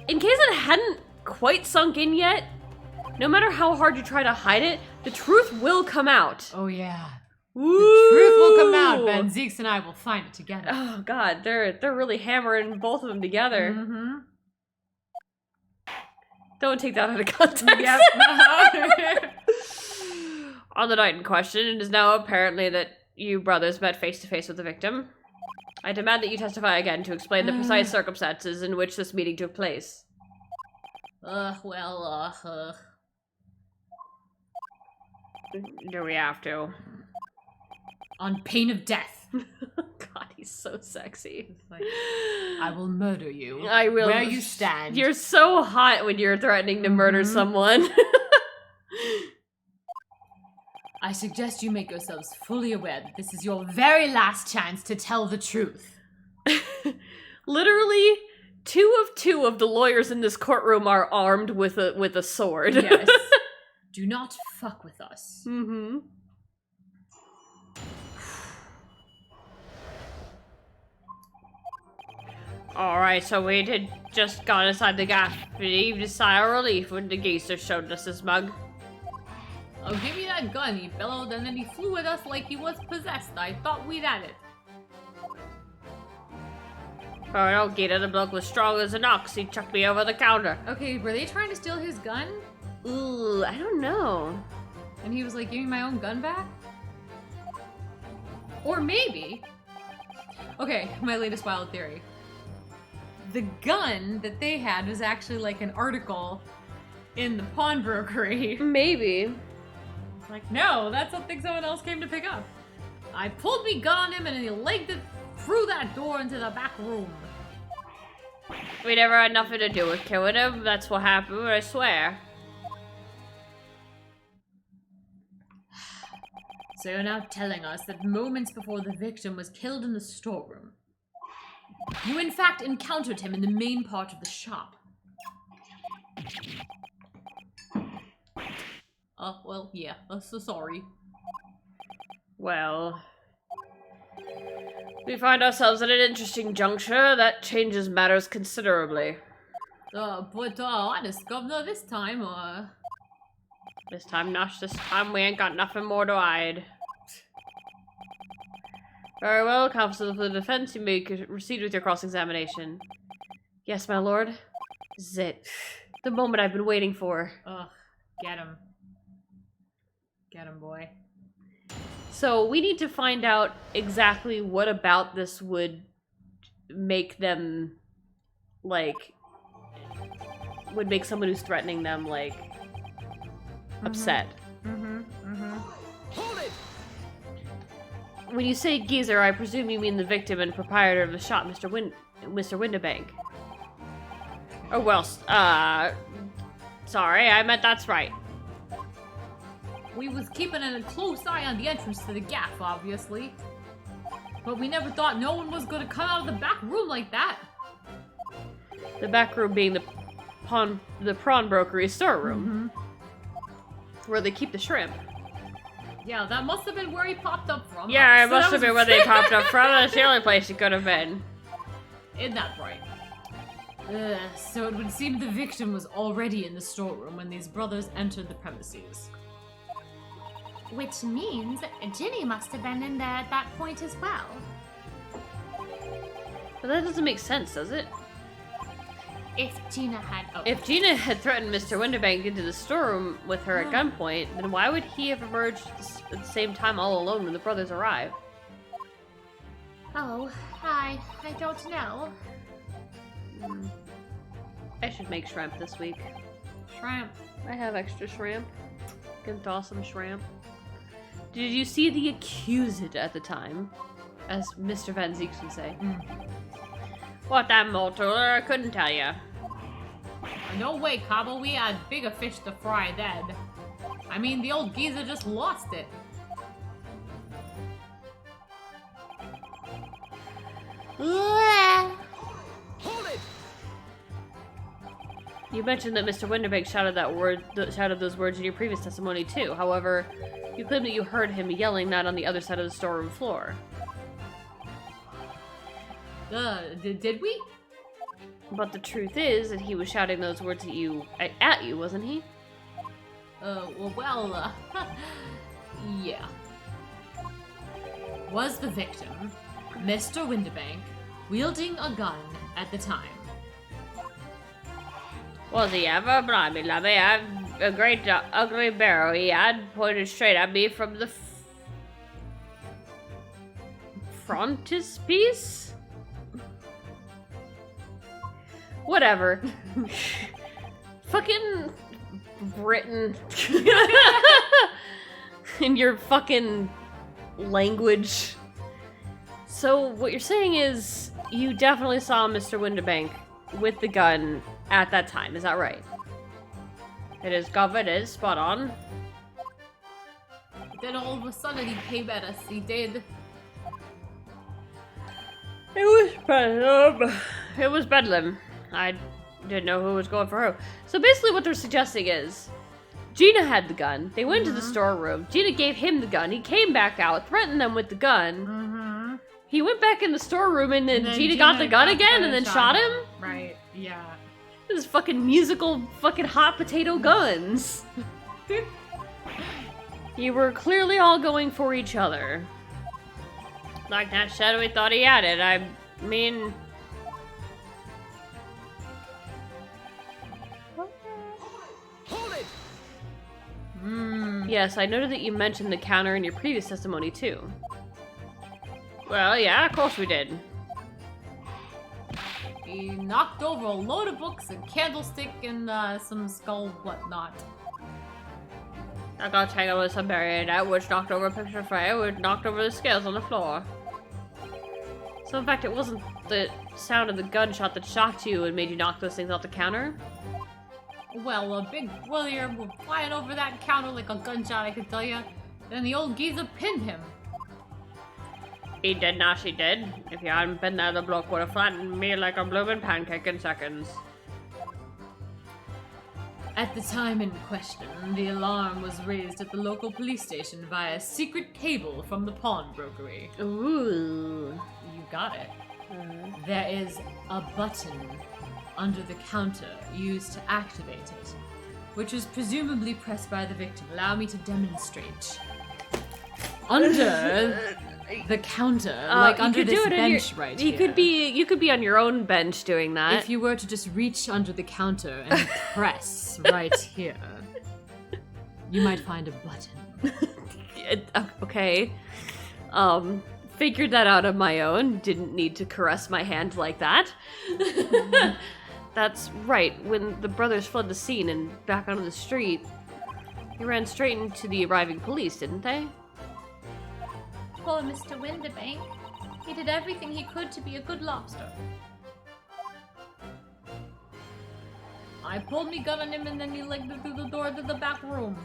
In case it hadn't quite sunk in yet, no matter how hard you try to hide it, the truth will come out. Oh yeah. Woo! The truth will come out, Ben. Zeeks and I will find it together. Oh god, they're really hammering both of them together. Mm-hmm. Don't take that out of context. Yep. On the night in question, it is now apparently that you brothers met face to face with the victim. I demand that you testify again to explain the precise circumstances in which this meeting took place. Do we have to? On pain of death. God, he's so sexy. Like, I will murder you. I will. Where you stand. You're so hot when you're threatening to murder someone. I suggest you make yourselves fully aware that this is your very last chance to tell the truth. Literally, 2 of the lawyers in this courtroom are armed with a sword. Yes. Do not fuck with us. Mm-hmm. Alright, so we did just got inside the gaff, but heaved a sigh of relief when the geezer showed us his mug. Oh, give me that gun, he bellowed, and then he flew at us like he was possessed. I thought we'd had it. Oh, don't get it, the bloke was strong as an ox, he chucked me over the counter. Okay, were they trying to steal his gun? Ooh, I don't know. And he was like, give me my own gun back? Or maybe... Okay, my latest wild theory. The gun that they had was actually like an article in the pawnbrokery. Maybe. Like, no, that's something someone else came to pick up. I pulled me gun on him and he legged it through that door into the back room. We never had nothing to do with killing him, that's what happened, I swear. So you're now telling us that moments before the victim was killed in the storeroom, you in fact encountered him in the main part of the shop. Oh, well, yeah, I'm so sorry. Well, we find ourselves at an interesting juncture that changes matters considerably. But honest, Governor, this time, This time, Nosh, this time we ain't got nothing more to hide. Very well, counsel for the defense, you may proceed with your cross-examination. Yes, my lord. This is it. The moment I've been waiting for. ugh, get him. Get him, boy. So, we need to find out exactly what about this would make them, like, would make someone who's threatening them, like, upset. Hold it! When you say geezer, I presume you mean the victim and proprietor of the shop, Mr. Windabank. Oh, well, sorry, I meant that's right. We was keeping a close eye on the entrance to the gaff, obviously. But we never thought no one was gonna come out of the back room like that. The back room being the pawnbrokery storeroom. Where they keep the shrimp. Yeah, that must have been where he popped up from. Yeah, it So must that have was- been where they popped up from. That's the only place it could have been. Isn't that right? So it would seem the victim was already in the storeroom when these brothers entered the premises. Which means Ginny must have been in there at that point as well. But that doesn't make sense, does it? If Gina had... Oh. If Gina had threatened Mr. Windabank into the storeroom with her at gunpoint, then why would he have emerged at the same time all alone when the brothers arrived? Oh, I don't know. I should make shrimp this week. Shrimp. I have extra shrimp. Can toss some shrimp. Did you see the accused at the time? As Mr. Van Zeeks would say. What that mortal? I couldn't tell you. No way, Cabo. We had bigger fish to fry then. I mean, the old geezer just lost it. Hold it! You mentioned that Mr. Winterbank shouted those words in your previous testimony too. However, you claim that you heard him yelling that on the other side of the storeroom floor. Did we? But the truth is that he was shouting those words at you, wasn't he? Yeah. Was the victim, Mr. Winterbank, wielding a gun at the time? Was he ever? Blimey, lummy, I'm a great ugly barrel he had pointed straight at me from the frontispiece? Whatever. Fucking Britain. In your fucking language. So what you're saying is you definitely saw Mr. Winterbank with the gun at that time, is that right? It is covered, it is spot on. Then all of a sudden he came at us, he did. It was bedlam. It was bedlam. I didn't know who was going for who. So basically what they're suggesting is Gina had the gun. They went to the storeroom. Gina gave him the gun. He came back out, threatened them with the gun. He went back in the storeroom and then Gina got the gun again and then shot him? Right, yeah. This is fucking musical fucking hot potato guns. You were clearly all going for each other. Like that shadowy thought he had it. I mean... Hold it! Yes, I noted that you mentioned the counter in your previous testimony too. Well, yeah, of course we did. He knocked over a load of books, a candlestick, and some skull whatnot. I got tangled with some marionette, which knocked over a picture frame, which knocked over the scales on the floor. So in fact, it wasn't the sound of the gunshot that shocked you and made you knock those things off the counter? Well, a big warrior was flying over that counter like a gunshot, I can tell you. Then the old geezer pinned him. He did, now she did. If you hadn't been there, the bloke would have flattened me like a blooming pancake in seconds. At the time in question, the alarm was raised at the local police station via secret cable from the pawnbrokery. Ooh. You got it. There is a button under the counter used to activate it, which was presumably pressed by the victim. Allow me to demonstrate. Under the counter, like under this bench right here. You could be on your own bench doing that. If you were to just reach under the counter and press right here, you might find a button. Okay. Figured that out on my own. Didn't need to caress my hand like that. That's right. When the brothers fled the scene and back onto the street, they ran straight into the arriving police, didn't they? Poor Mr. Winterbank. He did everything he could to be a good lobster. I pulled me gun on him and then he legged it through the door to the back room.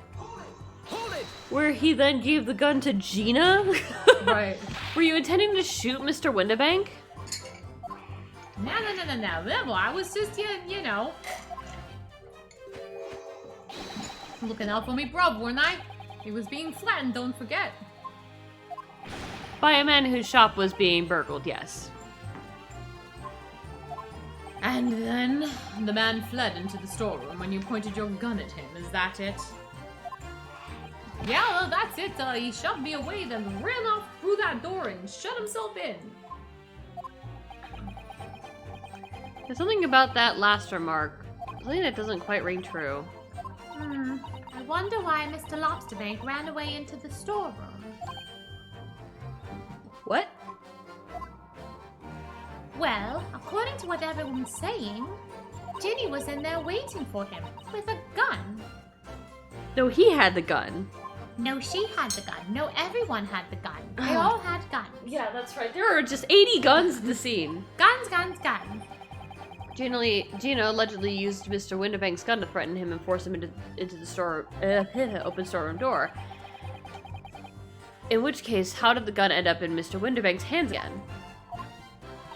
Hold it! Where he then gave the gun to Gina? Right. Were you intending to shoot Mr. Winterbank? No. I was just, you know. Looking out for me, bruv, weren't I? He was being flattened, don't forget. By a man whose shop was being burgled, yes. And then the man fled into the storeroom when you pointed your gun at him. Is that it? Yeah, well, that's it. He shoved me away, then ran off through that door and shut himself in. There's something about that last remark. Something that doesn't quite ring true. I wonder why Mr. Lobsterbank ran away into the storeroom. What? Well, according to what everyone's saying, Ginny was in there waiting for him with a gun. No, he had the gun. No, she had the gun. No, everyone had the gun. They all had guns. Yeah, that's right. There were just 80 guns at the scene. Guns. Gina allegedly used Mr. Winterbank's gun to threaten him and force him into the store, open storeroom door. In which case, how did the gun end up in Mr. Winterbank's hands again?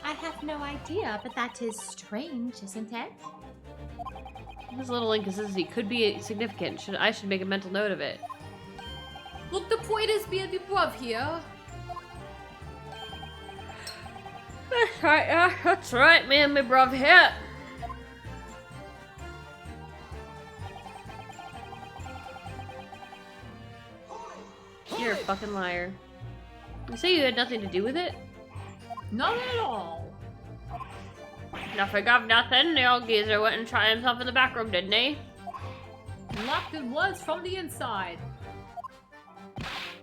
I have no idea, but that is strange, isn't it? This little inconsistency could be significant. I should make a mental note of it. Look, the point is be above here. That's right, yeah, that's right, me and my bruv here. You're a fucking liar. You say you had nothing to do with it? Not at all. Nothing of nothing. The old geezer went and tried himself in the back room, didn't he? Locked it was from the inside.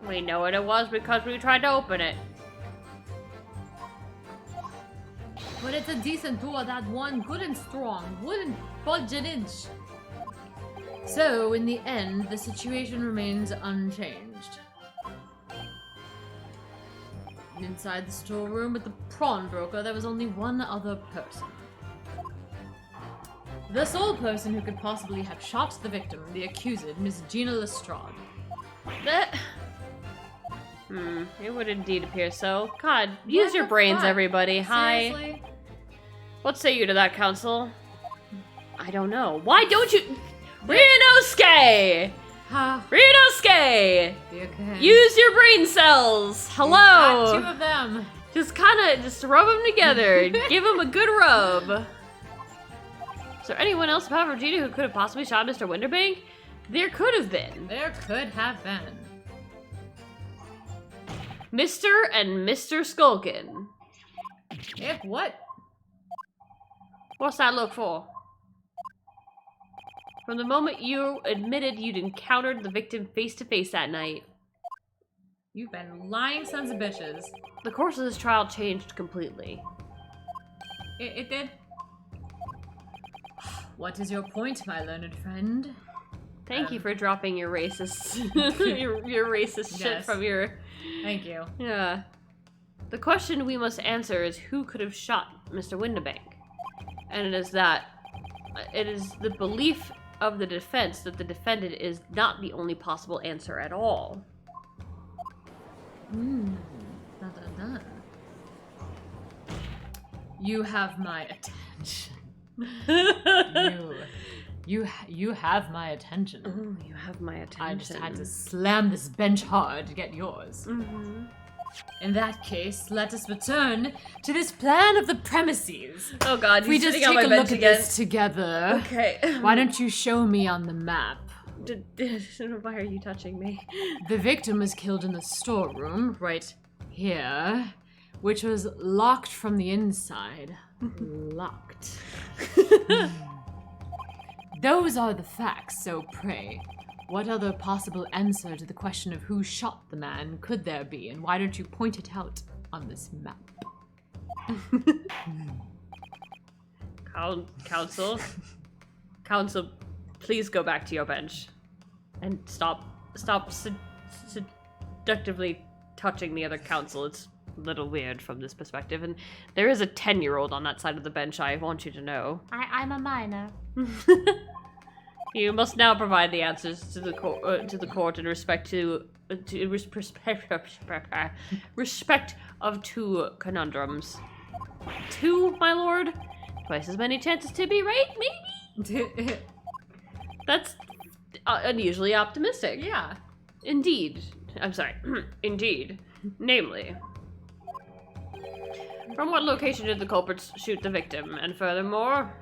We know what it was because we tried to open it. But it's a decent door, that one, good and strong, wouldn't budge an inch. So, in the end, the situation remains unchanged. Inside the storeroom with the prawn broker, there was only one other person. The sole person who could possibly have shot the victim, the accused, Miss Gina Lestrade. That... it would indeed appear so. God, use your brains, fuck? everybody. Hi. Seriously? What say you to that, Council? I don't know. Why don't you... Ryunosuke! Ha. Ryunosuke! Okay. Use your brain cells! Hello! Got 2 of them. Just rub them together. Give them a good rub. Is there anyone else apart from Gina who could have possibly shot Mr. Winterbank? There could have been. There could have been. Mr. and Mr. Skulkin. If what? What's that look for? From the moment you admitted you'd encountered the victim face to face that night. You've been lying sons of bitches. The course of this trial changed completely. It did. What is your point, my learned friend? Thank you for dropping your racist, your racist shit Yes. from your... Thank you. Yeah. The question we must answer is who could have shot Mr. Winterbank? And it is the belief of the defense that the defendant is not the only possible answer at all. Dun, dun, dun. You have my attention. You have my attention. Oh, you have my attention. I just had to slam this bench hard to get yours. Mm-hmm. In that case, let us return to this plan of the premises. Oh God, We you're just sitting take on a my look bench at again. this together. Okay. Why don't you show me on the map? Why are you touching me? The victim was killed in the storeroom, right here, which was locked from the inside. Locked. Those are the facts, so pray, what other possible answer to the question of who shot the man could there be, and why don't you point it out on this map? Council, please go back to your bench, and stop seductively touching the other council. It's a little weird from this perspective, and there is a 10-year-old on that side of the bench. I want you to know. I'm a minor. You must now provide the answers to the court in respect of 2 conundrums. 2, my lord? Twice as many chances to be right, maybe? That's unusually optimistic. Yeah. Indeed. I'm sorry. Indeed. Namely, from what location did the culprits shoot the victim? And furthermore,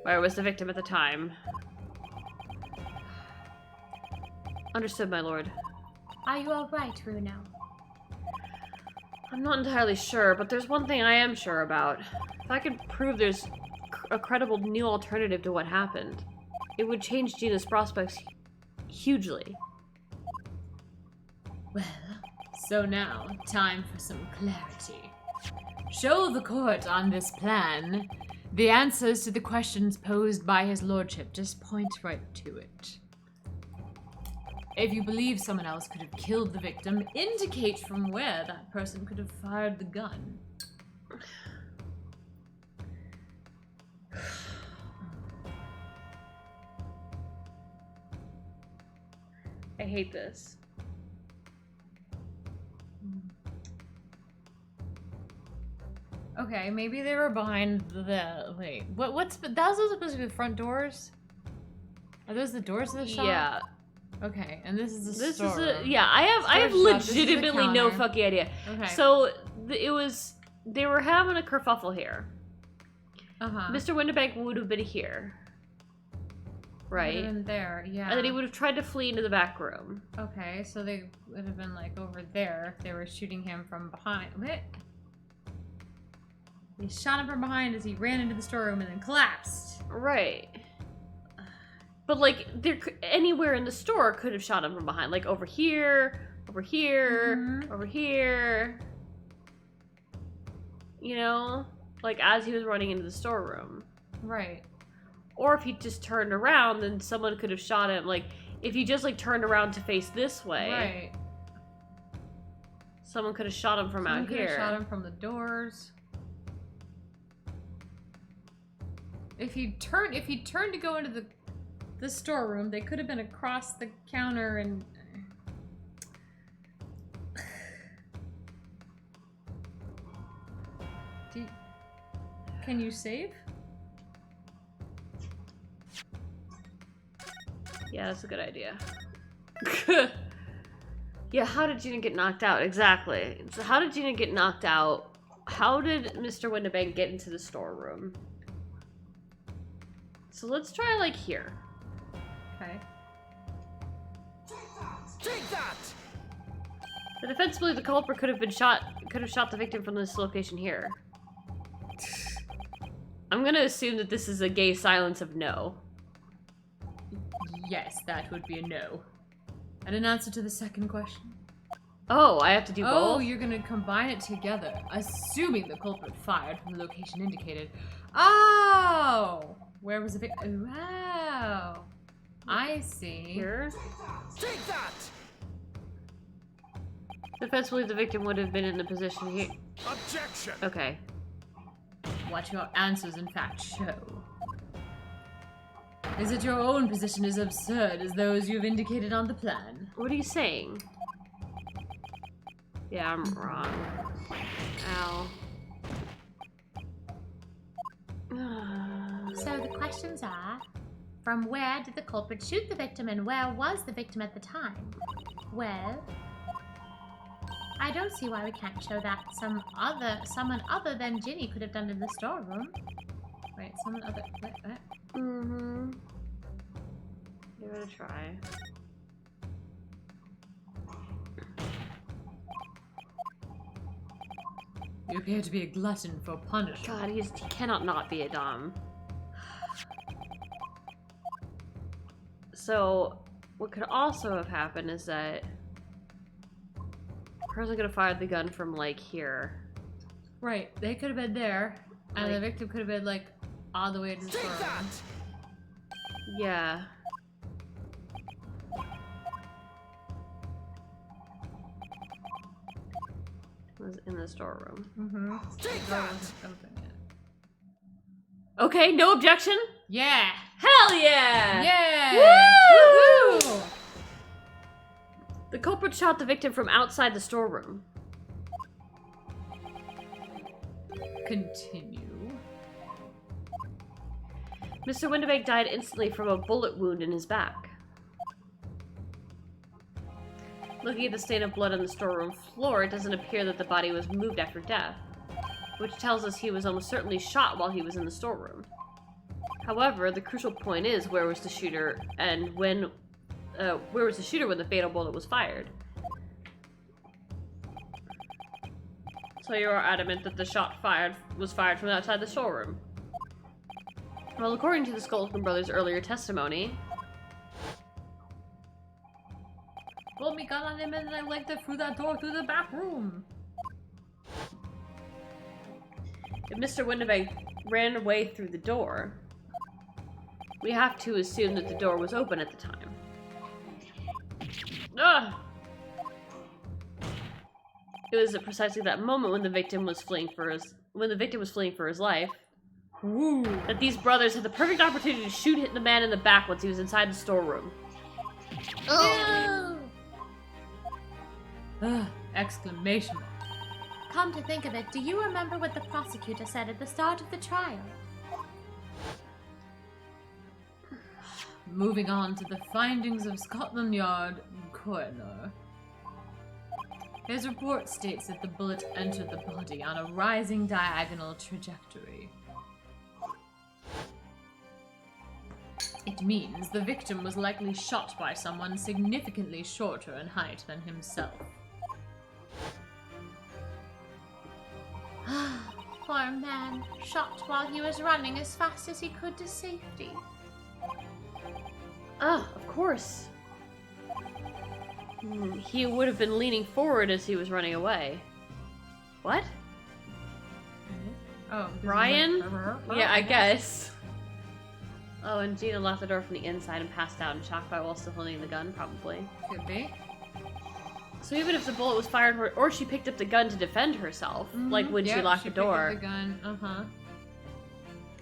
where was the victim at the time? Understood, my lord. Are you alright, Runo? I'm not entirely sure, but there's one thing I am sure about. If I could prove there's a credible new alternative to what happened, it would change Gina's prospects hugely. Well, so now, time for some clarity. Show the court on this plan the answers to the questions posed by his lordship. Just point right to it. If you believe someone else could have killed the victim, indicate from where that person could have fired the gun. I hate this. Okay, maybe they were behind the... Wait, those are supposed to be the front doors? Are those the doors of the shop? Yeah. Okay, and this is the This store. is a I have Storage shop. This is the legitimately no counter. fucking idea. Okay. So they were having a kerfuffle here. Uh-huh. Mr. Winterbank would have been here. Right? In there, yeah. And then he would have tried to flee into the back room. Okay, so they would have been like over there if they were shooting him from behind. What? They shot him from behind as he ran into the storeroom and then collapsed. Right. But like anywhere in the store could have shot him from behind. Like over here, over here, over here. You know? Like as he was running into the storeroom. Right. Or if he just turned around, then someone could have shot him. Like, if he just, like, turned around to face this way. Right. Someone could have shot him from Someone out could here. have shot him from the doors. If he turned to go into the storeroom, they could have been across the counter and... Can you save? Yeah, that's a good idea. Yeah, how did Gina get knocked out? Exactly. So how did Gina get knocked out? How did Mr. Winterbank get into the storeroom? So let's try, like, here. Okay. Take that! The defense believes the culprit could have shot the victim from this location here. I'm gonna assume that this is a gay silence of no. Yes, that would be a no. And an answer to the second question. Oh, I have to do Oh, both? you're gonna combine it together, assuming the culprit fired from the location indicated. Oh! Where was the victim? Wow! I see. Here? Take that! Defense believes the victim would have been in the position here. Objection! Okay. What your answers in fact show is that your own position is absurd as those you've indicated on the plan. What are you saying? Yeah, I'm wrong. Ow. So the questions are, from where did the culprit shoot the victim and where was the victim at the time? Well, I don't see why we can't show that someone other than Ginny could have done it in the storeroom. Wait, someone other. What? Mm-hmm. Give it a try. You appear to be a glutton for punishment. God, he cannot not be a dom. So, what could also have happened is that the person could have fired the gun from, like, here. Right, they could have been there, and the Like- victim could have been like all the way to the Take storeroom. that! Yeah. Was in the storeroom. Mm-hmm. Take Door that! wasn't open yet. Okay, no objection? Yeah! Hell yeah! Yeah! Woo! Woohoo! The culprit shot the victim from outside the storeroom. Continue. Mr. Winterbank died instantly from a bullet wound in his back. Looking at the stain of blood on the storeroom floor, it doesn't appear that the body was moved after death, which tells us he was almost certainly shot while he was in the storeroom. However, the crucial point is, where was the shooter and when where was the shooter when the fatal bullet was fired? So you are adamant that the shot was fired from outside the storeroom. Well, according to the Skulkin brothers' earlier testimony, Pulled me gun on him and I legged it through that door to the back room. if Mr. Winterbank ran away through the door, we have to assume that the door was open at the time. Ugh! It was at precisely that moment when the victim was fleeing for his life Ooh. that these brothers had the perfect opportunity to shoot the man in the back once he was inside the storeroom. Exclamation mark. Come to think of it, do you remember what the prosecutor said at the start of the trial? Moving on to the findings of Scotland Yard coroner. His report states that the bullet entered the body on a rising diagonal trajectory. It means the victim was likely shot by someone significantly shorter in height than himself. Poor man, shot while he was running as fast as he could to safety. Ah, of course. He would have been leaning forward as he was running away. What? Oh, Ryan? Yeah, I guess. Oh, and Gina locked the door from the inside and passed out in shock while still holding the gun, probably. Could be. So even if the bullet was fired, or she picked up the gun to defend herself, like when she locked the door. Picked up the gun. Uh-huh.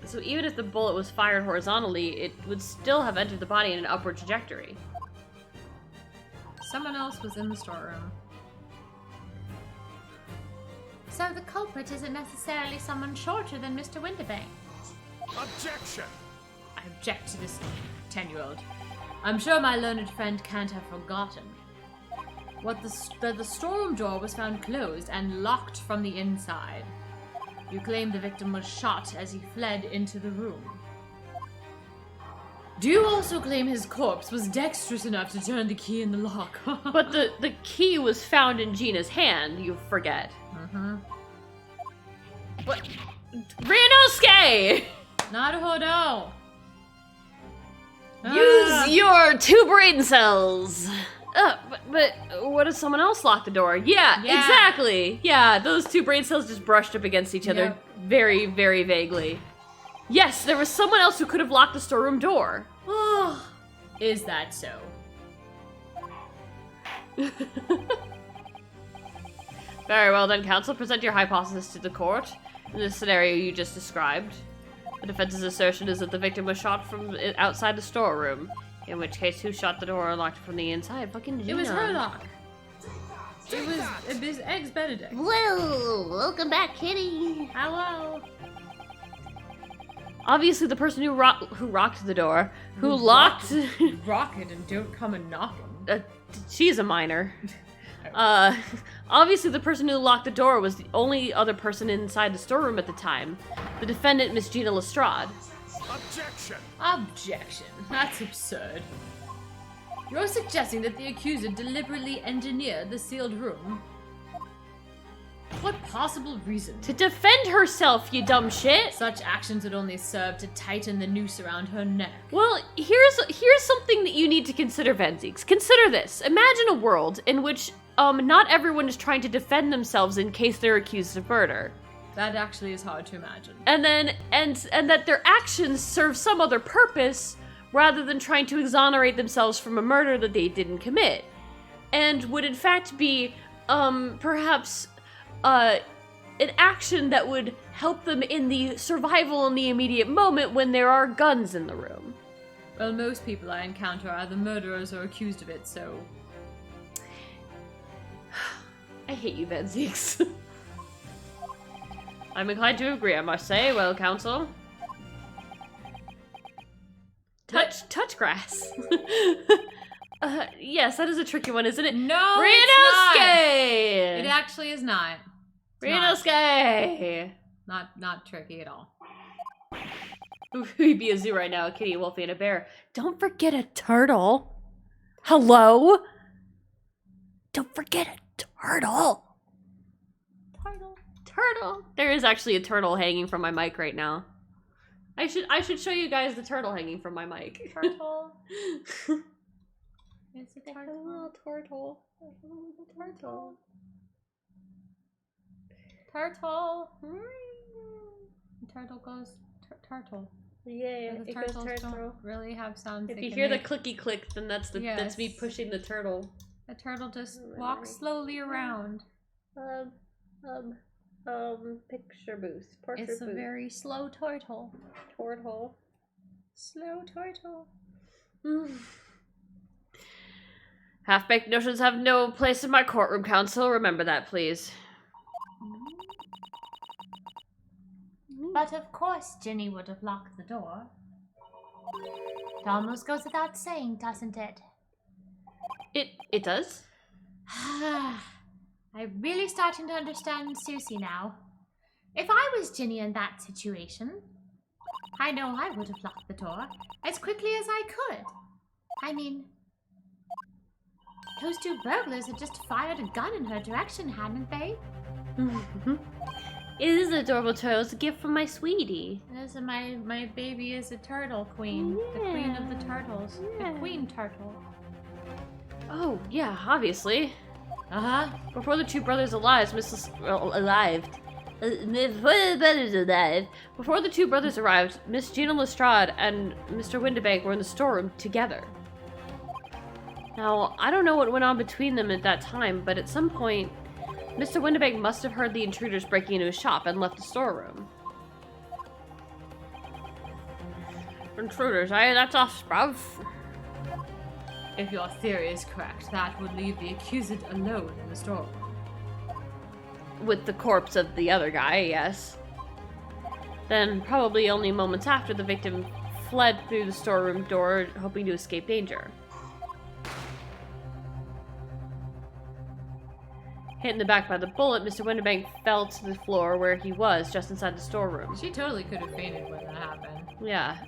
So even if the bullet was fired horizontally, it would still have entered the body in an upward trajectory. Someone else was in the storeroom. So the culprit isn't necessarily someone shorter than Mr. Winterbank. Objection! I object to this 10-year-old. I'm sure my learned friend can't have forgotten that the storeroom door was found closed and locked from the inside. You claim the victim was shot as he fled into the room. Do you also claim his corpse was dexterous enough to turn the key in the lock? But the key was found in Gina's hand, you forget. Mm-hmm. What? Ranosuke! Naruhodo! Use your 2 brain cells! But what if someone else locked the door? Yeah, exactly! Yeah, those 2 brain cells just brushed up against each other very, very vaguely. Yes, there was someone else who could have locked the storeroom door. Is that so? Very well then, counsel. Present your hypothesis to the court. In the scenario you just described, the defense's assertion is that the victim was shot from outside the storeroom. In which case, who shot the door and locked it from the inside? Fucking Gina. It was her lock. It was Eggs Benedict. Whoa! Welcome back, kitty. Hello. Obviously, the person who rocked the door, who locked... Rock it and don't come a knocking. She's a minor. Obviously, the person who locked the door was the only other person inside the storeroom at the time. The defendant, Miss Gina Lestrade. Objection! Objection. That's absurd. You're suggesting that the accuser deliberately engineered the sealed room? What possible reason? To defend herself, you dumb shit! Such actions would only serve to tighten the noose around her neck. Well, here's something that you need to consider, Venzeeks. Consider this. Imagine a world in which not everyone is trying to defend themselves in case they're accused of murder. That actually is hard to imagine. And that their actions serve some other purpose rather than trying to exonerate themselves from a murder that they didn't commit. And would in fact be perhaps an action that would help them in the survival in the immediate moment when there are guns in the room. Well, most people I encounter are either murderers or accused of it, so... I hate you, Venzeeks. I'm inclined to agree, I must say. Well, counsel. Touch grass. Yes, that is a tricky one, isn't it? No, Ranosuke! It actually is not. Ranosuke! Not tricky at all. We'd be a zoo right now, a kitty, a wolfie, and a bear. Don't forget a turtle. Hello? Don't forget a turtle. Turtle. There is actually a turtle hanging from my mic right now. I should show you guys the turtle hanging from my mic. Turtle. It's a There's a turtle. little turtle. There's a little turtle. Turtle. Turtle goes turtle. Yeah, The it goes turtles turtle. don't really have sounds. If they you can hear the make. clicky click, then that's me Yes. pushing the turtle. The turtle just walks slowly around. Picture booth. Portrait It's a booth. very slow turtle. Turtle. Slow turtle. Half-baked notions have no place in my courtroom, counsel. Remember that, please. But of course Ginny would have locked the door. It almost goes without saying, doesn't it? It does? I'm really starting to understand Susie now. If I was Ginny in that situation, I know I would have locked the door as quickly as I could. I mean, those two burglars had just fired a gun in her direction, hadn't they? It is adorable turtle. It's a gift from my sweetie. Yes, and my baby is a turtle queen. The queen of the turtles. Yeah. The queen turtle. Oh, yeah, obviously. Uh-huh. Before the two brothers arrived, Before the two brothers arrived, Miss Gina Lestrade and Mr. Windibank were in the storeroom together. Now, I don't know what went on between them at that time, but at some point, Mr. Windibank must have heard the intruders breaking into his shop and left the storeroom. Intruders, that's off, bruv. If your theory is correct, that would leave the accused alone in the storeroom. With the corpse of the other guy, yes. Then, probably only moments after, the victim fled through the storeroom door, hoping to escape danger. Hit in the back by the bullet, Mr. Windibank fell to the floor where he was, just inside the storeroom. She totally could have fainted when that happened. Yeah.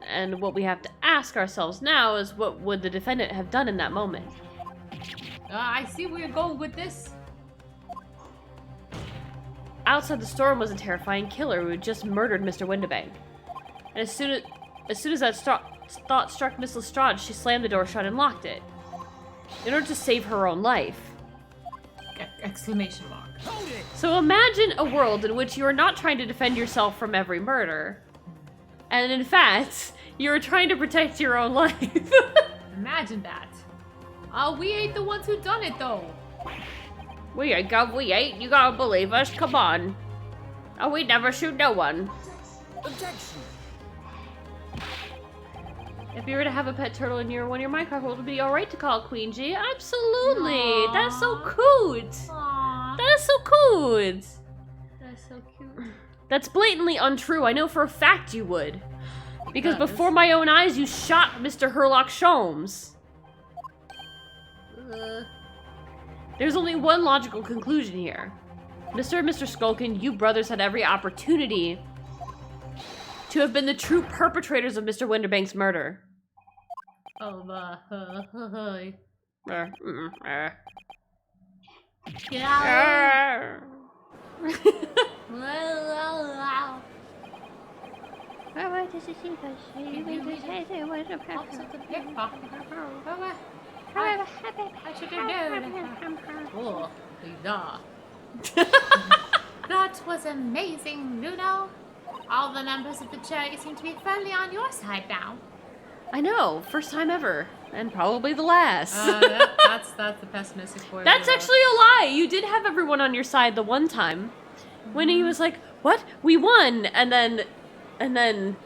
And what we have to ask ourselves now is, what would the defendant have done in that moment? I see where you're going with this. Outside the storeroom was a terrifying killer who had just murdered Mr. Windibank. And as soon as that thought struck Miss Lestrade, she slammed the door shut and locked it. In order to save her own life. Exclamation mark. Hold it! So imagine a world in which you are not trying to defend yourself from every murder. And in fact, you are trying to protect your own life. Imagine that. We ain't the ones who done it though. We ain't, you gotta believe us, come on. Oh, we never shoot no one. Objection! If you were to have a pet turtle in one of your Minecraft world, would it be alright to call it Queen G? Absolutely! Aww. That's so cute! Aww. That is so cute! That's so cute. That's blatantly untrue. I know for a fact you would. Because Because? before my own eyes, you shot Mr. Herlock Sholmes. There's only one logical conclusion here. Mr. and Mr. Skulkin, you brothers had every opportunity to have been the true perpetrators of Mr. Windibank's murder. Oh, Get out. I should have known. Oh, yeah. That was amazing, Ludo. All the members of the jury seem to be firmly on your side now. I know, first time ever, and probably the last. That's the pessimistic point. That's actually a lie. You did have everyone on your side the one time when he was like, "What? We won!" And then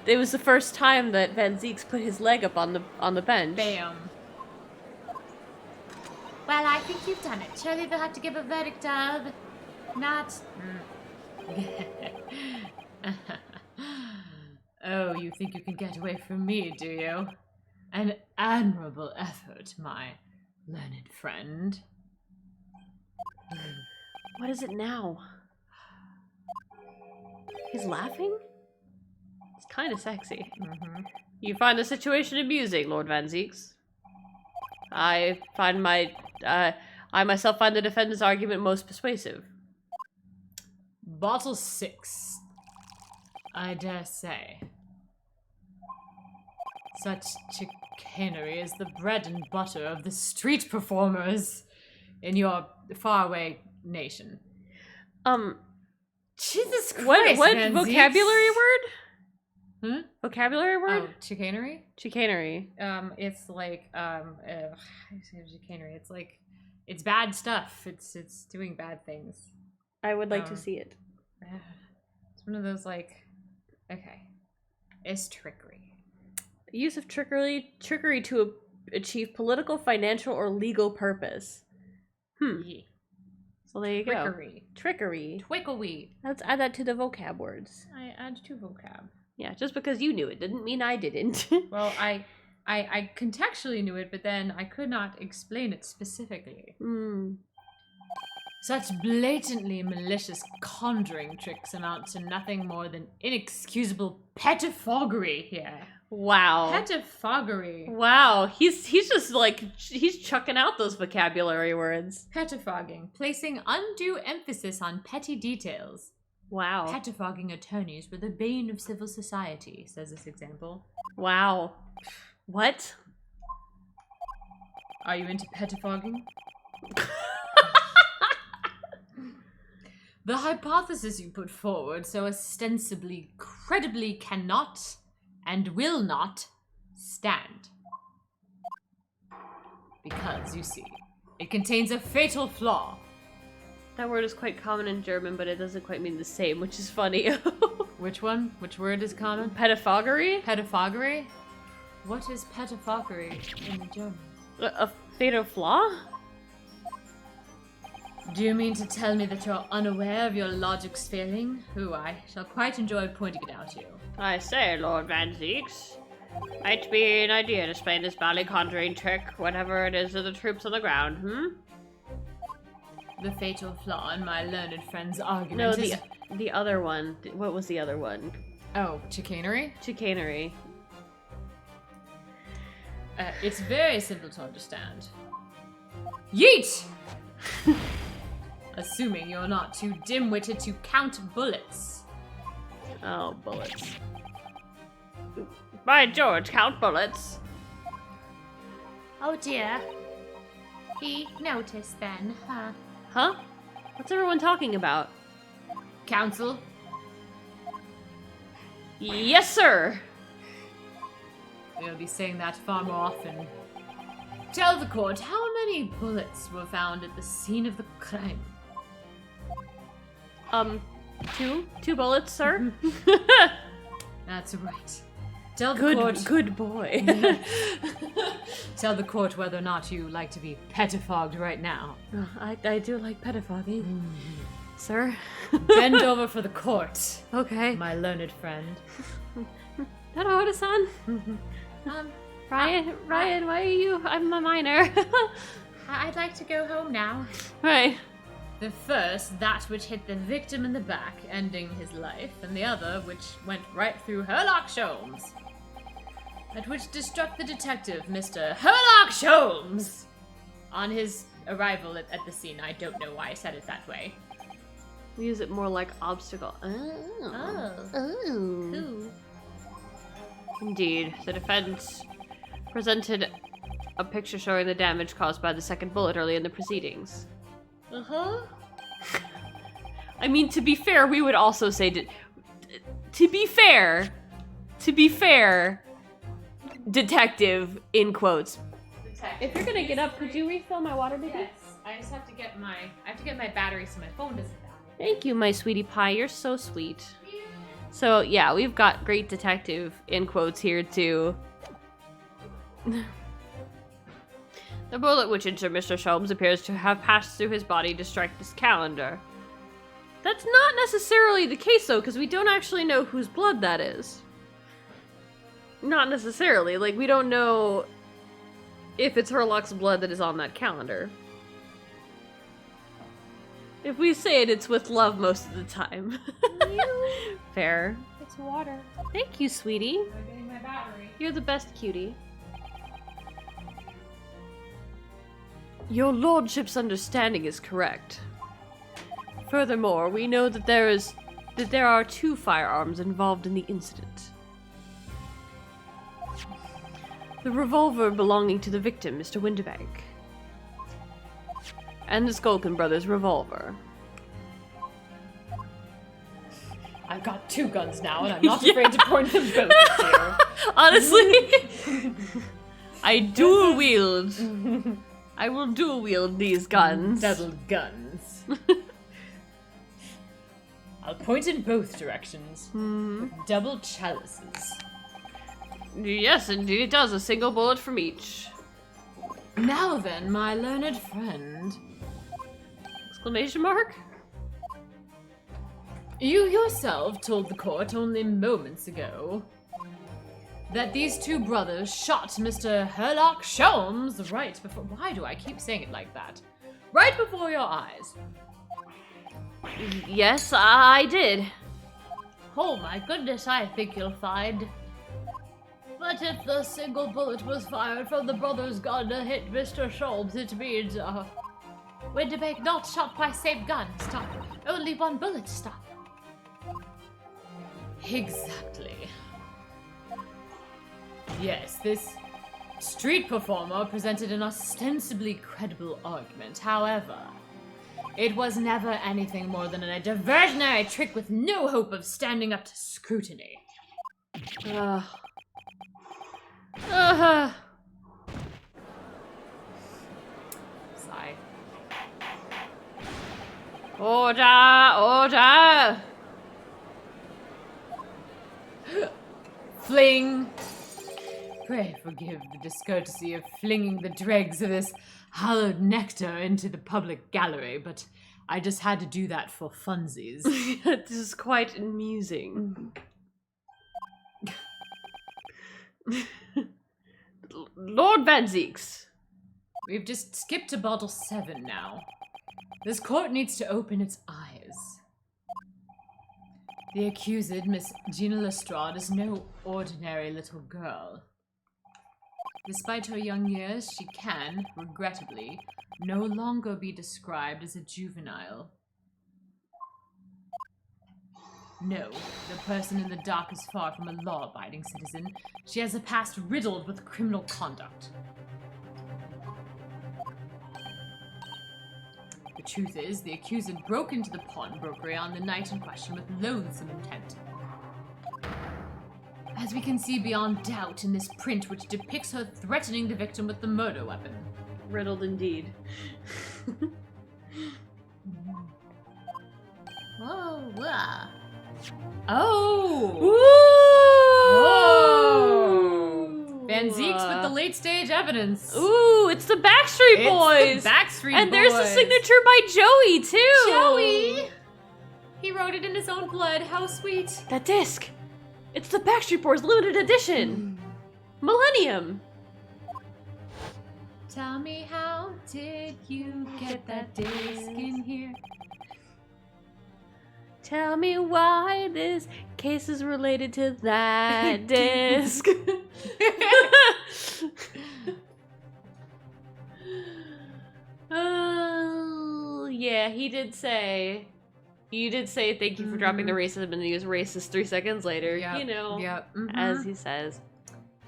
it was the first time that Van Zeeks put his leg up on the bench. Bam. Well, I think you've done it. Surely they'll have to give a verdict of not. Oh, you think you can get away from me, do you? An admirable effort, my learned friend. What is it now? He's laughing? It's kind of sexy. Mm-hmm. You find the situation amusing, Lord Van Zeeks. I myself find the defendant's argument most persuasive. Bottle 6. I dare say. Such chicanery is the bread and butter of the street performers in your faraway nation. Jesus Christ, What Van vocabulary Zeeks. word? Vocabulary word? Oh, chicanery? Chicanery. It's like, chicanery. It's like, it's bad stuff. It's doing bad things. I would like to see it. It's one of those, like, okay. It's trickery. Use of trickery to achieve political, financial, or legal purpose. Yeah. So there you go. Trickery. Trickery. Twickleweed. Let's add that to the vocab words. I add to vocab. Yeah, just because you knew it didn't mean I didn't. Well, I contextually knew it, but then I could not explain it specifically. Hmm. Such blatantly malicious conjuring tricks amount to nothing more than inexcusable pettifoggery here. Wow. Pettifoggery. Wow. He's just like, he's chucking out those vocabulary words. Pettifogging. Placing undue emphasis on petty details. Wow. Pettifogging attorneys were the bane of civil society, says this example. Wow. What? Are you into pettifogging? The hypothesis you put forward so ostensibly, credibly cannot and will not stand. Because, you see, it contains a fatal flaw. That word is quite common in German, but it doesn't quite mean the same, which is funny. Which one? Which word is common? Pettifoggery? Pettifoggery? What is pettifoggery in German? A fatal flaw? Do you mean to tell me that you're unaware of your logic's failing? Who I shall quite enjoy pointing it out to you. I say, Lord Van Zeeks. Might be an idea to explain this bally conjuring trick, whatever it is to the troops on the ground, The fatal flaw in my learned friend's No, argument is... the other one. What was the other one? Oh, chicanery? Chicanery. It's very simple to understand. Yeet! Assuming you're not too dim-witted to count bullets. Oh, bullets. By George, count bullets. Oh dear. He noticed then, huh? Huh? What's everyone talking about? Counsel? Yes, sir! We'll be saying that far more often. Tell the court how many bullets were found at the scene of the crime. Two bullets, sir? That's right. Tell the Good, court. good boy. Tell the court whether or not you like to be pettifogged right now. I do like pettifogging. Sir? Bend over for the court, Okay. my learned friend. Naruto-san? Ryan, why are you? I'm a minor. I'd like to go home now. Right. The first, that which hit the victim in the back, ending his life, and the other, which went right through Herlock Sholmes. At which struck the detective, Mr. Herlock Sholmes! On his arrival at the scene. I don't know why I said it that way. We use it more like obstacle. Oh. Indeed. The defense presented a picture showing the damage caused by the second bullet early in the proceedings. Uh-huh. I mean, to be fair, we would also say to be fair, detective, in quotes. If you're gonna get up, could you refill my water, baby? Yes. I just have to get my battery so my phone doesn't die. Thank you, my sweetie pie. You're so sweet. So, yeah, we've got great detective, in quotes, here, too. The bullet which injured Mr. Sholmes appears to have passed through his body to strike this calendar. That's not necessarily the case, though, because we don't actually know whose blood that is. Not necessarily. Like, we don't know if it's Herlock's blood that is on that calendar. If we say it, it's with love most of the time. Fair. It's water. Thank you, sweetie. I'm getting my battery. You're the best cutie. Your lordship's understanding is correct. Furthermore, we know that there are 2 firearms involved in the incident. The revolver belonging to the victim, Mr. Winterbank, and the Skulkin brothers' revolver. I've got 2 guns now, and I'm not afraid to point them both at you. Honestly, I dual wield. I will dual wield these guns. Double guns. I'll point in both directions. With double chalices. Yes, indeed it does. A single bullet from each. Now then, my learned friend. Exclamation mark? You yourself told the court only moments ago that these two brothers shot Mr. Herlock Sholmes right before— why do I keep saying it like that? Right before your eyes. Yes, I did. Oh my goodness, I think you'll find. But if the single bullet was fired from the brother's gun to hit Mr. Sholmes, it means, Winterbank not shot by same gun. Stop. Only one bullet. Stop. Exactly. Yes, this street performer presented an ostensibly credible argument. However, it was never anything more than a diversionary trick with no hope of standing up to scrutiny. Sigh. Order! Order! Fling! Pray forgive the discourtesy of flinging the dregs of this hallowed nectar into the public gallery, but I just had to do that for funsies. This is quite amusing. Lord Van Zeeks. We've just skipped to bottle 7 now. This court needs to open its eyes. The accused, Miss Gina Lestrade, is no ordinary little girl. Despite her young years, she can, regrettably, no longer be described as a juvenile. No, the person in the dock is far from a law-abiding citizen. She has a past riddled with criminal conduct. The truth is, the accused broke into the pawnbrokery on the night in question with loathsome intent. As we can see beyond doubt in this print which depicts her threatening the victim with the murder weapon. Riddled indeed. Whoa, wow. Oh! Ooh! Van Zeeks with the late stage evidence. Ooh, it's the Backstreet Boys! It's the Backstreet and Boys. there's the signature by Joey, too! Joey! He wrote it in his own blood. How sweet. That disc! It's the Backstreet Boys limited edition! Millennium! Tell me, how did you get that disc in here? Tell me why this case is related to that disc. Oh, yeah, he did say. You did say thank you for dropping the racism, and he was racist 3 seconds later. Yep, You know, yep, as he says.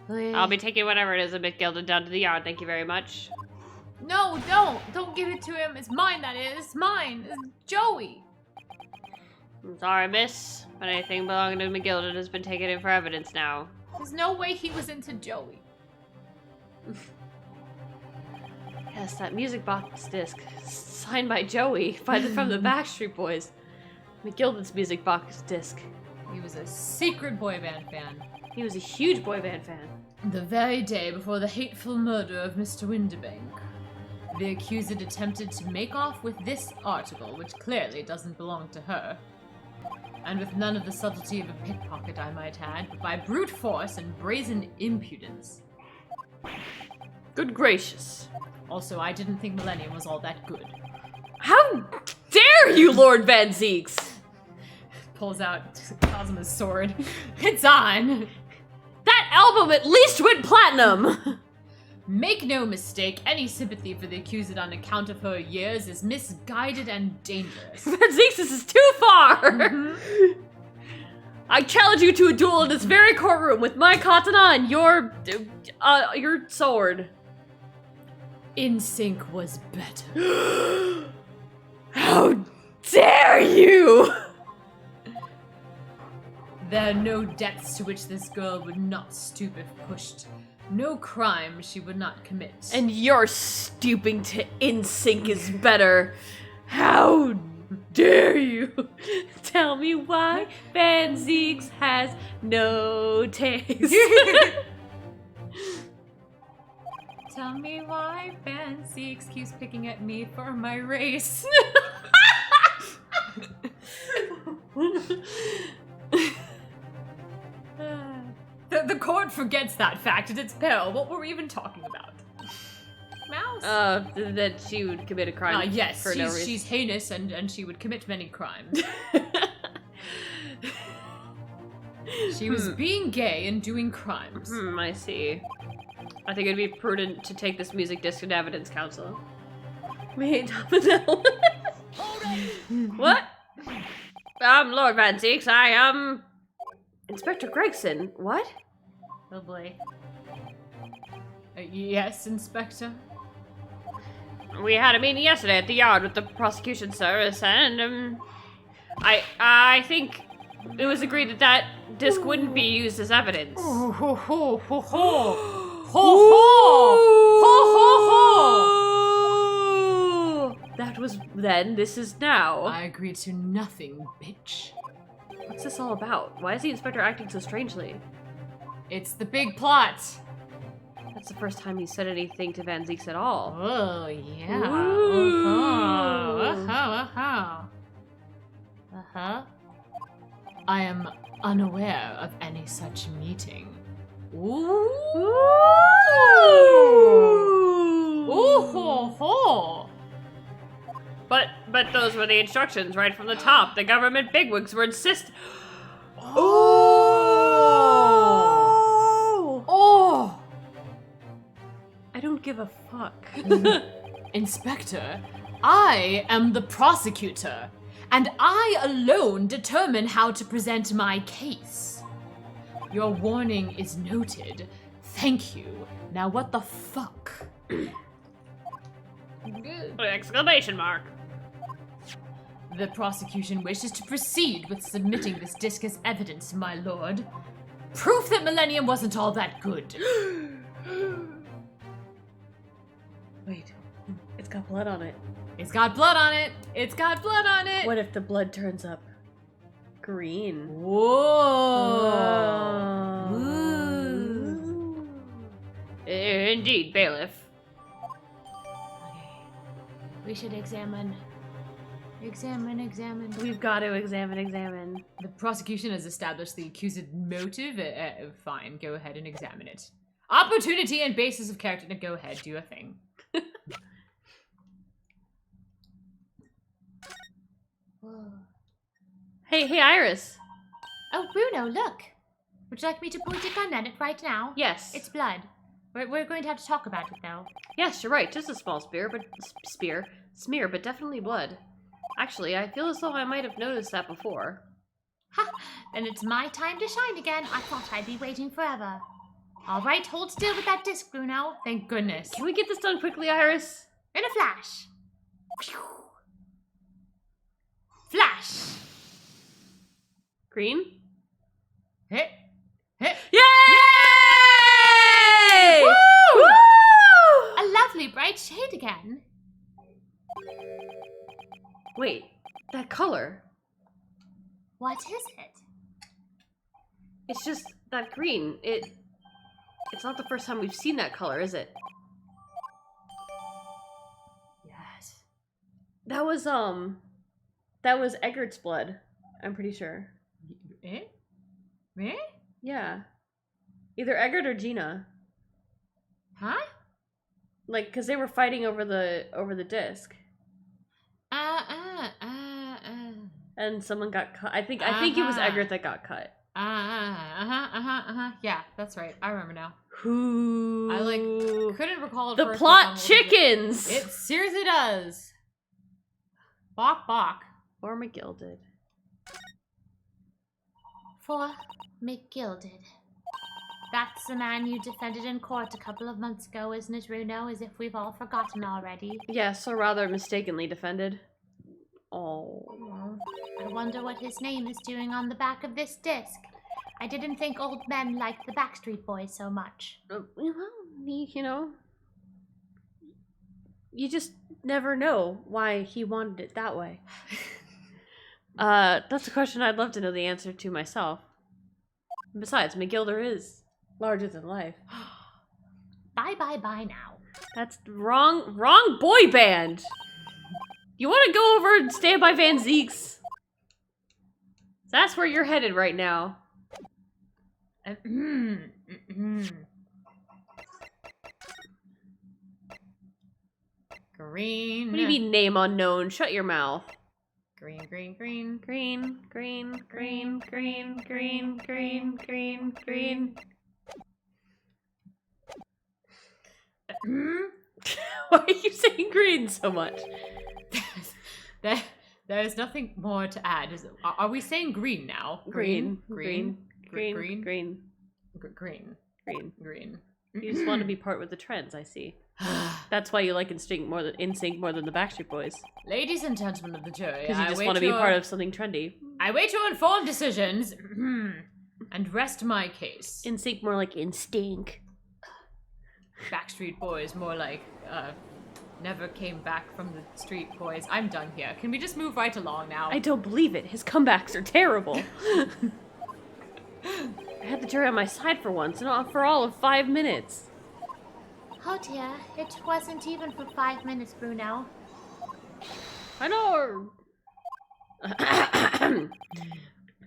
I'll be taking whatever it is and McGilded down to the yard. Thank you very much. No, don't give it to him. It's mine. That is, it's mine. It's Joey. I'm sorry, miss, but anything belonging to McGilded has been taken in for evidence now. There's no way he was into Joey. Yes, that music box disc, signed by Joey, from the Backstreet Boys. McGilded's music box disc. He was a secret boy band fan. He was a huge boy band fan. The very day before the hateful murder of Mr. Winterbank, the accused attempted to make off with this article, which clearly doesn't belong to her. And with none of the subtlety of a pickpocket, I might add, but by brute force and brazen impudence. Good gracious. Also, I didn't think Millennium was all that good. How dare you, Lord Van Zeeks! Pulls out Cosmo's sword. It's on! That album at least went platinum! Make no mistake, any sympathy for the accused on account of her years is misguided and dangerous. Van Zeeks, this is too far! I challenge you to a duel in this very courtroom with my katana and your sword. In Sync was better. How dare you! There are no depths to which this girl would not stoop if pushed. No crime she would not commit. And your stooping to NSYNC is better. How dare you? Tell me why Van Zeeks has no taste. Tell me why Van Zeeks keeps picking at me for my race. The court forgets that fact at its peril. What were we even talking about? Mouse? That she would commit a crime. Yes, for no reason. she's heinous and she would commit many crimes. She was being gay and doing crimes. I see. I think it'd be prudent to take this music disc to evidence council. We ain't topping that one. What? I'm Lord Van Zeeks. I am Inspector Gregson. What? Oh boy. Yes, Inspector? We had a meeting yesterday at the yard with the prosecution service, and I think it was agreed that that disc wouldn't be used as evidence. Ho ho ho ho ho! Ho ho! That was then. This is now. I agreed to nothing, bitch. What's this all about? Why is the inspector acting so strangely? It's the big plot. That's the first time he said anything to Van Zeeks at all. Oh yeah. Ooh. I am unaware of any such meeting. Ooh. Ooh ho ho. But those were the instructions right from the top. The government bigwigs were Oh. I don't give a fuck. Inspector, I am the prosecutor, and I alone determine how to present my case. Your warning is noted. Thank you. Now what the fuck? Exclamation mark. The prosecution wishes to proceed with submitting this disc as evidence, my lord. Proof that Millennium wasn't all that good. Wait, it's got blood on it. It's got blood on it. It's got blood on it. What if the blood turns up green? Whoa. Ooh. Indeed, bailiff. We should examine. Examine. We've got to examine. The prosecution has established the accused motive. Fine, go ahead and examine it. Opportunity and basis of character. Now go ahead, do your thing. Hey, Iris. Oh, Bruno, look. Would you like me to point a gun at it right now? Yes. It's blood. We're going to have to talk about it, though. Yes, you're right. Just a small smear, but definitely blood. Actually, I feel as though I might have noticed that before. Ha! Then it's my time to shine again. I thought I'd be waiting forever. All right, hold still with that disc, Bruno. Thank goodness. Can we get this done quickly, Iris? In a flash. Flash. Green? Hit. Hit. Yay! Woo! Woo! A lovely bright shade again. Wait, that color. What is it? It's just that green. It's not the first time we've seen that color, is it? Yes. That was Eggert's blood. I'm pretty sure. Eh? Me? Yeah. Either Eggert or Gina. Huh? Like, cause they were fighting over the disc. And someone got cut. I think it was Eggert that got cut. Yeah, that's right. I remember now. Who? I couldn't recall it The first, plot but chickens. it seriously does. Bok. Or McGilded. For McGilded. That's the man you defended in court a couple of months ago, isn't it, Bruno? As if we've all forgotten already. Yes, or rather mistakenly defended. Oh. I wonder what his name is doing on the back of this disc. I didn't think old men liked the Backstreet Boys so much. Well, you know, you just never know why he wanted it that way. That's a question I'd love to know the answer to myself. Besides, McGilder is larger than life. Bye now. That's wrong boy band. You want to go over and stand by Van Zeeks? That's where you're headed right now. Green. What do you mean name unknown? Shut your mouth. Green, green, green. Green, green, green, green, green, green, green, green. Why are you saying green so much? There's nothing more to add. Are we saying green now? Green, green, green, green, green, green, green. green. You just want to be part with the trends, I see. That's why you like NSYNC more than the Backstreet Boys. Ladies and gentlemen of the jury, Because you just want to be part of something trendy. I wait your informed decisions and rest my case. NSYNC more like Instinct. Backstreet Boys more like never came back from the street boys. I'm done here. Can we just move right along now? I don't believe it. His comebacks are terrible. I had the jury on my side for once, and for all of 5 minutes. Oh dear, it wasn't even for 5 minutes, Bruno. I know.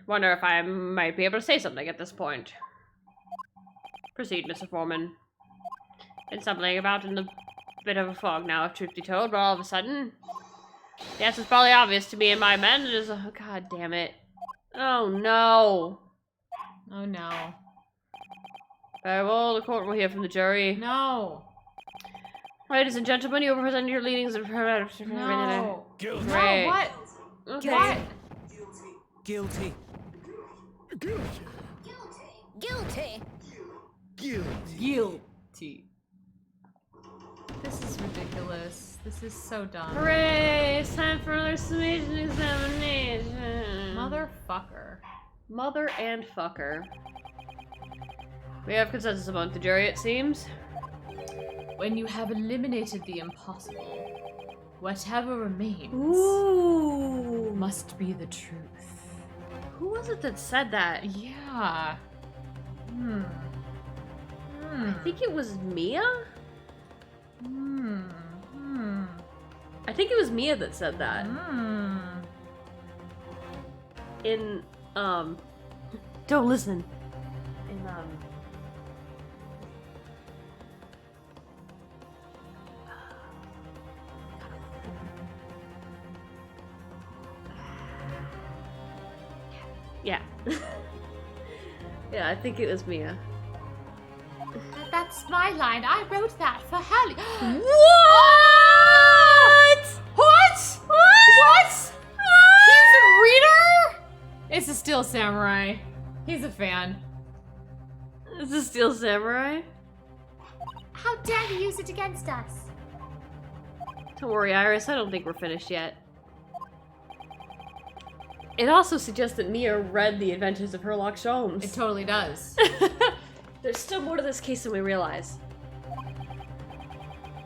Wonder if I might be able to say something at this point. Proceed, Mr. Foreman. Been something about in the bit of a fog now, if truth be told, but all of a sudden, the answer's probably obvious to me and my men. It is. Oh, God damn it! Oh no! Oh no. Very well, the court will hear from the jury. No. Ladies and gentlemen, you will present your leadings of. No. Guilty. Great. No, what? Okay. What? Guilty. Guilty. Guilty. This is ridiculous. This is so dumb. Hooray! It's time for another summation examination. Motherfucker. Mother and fucker. We have consensus among the jury, it seems. When you have eliminated the impossible, whatever remains Ooh. must be the truth. Who was it that said that? Yeah. I think it was Mia? I think it was Mia that said that. In, don't listen. In, yeah. Yeah, I think it was Mia. That's my line. I wrote that for Hallie. What? What? He's a reader? It's a Steel Samurai. He's a fan. Is this Steel Samurai? How dare you use it against us? Don't worry, Iris. I don't think we're finished yet. It also suggests that Mia read The Adventures of Sherlock Holmes. It totally does. There's still more to this case than we realize.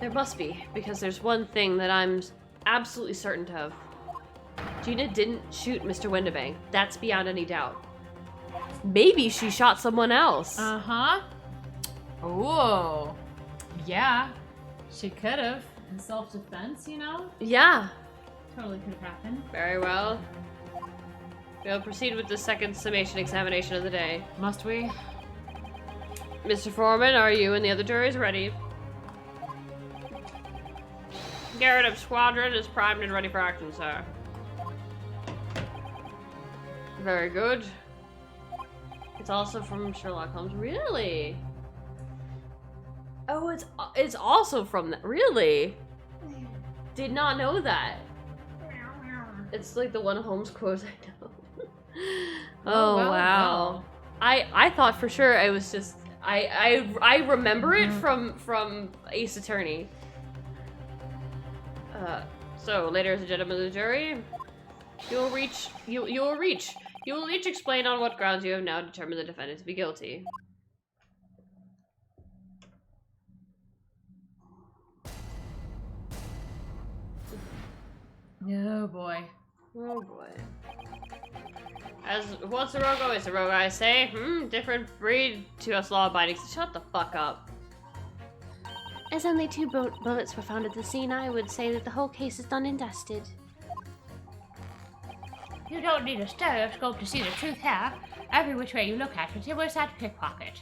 There must be, because there's one thing that I'm absolutely certain of. Gina didn't shoot Mr. Windibank. That's beyond any doubt. Maybe she shot someone else. Uh-huh. Oh. Yeah. She could have. In self-defense, you know? Yeah. Totally could have happened. Very well. We'll proceed with the second summation examination of the day. Must we? Mr. Foreman, are you and the other juries ready? Garrett Squadron is primed and ready for action, sir. Very good. It's also from Sherlock Holmes. Really? Oh, it's also from that. Really? Did not know that. It's like the one Holmes quote I know. Oh, well, wow. well. I thought for sure it was just I remember it from Ace Attorney. So, ladies and gentlemen of the jury, you will each explain on what grounds you have now determined the defendant to be guilty. Oh boy. Oh boy. As what's a rogo is a rogo, I say. Different breed to us law-abiding. Shut the fuck up. As only 2 bullets were found at the scene, I would say that the whole case is done and dusted. You don't need a stereoscope to see the truth here. Every which way you look at it, it was that pickpocket.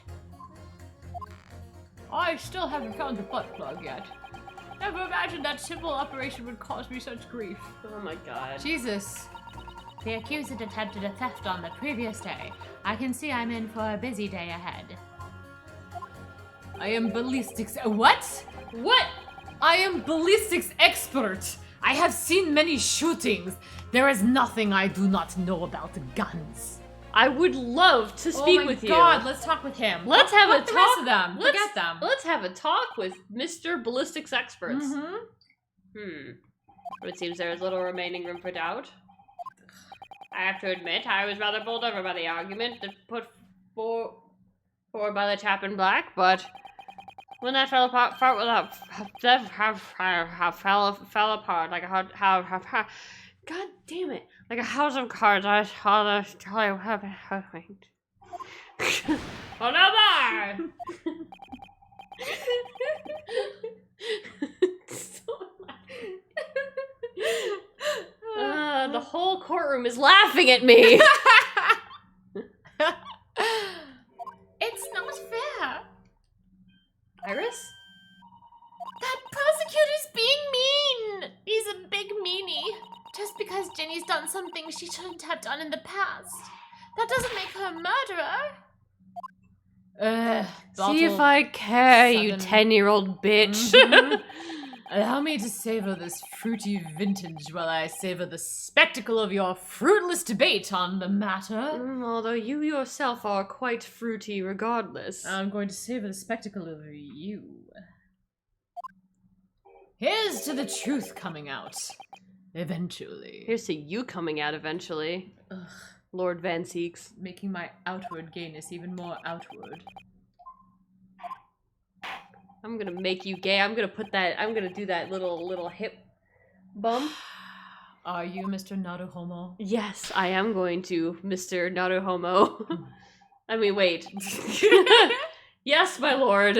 I still haven't found the butt plug yet. Never imagined that simple operation would cause me such grief. Oh my god. Jesus. The accused attempted a theft on the previous day. I can see I'm in for a busy day ahead. I am ballistics. What? What? I am ballistics expert. I have seen many shootings. There is nothing I do not know about guns. I would love to speak with you. Oh my god, let's talk with him. Let's have a Fuck the talk. rest of them. Forget them. Let's have a talk with Mr. Ballistics Experts. Mm-hmm. It seems there is little remaining room for doubt. I have to admit, I was rather bowled over by the argument that put forward by the chap in black, but when that fell apart, fell apart like a God damn it! Like a house of cards, I saw the oh no more! The whole courtroom is laughing at me. It's not fair. Iris? That prosecutor's being mean. He's a big meanie. Just because Jenny's done something she shouldn't have done in the past, that doesn't make her a murderer. See if I care, you 10-year-old bitch. Allow me to savor this fruity vintage while I savor the spectacle of your fruitless debate on the matter. Although you yourself are quite fruity regardless. I'm going to savor the spectacle of you. Here's to the truth coming out. Eventually. Here's to you coming out eventually. Ugh. Lord Van Seeks. Making my outward gayness even more outward. I'm gonna make you gay. I'm gonna do that little hip bump. Are you Mr. Naruhomo? Yes, I am going to, Mr. Naruhomo. I mean, wait. Yes, my lord.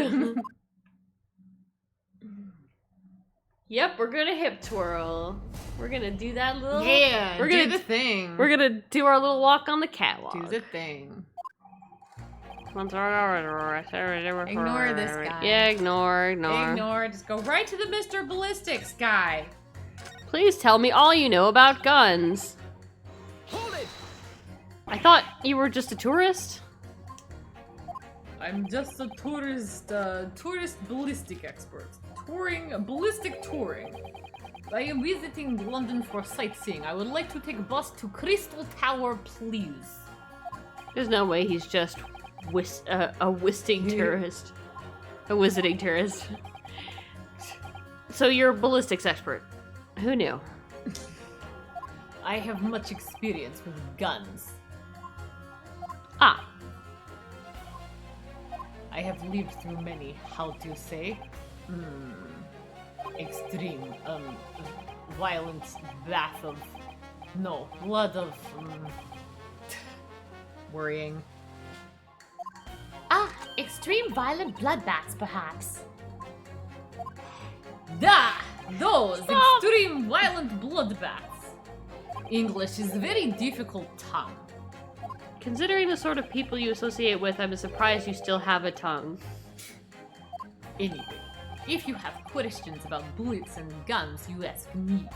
Yep, we're gonna hip twirl. We're gonna do that little... Yeah, we're gonna do the thing. We're gonna do our little walk on the catwalk. Do the thing. Ignore this guy. Yeah, ignore. Ignore. Just go right to the Mr. Ballistics guy. Please tell me all you know about guns. Hold it! I thought you were just a tourist. I'm just a tourist ballistic expert. Ballistic touring. I am visiting London for sightseeing. I would like to take a bus to Crystal Tower, please. There's no way he's just a visiting tourist. A visiting tourist. So you're a ballistics expert. Who knew? I have much experience with guns. Ah. I have lived through many, how to say, extreme, violent bath of, no, blood of, worrying. Ah, extreme violent bloodbaths, perhaps. Those extreme violent bloodbaths. English is a very difficult tongue. Considering the sort of people you associate with, I'm surprised you still have a tongue. Anyway, if you have questions about bullets and guns, you ask me.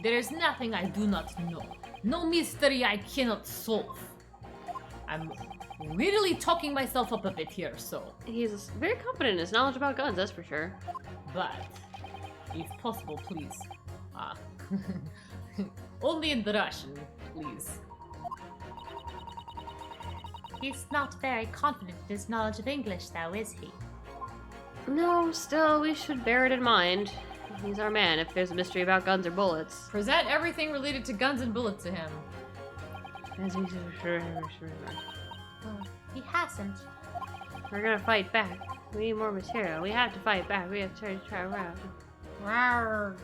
There is nothing I do not know. No mystery I cannot solve. I'm really talking myself up a bit here, so. He's very confident in his knowledge about guns, that's for sure. But, if possible, please. Only in the Russian, please. He's not very confident in his knowledge of English, though, is he? No, still, we should bear it in mind. He's our man if there's a mystery about guns or bullets. Present everything related to guns and bullets to him. He hasn't. We're gonna fight back. We need more material. We have to fight back. We have to try around. Rawr.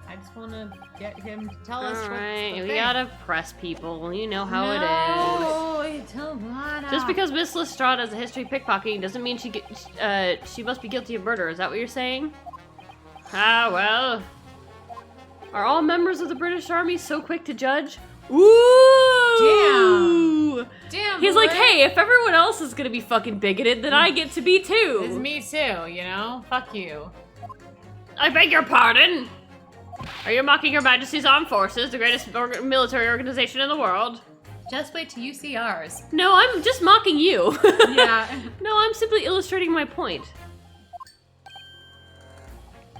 I just want to get him to tell us Alright, what's the we thing. gotta press people. You know how it is. I don't wanna. Just because Miss Lestrade has a history of pickpocketing doesn't mean she must be guilty of murder. Is that what you're saying? Ah, well. Are all members of the British Army so quick to judge? Ooh! Damn, He's boy. like, hey, if everyone else is gonna be fucking bigoted, then I get to be It's too. me too, you know? Fuck you. I beg your pardon? Are you mocking Your Majesty's Armed Forces, the greatest military organization in the world? Just wait till you see ours. No, I'm just mocking you. Yeah. No, I'm simply illustrating my point.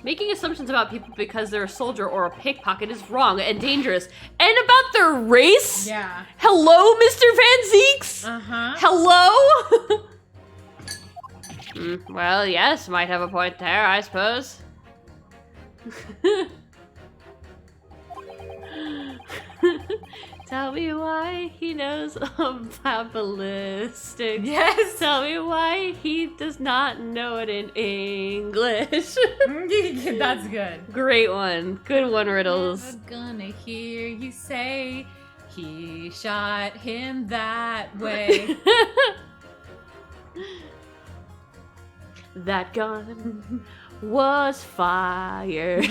Making assumptions about people because they're a soldier or a pickpocket is wrong and dangerous. And about their race? Yeah. Hello, Mr. Van Zeeks? Uh-huh. Hello? Well, yes, might have a point there, I suppose. Tell me why he knows about ballistics. Yes. Tell me why he does not know it in English. That's good. Great one. Good one, Riddles. Never gonna hear you say he shot him that way. That gun was fired.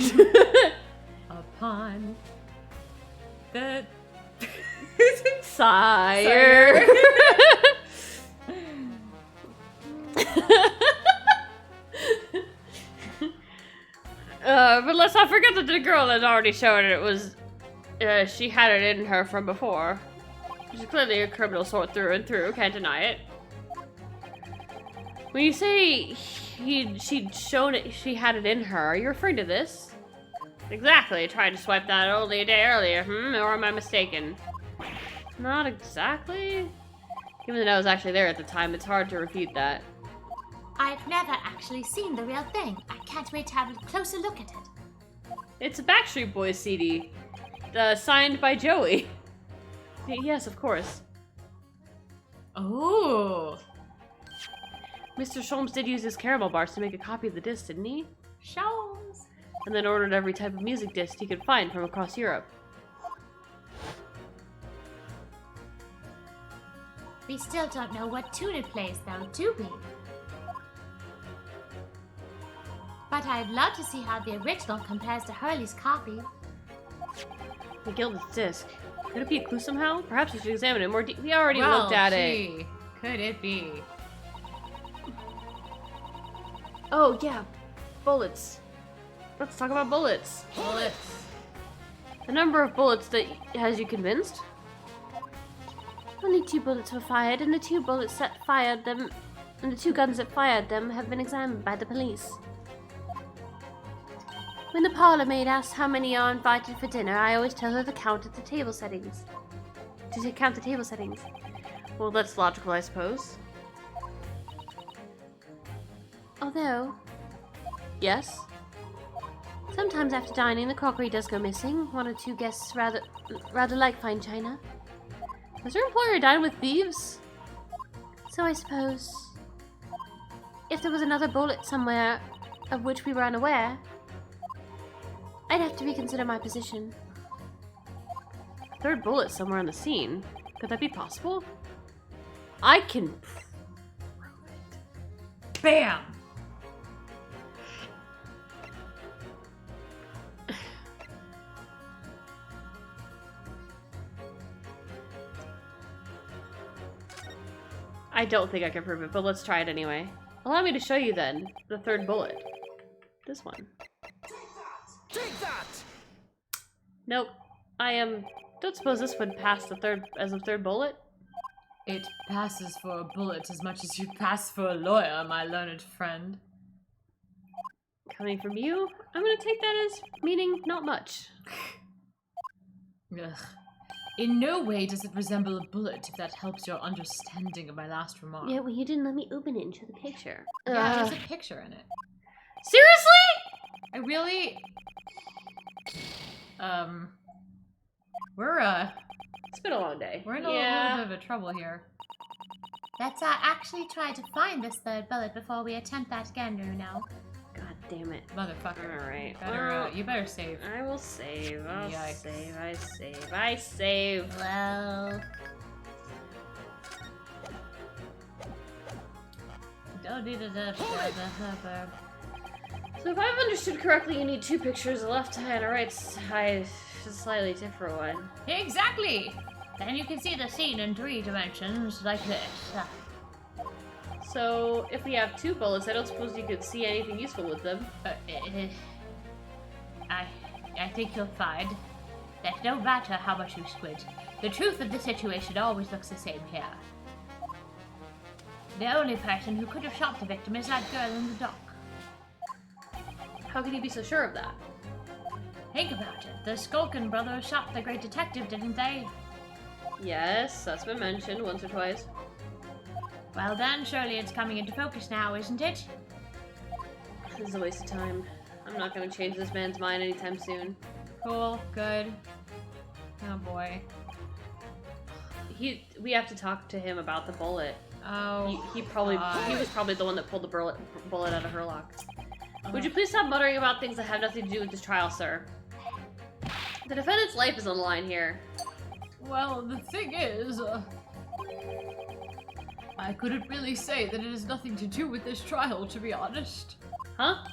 Upon the Sire. But let's not forget that the girl had already shown it was, she had it in her from before. She's clearly a criminal sort through and through, can't deny it. When you say she'd shown it, she had it in her, are you referring to this? Exactly, tried to swipe that only a day earlier, or am I mistaken? Not exactly. Given that I was actually there at the time, it's hard to refute that. I've never actually seen the real thing. I can't wait to have a closer look at it. It's a Backstreet Boys CD, signed by Joey. Yes, of course. Oh, Mr. Sholmes did use his caramel bars to make a copy of the disc, didn't he? shows. And then ordered every type of music disc he could find from across Europe. We still don't know what tune it plays, though, do we? But I'd love to see how the original compares to Hurley's copy. The gilded disc. Could it be a clue somehow? Perhaps we should examine it more we already Well, looked at it. gee, could it be? Oh, yeah. Bullets. Let's talk about bullets. Bullets. The number of bullets that has you convinced? Only 2 bullets were fired, and the 2 bullets that fired them, and the 2 guns that fired them have been examined by the police. When the parlor maid asks how many are invited for dinner, I always tell her to count at the table settings. To count the table settings. Well, that's logical, I suppose. Although, Yes? sometimes after dining, the crockery does go missing. 1 or 2 guests rather like fine china. Does your employer dine with thieves? So I suppose, if there was another bullet somewhere of which we were unaware, I'd have to reconsider my position. Third bullet somewhere on the scene. Could that be possible? I can prove it. Bam. I don't think I can prove it, but let's try it anyway. Allow me to show you then the third bullet. This one. Take that! Nope. Don't suppose this would pass the third as a third bullet? It passes for a bullet as much as you pass for a lawyer, my learned friend. Coming from you, I'm gonna take that as meaning not much. Ugh. In no way does it resemble a bullet, if that helps your understanding of my last remark. Yeah, well, you didn't let me open it and show the picture. Yeah, there's a picture in it. Seriously? I really... It's been a long day. We're in a little bit of a trouble here. Let's actually try to find this third bullet before we attempt that again, now. God damn it. Motherfucker. Alright. You better save. I will save. I'll Yikes. save. I save. Well, So if I've understood correctly, you need 2 pictures, a left eye and a right side, a slightly different one. Exactly! Then you can see the scene in 3 dimensions like this. So if we have 2 bullets, I don't suppose you could see anything useful with them. I think you'll find that no matter how much you squint, the truth of the situation always looks the same here. The only person who could have shot the victim is that girl in the dock. How can you be so sure of that? Think about it. The Skulkin brothers shot the great detective, didn't they? Yes, that's been mentioned once or twice. Well then, surely it's coming into focus now, isn't it? This is a waste of time. I'm not gonna change this man's mind anytime soon. Cool, good. Oh boy. We have to talk to him about the bullet. Oh. He was probably the one that pulled the bullet out of her lock. Would you please stop muttering about things that have nothing to do with this trial, sir? The defendant's life is on the line here. Well, the thing is, I couldn't really say that it has nothing to do with this trial, to be honest. Huh?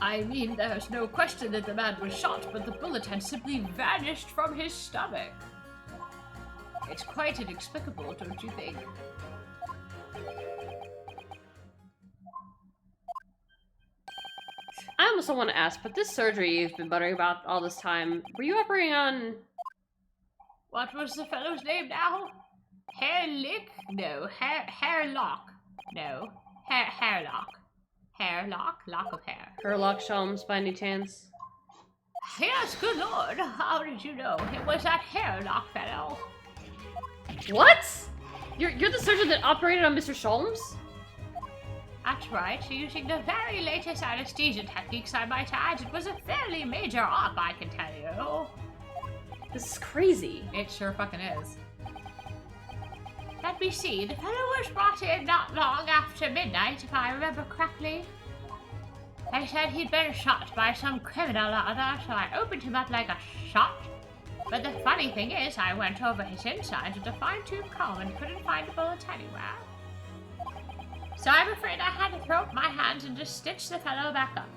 I mean, there's no question that the man was shot, but the bullet had simply vanished from his stomach. It's quite inexplicable, don't you think? I almost don't want to ask, but this surgery you've been muttering about all this time, were you operating on... What was the fellow's name now? Hairlick? No. Hairlock? No. Hairlock. Hairlock? Lock of hair. Herlock Sholmes, by any chance? Yes, good lord. How did you know? It was that Hairlock fellow. What? You're the surgeon that operated on Mr. Sholmes? That's right, using the very latest anesthesia techniques, I might add. It was a fairly major op, I can tell you. This is crazy. It sure fucking is. Let me see, the fellow was brought in not long after midnight, if I remember correctly. They said he'd been shot by some criminal or other, so I opened him up like a shot. But the funny thing is, I went over his insides with a fine-tooth comb and couldn't find a bullet anywhere. So I'm afraid I had to throw up my hands and just stitch the fellow back up.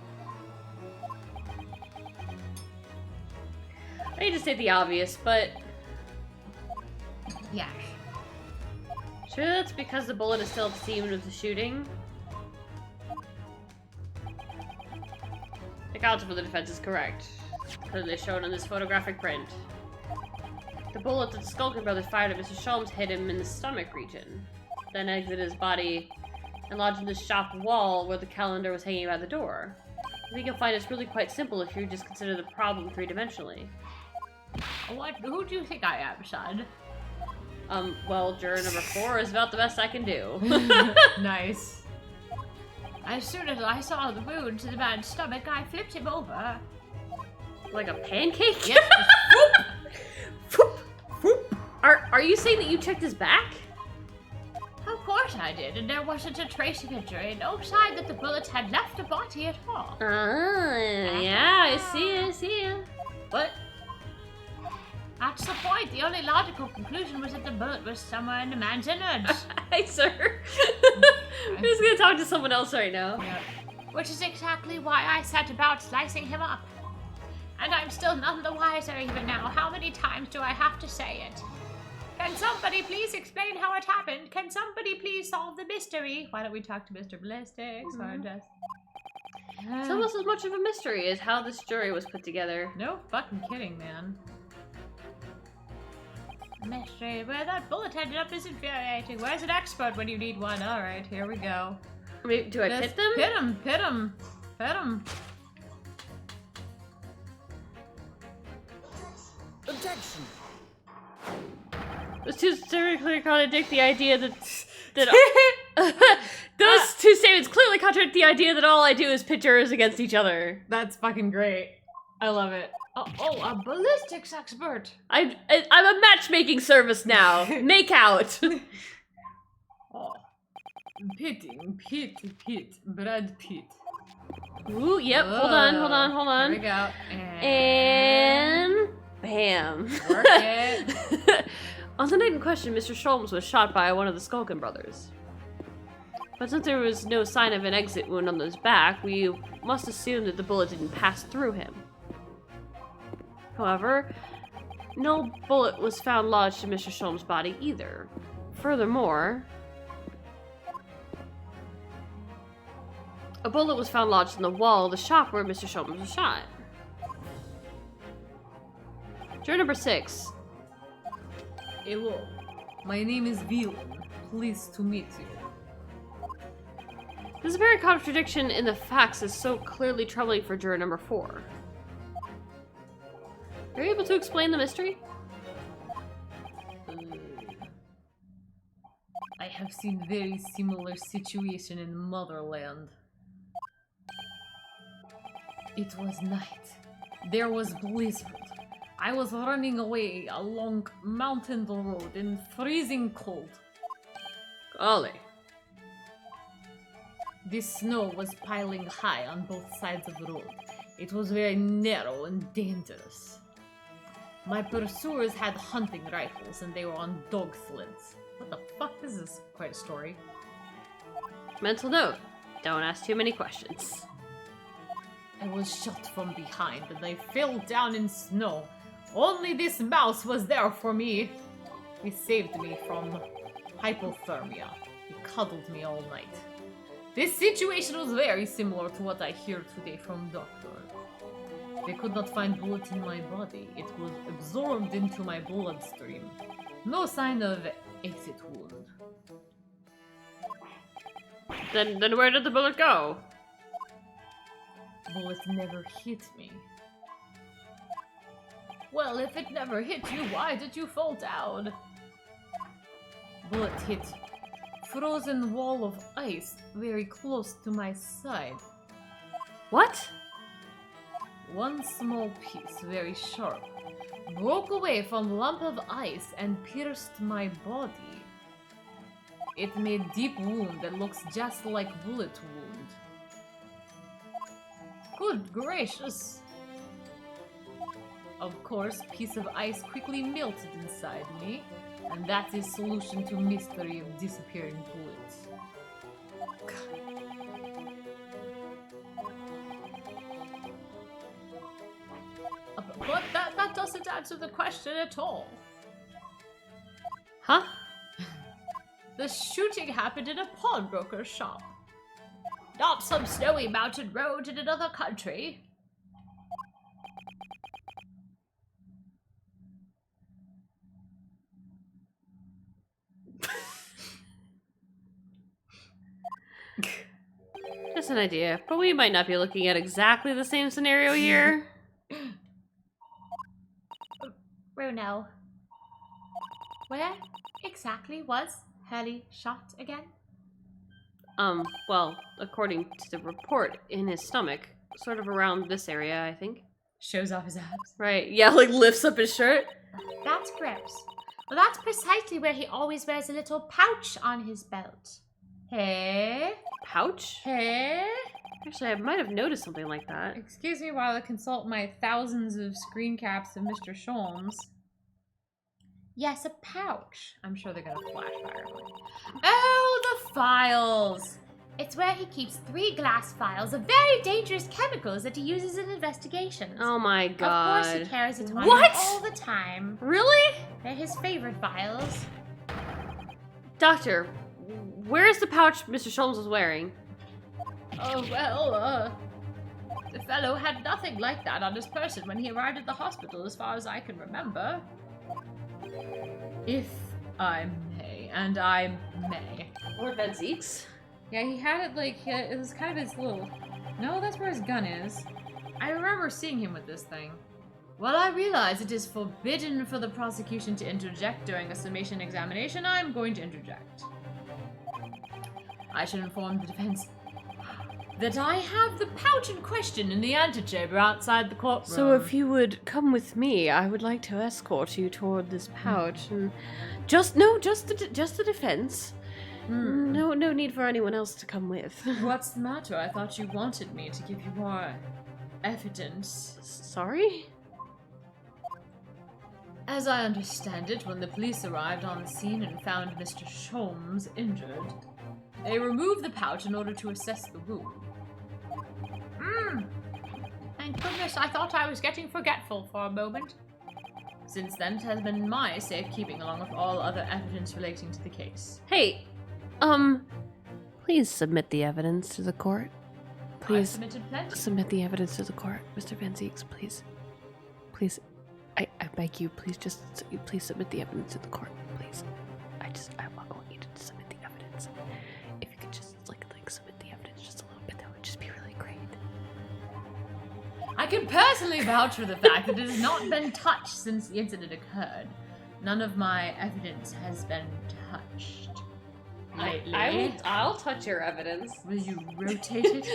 I hate to state the obvious, but... Yes. Sure that's because the bullet is still at the scene of the shooting? The counsel for the defense is correct. Clearly shown in this photographic print. The bullet that the Skulkin brothers fired at Mr. Sholmes hit him in the stomach region, then exited his body and lodged in the shop wall where the calendar was hanging by the door. I think you'll find it's really quite simple if you just consider the problem 3-dimensionally. Who do you think I am, son? Well, juror number 4 is about the best I can do. Nice. As soon as I saw the wound to the man's stomach, I flipped him over. Like a pancake? Yes. Are you saying that you checked his back? Of course I did, and there wasn't a trace of injury, no sign that the bullets had left the body at all. Ah, yeah, I see. What? That's the point. The only logical conclusion was that the bullet was somewhere in the man's innards. Hi, sir. I'm just gonna talk to someone else right now. Yeah. Which is exactly why I set about slicing him up. And I'm still none the wiser even now. How many times do I have to say it? Can somebody please explain how it happened? Can somebody please solve the mystery? Why don't we talk to Mr. Ballistics or just... It's almost as much of a mystery as how this jury was put together. No fucking kidding, man. Mystery. Where that bullet ended up is infuriating. Where's an expert when you need one? Alright, here we go. I mean, do I pit them? Pit him, pit him, pit him. Objection! Those two statements clearly contradict the idea that those two statements clearly contradict the idea that all I do is pit jurors against each other. That's fucking great. I love it. Oh, a ballistics expert. I'm a matchmaking service now. Make out. Oh. Pitting, Pit, Brad Pitt. Ooh, yep. Hold on. Here we go. And bam. Work it. On the night in question, Mr. Sholmes was shot by one of the Skulkin brothers. But since there was no sign of an exit wound on his back, we must assume that the bullet didn't pass through him. However, no bullet was found lodged in Mr. Sholm's body either. Furthermore, a bullet was found lodged in the wall of the shop where Mr. Sholm was shot. Juror number 6. Hello, my name is Villain. Pleased to meet you. This apparent contradiction in the facts is so clearly troubling for juror number 4. Are you able to explain the mystery? I have seen very similar situation in Motherland. It was night. There was blizzard. I was running away along mountain road in freezing cold. Golly. The snow was piling high on both sides of the road. It was very narrow and dangerous. My pursuers had hunting rifles and they were on dog sleds. What the fuck is this? Quite a story. Mental note. Don't ask too many questions. I was shot from behind and I fell down in snow. Only this mouse was there for me. He saved me from hypothermia. He cuddled me all night. This situation was very similar to what I hear today from doctor. They could not find bullet in my body. It was absorbed into my bloodstream. No sign of exit wound. Then where did the bullet go? Bullet never hit me. Well, if it never hit you, why did you fall down? Bullet hit frozen wall of ice very close to my side. What? One small piece, very sharp, broke away from lump of ice and pierced my body. It made deep wound that looks just like bullet wound. Good gracious! Of course, piece of ice quickly melted inside me, and that is solution to mystery of disappearing bullets. But that doesn't answer the question at all. Huh? The shooting happened in a pawnbroker's shop. Not some snowy mountain road in another country. Just an idea, but we might not be looking at exactly the same scenario here. Bruno, where exactly was Hurley shot again? Well, according to the report, in his stomach, sort of around this area, I think. Shows off his abs. Right, yeah, like lifts up his shirt. That's gross. Well, that's precisely where he always wears a little pouch on his belt. Hey? Pouch? Hey? Actually, I might have noticed something like that. Excuse me while I consult my thousands of screen caps of Mr. Sholmes. Yes, a pouch. I'm sure they're gonna flash fire. Oh, the files! It's where he keeps 3 glass vials of very dangerous chemicals that he uses in investigations. Oh my god. Of course he carries it on him What? all the time. Really? They're his favorite vials. Doctor, where's the pouch Mr. Sholmes was wearing? Oh, well, the fellow had nothing like that on his person when he arrived at the hospital, as far as I can remember. If I may, and I may. Lord Van Zeeks? Yeah, he had it like, it was kind of his little... No, that's where his gun is. I remember seeing him with this thing. While I realize it is forbidden for the prosecution to interject during a summation examination, I'm going to interject. I should inform the defense that I have the pouch in question in the antechamber outside the courtroom. So if you would come with me, I would like to escort you toward this pouch and just the defense. No need for anyone else to come with. What's the matter? I thought you wanted me to give you more evidence. Sorry? As I understand it, when the police arrived on the scene and found Mr. Sholmes injured, They removed the pouch in order to assess the wound. Thank goodness, I thought I was getting forgetful for a moment. Since then, it has been my safekeeping along with all other evidence relating to the case. Hey, please submit the evidence to the court. I Please submitted plenty. submit the evidence to the court, Mr. Van Zieks, please. Please, I beg you, please please submit the evidence to the court, please. I want you to submit the evidence. If you could just like submit the evidence just a little bit, that would just be really great. I can personally vouch for the fact that it has not been touched since the incident occurred. None of my evidence has been touched lately. I'll touch your evidence. Will you rotate it?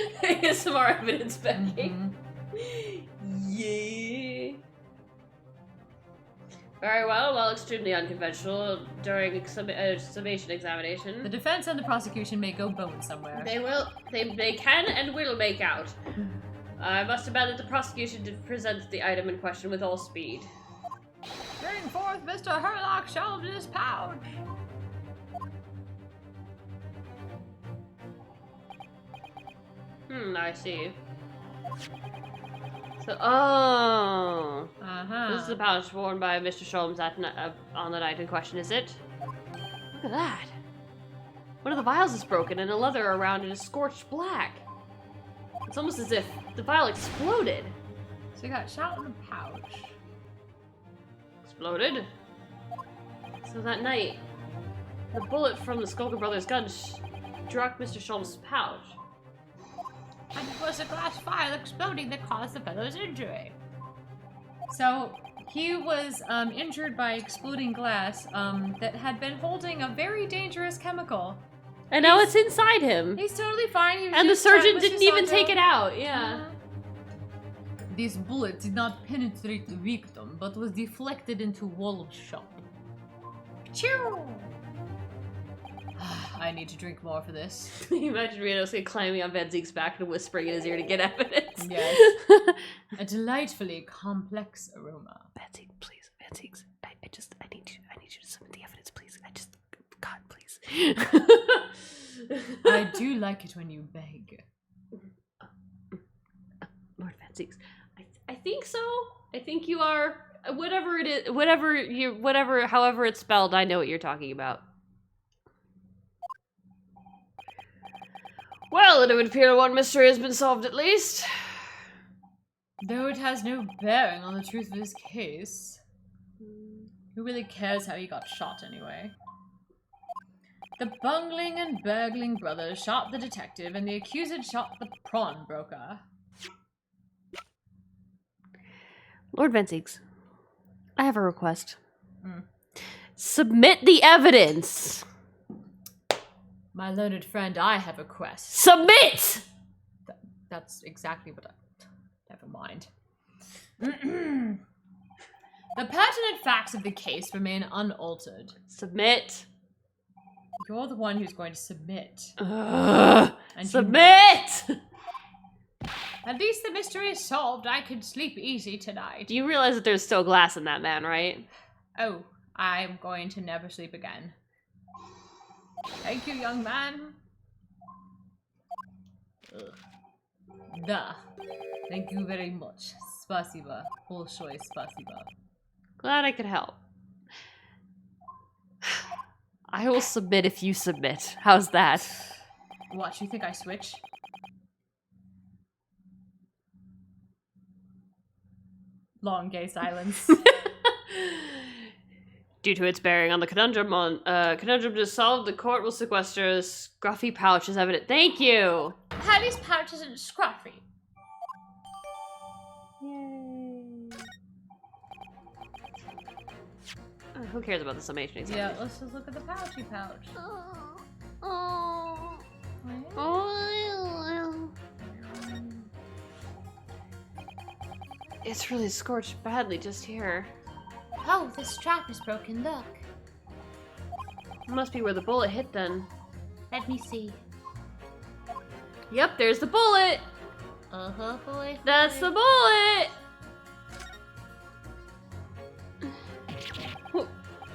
Here's some more evidence, Becky. Mhm. Yeah. Very well. Well, extremely unconventional during a summation examination. The defense and the prosecution may go bone somewhere. They can and will make out. I must imagine that the prosecution did present the item in question with all speed. Bring forth Mr. Herlock shelved in his pouch. I see. So, this is the pouch worn by Mr. Sholmes on the night in question, is it? Look at that. One of the vials is broken and the leather around it is scorched black. It's almost as if the vial exploded. So you got shot in the pouch. Exploded? So that night, the bullet from the Skulker Brothers' gun struck Mr. Sholmes' pouch. And it was a glass vial exploding that caused the fellow's injury. So he was injured by exploding glass that had been holding a very dangerous chemical. And now it's inside him. He's totally fine. He was And the just trying surgeon with didn't even SUSATO. take it out. Yeah. This bullet did not penetrate the victim, but was deflected into walled shop. Achoo! I need to drink more for this. Can you imagine Rionosuke climbing on Van Ziek's back and whispering in his ear to get evidence? Yes. A delightfully complex aroma. Van Ziek, please. Van Ziek, I need you to submit the evidence, please. God, please. I do like it when you beg. Lord Van Zieks, I think so. I think you are, whatever it is, however it's spelled, I know what you're talking about. Well, it would appear one mystery has been solved at least. Though it has no bearing on the truth of this case. Who really cares how he got shot anyway? The bungling and burgling brothers shot the detective, and the accused shot the pawnbroker. Lord Van Zieks, I have a request. Submit the evidence! My learned friend, I have a quest. Submit! That's exactly what I... Never mind. The pertinent facts of the case remain unaltered. Submit. You're the one who's going to submit. Ugh, And submit! At least the mystery is solved. I can sleep easy tonight. Do you realize that there's still glass in that man, right? Oh, I'm going to never sleep again. Thank you, young man. Da. Thank you very much. Spasiba. Bolshoi spasiba. Glad I could help. I will submit if you submit. How's that? What, you think I switch? Long gay silence. Due to its bearing on the conundrum to solve, the court will sequester a scruffy pouch as evidence. Thank you! Harry's pouch isn't scruffy. Who cares about the summation exam? Yeah, let's just look at the pouchy pouch. It's really scorched badly just here. Oh, the strap is broken. Look. It must be where the bullet hit then. Let me see. Yep, there's the bullet! Boy. That's the bullet!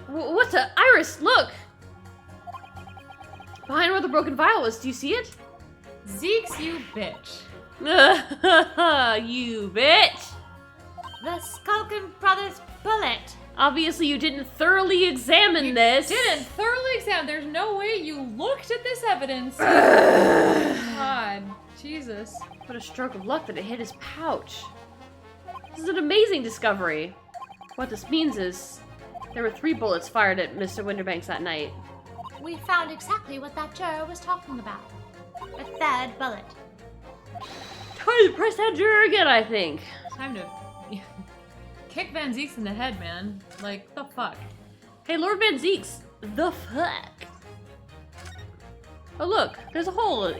What the? Iris, look! Behind where the broken vial was. Do you see it? Zeeks, you bitch. You bitch! The Skulkin Brothers bullet. Obviously, you didn't thoroughly examine this. Didn't thoroughly examine. There's no way you looked at this evidence. God, Jesus. What a stroke of luck that it hit his pouch. This is an amazing discovery. What this means is there were 3 bullets fired at Mr. Winterbanks that night. We found exactly what that juror was talking about. A 3rd bullet. Time to press that juror again, I think. Time to kick Van Zeeks in the head, man. Like, the fuck? Hey, Lord Van Zeeks, the fuck? Oh look, there's a hole.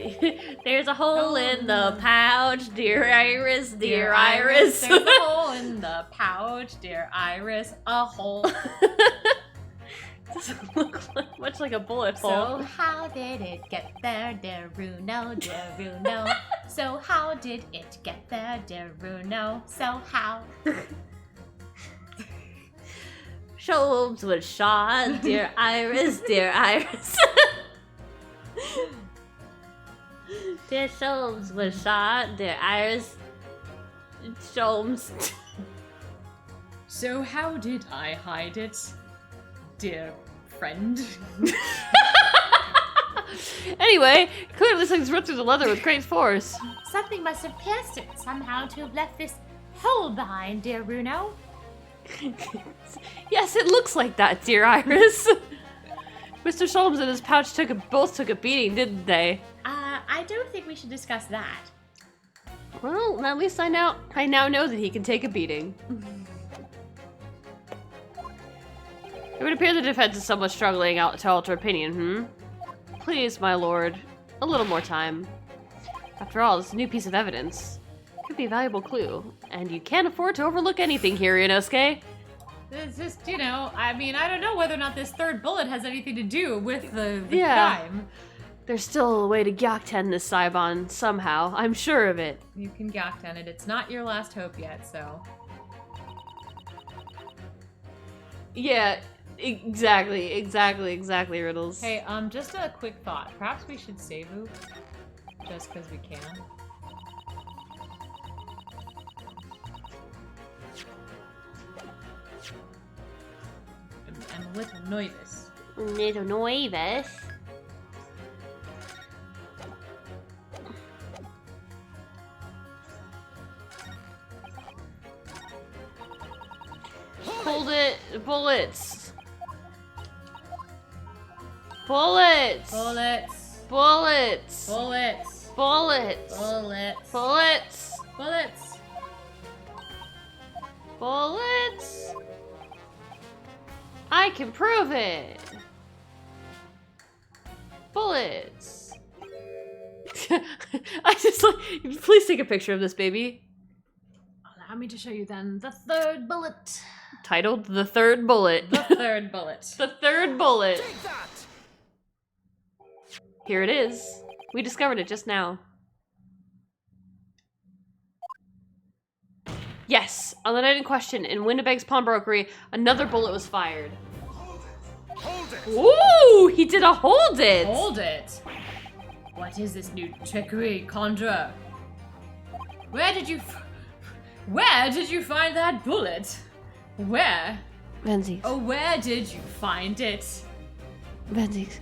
There's a hole in the pouch, dear Iris, dear Iris. There's a hole in the pouch, dear Iris. A hole. Doesn't look much like a bullet hole. So how did it get there, dear Runo, dear Runo? So how did it get there, dear Runo? So how? Sholmes was shot, dear Iris, dear Iris. Dear Sholmes was shot, dear Iris. Sholmes. So how did I hide it, dear friend? Anyway, clearly this thing's ripped through the leather with great force. Something must have pierced it somehow to have left this hole behind, dear Runo. Yes, it looks like that, dear Iris. Mr. Sholmes and his pouch both took a beating, didn't they? I don't think we should discuss that. Well, at least I now know that he can take a beating. It would appear the defense is somewhat struggling to alter opinion, Please, my lord, a little more time. After all, this new piece of evidence could be a valuable clue, and you can't afford to overlook anything here, Inosuke. It's just, you know, I mean, I don't know whether or not this 3rd bullet has anything to do with the Yeah. crime. There's still a way to Gyakten this Saibon somehow. I'm sure of it. You can Gyakten it. It's not your last hope yet, so. Yeah, exactly, Riddles. Hey, just a quick thought. Perhaps we should Seibu, just because we can. I'm a little nervous. Little nervous. Hold it, bullets. Bullets. Bullets. Bullets. Bullets. Bullets. Bullets. Bullets. Bullets. Bullets. I can prove it. Bullets. I just like, please take a picture of this baby. Allow me to show you then the 3rd bullet. Titled The Third Bullet. The 3rd bullet. The third bullet. Take that! Here it is. We discovered it just now. Yes, on the night in question, in Winterbank's pawnbrokery, another bullet was fired. Hold it! Ooh, he did a hold it! Hold it! What is this new trickery, Conjurer? Where did you find that bullet? Where? Van Zeeks. Oh, where did you find it? Van Zeeks,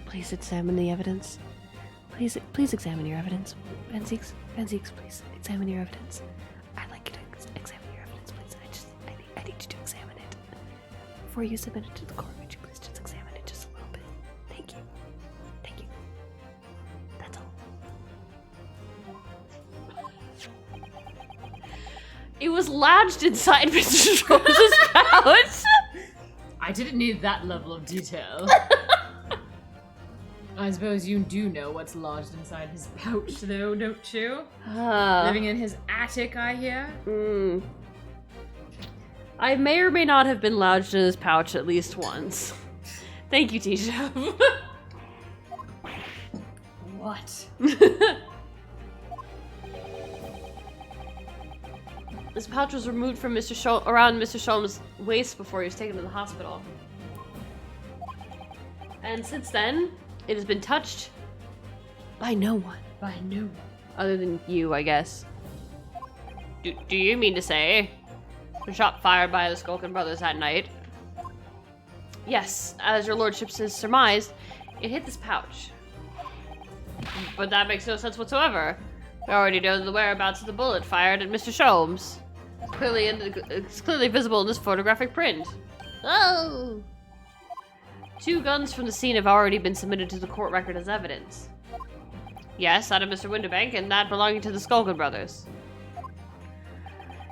please examine the evidence. Please examine your evidence. Van Zeeks, please examine your evidence. I'd like you to examine your evidence, please. I need you to examine it. Before you submit it to the court, would you please just examine it just a little bit? Thank you. Thank you. That's all. It was lodged inside Mr. Schroeder's pouch. I didn't need that level of detail. I suppose you do know what's lodged inside his pouch, though, don't you? Living in his attic, I hear. I may or may not have been lodged in his pouch at least once. Thank you, Tisha. What? This pouch was removed from around Mr. Sholmes' waist before he was taken to the hospital. And since then, It has been touched by no one. By no one. Other than you, I guess. Do you mean to say the shot fired by the Skulkin brothers that night? Yes, as your lordship has surmised, it hit this pouch. But that makes no sense whatsoever. We already know the whereabouts of the bullet fired at Mr. Sholmes. It's clearly visible in this photographic print. Oh! 2 guns from the scene have already been submitted to the court record as evidence. Yes, that of Mr. Winterbank and that belonging to the Skulkin brothers.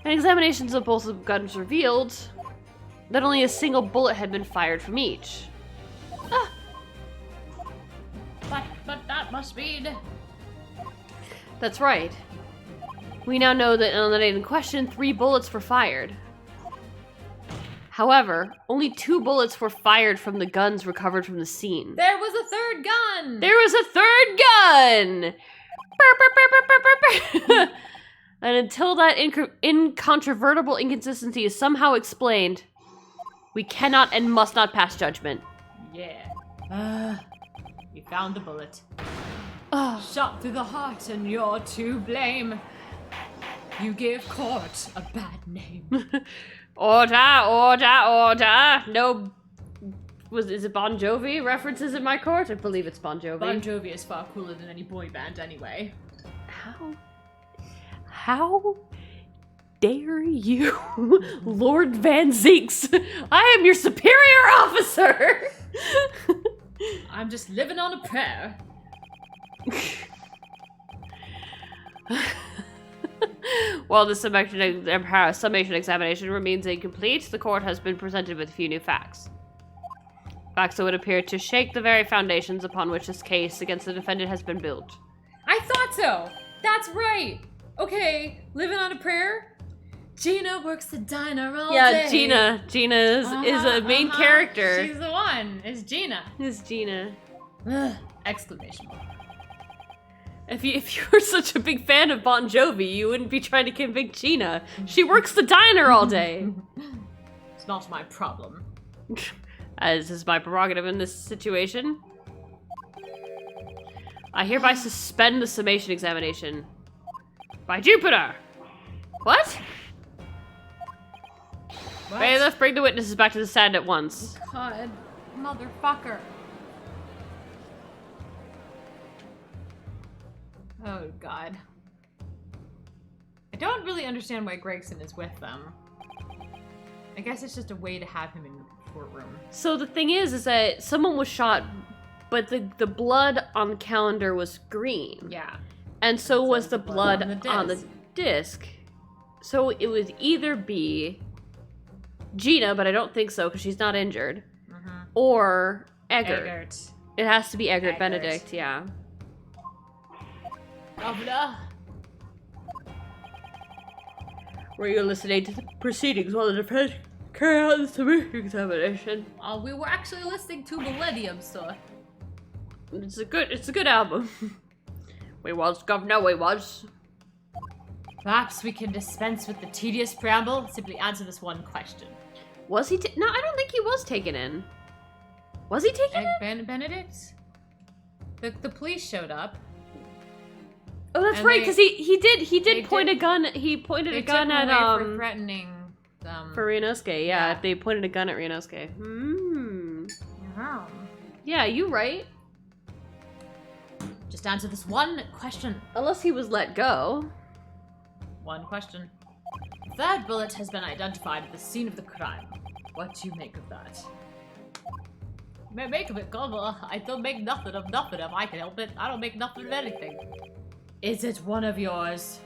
And examinations of both the guns revealed that only a single bullet had been fired from each. Ah! But that must mean... That's right. We now know that on the night in question, 3 bullets were fired. However, only 2 bullets were fired from the guns recovered from the scene. There was a third gun! There was a third gun! Burr, burr, burr, burr, burr, burr. And until that incontrovertible inconsistency is somehow explained, we cannot and must not pass judgment. Yeah. You found the bullet. Oh. Shot through the heart and you're to blame. You give court a bad name. Order, order, order. No. Is it Bon Jovi references in my court? I believe it's Bon Jovi. Bon Jovi is far cooler than any boy band anyway. How dare you, Lord Van Zinks? I am your superior officer! I'm just living on a prayer. While the summation examination remains incomplete, the court has been presented with a few new facts. Facts that would appear to shake the very foundations upon which this case against the defendant has been built. I thought so! That's right! Okay, living on a prayer? Gina works the diner all day. Yeah, Gina is a main character. She's the one. It's Gina. It's Gina. Ugh, exclamation mark. If you were such a big fan of Bon Jovi, you wouldn't be trying to convict Gina. She works the diner all day. It's not my problem. As is my prerogative in this situation. I hereby suspend the summation examination. By Jupiter! What? Bailiff, bring the witnesses back to the stand at once. God, motherfucker. Oh, God. I don't really understand why Gregson is with them. I guess it's just a way to have him in the courtroom. So the thing is that someone was shot, but the blood on the calendar was green. Yeah. And so was the blood on the on the disc. So it would either be Gina, but I don't think so because she's not injured, or Eggert. It has to be Eggert Benedict, yeah. Governor. Were you listening to the proceedings while the defense carried out the summation examination? We were actually listening to Millennium, sir. It's a good album. We was, Governor, we was. Perhaps we can dispense with the tedious preamble. Simply answer this one question. Was he? No, I don't think he was taken in. Was he taken in? Benedict? The police showed up. Oh, that's and right, because he did point a gun. He pointed a gun at for threatening for Ryunosuke. Yeah, they pointed a gun at Ryunosuke. Yeah, you right. Just answer this one question. Unless he was let go. One question. The third bullet has been identified at the scene of the crime. What do you make of that? Make of it, Governor. I don't make nothing of nothing if I can help it. I don't make nothing of anything. Is it one of yours?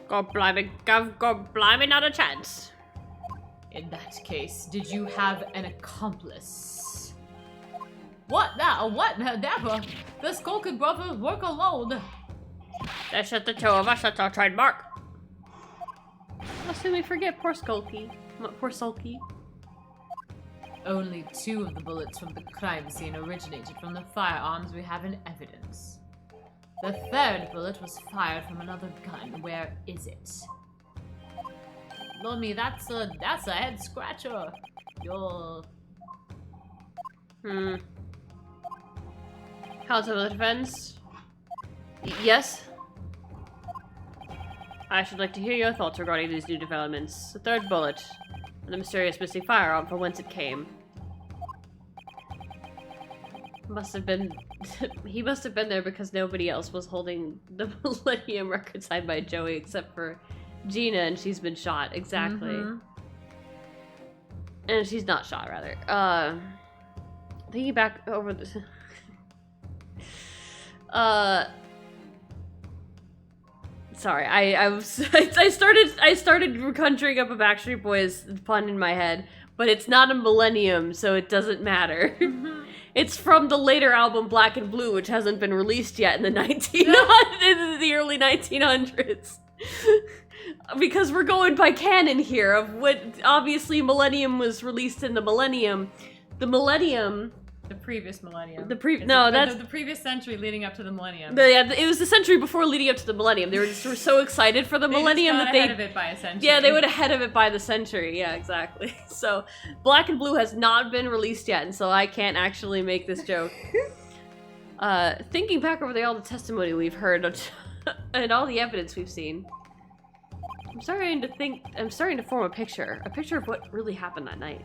God blimey, God blimey, not a chance. In that case, did you have an accomplice? What now? What? Never. The Skulkin brothers work alone. That's just the two of us, that's our trademark. Lest we forget poor Skulky. Poor Sulky. Only 2 of the bullets from the crime scene originated from the firearms we have in evidence. The third bullet was fired from another gun. Where is it? Lummy, that's a head scratcher. You're... Counsel of Defense? Yes? I should like to hear your thoughts regarding these new developments. The third bullet, and the mysterious missing firearm from whence it came. Must have been... he must have been there because nobody else was holding the Millennium record signed by Joey except for Gina, and she's been shot. Exactly. Mm-hmm. And she's not shot, rather. Thinking back over this... Sorry, I started conjuring up a Backstreet Boys pun in my head, but it's not a millennium, so it doesn't matter. It's from the later album Black and Blue, which hasn't been released yet in the in the early 1900s. Because we're going by canon here of what obviously Millennium was released in the millennium. The millennium. The previous millennium. The previous century leading up to the millennium. Yeah, it was the century before leading up to the millennium. They were so excited for the millennium that ahead of it by a century. Yeah, they went ahead of it by the century. Yeah, exactly. So, Black and Blue has not been released yet, and so I can't actually make this joke. Thinking back over all the testimony we've heard and all the evidence we've seen, I'm starting to form a picture of what really happened that night.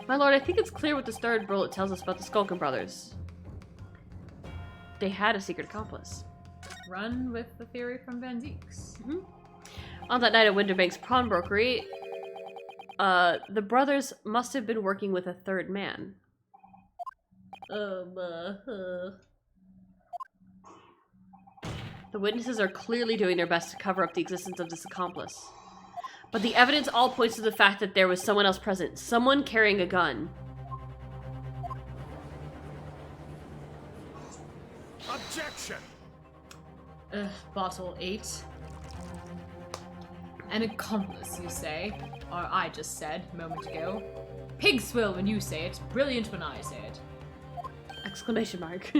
My lord, I think it's clear what this third bullet tells us about the Skulkin brothers. They had a secret accomplice. Run with the theory from Van Zeeks. Mm-hmm. On that night at Winterbank's pawnbrokery, the brothers must have been working with a third man. The witnesses are clearly doing their best to cover up the existence of this accomplice. But the evidence all points to the fact that there was someone else present. Someone carrying a gun. Objection! Bottle 8. An accomplice, you say? Or I just said, a moment ago. Pig swill when you say it, brilliant when I say it. Exclamation mark.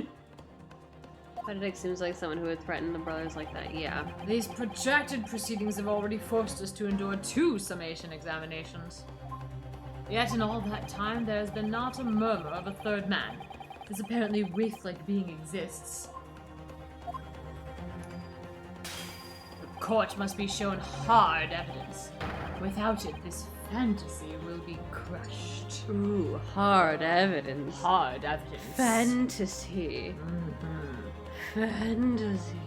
Benedict seems like someone who would threaten the brothers like that, yeah. These protracted proceedings have already forced us to endure 2 summation examinations. Yet in all that time, there has been not a murmur of a third man. This apparently wraith-like being exists. The court must be shown hard evidence. Without it, this fantasy will be crushed. Ooh, hard evidence. Hard evidence. Fantasy. Mm-hmm. Fantasy.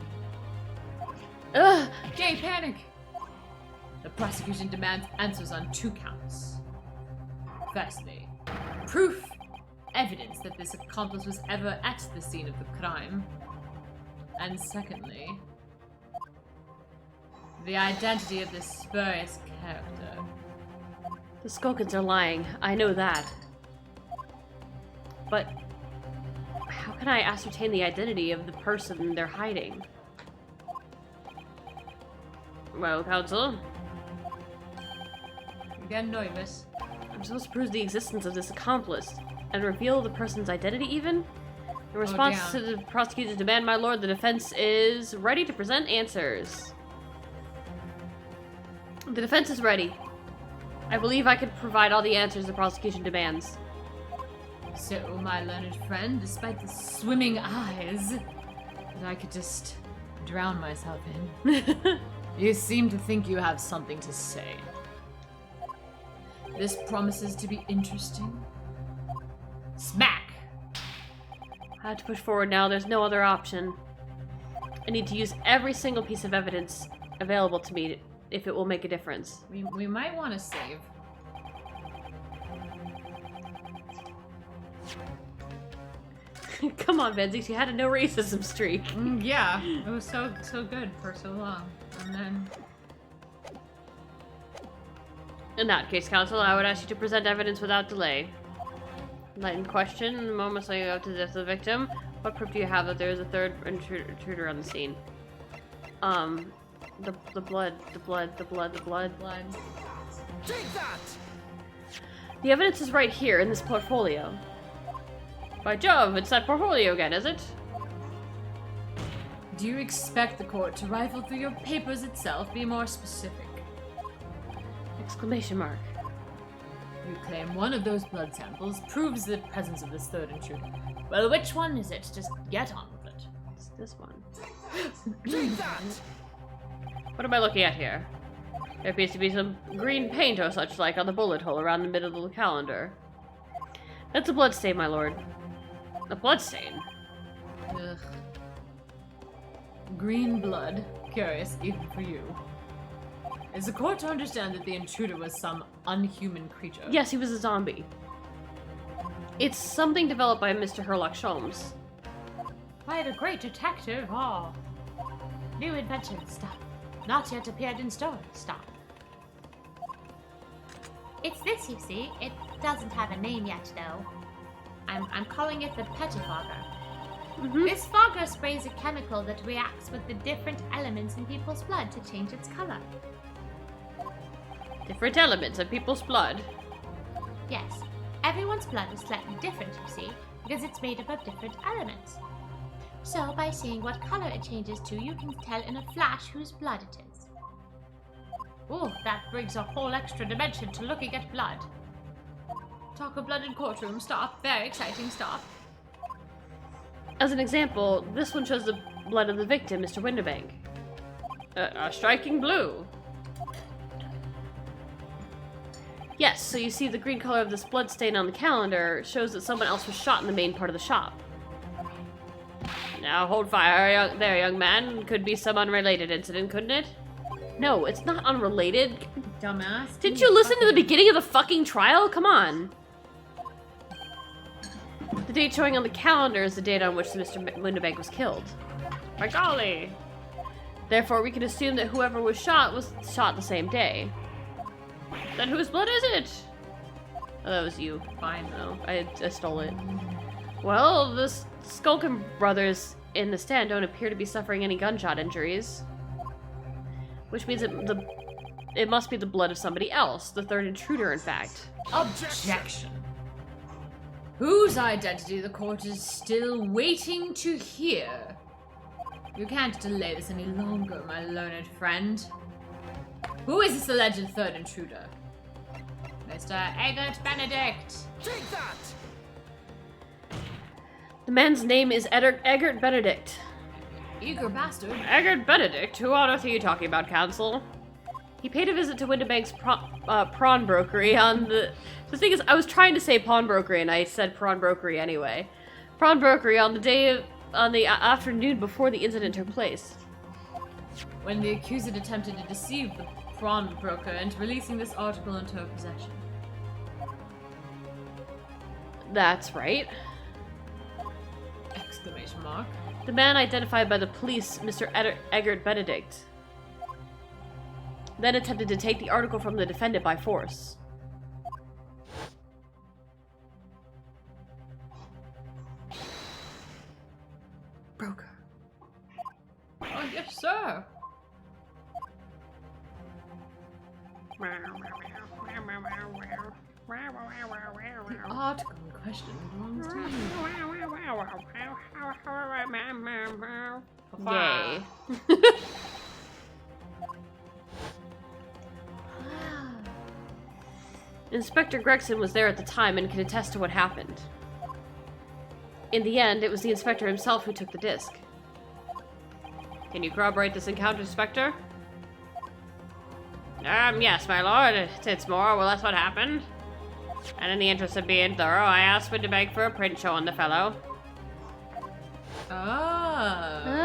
Ugh! Gay panic! The prosecution demands answers on 2 counts. Firstly, proof, evidence that this accomplice was ever at the scene of the crime. And secondly, the identity of this spurious character. The Skulkins are lying. I know that. But how can I ascertain the identity of the person they're hiding? Well, counsel? You get nervous. I'm supposed to prove the existence of this accomplice and reveal the person's identity even? In response to the prosecutor's demand, my lord, the defense is ready to present answers. The defense is ready. I believe I could provide all the answers the prosecution demands. So, my learned friend, despite the swimming eyes that I could just drown myself in, you seem to think you have something to say. This promises to be interesting. Smack! I have to push forward now. There's no other option. I need to use every single piece of evidence available to me if it will make a difference. We might want to save. Come on, Benzix, you had a no racism streak. Yeah, it was so good for so long. And then... In that case, counsel, I would ask you to present evidence without delay. Enlightened question, moments leading up to the death of the victim. What proof do you have that there is a third intruder on the scene? The blood. Take that! The evidence is right here in this portfolio. By Jove, it's that portfolio again, is it? Do you expect the court to rifle through your papers itself? Be more specific. Exclamation mark. You claim one of those blood samples proves the presence of this third intruder. Well, which one is it? Just get on with it. It's this one. Take that! What am I looking at here? There appears to be some green paint or such like on the bullet hole around the middle of the calendar. That's a bloodstain, my lord. A bloodstain? Ugh. Green blood. Curious, even for you. Is the court to understand that the intruder was some unhuman creature? Yes, he was a zombie. It's something developed by Mr. Herlock Sholmes. Quite a great detective, oh. New invention, stop. Not yet appeared in story, stop. It's this, you see. It doesn't have a name yet, though. I'm calling it the pettifogger. This fogger sprays a chemical that reacts with the different elements in people's blood to change its color. Different elements of people's blood. Yes, everyone's blood is slightly different, you see, because it's made up of different elements. So, by seeing what color it changes to, you can tell in a flash whose blood it is. Ooh, that brings a whole extra dimension to looking at blood. Talk of blood in courtroom, stop. Very exciting, stop. As an example, this one shows the blood of the victim, Mr. Winterbank. A striking blue. Yes, so you see the green color of this blood stain on the calendar shows that someone else was shot in the main part of the shop. Now hold fire there, young man. Could be some unrelated incident, couldn't it? No, it's not unrelated. Dumbass. Didn't you listen to the beginning of the fucking trial? Come on. The date showing on the calendar is the date on which Mr. Winterbank was killed. My golly. Therefore, we can assume that whoever was shot the same day. Then whose blood is it? Oh, that was you. Fine. No, I stole it. Well, the Skulkin brothers in the stand don't appear to be suffering any gunshot injuries. Which means it must be the blood of somebody else, the third intruder, in fact. Objection. Whose identity the court is still waiting to hear. You can't delay this any longer, my learned friend. Who is this alleged third intruder? Mr. Eggert Benedict. Take that! The man's name is Eggert Benedict. Eager bastard. Eggert Benedict? Who on earth are you talking about, counsel? He paid a visit to Winterbank's prawn brokery on the... The thing is, I was trying to say pawnbrokery and I said prawn brokery anyway. Prawn brokery on the afternoon before the incident took place. When the accused attempted to deceive the prawn broker into releasing this article into her possession. That's right. Exclamation mark. The man identified by the police, Mr. Eggert Benedict, then attempted to take the article from the defendant by force. Broker. Oh, yes, sir. The article in question belongs to you. Yay. Inspector Gregson was there at the time and can attest to what happened. In the end, it was the inspector himself who took the disc. Can you corroborate this encounter, Inspector? Yes, my lord. It's more or less what happened. And in the interest of being thorough, I asked Winterbank for a print showing the fellow. Oh.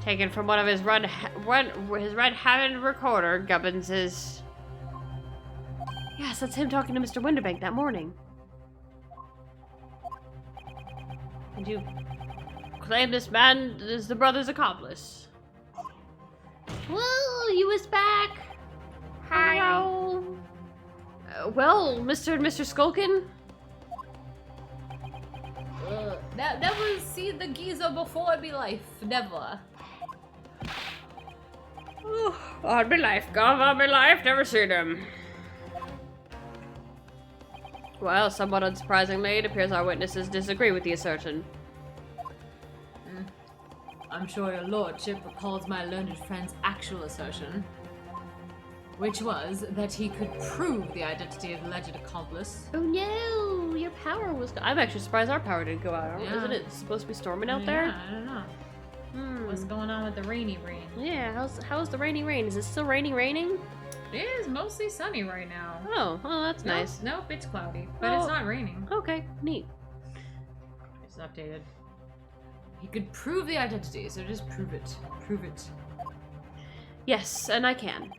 Taken from one of his red-handed recorder, Gubbins is... Yes, that's him talking to Mr. Winterbank that morning. And you claim this man is the brother's accomplice. Whoa, you was back. Hi. Hello. Well, Mr. and Mr. Skulkin? Never seen the geezer before in my life. Never. On my life, gone on my life, never seen him. Well, somewhat unsurprisingly, it appears our witnesses disagree with the assertion. I'm sure your lordship recalls my learned friend's actual assertion. which was that he could prove the identity of the alleged accomplice. Oh no, your power was. I'm actually surprised our power didn't go out. Yeah. Isn't it supposed to be storming out there? Yeah, I don't know. Hmm. What's going on with the rainy rain? Yeah, how's the raining? Is it still raining? It is mostly sunny right now. Oh, well, that's nice. Nope, it's cloudy, but Oh. it's not raining. Okay, neat. It's updated. He could prove the identity, so just prove it. Prove it. Yes, and I can.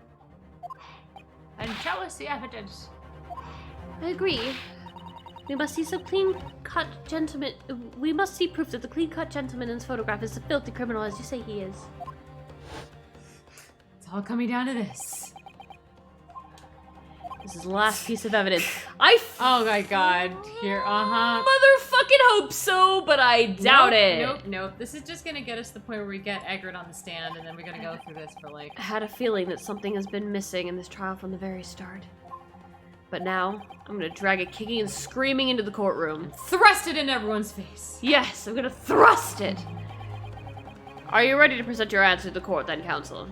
And show us the evidence. I agree. We must see some clean-cut gentleman. We must see proof that the clean-cut gentleman in this photograph is the filthy criminal, as you say he is. It's all coming down to this. This is the last piece of evidence. Oh my god. Here, motherfucking hope so, but I doubt it. Nope. This is just gonna get us to the point where we get Eggert on the stand, and then we're gonna go through this for like... I had a feeling that something has been missing in this trial from the very start. But now, I'm gonna drag it kicking and screaming into the courtroom. Thrust it in everyone's face. Yes, I'm gonna thrust it! Are you ready to present your answer to the court, then, counsel?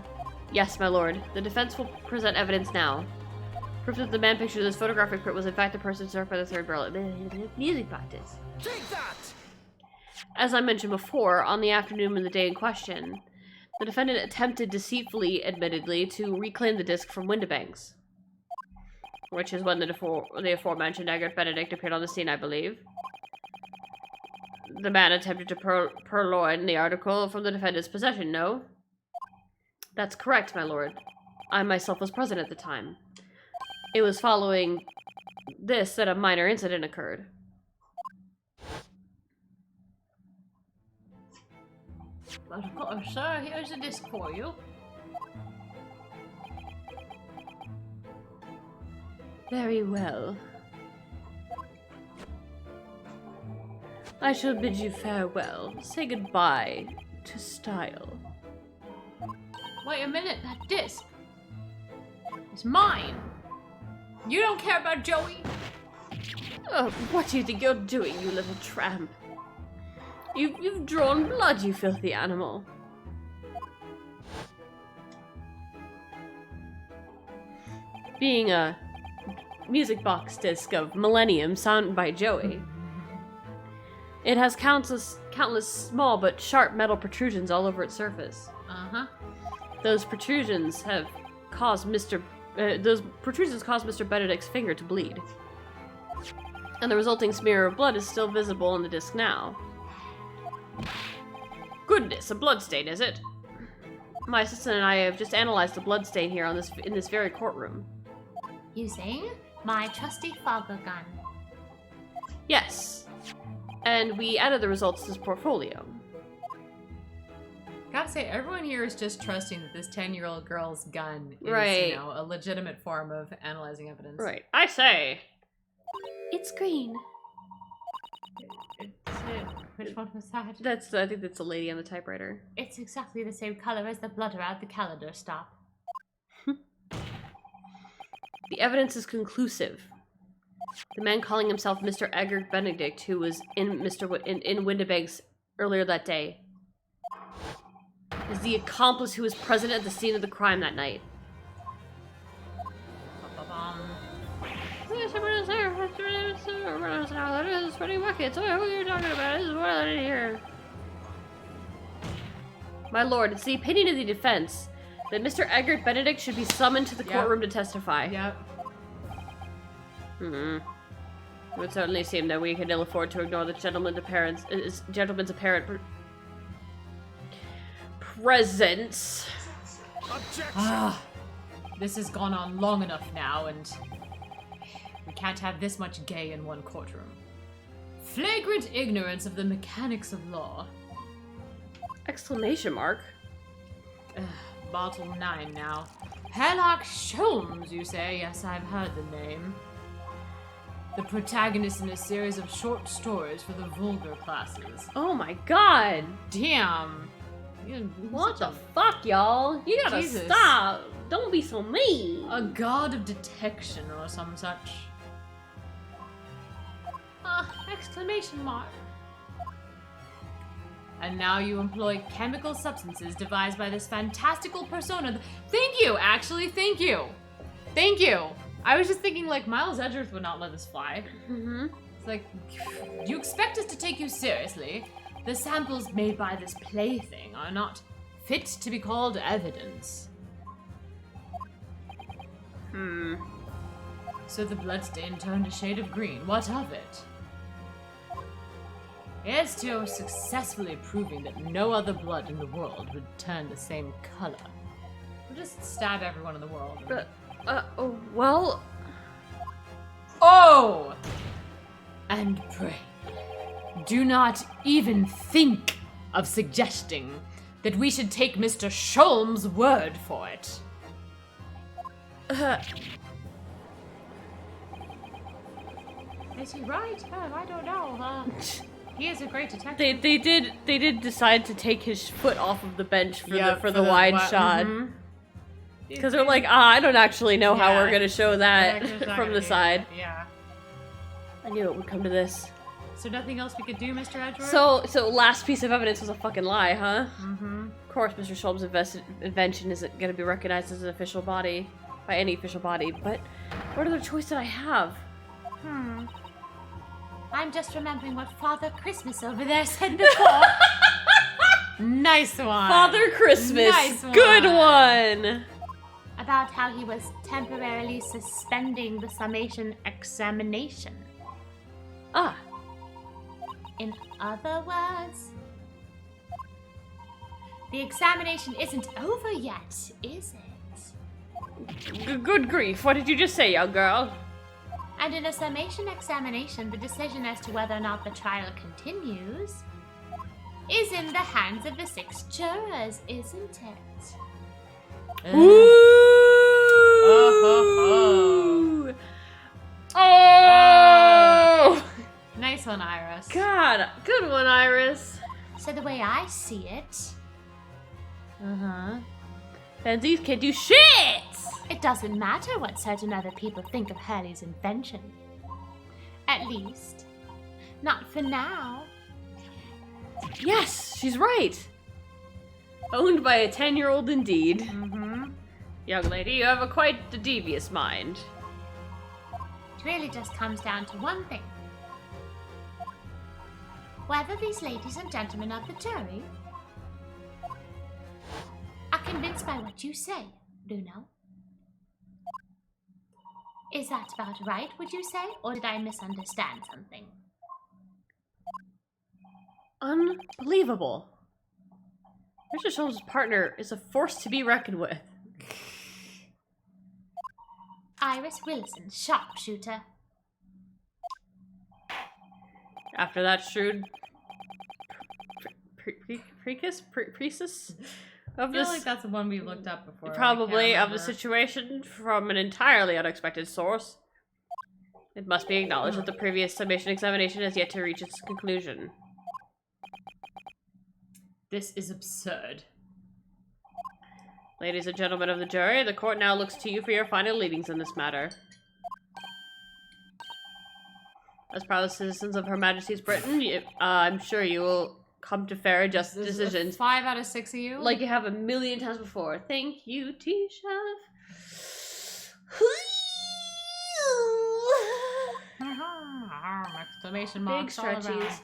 Yes, my lord. The defense will present evidence now. Proof that the man pictured in this photographic print was in fact the person served by the third barrel at music practice. Take that! As I mentioned before, on the afternoon of the day in question, the defendant attempted deceitfully, admittedly, to reclaim the disc from Windibanks. Which is when the aforementioned Eggert Benedict appeared on the scene, I believe. The man attempted to purloin the article from the defendant's possession, no? That's correct, my lord. I myself was present at the time. It was following this that a minor incident occurred. But of course, sir, here's a disc for you. Very well. I shall bid you farewell. Say goodbye to style. Wait a minute, that disc. It's mine. You don't care about Joey? Oh, what do you think you're doing, you little tramp? You've drawn blood, you filthy animal. Being a music box disc of Millennium sounded by Joey. It has countless small but sharp metal protrusions all over its surface. Uh-huh. Those protrusions have caused Mr. Benedict's finger to bleed. And the resulting smear of blood is still visible on the disc now. Goodness, a bloodstain, is it? My assistant and I have just analyzed the bloodstain here in this very courtroom. Using my trusty fogger gun. Yes. And we added the results to this portfolio. Gotta say, everyone here is just trusting that this 10-year-old girl's gun is, Right. you know, a legitimate form of analyzing evidence. Right. I say. It's green. Which one was that? I think that's the lady on the typewriter. It's exactly the same color as the blood around the calendar. Stop. The evidence is conclusive. The man calling himself Mr. Eggert Benedict, who was in Windibanks earlier that day, is the accomplice who was present at the scene of the crime that night. Yes, everyone's there. That is 20 buckets. What are you talking about? This is what I didn't hear. My lord, it's the opinion of the defense that Mr. Eggert Benedict should be summoned to the courtroom to testify. Yep. It would certainly seem that we can ill afford to ignore the gentleman's apparent presence. Objection! This has gone on long enough now, and we can't have this much gay in one courtroom. Flagrant ignorance of the mechanics of law. Exclamation mark. Bottle 9 now. Herlock Sholmes, you say? Yes, I've heard the name. The protagonist in a series of short stories for the vulgar classes. Oh my god. Damn. What the fuck, y'all? You gotta Jesus. stop. Don't be so mean. A god of detection or some such. Exclamation mark. And now you employ chemical substances devised by this fantastical persona. Thank you, actually, thank you. Thank you. I was just thinking, like, Miles Edgeworth would not let this fly. Mm-hmm. It's like, you expect us to take you seriously? The samples made by this plaything are not fit to be called evidence. So the bloodstain turned a shade of green. What of it? Here's to your successfully proving that no other blood in the world would turn the same color. We'll just stab everyone in the world. Well... Oh! And pray, do not even think of suggesting that we should take Mr. Sholm's word for it. Is he right? I don't know. He is a great detective. They did decide to take his foot off of the bench for the wide wi- shot. mhm. Because they're like, I don't actually know how Yeah. we're gonna show that It's not from gonna the be- side. Yeah. I knew it would come to this. So nothing else we could do, Mr. Edgeworth? So last piece of evidence was a fucking lie, huh? Mm-hmm. Of course, Mr. Sholm's invention isn't gonna be recognized as an official body by any official body. But what other choice did I have? I'm just remembering what Father Christmas over there said before. Nice one. Father Christmas. Nice Good one. one. About how he was temporarily suspending the summation examination. Ah, In other words, the examination isn't over yet, is it? good grief. What did you just say, young girl? And in a summation examination, the decision as to whether or not the trial continues is in the hands of the 6 jurors, isn't it? Ooh. Oh! Nice one, Iris. God, good one, Iris. So the way I see it, Uh-huh. Pansies can't do shit! it doesn't matter what certain other people think of Hurley's invention. At least, not for now. Yes, she's right. Owned by a 10-year-old indeed. Mm-hmm. Young lady, you have a quite a devious mind. It really just comes down to one thing. Whether these ladies and gentlemen of the jury are convinced by what you say, Luno. Is that about right, would you say? Or did I misunderstand something? Unbelievable. Mr. Sholmes' partner is a force to be reckoned with. Iris Willison, sharpshooter. After that shrewd priestess I of feel this, like that's the one we looked up before. I probably can't of the remember. situation from an entirely unexpected source. It must be acknowledged that the previous summation examination has yet to reach its conclusion. This is absurd. Ladies and gentlemen of the jury, the court now looks to you for your final leadings in this matter. As proud citizens of Her Majesty's Britain, I'm sure you will come to fair and just This is decisions 5 out of 6 of you? like you have a million times before. Thank you, Tisha. Exclamation Big marks all around. stretchies.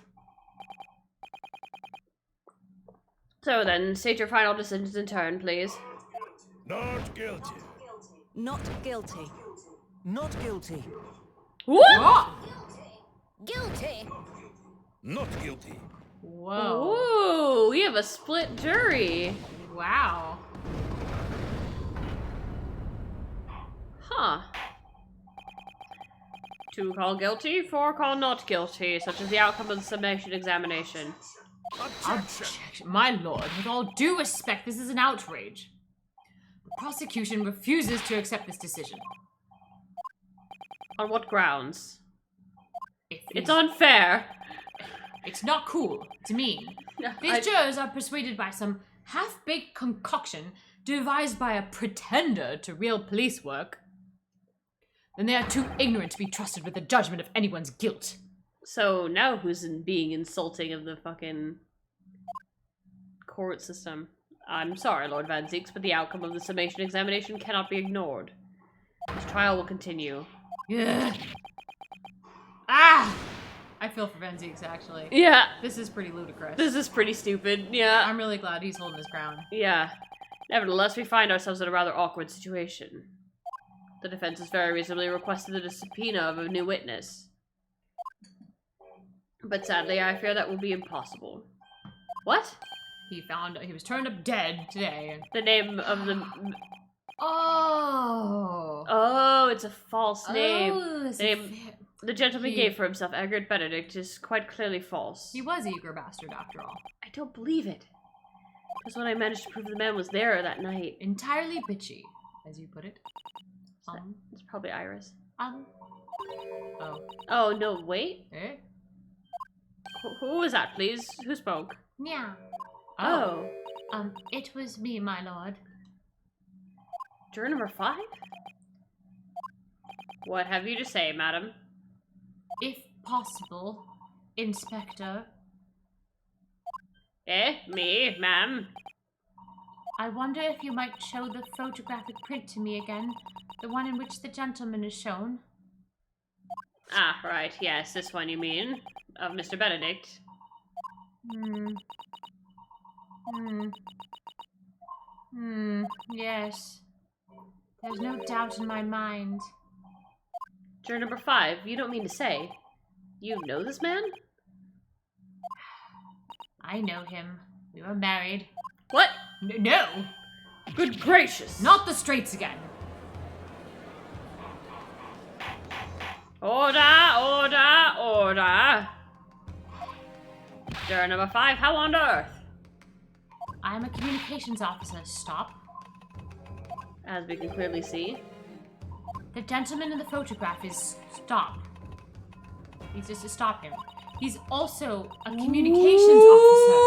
So then, state your final decisions in turn, please. Not guilty. Not guilty. Not guilty. What? Oh! Guilty. Not guilty. Whoa. Ooh, we have a split jury. Wow. Huh. 2 call guilty, 4 call not guilty, such as the outcome of the summation examination. Objection. Objection. My lord, with all due respect, this is an outrage. The prosecution refuses to accept this decision. On what grounds? It's It's unfair. It's not cool. It's mean. These jurors are persuaded by some half-baked concoction devised by a pretender to real police work. Then they are too ignorant to be trusted with the judgment of anyone's guilt. So now who's being insulting of the fucking court system? I'm sorry, Lord Van Zeeks, but the outcome of the summation examination cannot be ignored. Mr. trial will continue. Yeah. Ah! I feel for Van Zieks, actually. Yeah, This is pretty ludicrous. this is pretty stupid. Yeah. I'm really glad he's holding his ground. Yeah. Nevertheless, we find ourselves in a rather awkward situation. The defense has very reasonably requested a subpoena of a new witness. But sadly, I fear that will be impossible. What? He was turned up dead today. The name of the... Oh. Oh, it's a false name. Oh, it's The name the gentleman gave for himself, Egbert Benedict, is quite clearly false. He was eager bastard after all. I don't believe it. Because when I managed to prove the man was there that night... Entirely bitchy, as you put it. It's probably Iris. Oh. Oh, no, wait. Eh? Who was that, please? Who spoke? Yeah. Oh. It was me, my lord. Juror number 5? What have you to say, madam? If possible, Inspector, Me, ma'am? I wonder if you might show the photographic print to me again, the one in which the gentleman is shown. Ah, right, yes, this one you mean. Of Mr. Benedict. Yes. There's no doubt in my mind. Juror number 5, you don't mean to say. You know this man? I know him. We were married. What? No! Good gracious! Not the straights again! Order, order, order! Juror number 5, how on earth? I'm a communications officer. Stop. As we can clearly see. The gentleman in the photograph is stop. He's just to stop him. He's also a communications officer.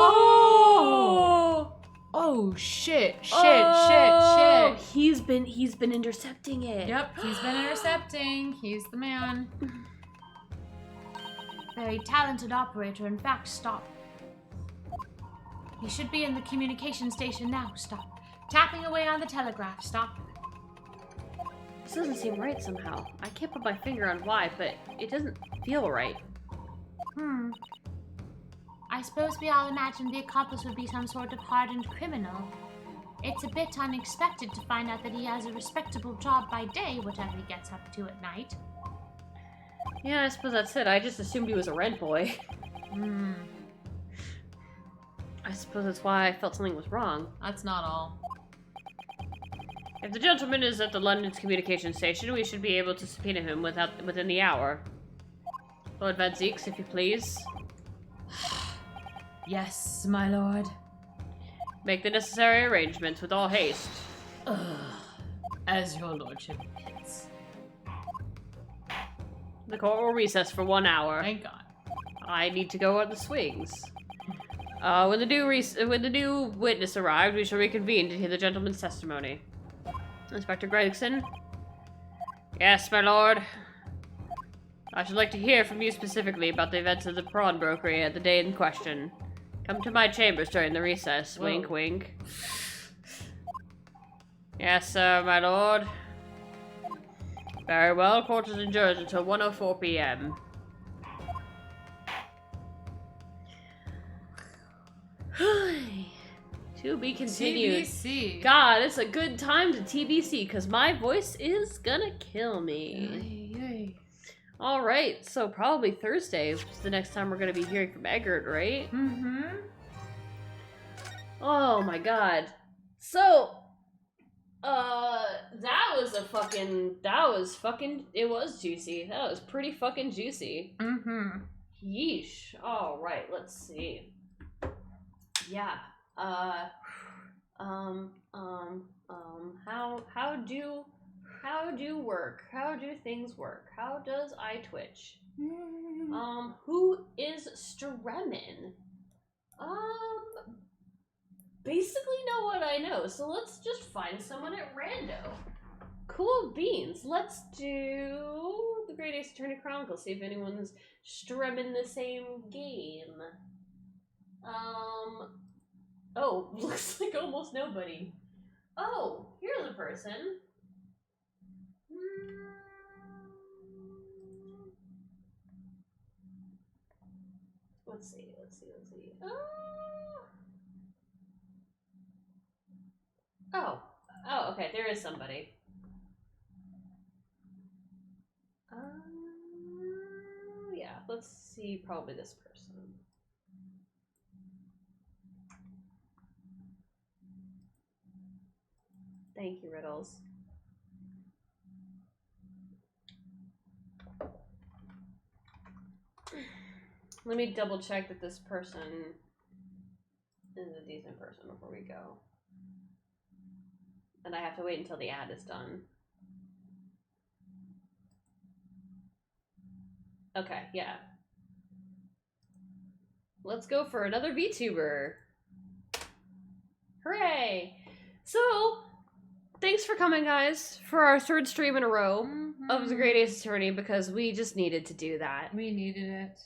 Oh! Oh, shit. Shit. He's been intercepting it. Yep, he's been intercepting. He's the man. Very talented operator. In fact, stop. He should be in the communication station now. Stop. Tapping away on the telegraph. Stop. This doesn't seem right somehow. I can't put my finger on why, but it doesn't feel right. I suppose we all imagined the accomplice would be some sort of hardened criminal. It's a bit unexpected to find out that he has a respectable job by day, whatever he gets up to at night. Yeah, I suppose that's it. I just assumed he was a rent boy. I suppose that's why I felt something was wrong. That's not all. If the gentleman is at the London's communication station, we should be able to subpoena him within the hour. Lord Van Zieks, if you please. Yes, my lord. Make the necessary arrangements with all haste. As your lordship bids. The court will recess for 1 hour. Thank God. I need to go on the swings. When the new witness arrives, we shall reconvene to hear the gentleman's testimony. Inspector Gregson? Yes, my lord. I should like to hear from you specifically about the events of the pawnbrokery at the day in question. Come to my chambers during the recess. Whoa. Wink, wink. Yes, sir, my lord. Very well. Court is adjourned until 1:04 p.m. To be continued. TBC. God, it's a good time to TBC because my voice is gonna kill me. Yay. All right, so probably Thursday is the next time we're gonna be hearing from Egbert, right? Mm-hmm. Oh my God. So, it was juicy. That was pretty fucking juicy. Mm-hmm. Yeesh. All right, let's see. Yeah. How do things work? How does iTwitch? Who is Stremin? Basically know what I know, so let's just find someone at rando. Cool beans. Let's do the Great Ace Attorney Chronicles, see if anyone's streaming the same game. Oh, looks like almost nobody. Oh, here's a person. Let's see. Oh, okay, there is somebody. Yeah, let's see, probably this person. Thank you, Riddles. Let me double check that this person is a decent person before we go. And I have to wait until the ad is done. Okay, yeah. Let's go for another VTuber. Hooray! So, thanks for coming, guys, for our third stream in a row of The Great Ace Attorney, because we just needed to do that. We needed it.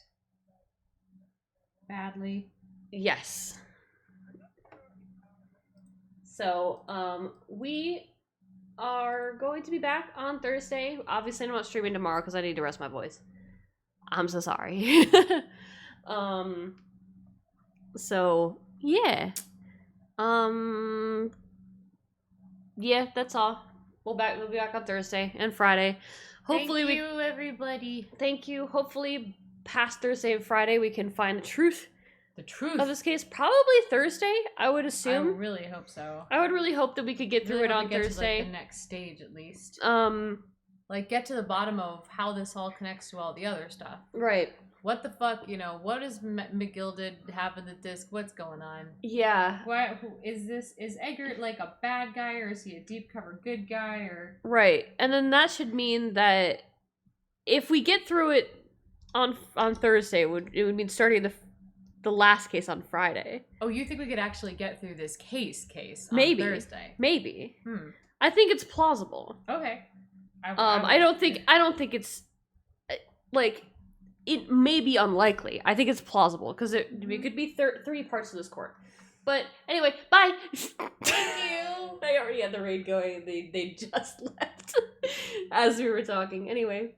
Badly. Yes. So, we are going to be back on Thursday. Obviously, I'm not streaming tomorrow because I need to rest my voice. I'm so sorry. So, yeah. Yeah, that's all. We'll be back on Thursday and Friday. Hopefully Thank you, everybody. Thank you. Hopefully past Thursday and Friday we can find the truth. The truth Of this case. Probably Thursday, I would assume. I really hope so. I would really hope that we could get through Really it hope on we get Thursday. to, like, the next stage at least. Like, get to the bottom of how this all connects to all the other stuff. Right. What the fuck, you know, what does McGilded have in the disc? What's going on? Yeah. Why, is Eggert like a bad guy, or is he a deep cover good guy, or? Right. And then that should mean that if we get through it on Thursday, it would mean starting the last case on Friday. Oh, you think we could actually get through this case on Maybe. Thursday? Maybe. Hmm. I think it's plausible. Okay. I don't think it's like, it may be unlikely. I think it's plausible because it could be 3 parts to this court. But anyway, bye. Thank you. I already had the raid going. They just left as we were talking. Anyway.